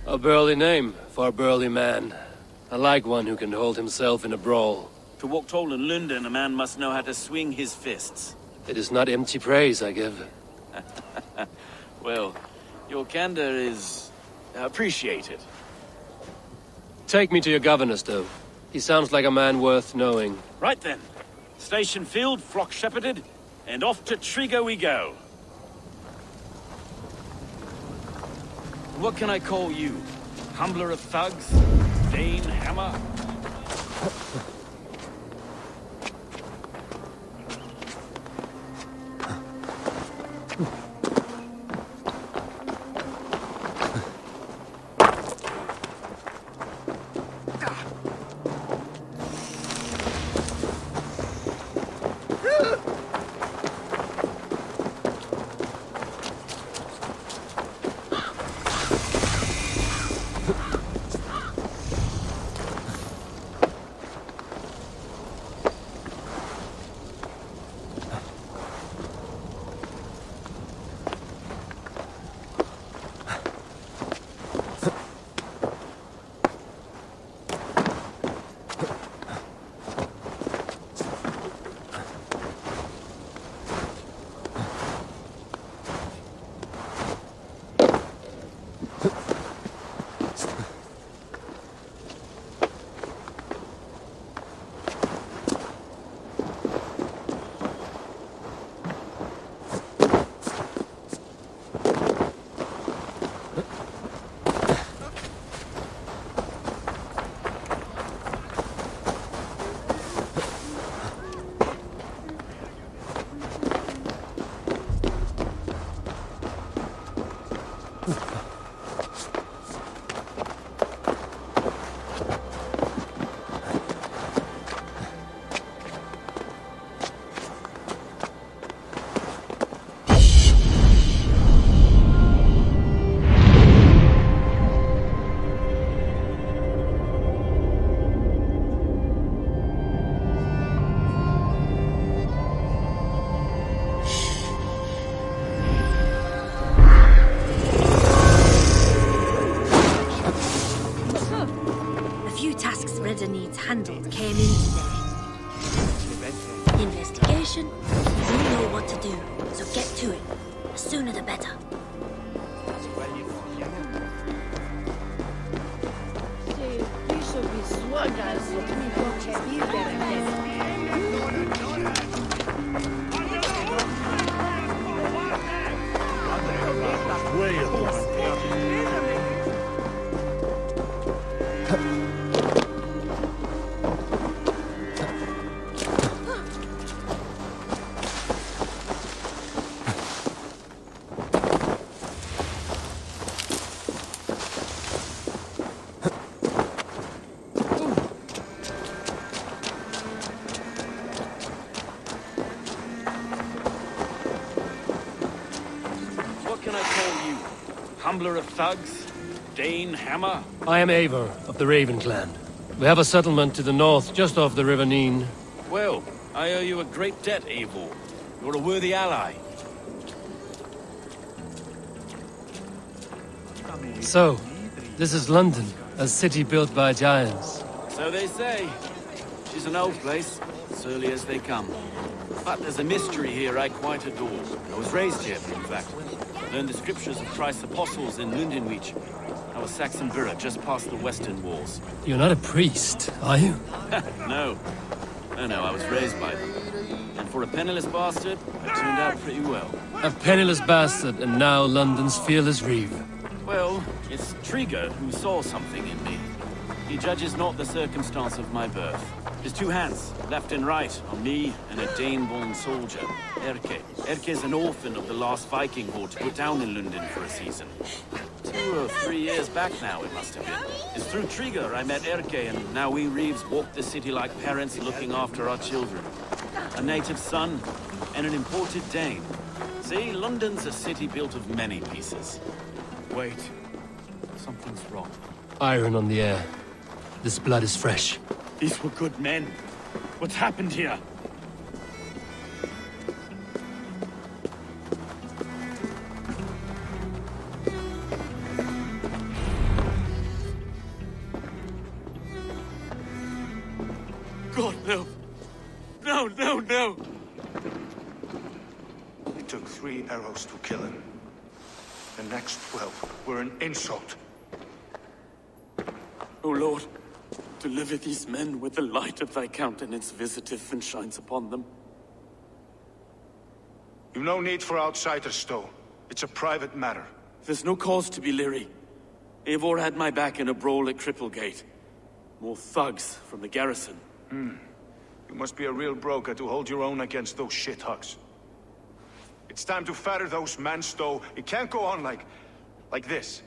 A burly name for a burly man. I like one who can hold himself in a brawl. To walk tall in London, a man must know how to swing his fists. It is not empty praise I give. Well, your candor is appreciated. Take me to your governor, Stow. He sounds like a man worth knowing. Right then. Station filled, flock shepherded, and off to Trigger we go. What can I call you? Humbler of thugs? Dane Hammer? handled came in today. Investigation? You know what to do, so get to it. The sooner the better. Humbler of thugs? Dane Hammer? I am Eivor of the Raven Clan. We have a settlement to the north, just off the River Neen. Well, I owe you a great debt, Eivor. You're a worthy ally. So, this is London, a city built by giants. So they say. She's an old place, surly as they come. But there's a mystery here I quite adore. I was raised here, in fact. Learned the scriptures of Christ's apostles in Lundenwich, our Saxon borough just past the western walls. You're not a priest, are you? No. No, I was raised by them. And for a penniless bastard, I turned out pretty well. A penniless bastard, and now London's fearless reeve. Well, it's Trigger who saw something in me. He judges not the circumstance of my birth. His two hands, left and right, on me and a Dane-born soldier, Erke. Erke's an orphan of the last Viking horde put down in London for a season. 2 or 3 years back now, it must have been. It's through Trigger I met Erke, and now we Reeves walk the city like parents looking after our children. A native son and an imported Dane. See, London's a city built of many pieces. Wait, something's wrong. Iron on the air. This blood is fresh. These were good men. What's happened here? God, no. No, no, no! It took 3 arrows to kill him. The next 12 were an insult. Oh, Lord. Deliver these men with the light of thy countenance visitive and shines upon them. You've no need for outsiders, though. It's a private matter. There's no cause to be leery. Eivor had my back in a brawl at Cripplegate. More thugs from the garrison. You must be a real broker to hold your own against those shithugs. It's time to fetter those men, Stowe. It can't go on like this.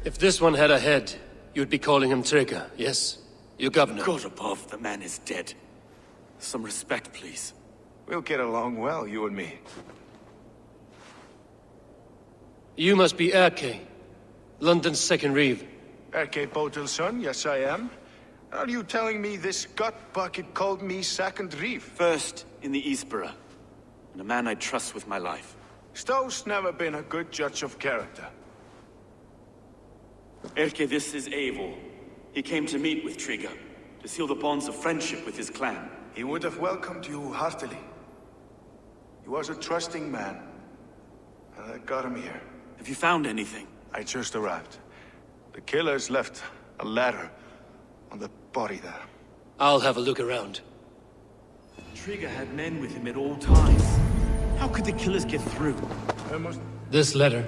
If this one had a head, you'd be calling him Trigger, yes? Your governor. God above, the man is dead. Some respect, please. We'll get along well, you and me. You must be Erke, London's second reeve. Erke Botel's son, yes I am. Are you telling me this gut bucket called me second reeve? First in the Eastborough, and a man I trust with my life. Stowe's never been a good judge of character. Erke, this is Eivor. He came to meet with Trigger, to seal the bonds of friendship with his clan. He would have welcomed you heartily. He was a trusting man, and I got him here. Have you found anything? I just arrived. The killers left a ladder on the body there. I'll have a look around. Trigger had men with him at all times. How could the killers get through? This letter.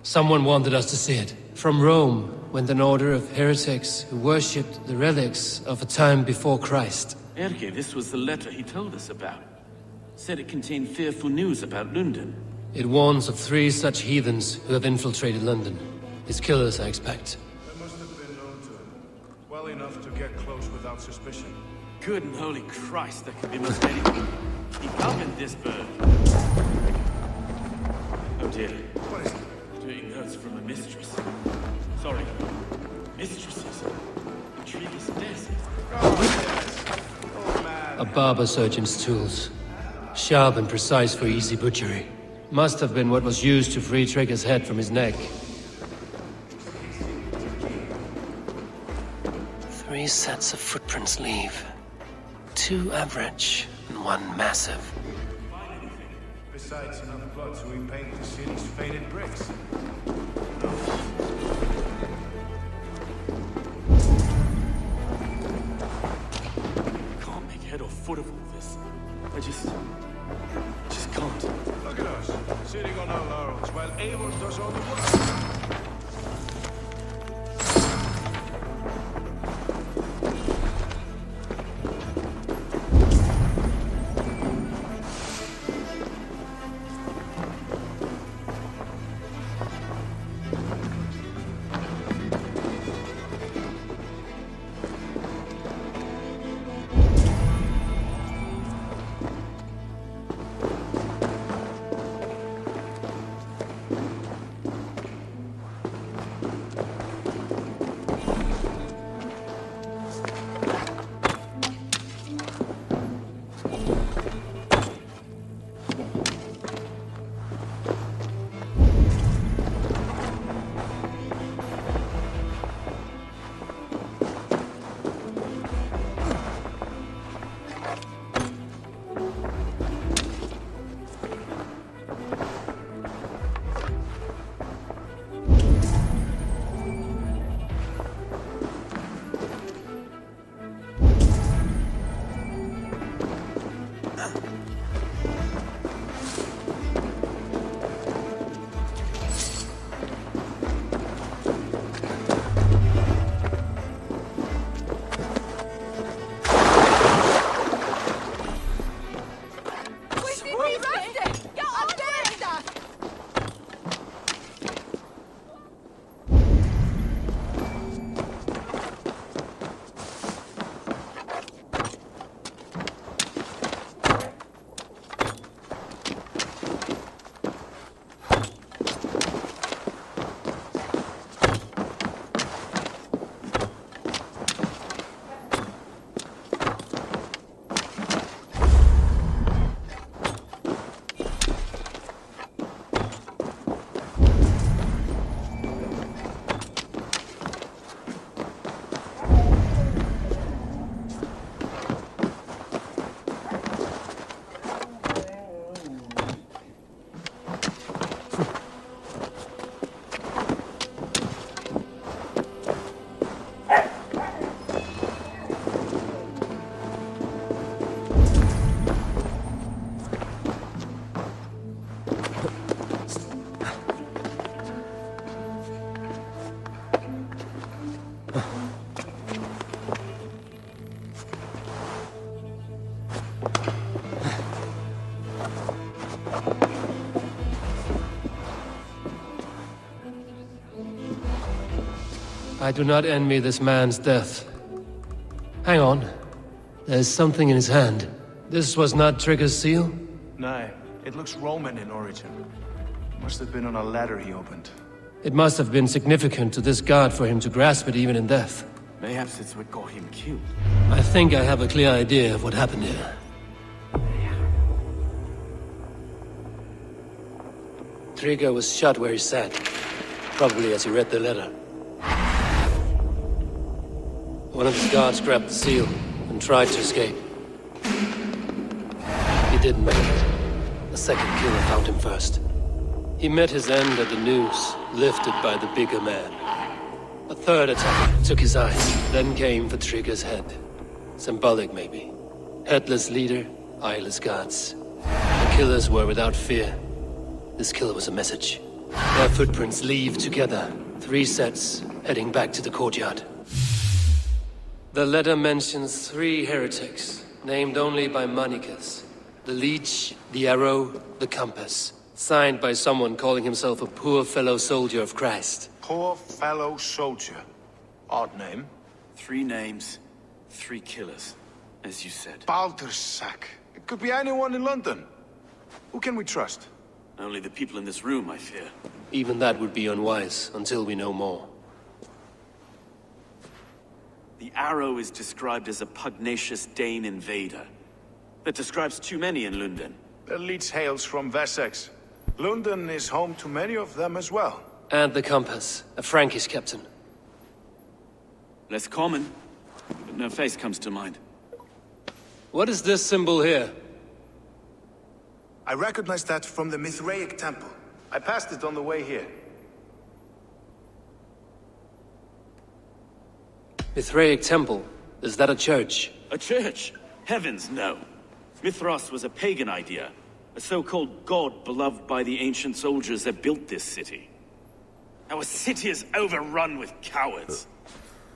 Someone wanted us to see it. From Rome went an order of heretics who worshipped the relics of a time before Christ. Erke, this was the letter he told us about. Said it contained fearful news about London. It warns of 3 such heathens who have infiltrated London. His killers, I expect. They must have been known to him. Well enough to get close without suspicion. Good and holy Christ, there could be most anything. He governed this bird. Oh dear. What is it? Doing notes from a mistress. Sorry. Mistresses. Intriguous desk. A barber surgeon's tools. Sharp and precise for easy butchery. Must have been what was used to free Trigger's head from his neck. 3 sets of footprints leave. 2 average and 1 massive. Besides enough blood to repaint the city's faded bricks. Can't make head or foot of all this. I just can't. Look at us, sitting on our laurels while Aorus does all the work. I do not envy this man's death. Hang on. There's something in his hand. This was not Trigger's seal? No, it looks Roman in origin. Must have been on a ladder he opened. It must have been significant to this god for him to grasp it even in death. Mayhaps it's what got him killed. I think I have a clear idea of what happened here. Trigger was shot where he sat. Probably as he read the letter. One of his guards grabbed the seal and tried to escape. He didn't make it. A second killer found him first. He met his end at the noose, lifted by the bigger man. A third attack took his eyes, then came for Trigger's head. Symbolic, maybe. Headless leader, eyeless guards. The killers were without fear. This kill was a message. Their footprints leave together. 3 sets, heading back to the courtyard. The letter mentions 3 heretics, named only by Manicus. The Leech, the Arrow, the Compass. Signed by someone calling himself a poor fellow soldier of Christ. Poor fellow soldier. Odd name. 3 names, 3 killers, as you said. Baldersack. It could be anyone in London. Who can we trust? Only the people in this room, I fear. Even that would be unwise, until we know more. The Arrow is described as a pugnacious Dane invader. That describes too many in London. The Leech hails from Wessex. London is home to many of them as well. And the Compass, a Frankish captain. Less common, No face comes to mind. What is this symbol here? I recognize that from the Mithraic temple. I passed it on the way here. Mithraic temple? Is that a church? A church? Heavens, no. Mithras was a pagan idea. A so-called god beloved by the ancient soldiers that built this city. Our city is overrun with cowards.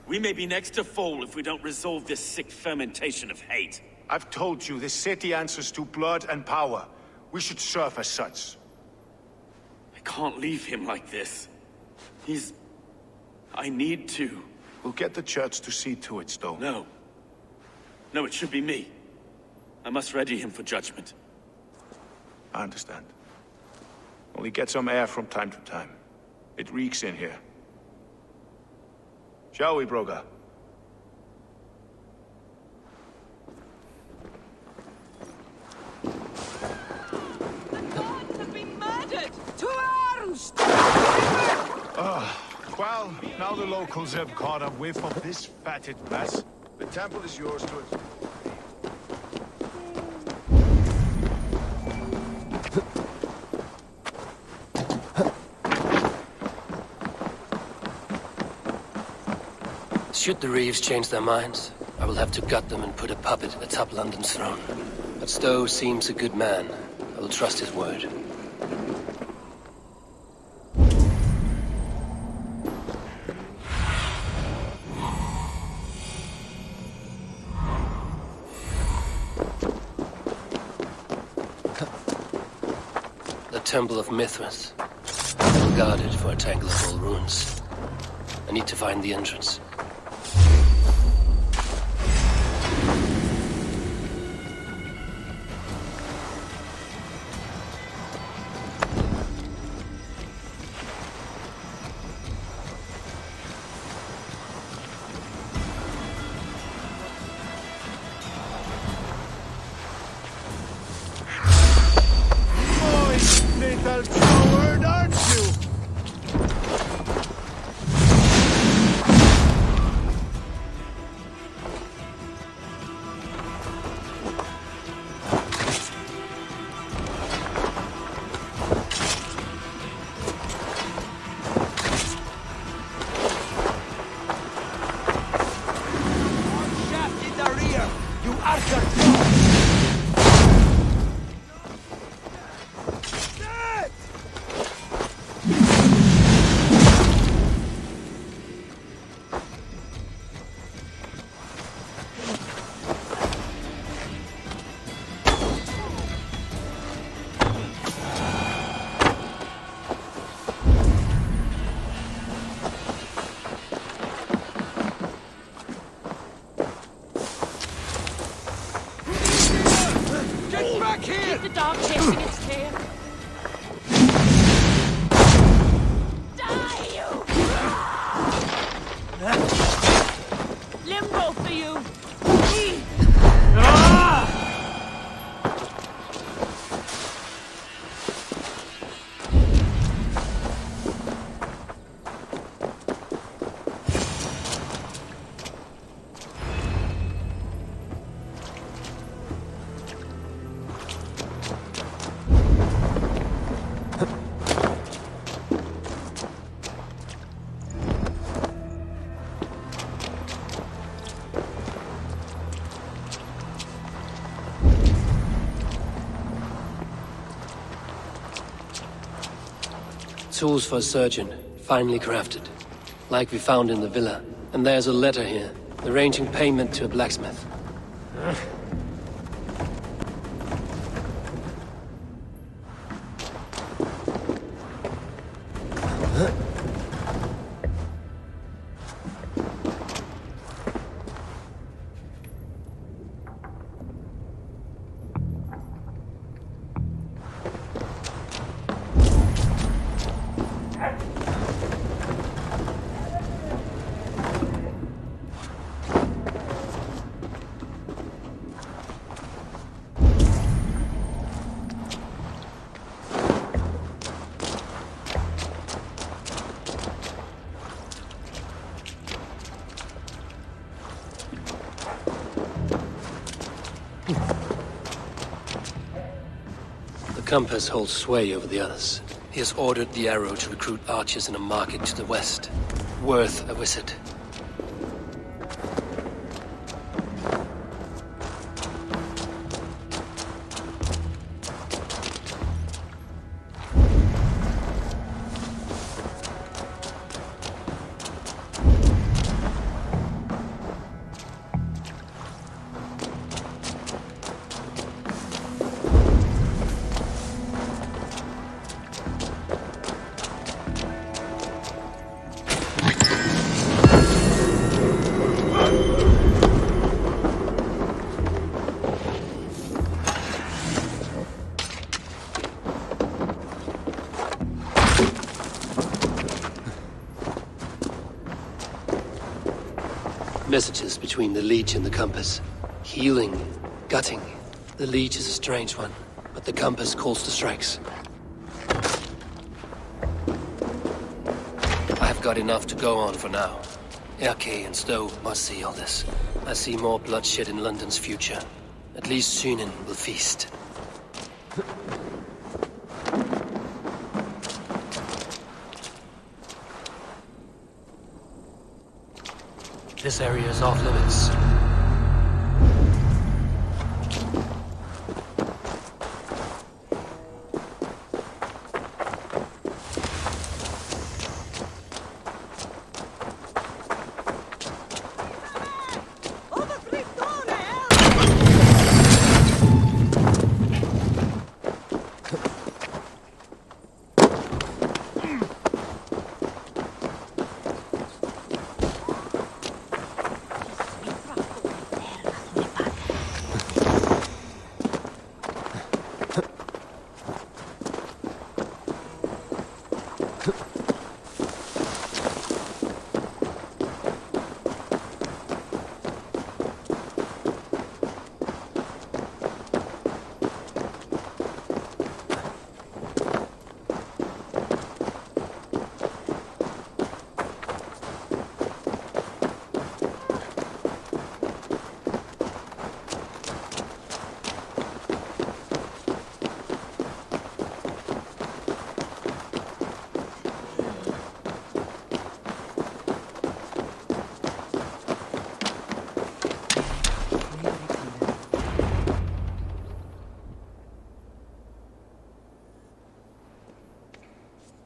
We may be next to fall if we don't resolve this sick fermentation of hate. I've told you, this city answers to blood and power. We should serve as such. I can't leave him like this. I need to. We'll get the church to see to it, Stowe. No. No, it should be me. I must ready him for judgment. I understand. Only get some air from time to time. It reeks in here. Shall we, Broga? To arms! Well, now the locals have caught a whiff of this fatted mess. The temple is yours to it. Should the Reeves change their minds, I will have to gut them and put a puppet atop London's throne. But Stowe seems a good man. I will trust his word. The Temple of Mithras. Well guarded for a tangle of old ruins. I need to find the entrance. Little coward, aren't you? Shaft in the rear! You archer! Get back here! Keep the dog chasing its tail. Die, you! Limbo for you! Tools for a surgeon, finely crafted. Like we found in the villa. And there's a letter here, arranging payment to a blacksmith. compass holds sway over the others. He has ordered the Arrow to recruit archers in a market to the west. Worth a visit. Messages between the Leech and the Compass. Healing, gutting. The Leech is a strange one, but the Compass calls the strikes. I have got enough to go on for now. Erke and Stowe must see all this. I see more bloodshed in London's future. At least Sunan will feast. This area is off limits.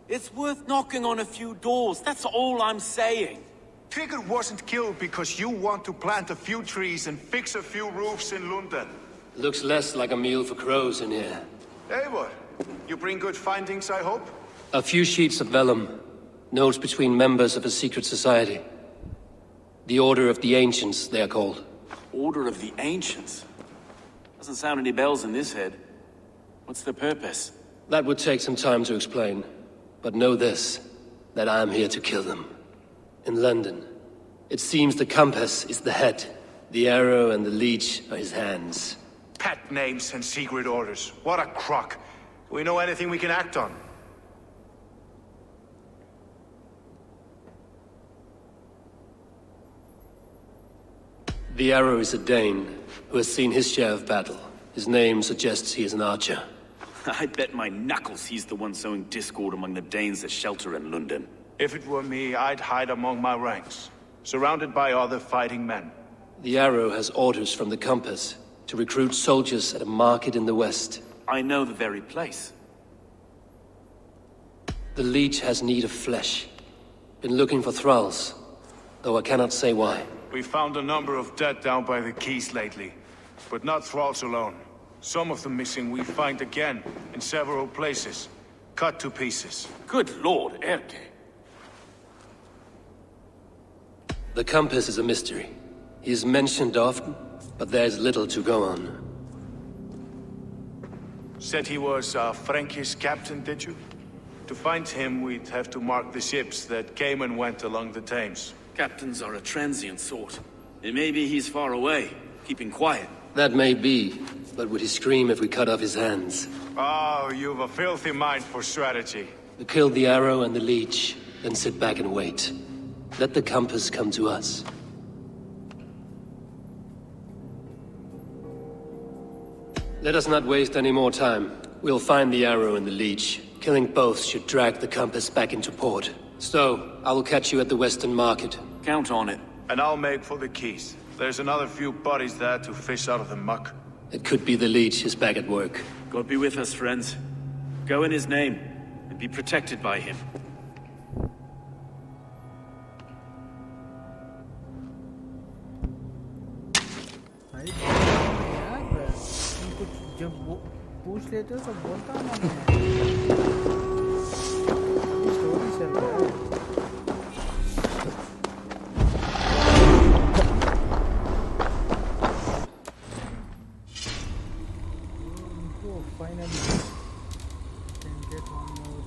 It's worth knocking on a few doors, that's all I'm saying. Tigger wasn't killed because you want to plant a few trees and fix a few roofs in London. Looks less like a meal for crows in here. Eivor, you bring good findings, I hope? A few sheets of vellum. Notes between members of a secret society. The Order of the Ancients, they are called. Order of the Ancients? Doesn't sound any bells in this head. What's the purpose? That would take some time to explain. But know this, that I am here to kill them. In London, it seems the Compass is the head. The Arrow and the Leech are his hands. Pet names and secret orders. What a crock. Do we know anything we can act on? The Arrow is a Dane, who has seen his share of battle. His name suggests he is an archer. I'd bet my knuckles he's the one sowing discord among the Danes that shelter in London. If it were me, I'd hide among my ranks, surrounded by other fighting men. The Arrow has orders from the Compass to recruit soldiers at a market in the west. I know the very place. The Leech has need of flesh. Been looking for thralls, though I cannot say why. We found a number of dead down by the quays lately, but not thralls alone. Some of the missing we find again in several places, cut to pieces. Good lord, Erke. The Compass is a mystery. He is mentioned often, but there is little to go on. Said he was a Frankish captain, did you? To find him, we'd have to mark the ships that came and went along the Thames. Captains are a transient sort. It may be he's far away, keeping quiet. That may be, but would he scream if we cut off his hands? Oh, you've a filthy mind for strategy. We kill the Arrow and the Leech, then sit back and wait. Let the Compass come to us. Let us not waste any more time. We'll find the arrow and the leech. Killing both should drag the compass back into port. So, I will catch you at the Western Market. Count on it. And I'll make for the keys. There's another few bodies there to fish out of the muck. It could be the leech is back at work. God be with us, friends. Go in his name, and be protected by him. जब वो पूछ लेते हो तो बोलता हूँ मैं story चल रहा है इनको finally can get one more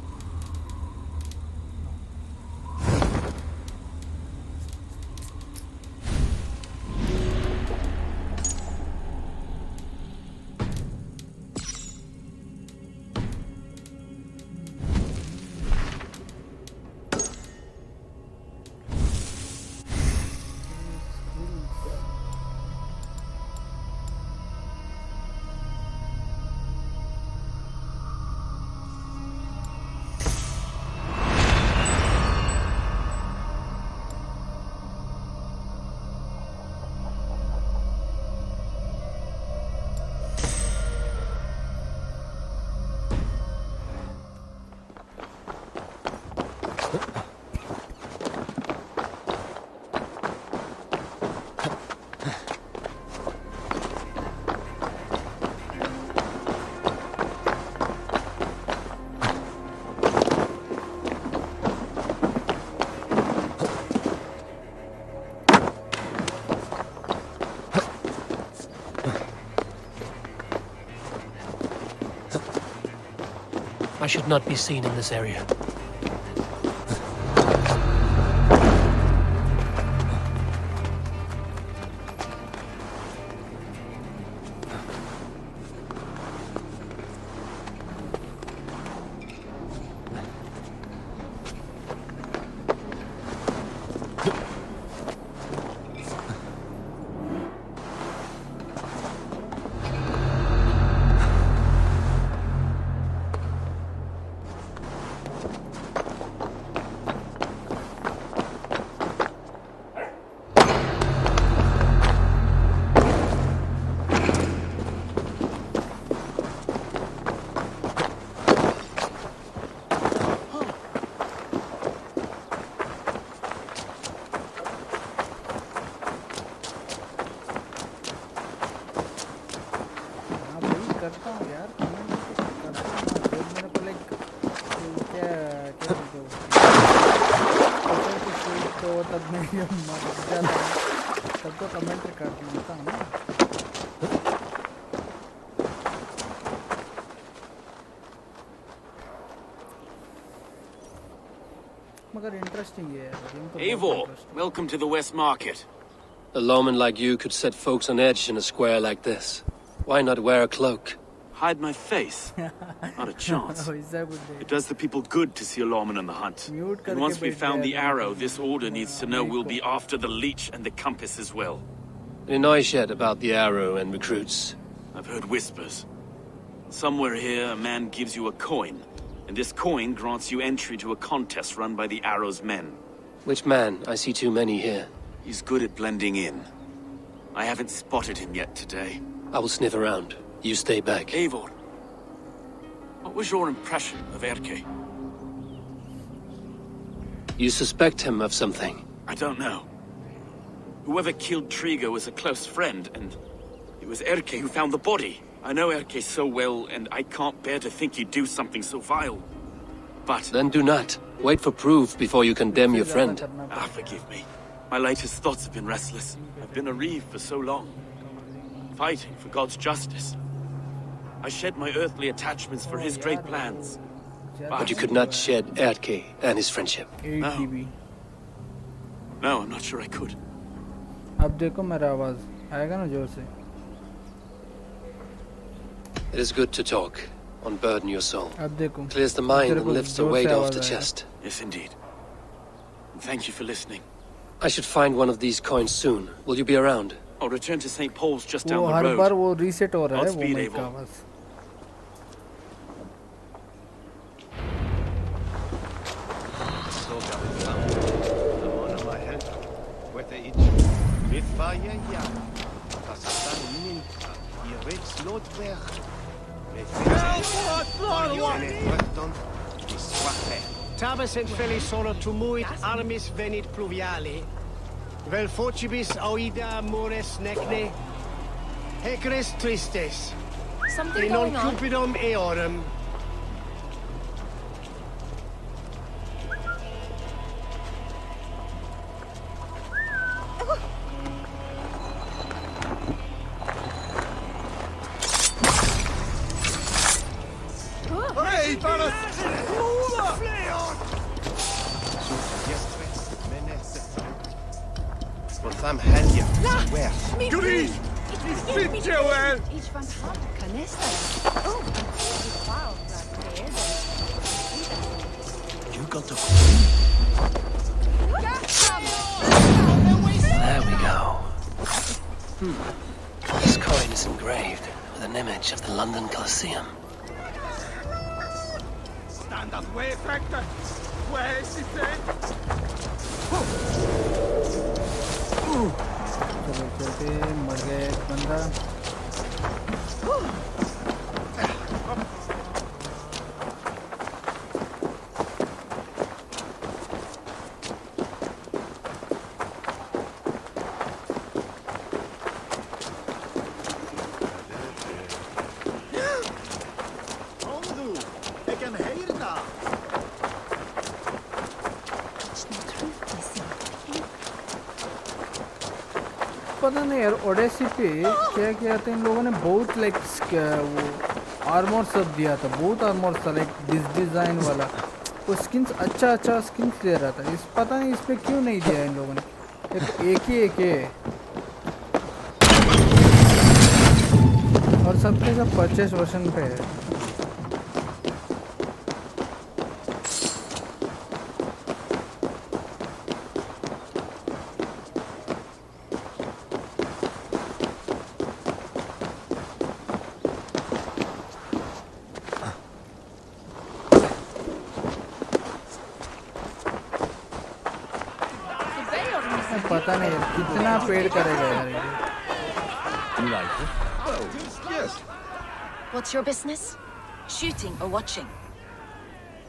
I should not be seen in this area. सबको कमेंट कर देता हूँ ना मगर इंटरेस्टिंग है Eivor, welcome to the West Market. A lawman like you could set folks on edge in a square like this. Why not wear a cloak? Hide my face? Not a chance. It does the people good to see a lawman on the hunt. And once we've found the arrow, this order needs to know we'll be after the leech and the compass as well. Any noise yet about the arrow and recruits? I've heard whispers. Somewhere here, a man gives you a coin, and this coin grants you entry to a contest run by the Arrow's men. Which man? I see too many here. He's good at blending in. I haven't spotted him yet today. I will sniff around. You stay back. Eivor, what was your impression of Erke? You suspect him of something? I don't know. Whoever killed Trigo was a close friend, and it was Erke who found the body. I know Erke so well, and I can't bear to think he'd do something so vile. But... Then do not. Wait for proof before you condemn your friend. Ah, forgive me. My latest thoughts have been restless. I've been a reeve for so long. Fighting for God's justice. I shed my earthly attachments for his great plans. But you could not shed Erke and his friendship. No. No, I'm not sure I could. अब देखो मेरा आवाज आएगा ना जोर से. It is good to talk, unburden your soul. अब देखो. Clears the mind and lifts the weight off the chest. Yes, indeed. Thank you for listening. I should find one of these coins soon. Will you be around? I'll return to St. Paul's just down the her road. बार वो reset हो रहा है वो Godspeed, mic का Eivor. आवाज. Tabes et felisoro tumuit armis venit pluviali. Vel focibis auida mures necne. Hecres tristes. Something E non going on? cupidum eorum. Hey, Balas! Wat am helje? Where? Goody! Fit Joel! You got the There we go. This coin is engraved with an image of the London Colosseum. Stand up, way factor! Where is it then? चलो चलते मर गया एक बंदा पता नहीं यार Odyssey पे क्या किया था इन लोगों ने बहुत लाइक वो आर्मर सब दिया था बहुत आर्मर था लाइक डिजाइन वाला वो स्किन्स अच्छा स्किन्स दे रहा था इस पता नहीं इस पे क्यों नहीं दिया इन लोगों ने एक ही और सबके सब परचेस वर्जन पे है पता नहीं कितना पेड़ करेगा यार ये You like it? Well, yes. What's your business? Shooting or watching?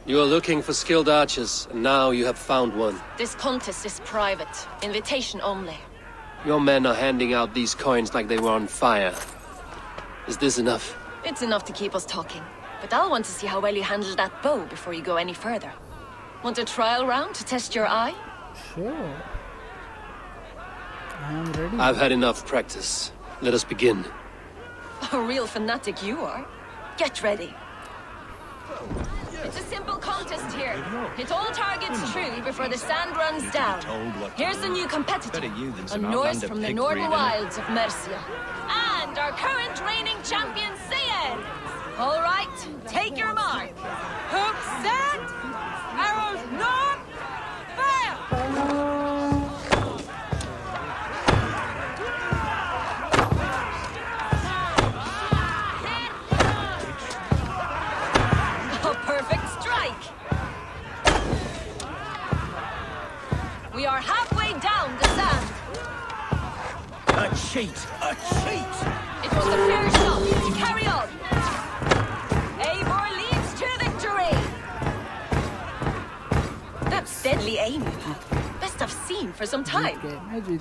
You are looking for skilled archers, and now you have found one. This contest is private. Invitation only. Your men are handing out these coins like they were on fire. Is this enough? It's enough to keep us talking. But I'll want to see how well you handle that bow before you go any further. Want a trial round to test your eye? Sure. I'm ready. I've had enough practice. Let us begin. A real fanatic you are. Get ready. It's a simple contest here. Hit all targets true before the sand runs down. Here's the new competitor. A Norse from the northern wilds of Mercia. And our current reigning champion, Sayed. All right, take your mark. Hooks set. Arrows north. Fire! We are halfway down the sand. A cheat! A cheat! It was a fair shot to carry on. Eivor leads to victory. That's deadly aim. Best I've seen for some time.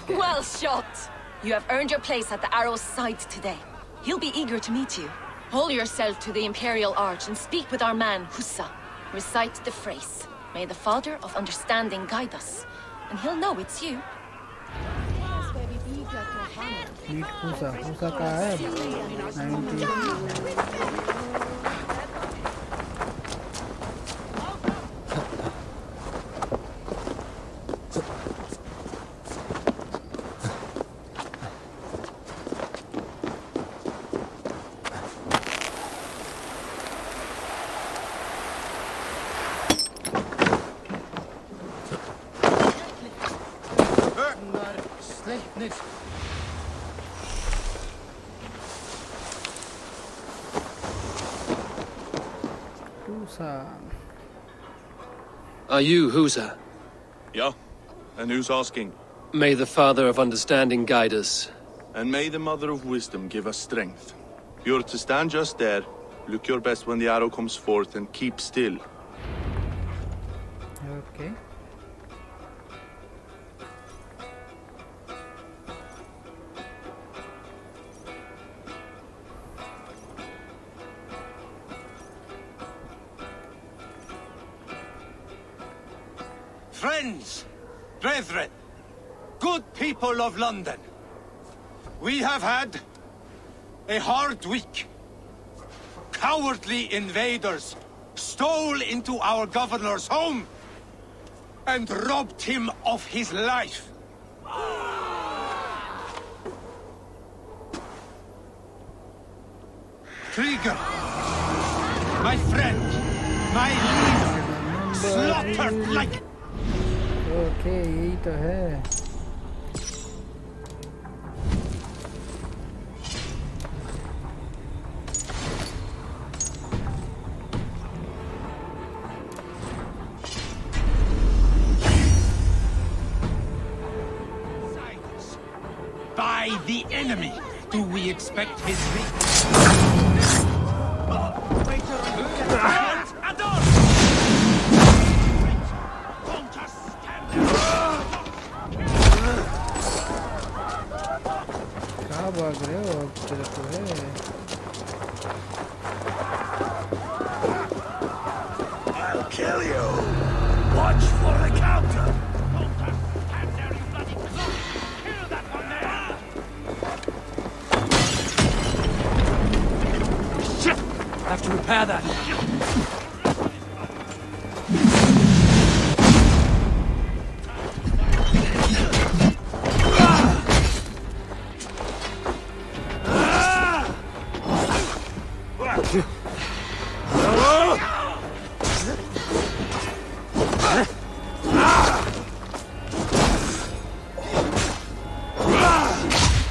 Well shot. You have earned your place at the Arrow's side today. He'll be eager to meet you. Hold yourself to the Imperial Arch and speak with our man, Hussa. Recite the phrase. May the Father of Understanding guide us. And he'll know it's you. हुसा कहाँ है 90 Are you Husa? Yeah? And who's asking? May the Father of Understanding guide us. And may the Mother of Wisdom give us strength. You're to stand just there, look your best when the arrow comes forth, and keep still. Okay. Friends, brethren, good people of London, we have had a hard week. Cowardly invaders stole into our governor's home and robbed him of his life. Krieger, my friend, my leader, slaughtered like... Okay, यही तो है. By the enemy, do we expect his कहाँ भाग रहे हो अब तेरे को है? I'll kill you. Watch for the counter. Shit! I have to repair that.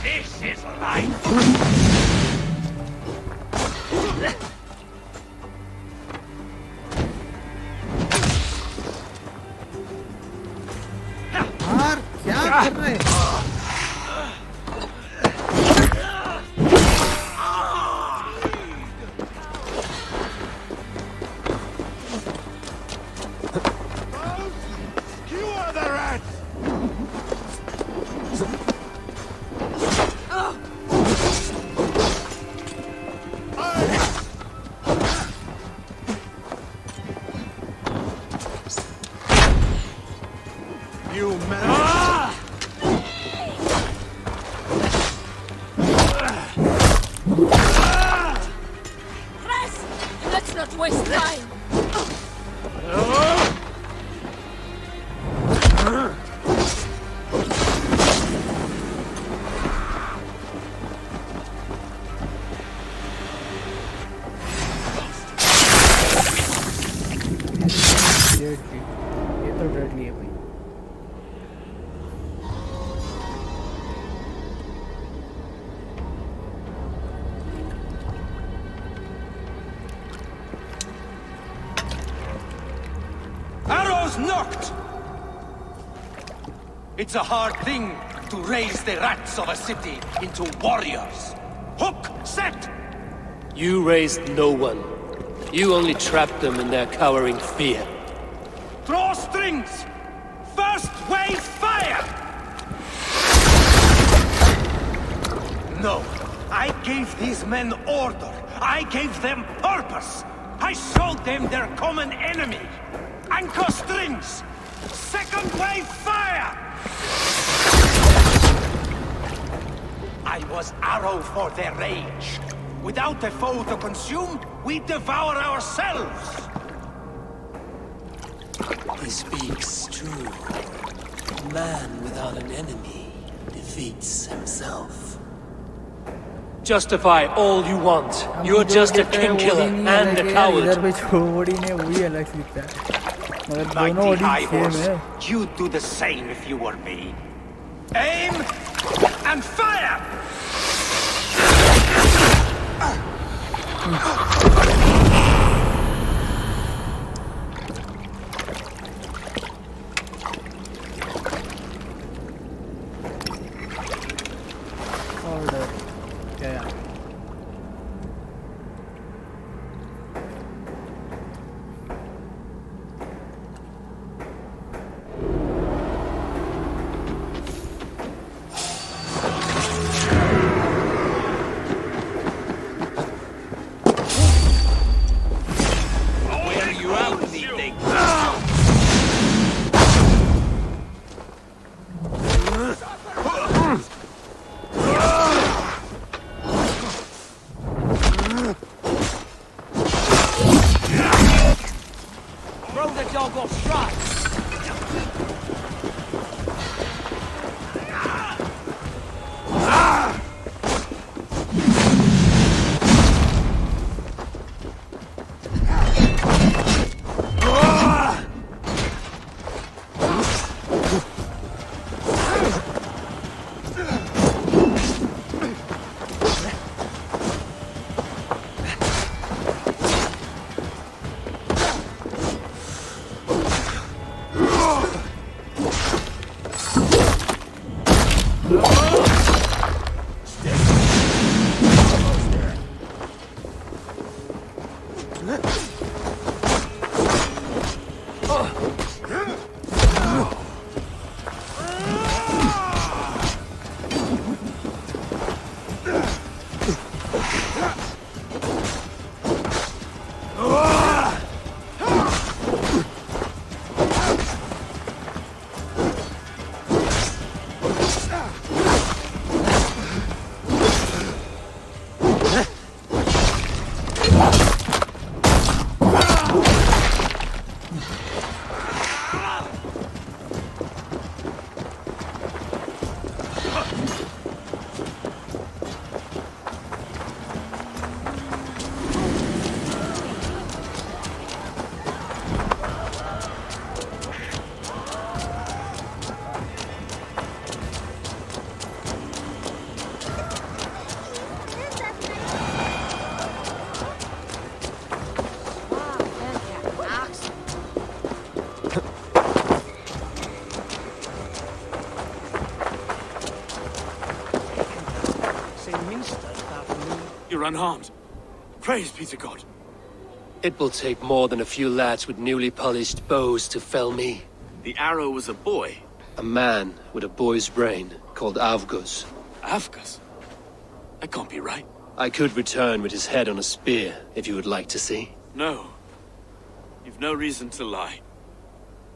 This is life! यार क्या कर रहे हैं? You are the rats! You man! Rest! Let's not waste time! ये तो डेडली है भाई. Arrows knocked! It's a hard thing to raise the rats of a city into warriors. Hook, set! You raised no one. You only trapped them in their cowering fear. Draw strings! First wave fire! No, I gave these men order. I gave them purpose. I showed them their common enemy. Anchor strings! Second wave fire! I was arrow for their rage. Without a foe to consume, we devour ourselves. He speaks true. A man without an enemy defeats himself. Justify all you want. You're just a king killer and a coward. इधर पे छोड़ी ने वही अलग सीखता है. मगर दोनों Mighty ओडी High सेम Horse, है. you'd do the same if you were me. Aim and fire! You're unharmed. Praise be to God. It will take more than a few lads with newly polished bows to fell me. The arrow was a boy. A man with a boy's brain, called Avgus. Avgus? That can't be right. I could return with his head on a spear, if you would like to see. No. You've no reason to lie.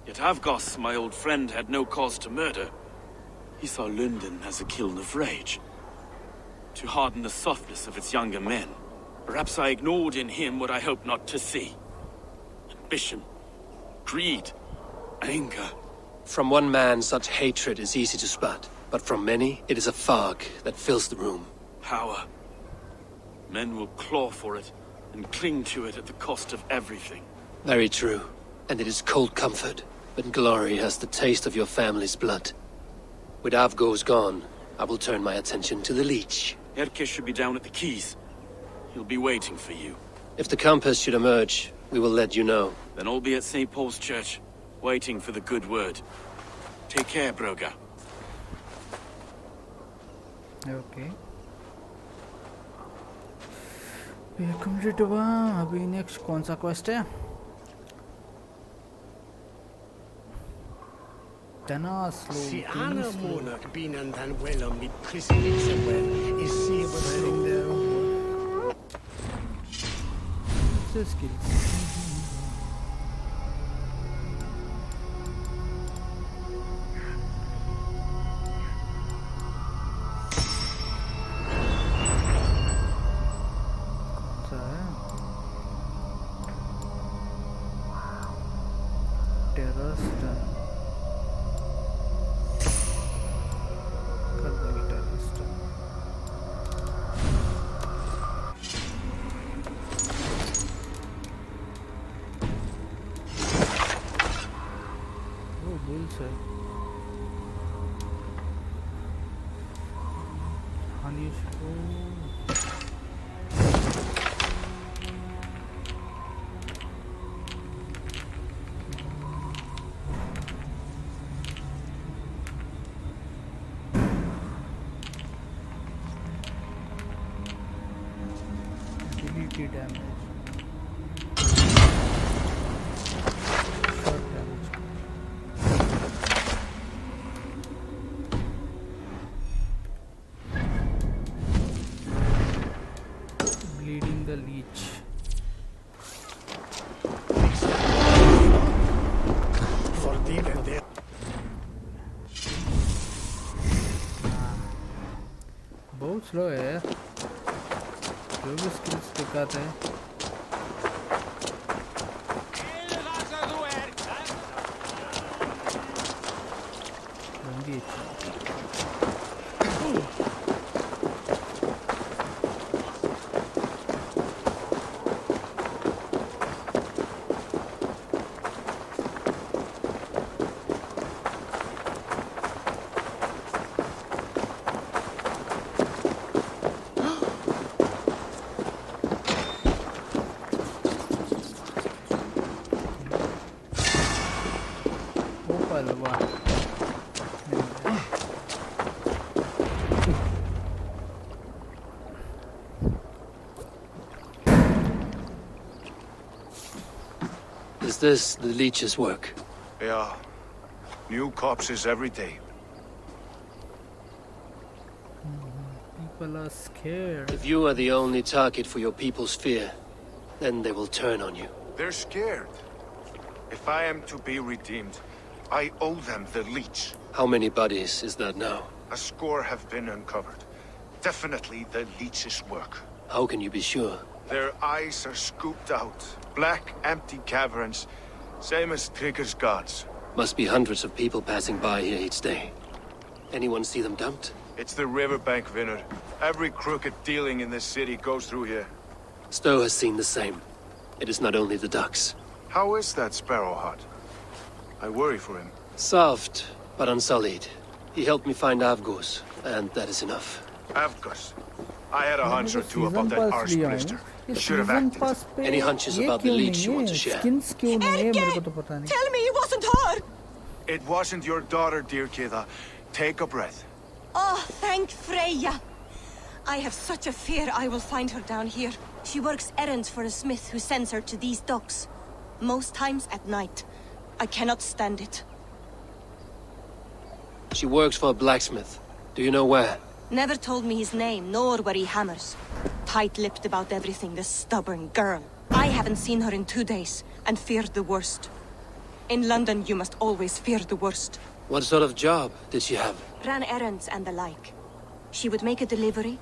Yet Avgus, my old friend, had no cause to murder. He saw London as a kiln of rage. To harden the softness of its younger men. Perhaps I ignored in him what I hoped not to see. Ambition, greed, anger. From one man, such hatred is easy to spot, but from many, it is a fog that fills the room. Power. Men will claw for it, and cling to it at the cost of everything. Very true. And it is cold comfort, when glory has the taste of your family's blood. With Avgos gone, I will turn my attention to the Leech. Erke should be down at the keys. He'll be waiting for you. If the Compass should emerge, we will let you know. Then I'll be at St. Paul's Church, waiting for the good word. Take care, Broga. Okay. ये complete हुआ. अभी next कौन सा quest है? Si Anna Monarch binnen den well om mitt Christensen is see what skills. Slow है जो भी skills दिखाते हैं. Is this the leech's work? Yeah. New corpses every day. People are scared. If you are the only target for your people's fear, then they will turn on you. They're scared. If I am to be redeemed, I owe them the leech. How many bodies is that now? A score have been uncovered. Definitely the leech's work. How can you be sure? Their eyes are scooped out. Black, empty caverns. Same as Trigger's gods. Must be hundreds of people passing by here each day. Anyone see them dumped? It's the riverbank, Vinner. Every crooked dealing in this city goes through here. Stowe has seen the same. It is not only the ducks. How is that Sparrowheart? I worry for him. Soft, but unsullied. He helped me find Avgos, and that is enough. Avgos? I had a hunch or two about that arse blister. Should have acted. Any hunches about the leech you want to share? Tell me it wasn't her! It wasn't your daughter, dear Kida. Take a breath. Oh, thank Freya. I have such a fear I will find her down here. She works errands for a smith who sends her to these docks. Most times at night. I cannot stand it. She works for a blacksmith. Do you know where? Never told me his name, nor where he hammers. Tight-lipped about everything, this stubborn girl. I haven't seen her in 2 days, and feared the worst. In London, you must always fear the worst. What sort of job did she have? Ran errands and the like. She would make a delivery,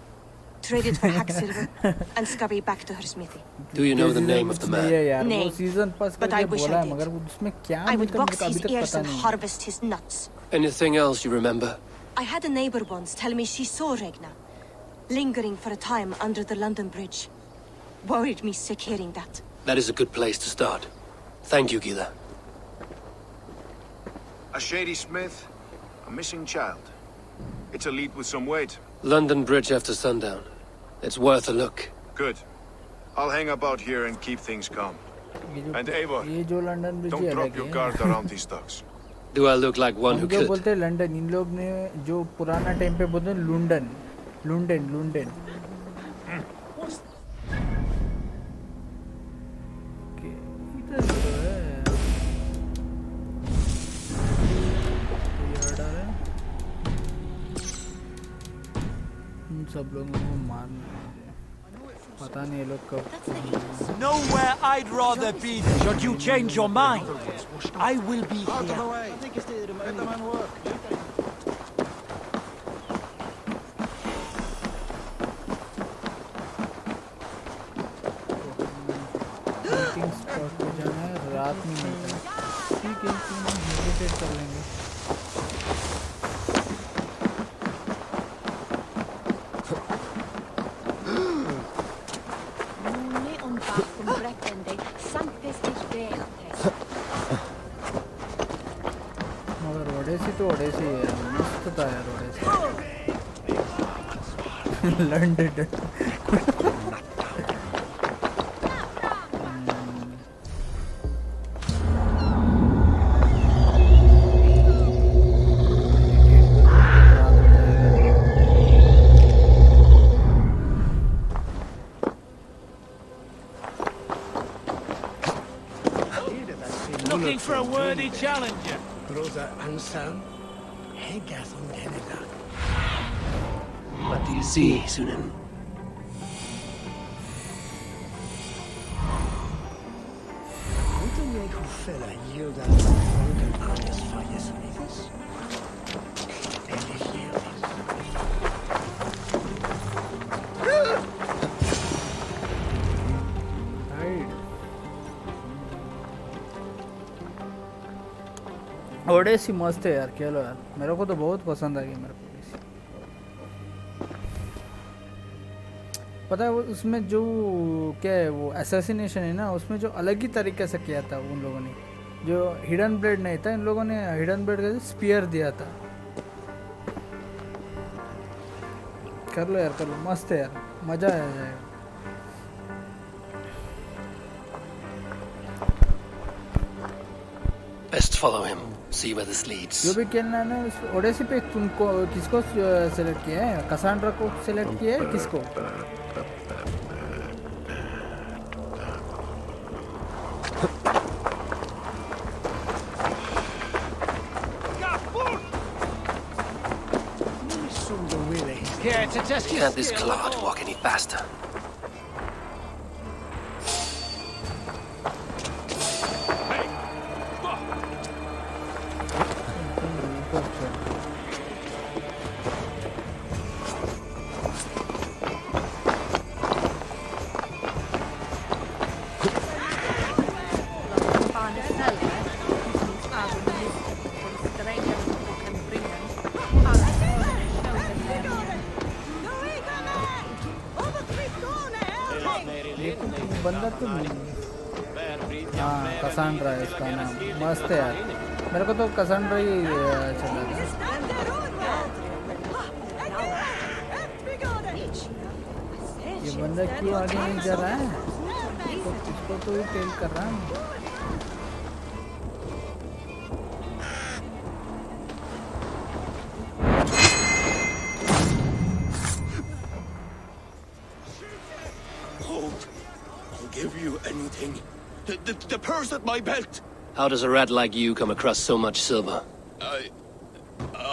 trade it for hack silver, and scurry back to her smithy. Do you know the name of the man? Name. But I wish I did. I would box his ears and harvest his nuts. Anything else you remember? I had a neighbor once tell me she saw Regna, lingering for a time under the London Bridge. Worried me sick hearing that. That is a good place to start. Thank you, Gila. A shady smith, a missing child. It's a lead with some weight. London Bridge after sundown. It's worth a look. Good. I'll hang about here and keep things calm. And Eivor, don't drop your guard around these docks. Do I look like one who could? बोलते हैं London इन लोग ने जो पुराना time पे बोलते हैं London London London इधर है इन सब लोगों को मारना पता नहीं ये लोग कब Nowhere I'd rather be should you change your mind. I will be here. Let the man work. Meeting spot पे जाना है रात में मिलता है ठीक है मेडिटेट कर लेंगे मगर ओडेसी तो ओडेसी है मस्त था यार Odyssey London Looking for a worthy challenger. Brother Anselm, Hegath on Canada. What do you see, Sunan? Moeten jij hoe fella hier dan Franken anders van je smiddels? En lig hier Odyssey मस्त है यार, खेलो यार, मेरे को तो बहुत पसंद आ गई मेरे को ओडेसी। पता है वो उसमें जो क्या है वो असैसिनेशन है ना, उसमें जो अलग ही तरीके से किया था उन लोगों ने, जो हिडन ब्लेड नहीं था, इन लोगों ने हिडन ब्लेड का स्पीयर दिया था। कर लो यार, कर लो, मस्त है यार, मजा आ जाएगा। Best follow him. See where this leads. जो भी खेलना है ना ओडेसी पे, तुमको किसको सेलेक्ट किया है? कसांड्रा को सेलेक्ट किया है, किसको? Can't this clod walk any faster? बंदा तो हाँ कसांड्रा है इसका नाम, मस्त है यार, मेरे को तो कसांड्रा ही चला था। ये बंदा क्यों आगे नहीं जा रहा है? इसको तो ही टेल कर रहा है। The purse at my belt. How does a rat like you come across so much silver?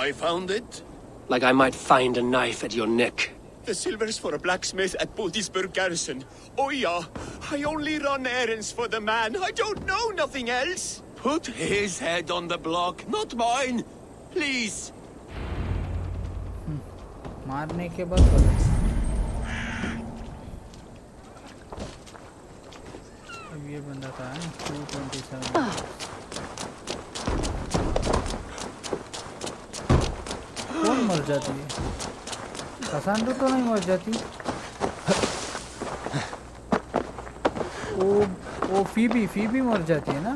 I found it. Like I might find a knife at your neck. The silver's for a blacksmith at Bodisburg garrison. Oh yeah, I only run errands for the man. I don't know nothing else. Put his head on the block, not mine. Please. मारने के बाद ये बंदा था 227। कौन मर जाती है? कसांड्रा तो नहीं मर जाती। वो फीबी मर जाती है ना।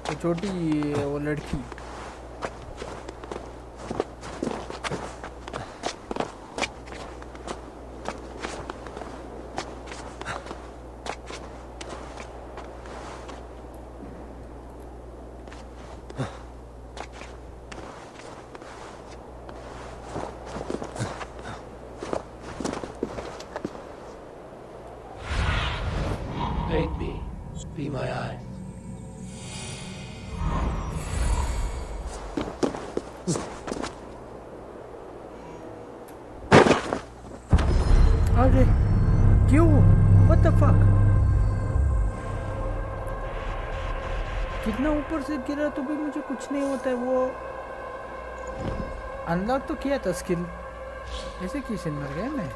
वो छोटी वो लड़की। Paint me. Be my eye. अरे क्यों? What the fuck? कितना ऊपर से गिरा तो भी मुझे कुछ नहीं होता है। वो अनलॉक तो किया था स्किल, ऐसे कैसे मर गया मैं?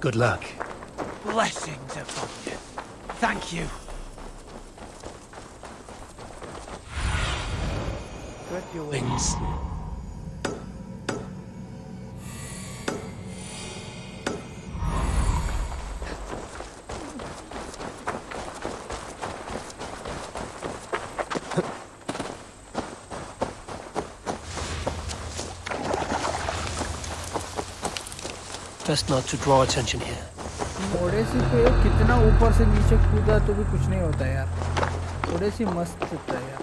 Good luck. Blessings upon you. Thank you. Spread your wings. Best not to draw attention here. Odyssey पे कितना ऊपर से नीचे कूदा तो भी कुछ नहीं होता यार। थोडीशी मस्त आहे यार.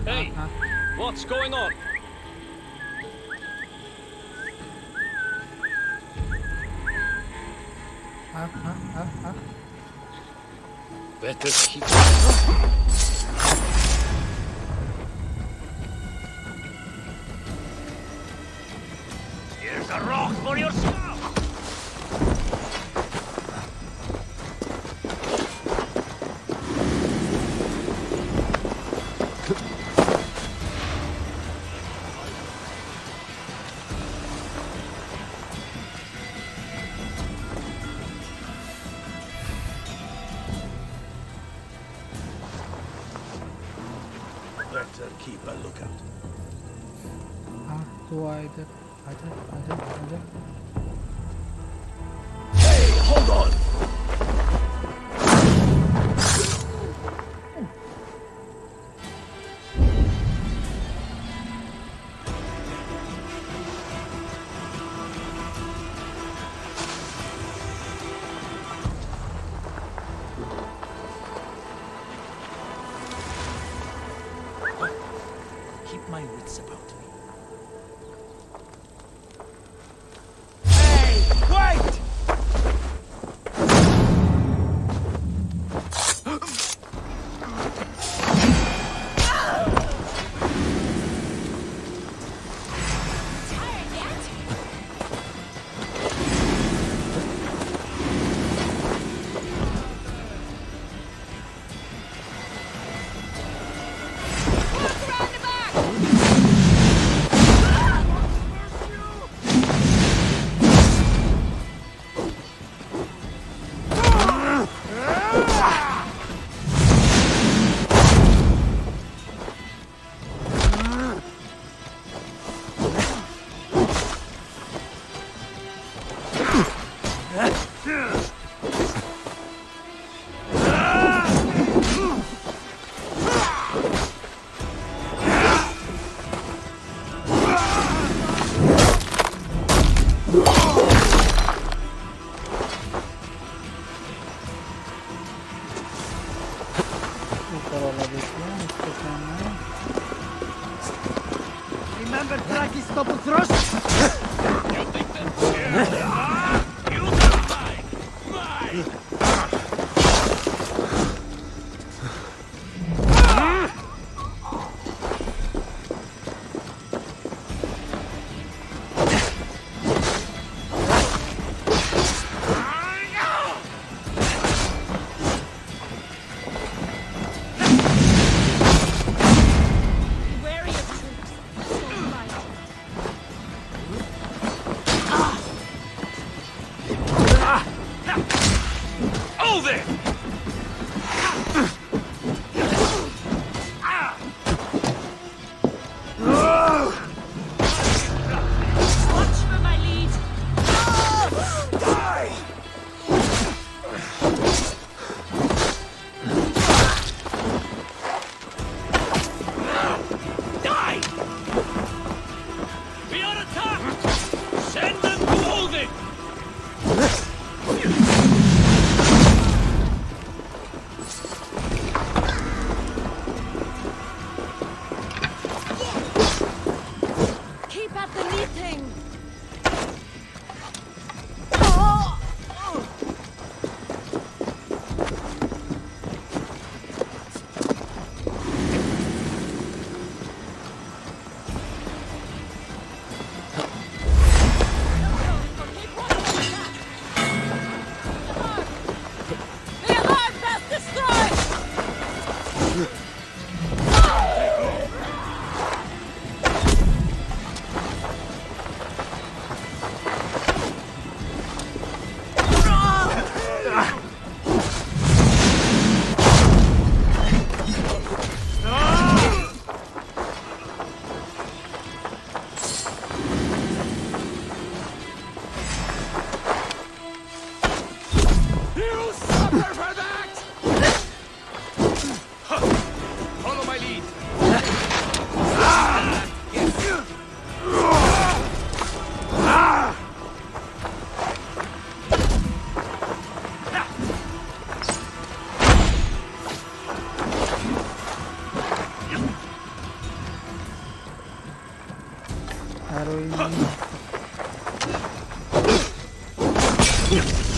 Hey, what's going on? Better keep. Here's a rock for your skull! Better keep a lookout. तू आ इधर आजा. Hey, hold on! Keep my wits about me. Hey, wait! Remember Traki's double thrust? You think that? You mine!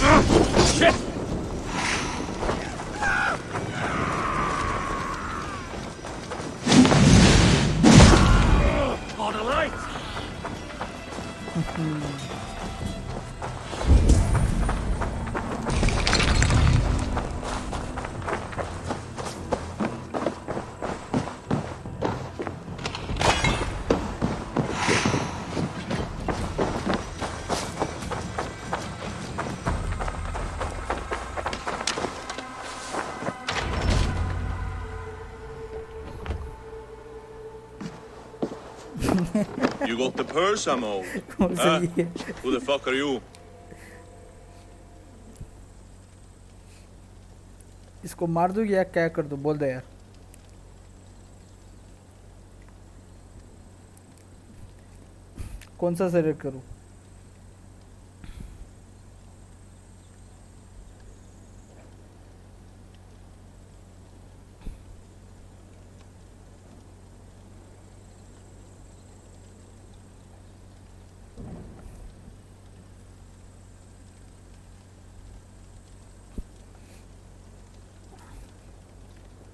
Shit! On the light! You got the purse, Ammo? Who the fuck are you? इसको मार दूँ या क्या कर दूँ बोल दे यार कौन सा सेलेक्ट करूँ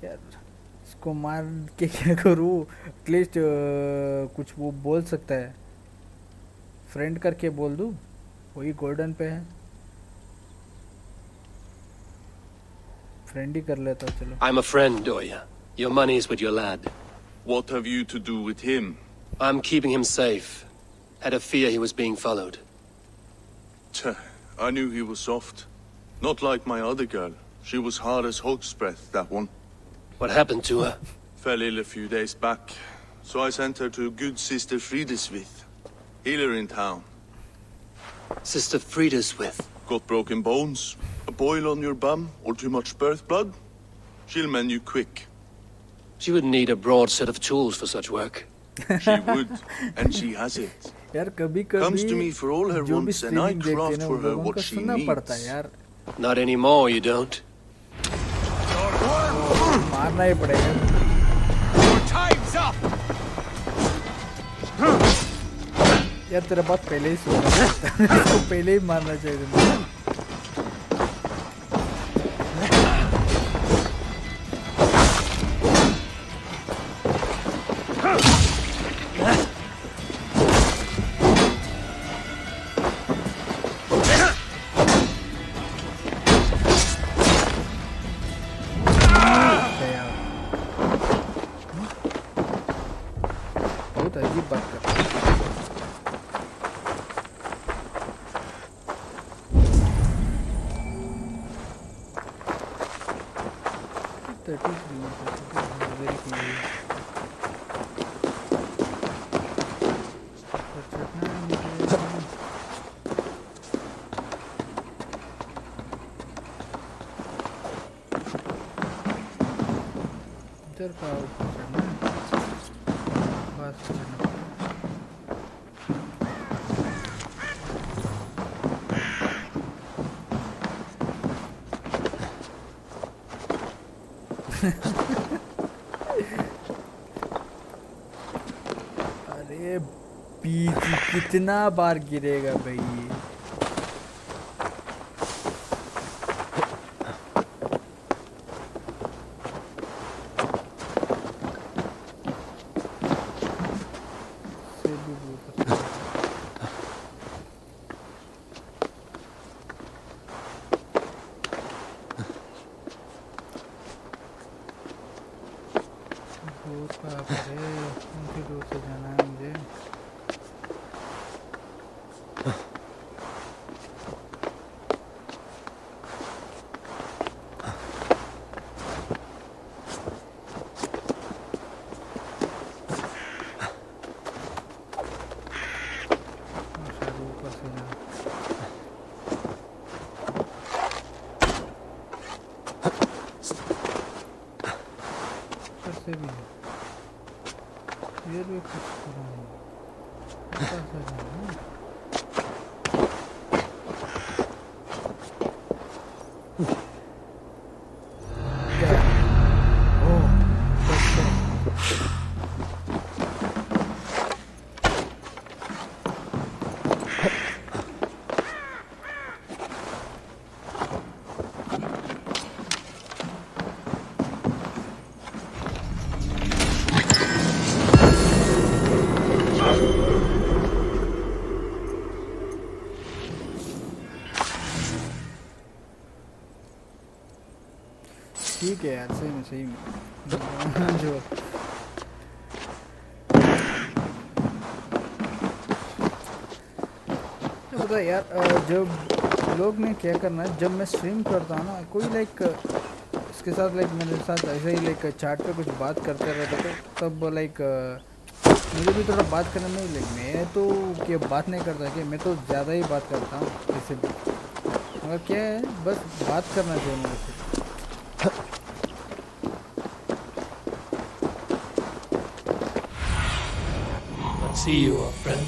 यार इसको मार के क्या करूँ एटलीस्ट कुछ वो बोल सकता है फ्रेंड करके बोल दूँ वही गोल्डन पे है फ्रेंड ही कर लेता चलो I'm a friend, Doya. Your money is with your lad. What have you to do with him? I'm keeping him safe. Had a fear he was being followed. I knew he was soft. Not like my other girl. She was hard as hog's breath, that one. What happened to her? Fell ill a few days back. So I sent her to good Sister Friedeswith. Healer in town. Sister Friedeswith? Got broken bones, a boil on your bum, or too much birth blood? She'll mend you quick. She would need a broad set of tools for such work. She would, and she has it. यार कभी-कभी Comes to me for all her wants, and I craft for her what she needs. Not anymore, you don't. मारना ही पड़ेगा Your time's up. यार तेरा बात पहले ही सुना इसको पहले ही मारना चाहिए था अरे पीछे कितना बार गिरेगा भाई ठीक है यार, सही में जो पता यार, जब लोग ने क्या करना है, जब मैं स्ट्रीम करता हूँ ना, कोई लाइक इसके साथ लाइक मेरे साथ ऐसे ही लाइक चैट पे कुछ बात करते रहते थे, तब लाइक मुझे भी थोड़ा बात करने में लाइक मैं तो क्या बात नहीं करता कि मैं तो ज़्यादा ही बात करता हूँ किसी भी, मगर क्या है बस बात करना चाहिए मेरे से। Let's see you, old friend.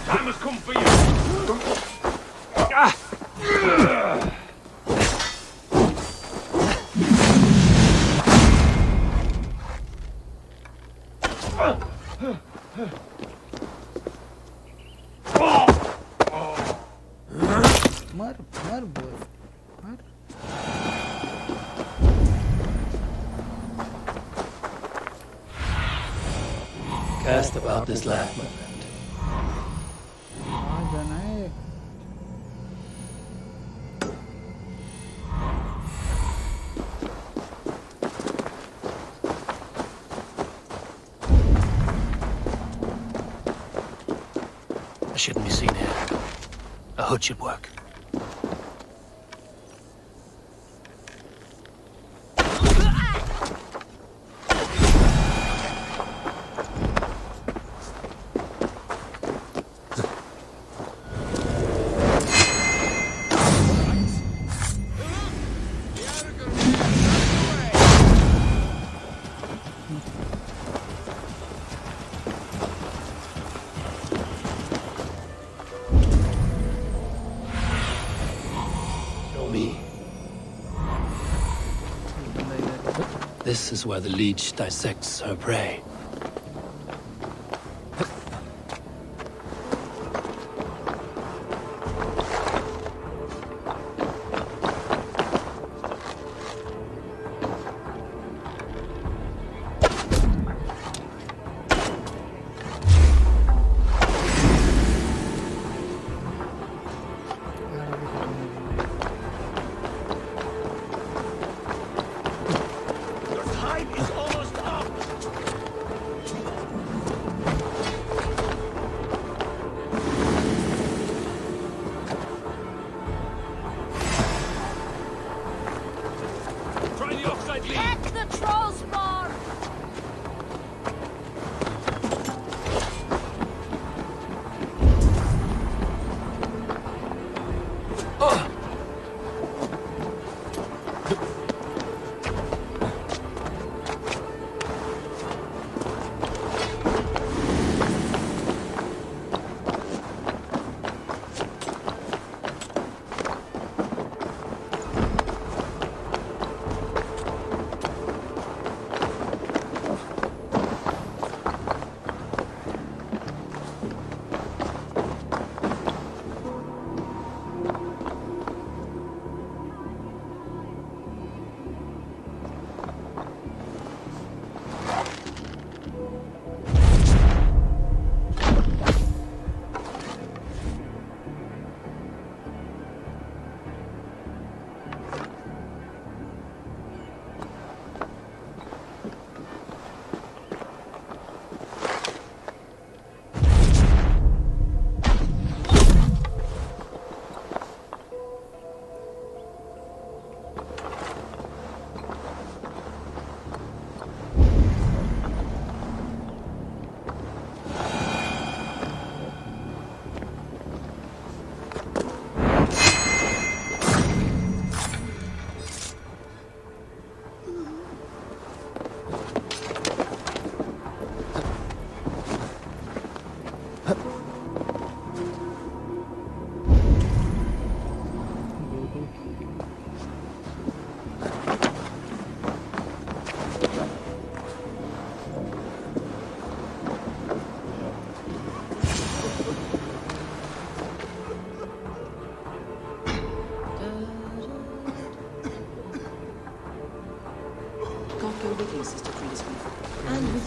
Time has come for you! मर बोल मर। Cast about this land, my friend. जाना है। I shouldn't be seen here. A hood should work. This is where the leech dissects her prey.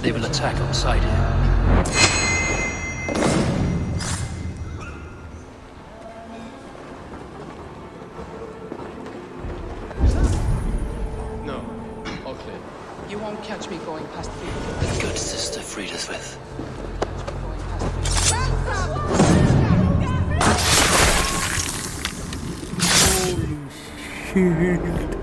They will attack on sight here. No, all clear. You won't catch me going past the... The good sister freed us with. Holy shit.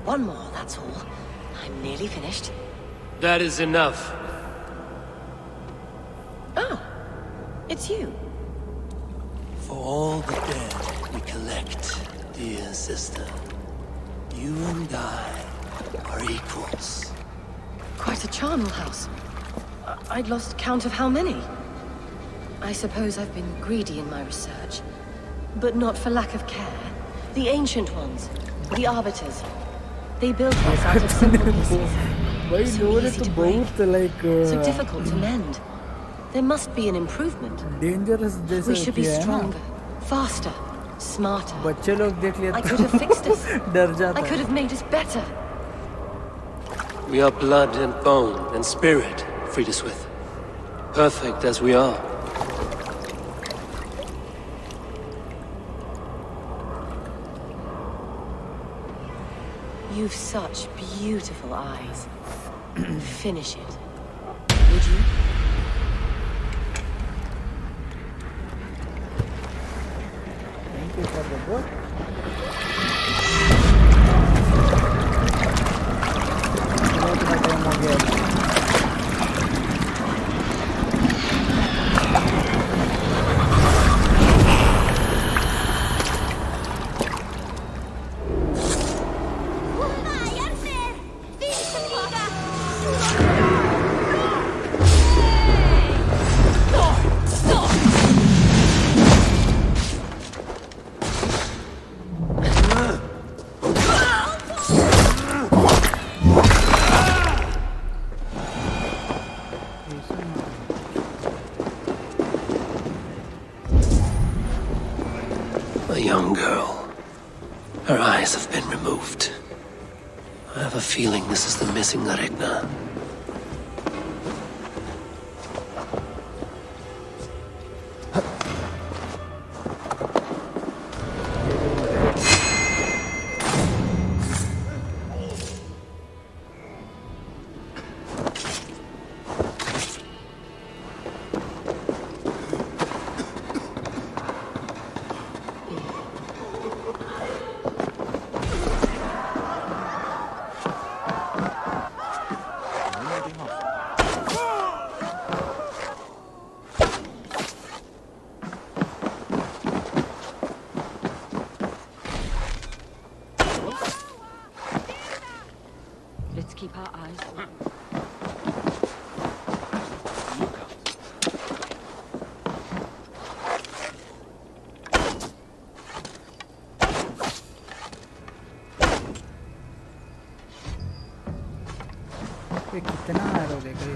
One more, that's all. I'm nearly finished. That is enough. Oh, it's you. For all the dead we collect, dear sister, you and I are equals. Quite a charnel house. I'd lost count of how many. I suppose I've been greedy in my research. But not for lack of care. The ancient ones, the arbiters, they built us out of simple pieces. Why So easy to break, like so difficult to mend. There must be an improvement. dangerous जैसा We should be किया है ना stronger, faster, smarter. बच्चे लोग देख लिया I could have fixed us. डर जाता I could have made us better. We are blood and bone and spirit, freed us with. Perfect as we are. You've such beautiful eyes. Finish it. Would you? Thank you for the book. बहुत ना time हो गया A young girl. Her eyes have been removed. I have a feeling this is the missing Regna. Let's keep our eyes open. ये कितना arrow देखो ये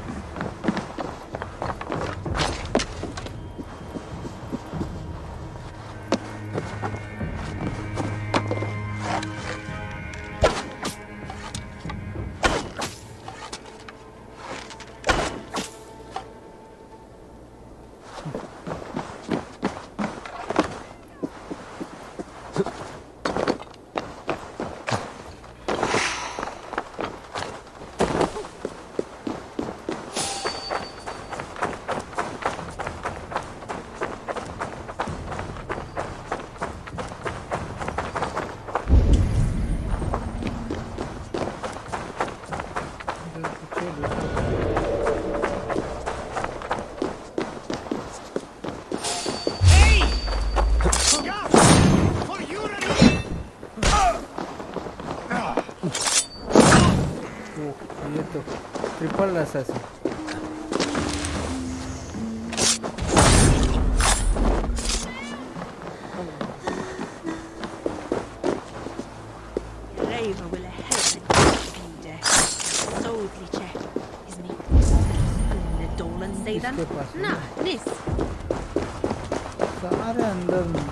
triple assassin Lever will help bide. Soldliche, isn't he? The Dolan say then? Nah, this. सारे अंदर में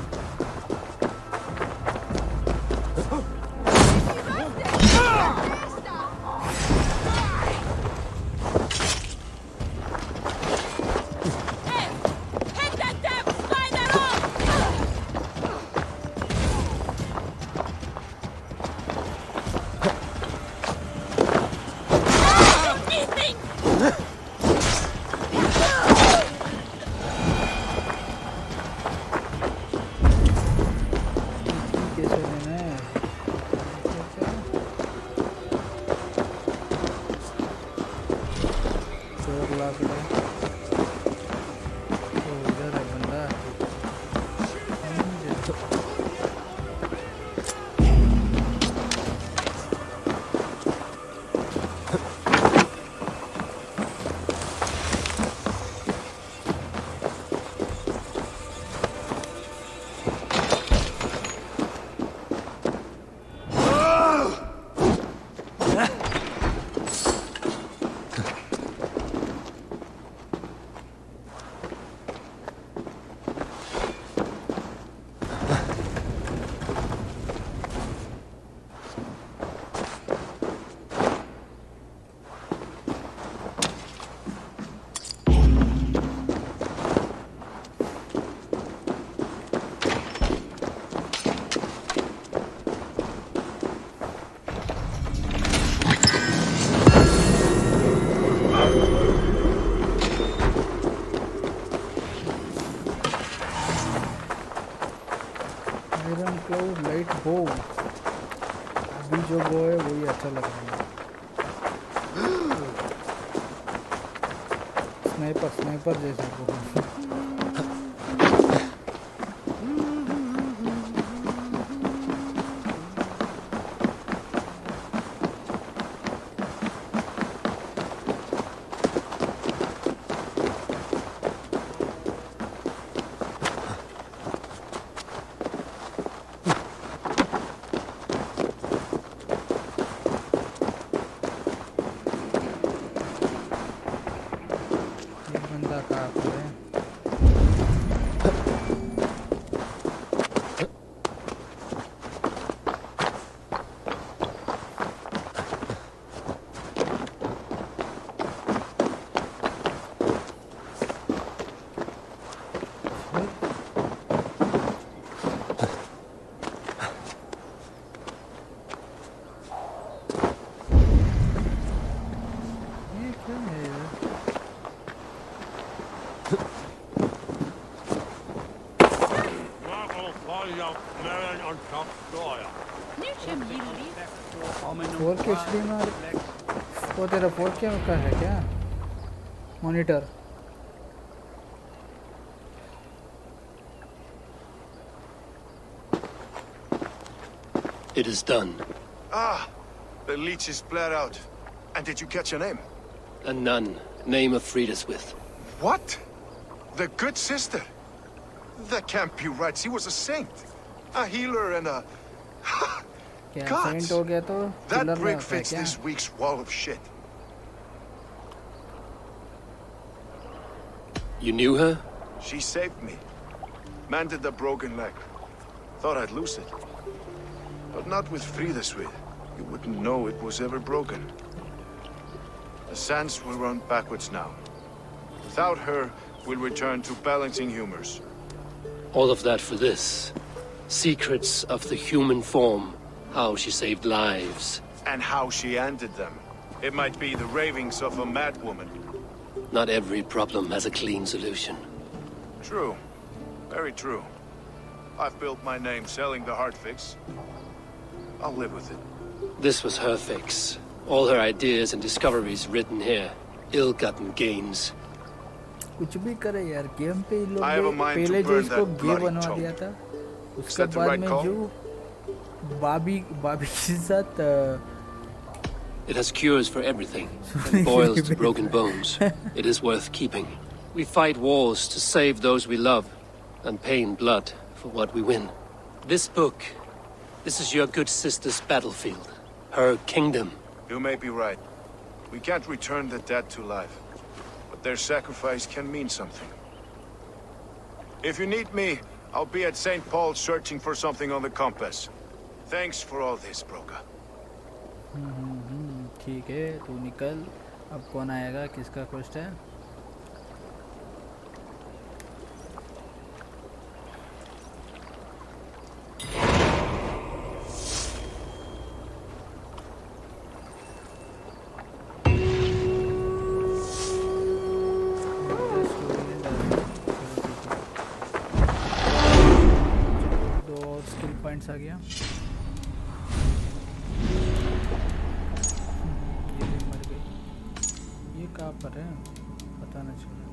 हो अभी जो वो है वही अच्छा लग रहा है स्नाइपर जैसा वो वो तेरा 4K का है क्या monitor It is done. Ah, the leech is flared out. And did you catch her name? A nun, name of Friedeswith. What? The good sister? That can't be right. She was a saint. A healer and a... saint हो गया तो that brick fits this week's wall of shit. You knew her? She saved me. Mended the broken leg. Thought I'd lose it. But not with Friedeswith. You wouldn't know it was ever broken. The sands will run backwards now. Without her, we'll return to balancing humors. All of that for this. Secrets of the human form. How she saved lives. And how she ended them. It might be the ravings of a madwoman. Not every problem has a clean solution. True. Very true. I've built my name selling the heart fix. I'll live with it. This was her fix. All her ideas and discoveries written here. Ill-gotten gains. कुछ भी करे यार game पे इन लोग पहले जो इसको गे बनवा दिया था उसके बाद में जो बाबी के साथ It has cures for everything, and boils to broken bones. It is worth keeping. We fight wars to save those we love, and pay in blood for what we win. This book, this is your good sister's battlefield. Her kingdom. You may be right. We can't return the dead to life. But their sacrifice can mean something. If you need me, I'll be at St. Paul searching for something on the compass. Thanks for all this, broker. ठीक है, तू निकल. अब कौन आएगा? किसका quest है? आ गया. ये भी मर गई. ये कहाँ पर है? पता नहीं चला.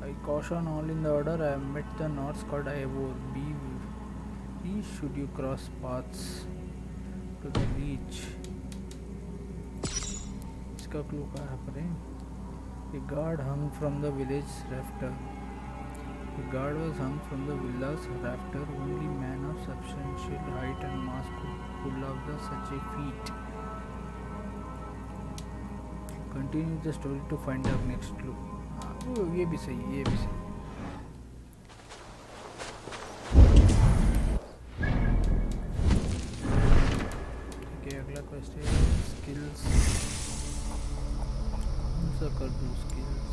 I caution all in the order. I have met the Norse god Aorus. Be should you cross paths to the reach. इसका क्लू कहाँ पर है? A guard hung from the village rafter. The guard was hung from the villa's rafter. Only man of substantial height and mass could pull off such a feat. Continue the story to find the next clue. ये भी सही, ये भी सही. ठीक है, अगला question है स्किल्स. कौन सा कर दूँ स्किल्स?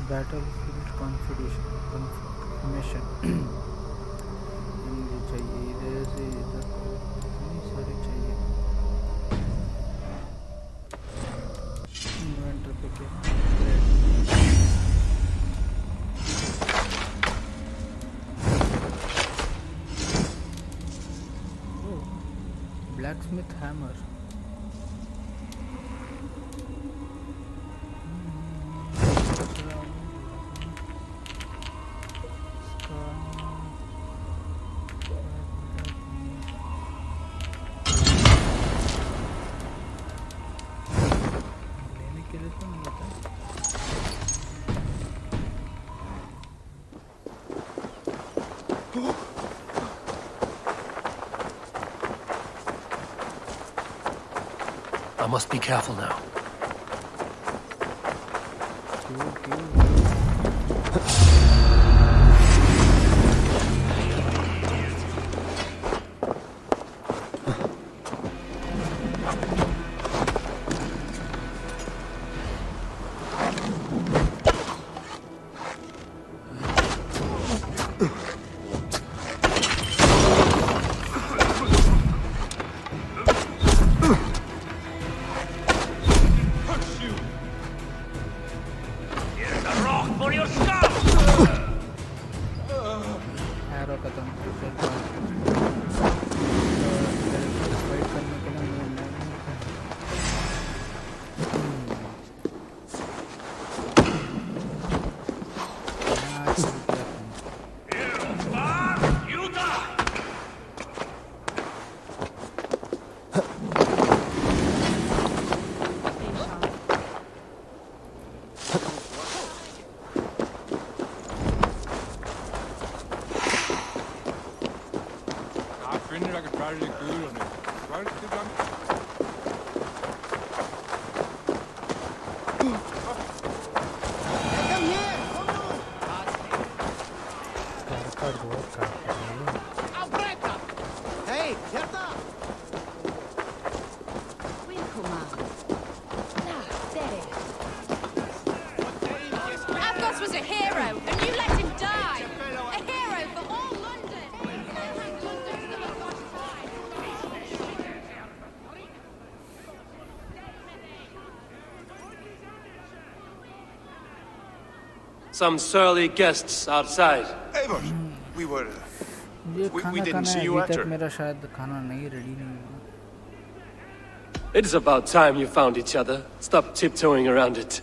Battlefield confirmation. ये चाहिए, इधर से इधर इतनी सारी चाहिए. इन्वेंटर पे क्या? Blacksmith hammer. I must be careful now. Some surly guests outside. Eivor, we were ये We खाना didn't खाना see है you अभी at तक her. मेरा शायद खाना नहीं रेडी नहीं हुआ. It is about time you found each other. Stop tiptoeing around it.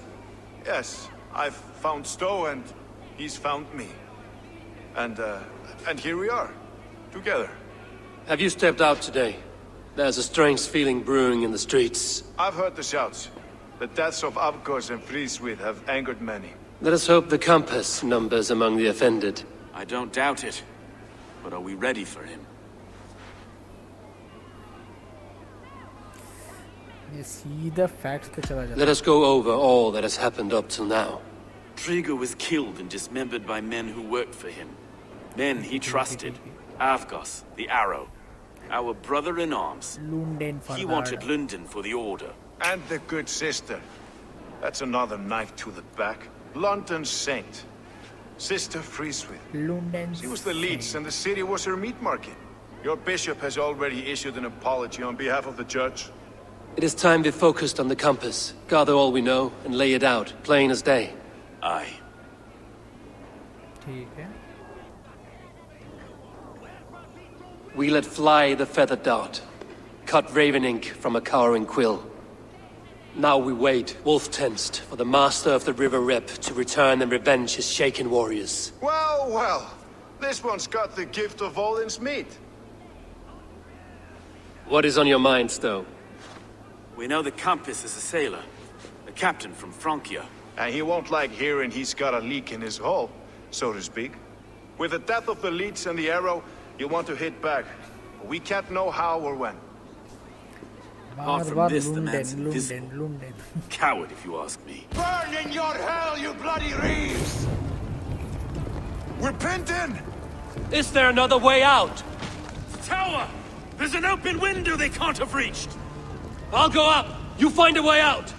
Yes, I've found Stowe and he's found me. And here we are, together. Have you stepped out today? There's a strange feeling brewing in the streets. I've heard the shouts. The deaths of Avgos and Frieswith have angered many. Let us hope the compass numbers among the offended. I don't doubt it. But are we ready for him? सीधा facts पे चला जाता. Let us go over all that has happened up till now. Trigo was killed and dismembered by men who worked for him. Men he trusted. Avgos, the Arrow. Our brother-in-arms. He wanted London for the Order. And the good sister. That's another knife to the back. London's saint. Sister Frieswith. She was the leech and the city was her meat market. Your bishop has already issued an apology on behalf of the church. It is time we focused on the compass, gather all we know, and lay it out, plain as day. Aye. ठीक है. We let fly the feathered dart, cut raven ink from a cowering quill. Now we wait, wolf-tensed, for the master of the River Rep to return and revenge his shaken warriors. Well, well. This one's got the gift of Odin's meat. What is on your mind, Stowe? We know the compass is a sailor. A captain from Francia. And he won't like hearing he's got a leak in his hull, so to speak. With the death of the leech and the arrow, you want to hit back. We can't know how or when. Apart from this, the man's invisible. Coward, if you ask me. Burn in your hell, you bloody reeves! We're pinned in! Is there another way out? Tower! There's an open window they can't have reached! I'll go up! You find a way out!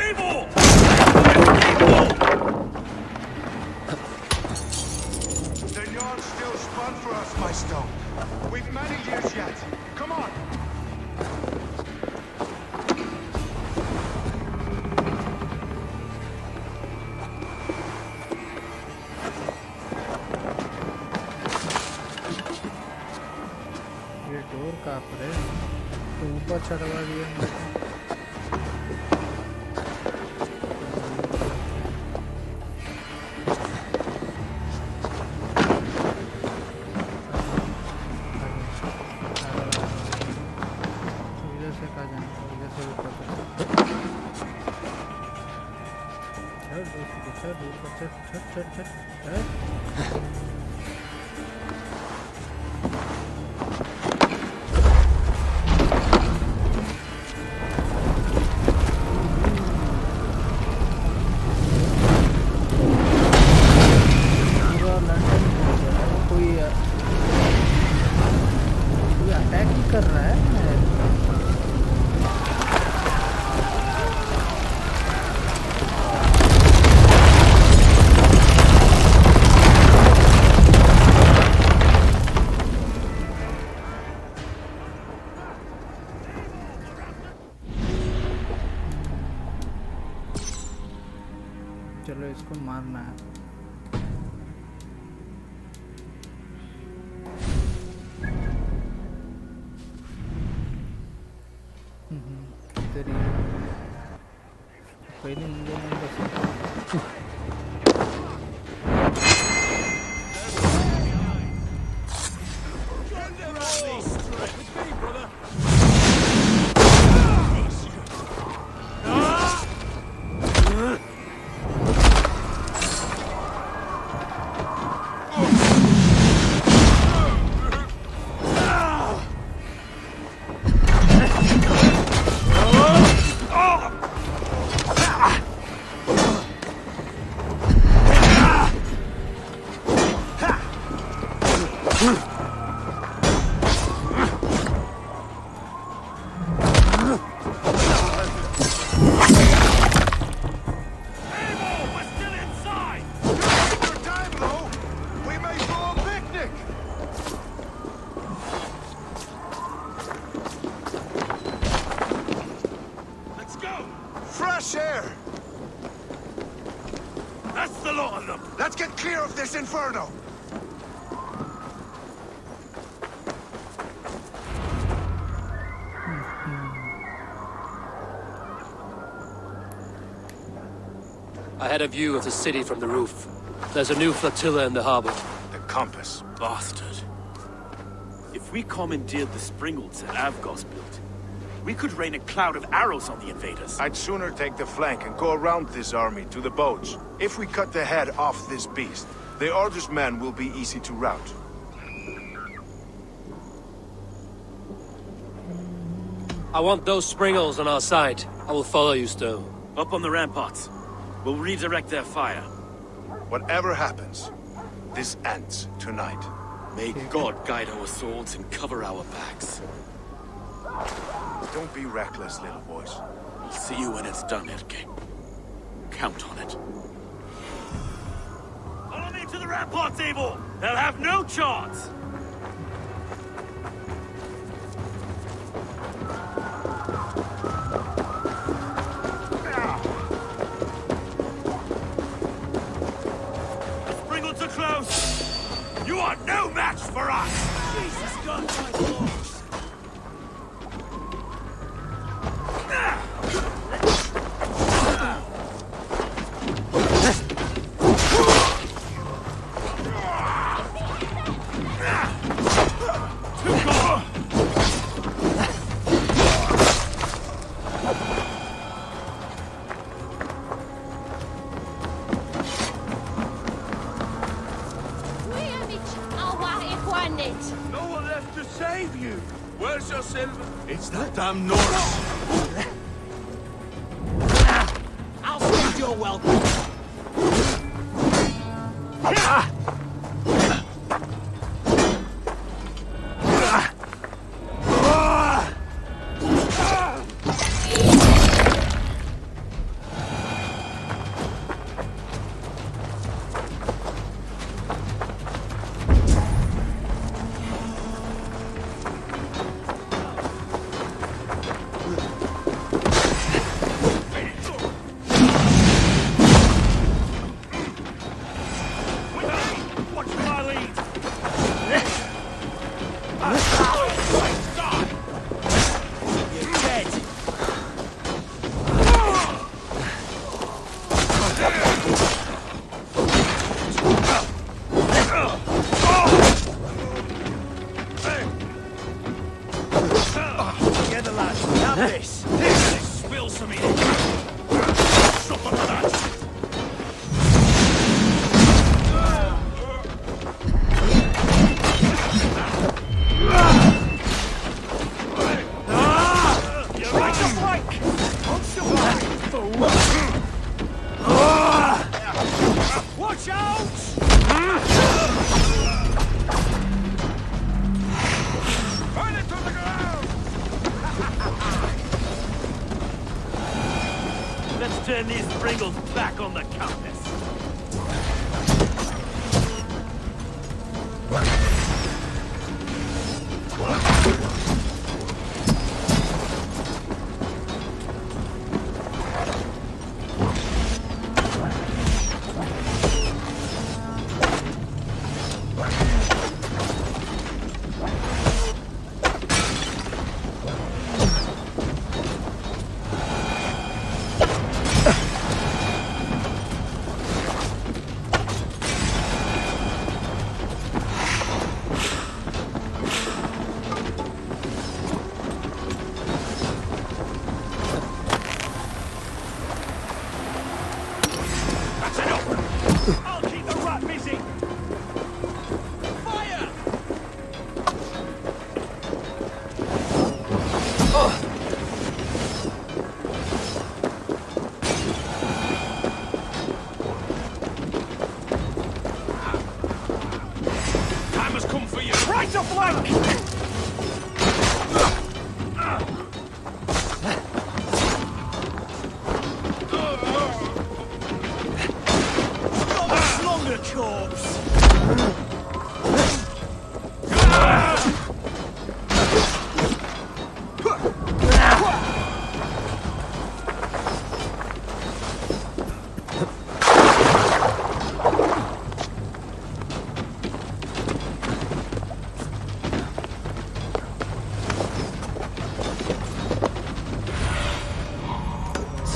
Evil! The yarn's still spun for us, my stone. We've many years yet. Come on! ये door कहाँ पर है? तो ऊपर चढ़वा दिया मेरे को. चलो इसको मारना है. तेरी पहले इंजन बस. on them. Let's get clear of this inferno. I had a view of the city from the roof. There's a new flotilla in the harbor. The compass. Bastard. If we commandeered the springles that Avgos built, we could rain a cloud of arrows on the invaders. I'd sooner take the flank and go around this army to the boats. If we cut the head off this beast, the Order's men will be easy to rout. I want those springles on our side. I will follow you, Stowe. Up on the ramparts. We'll redirect their fire. Whatever happens, this ends tonight. May God guide our swords and cover our backs. Don't be reckless, little boys. We'll see you when it's done, Erke. Count on it. Follow me to the ramparts, Abel! They'll have no chance! You are no match for us! Jesus God, my lord! It's that damn Norse! I'll send your welcome! Turn these Pringles back on the compass.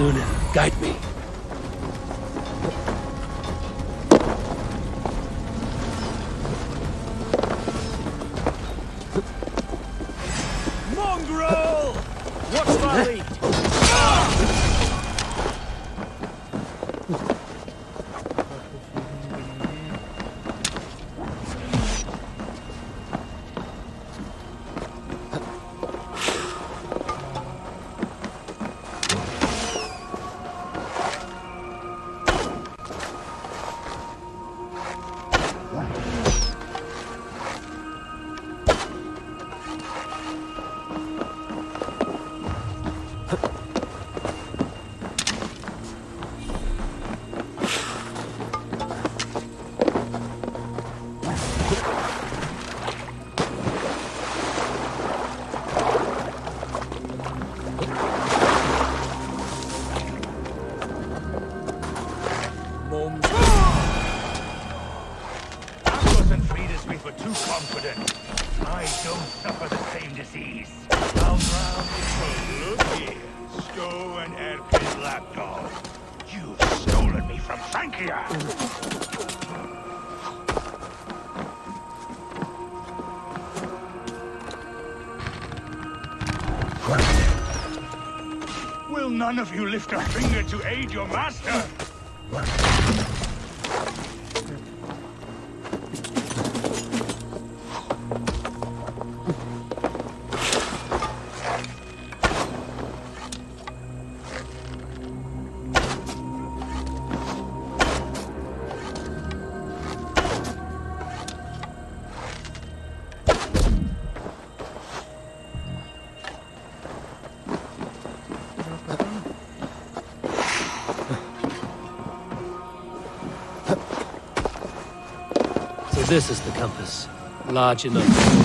Suna, guide me. Mongrel! Watch my lead! Will none of you lift a finger to aid your master? This is the compass. Large enough.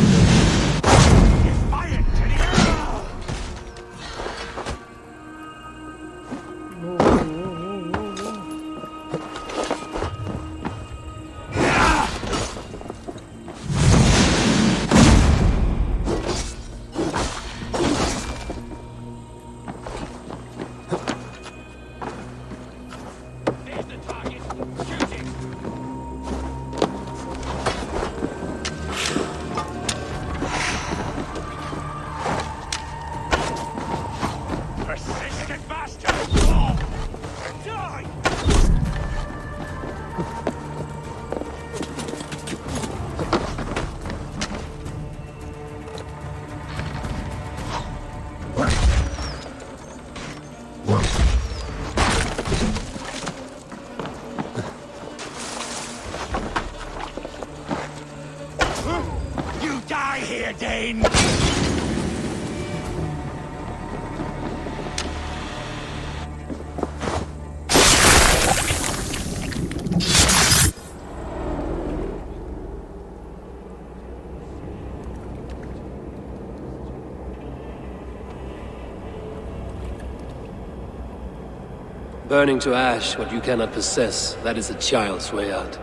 Burning to ash what you cannot possess, that is a child's way out.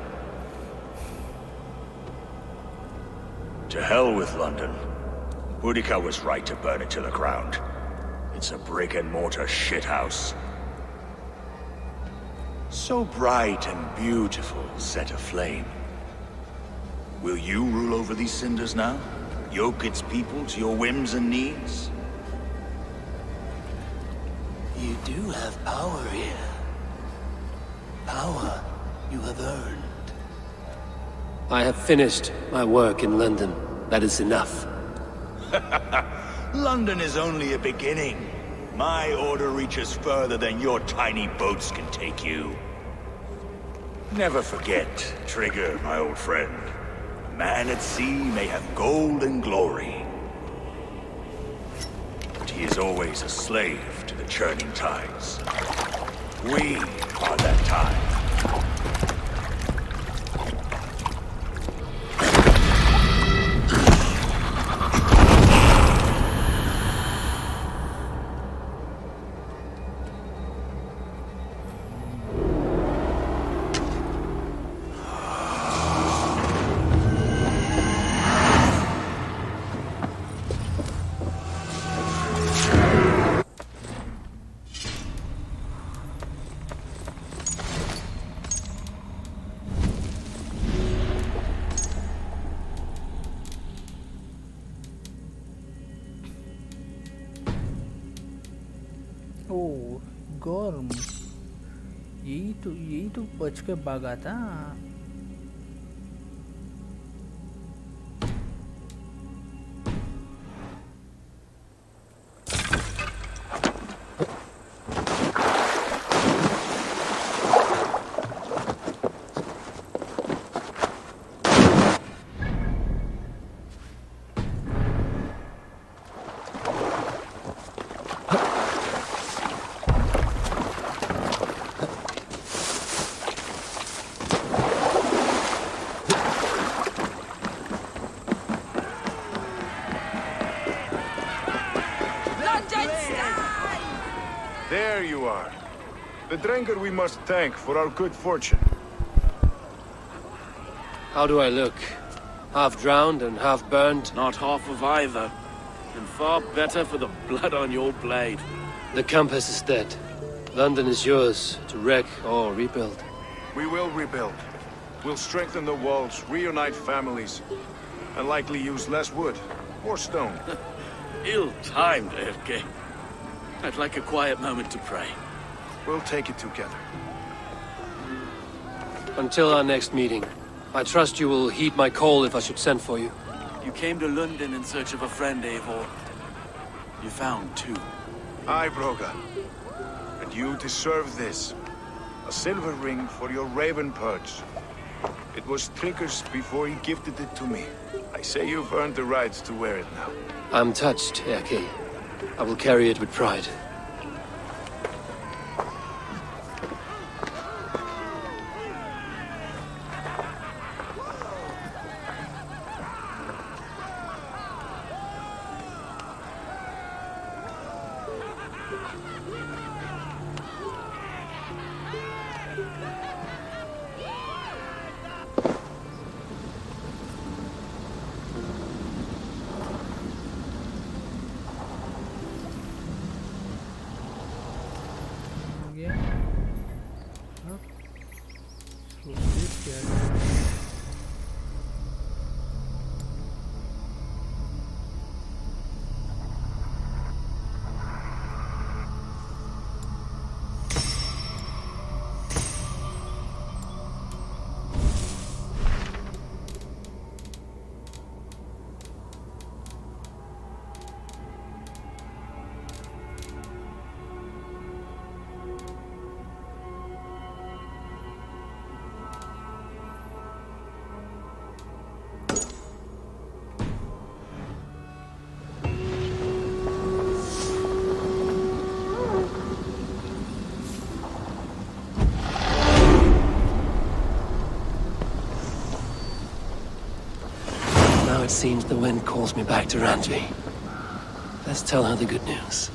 To hell with London. Boudica was right to burn it to the ground. It's a brick-and-mortar shithouse. So bright and beautiful, set aflame. Will you rule over these cinders now? Yoke its people to your whims and needs? You do have power here. Power you have earned. I have finished my work in London. That is enough. London is only a beginning. My order reaches further than your tiny boats can take you. Never forget, Trigger, my old friend. A man at sea may have gold and glory, but he is always a slave to the churning tides. We are that tide. ओ गर्म यही तो बच के भागा था. There you are. The Drenker we must thank for our good fortune. How do I look? Half drowned and half burned? Not half of either. And far better for the blood on your blade. The compass is dead. London is yours to wreck or rebuild. We will rebuild. We'll strengthen the walls, reunite families, and likely use less wood. More stone. Ill-timed, Erke. I'd like a quiet moment to pray. We'll take it together. Until our next meeting, I trust you will heed my call if I should send for you. You came to London in search of a friend, Eivor. You found two. Aye, Broga. And you deserve this. A silver ring for your raven perch. It was Trigger's before he gifted it to me. I say you've earned the right to wear it now. I'm touched, Erke. I will carry it with pride. It seems the wind calls me back to Randvi. Let's tell her the good news.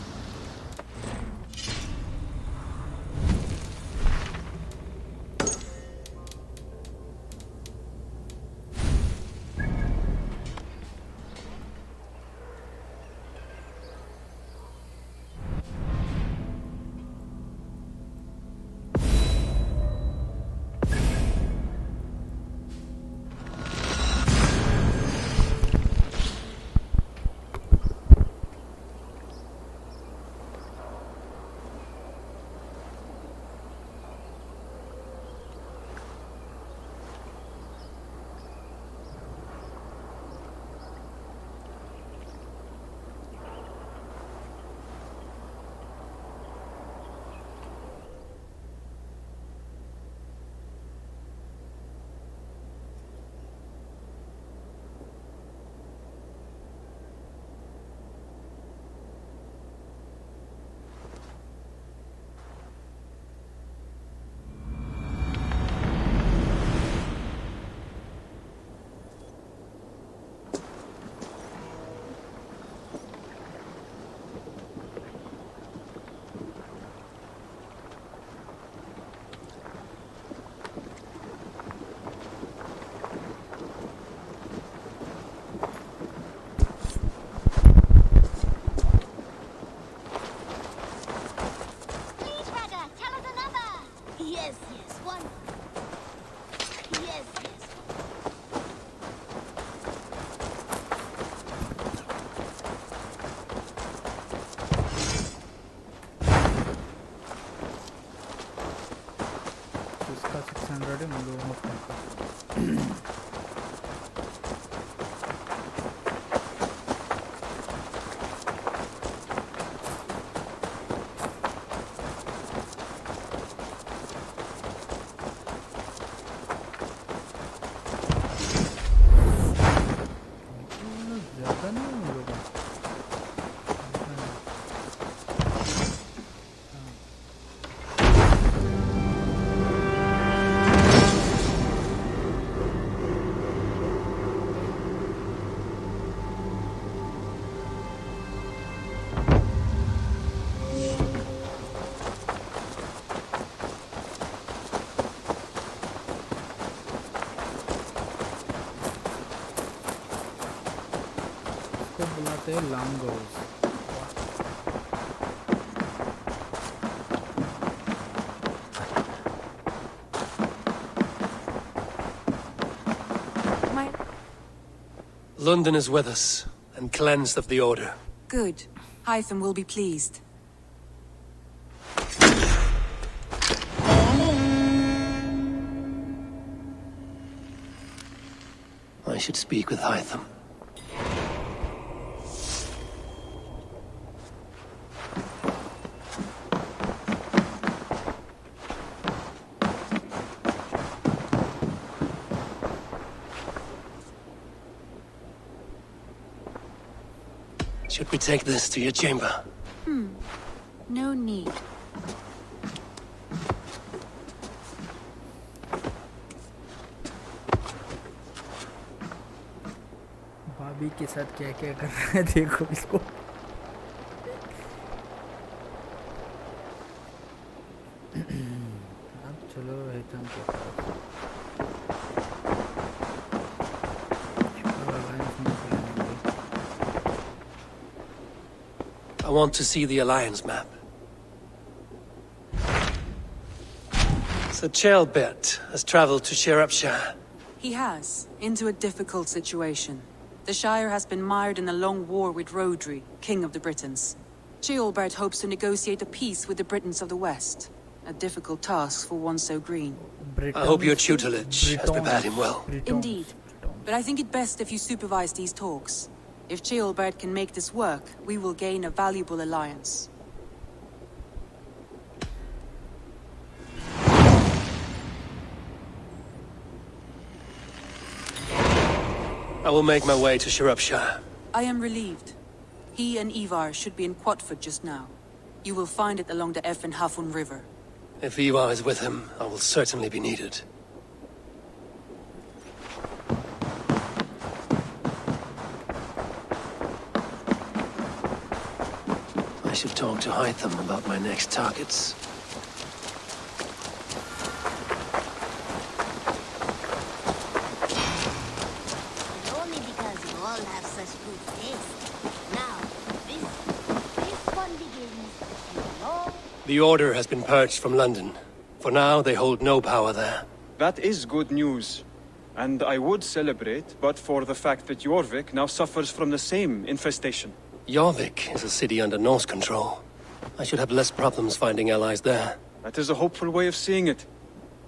song goes. London is with us, and cleansed of the Order. Good. Hytham will be pleased. I should speak with Hytham. Should we take this to your chamber? No need. भाभी के साथ क्या क्या कर रहा है देखो इसको अब चलो हेतम के पास I want to see the Alliance map. Sir Chelbert has traveled to Shropshire. He has, into a difficult situation. The Shire has been mired in a long war with Rhodri, King of the Britons. Ceolbert hopes to negotiate a peace with the Britons of the West. A difficult task for one so green. I hope your tutelage has prepared him well. Indeed. But I think it best if you supervise these talks. If Ceolbert can make this work, we will gain a valuable alliance. I will make my way to Shropshire. I am relieved. He and Ivar should be in Quatford just now. You will find it along the Effen Hafun River. If Ivar is with him, I will certainly be needed. I should talk to Hytham about my next targets. Only because you all have such good taste. Now, this one begins. The Order has been purged from London. For now, they hold no power there. That is good news. And I would celebrate, but for the fact that Jorvik now suffers from the same infestation. Jorvik is a city under Norse control. I should have less problems finding allies there. That is a hopeful way of seeing it.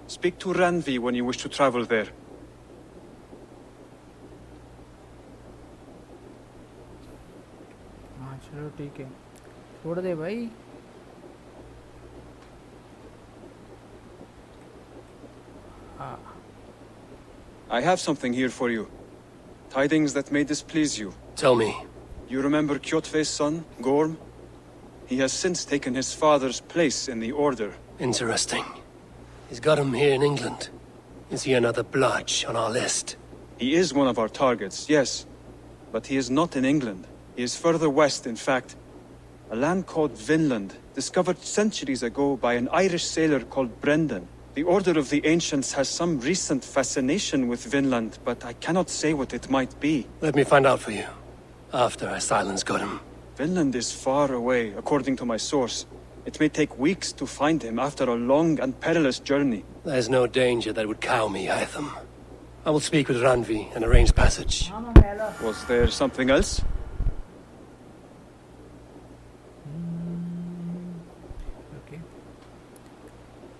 Speak to Ranvi when you wish to travel there. हाँ चलो ठीक है छोड़ दे भाई I have something here for you. Tidings that may displease you. Tell me. You remember Kjotve's son, Gorm? He has since taken his father's place in the Order. Interesting. He's got him here in England. Is he another blotch on our list? He is one of our targets, yes. But he is not in England. He is further west, in fact. A land called Vinland, discovered centuries ago by an Irish sailor called Brendan. The Order of the Ancients has some recent fascination with Vinland, but I cannot say what it might be. Let me find out for you. After I silence Godham. Vinland is far away, according to my source. It may take weeks to find him after a long and perilous journey. There's no danger that would cow me, Hytham. I will speak with Ranvi and arrange passage. Was there something else? Okay.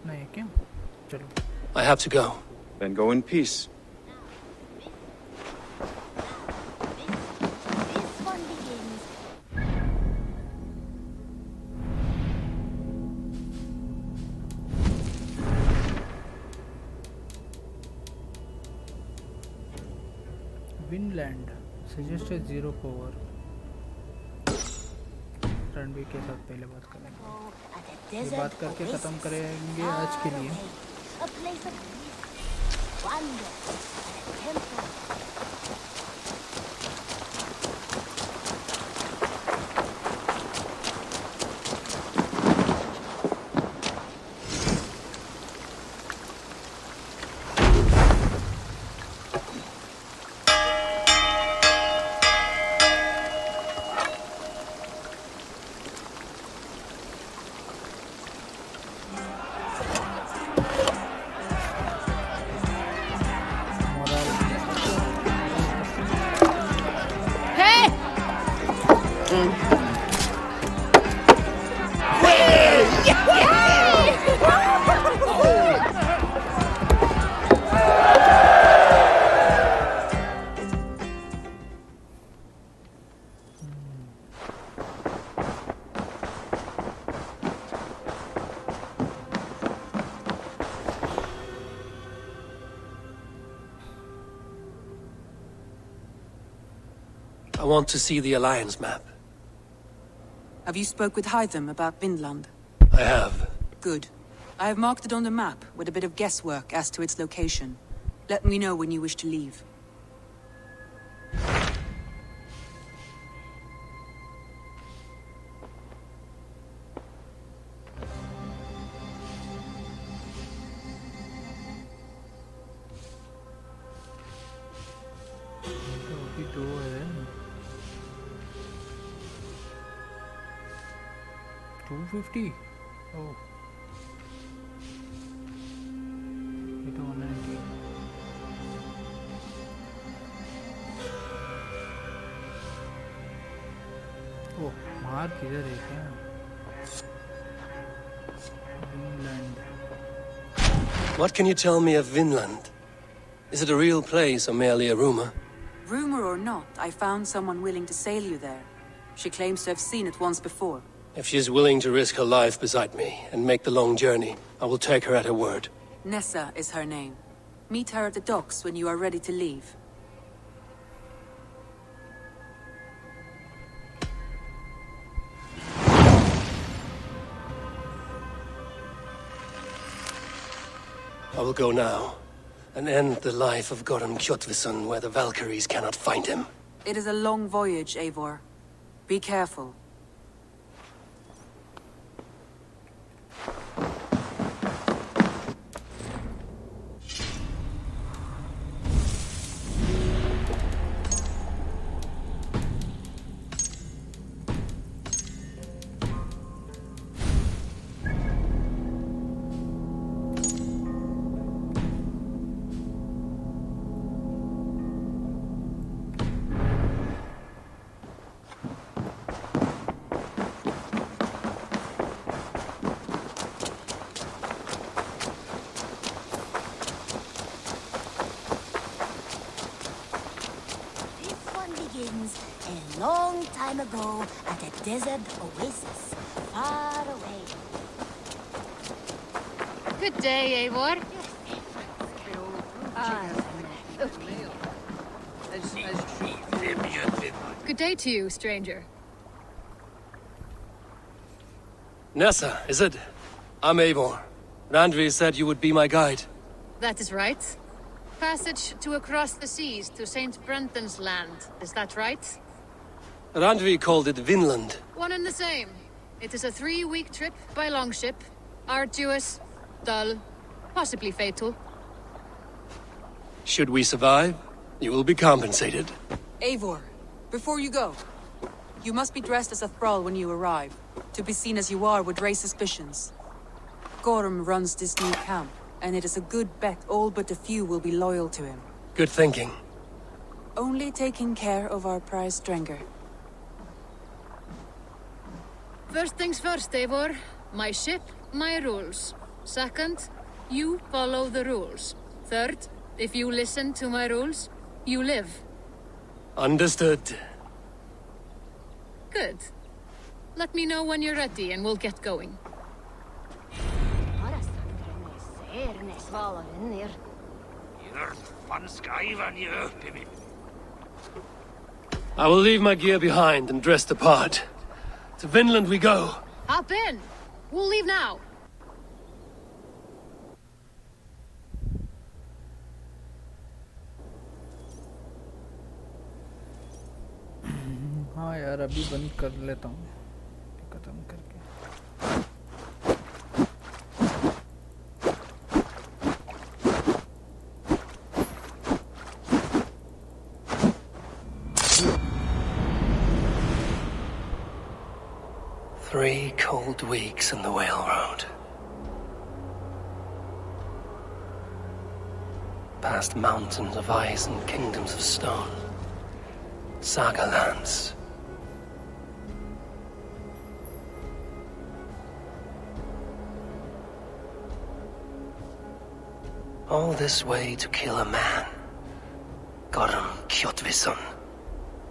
नहीं क्या चलो I have to go. Then go in peace. Vinland suggested 0 power Ranbir के साथ पहले बात करेंगे ये बात करके ख़त्म करेंगे आज के लिए want to see the Alliance map. Have you spoke with Hytham about Vinland? I have. Good. I have marked it on the map with a bit of guesswork as to its location. Let me know when you wish to leave. $250. Oh. It 190. Oh, mark किधर है क्या? Vinland. What can you tell me of Vinland? Is it a real place or merely a rumor? Rumor or not, I found someone willing to sail you there. She claims to have seen it once before. If she's willing to risk her life beside me and make the long journey, I will take her at her word. Nessa is her name. Meet her at the docks when you are ready to leave. I will go now and end the life of Gorum Kjotvisson where the Valkyries cannot find him. It is a long voyage, Eivor. Be careful. A long time ago at a desert oasis, far away. Good day, Eivor. Good day to you, stranger. Nessa, is it? I'm Eivor. Randvi said you would be my guide. That is right. Passage to across the seas to St. Brenton's land. Is that right? Randvi called it Vinland. One and the same. It is a 3-week trip by longship. Arduous, dull, possibly fatal. Should we survive, you will be compensated. Eivor, before you go, you must be dressed as a thrall when you arrive. To be seen as you are would raise suspicions. Gorum runs this new camp, and it is a good bet all but a few will be loyal to him. Good thinking. Only taking care of our prize Strenger. First things first, Eivor. My ship, my rules. Second, you follow the rules. Third, if you listen to my rules, you live. Understood. Good. Let me know when you're ready and we'll get going. I will leave my gear behind and dress the part. To Vinland we go. Hop in. We'll leave now. हाँ यार अभी बंद कर लेता हूँ खत्म करके Three cold weeks in the Whale Road. Past mountains of ice and kingdoms of stone. Saga lands. All this way to kill a man. Gorum Kjotvisson,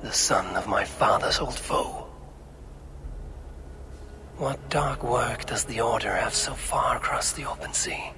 the son of my father's old foe. What dark work does the Order have so far across the open sea?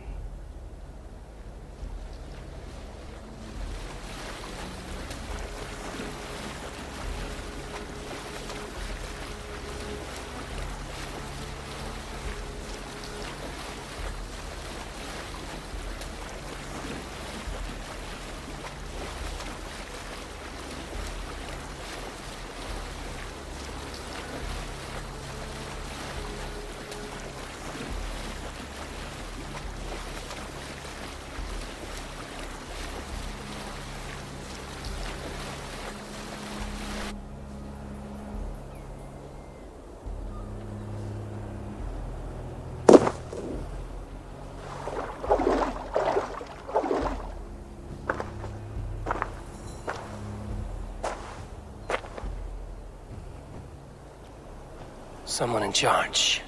Someone in charge.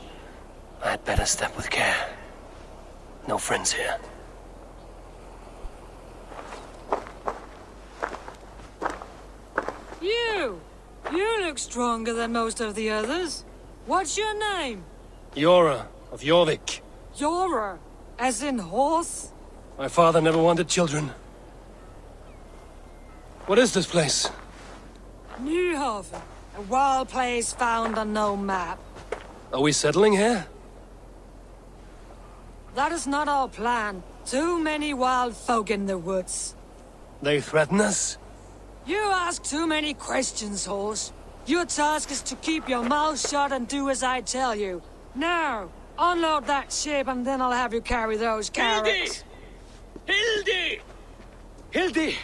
I had better step with care. No friends here. You look stronger than most of the others. What's your name? Yora of Jorvik. Yora, as in horse? My father never wanted children. What is this place? Newhaven, a wild place found on no map. Are we settling here? That is not our plan. Too many wild folk in the woods. They threaten us? You ask too many questions, horse. Your task is to keep your mouth shut and do as I tell you. Now, unload that ship and then I'll have you carry those carrots. Hildy! Hildy!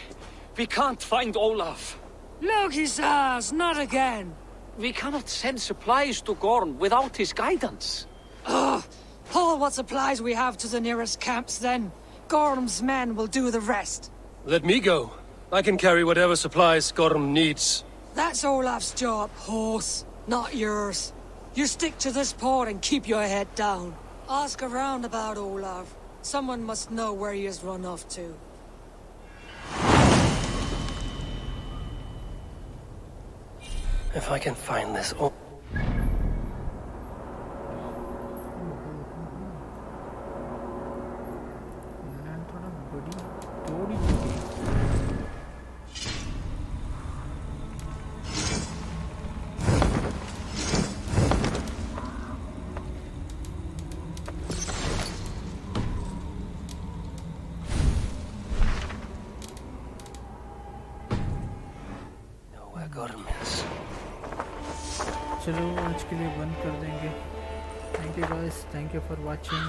We can't find Olaf. Look, he says, not again. We cannot send supplies to Gorm without his guidance. Ugh! Haul what supplies we have to the nearest camps then. Gorm's men will do the rest. Let me go. I can carry whatever supplies Gorm needs. That's Olaf's job, horse, not yours. You stick to this port and keep your head down. Ask around about Olaf. Someone must know where he has run off to. If I can find this... चलो आज के लिए बंद कर देंगे. Thank you guys, thank you for watching.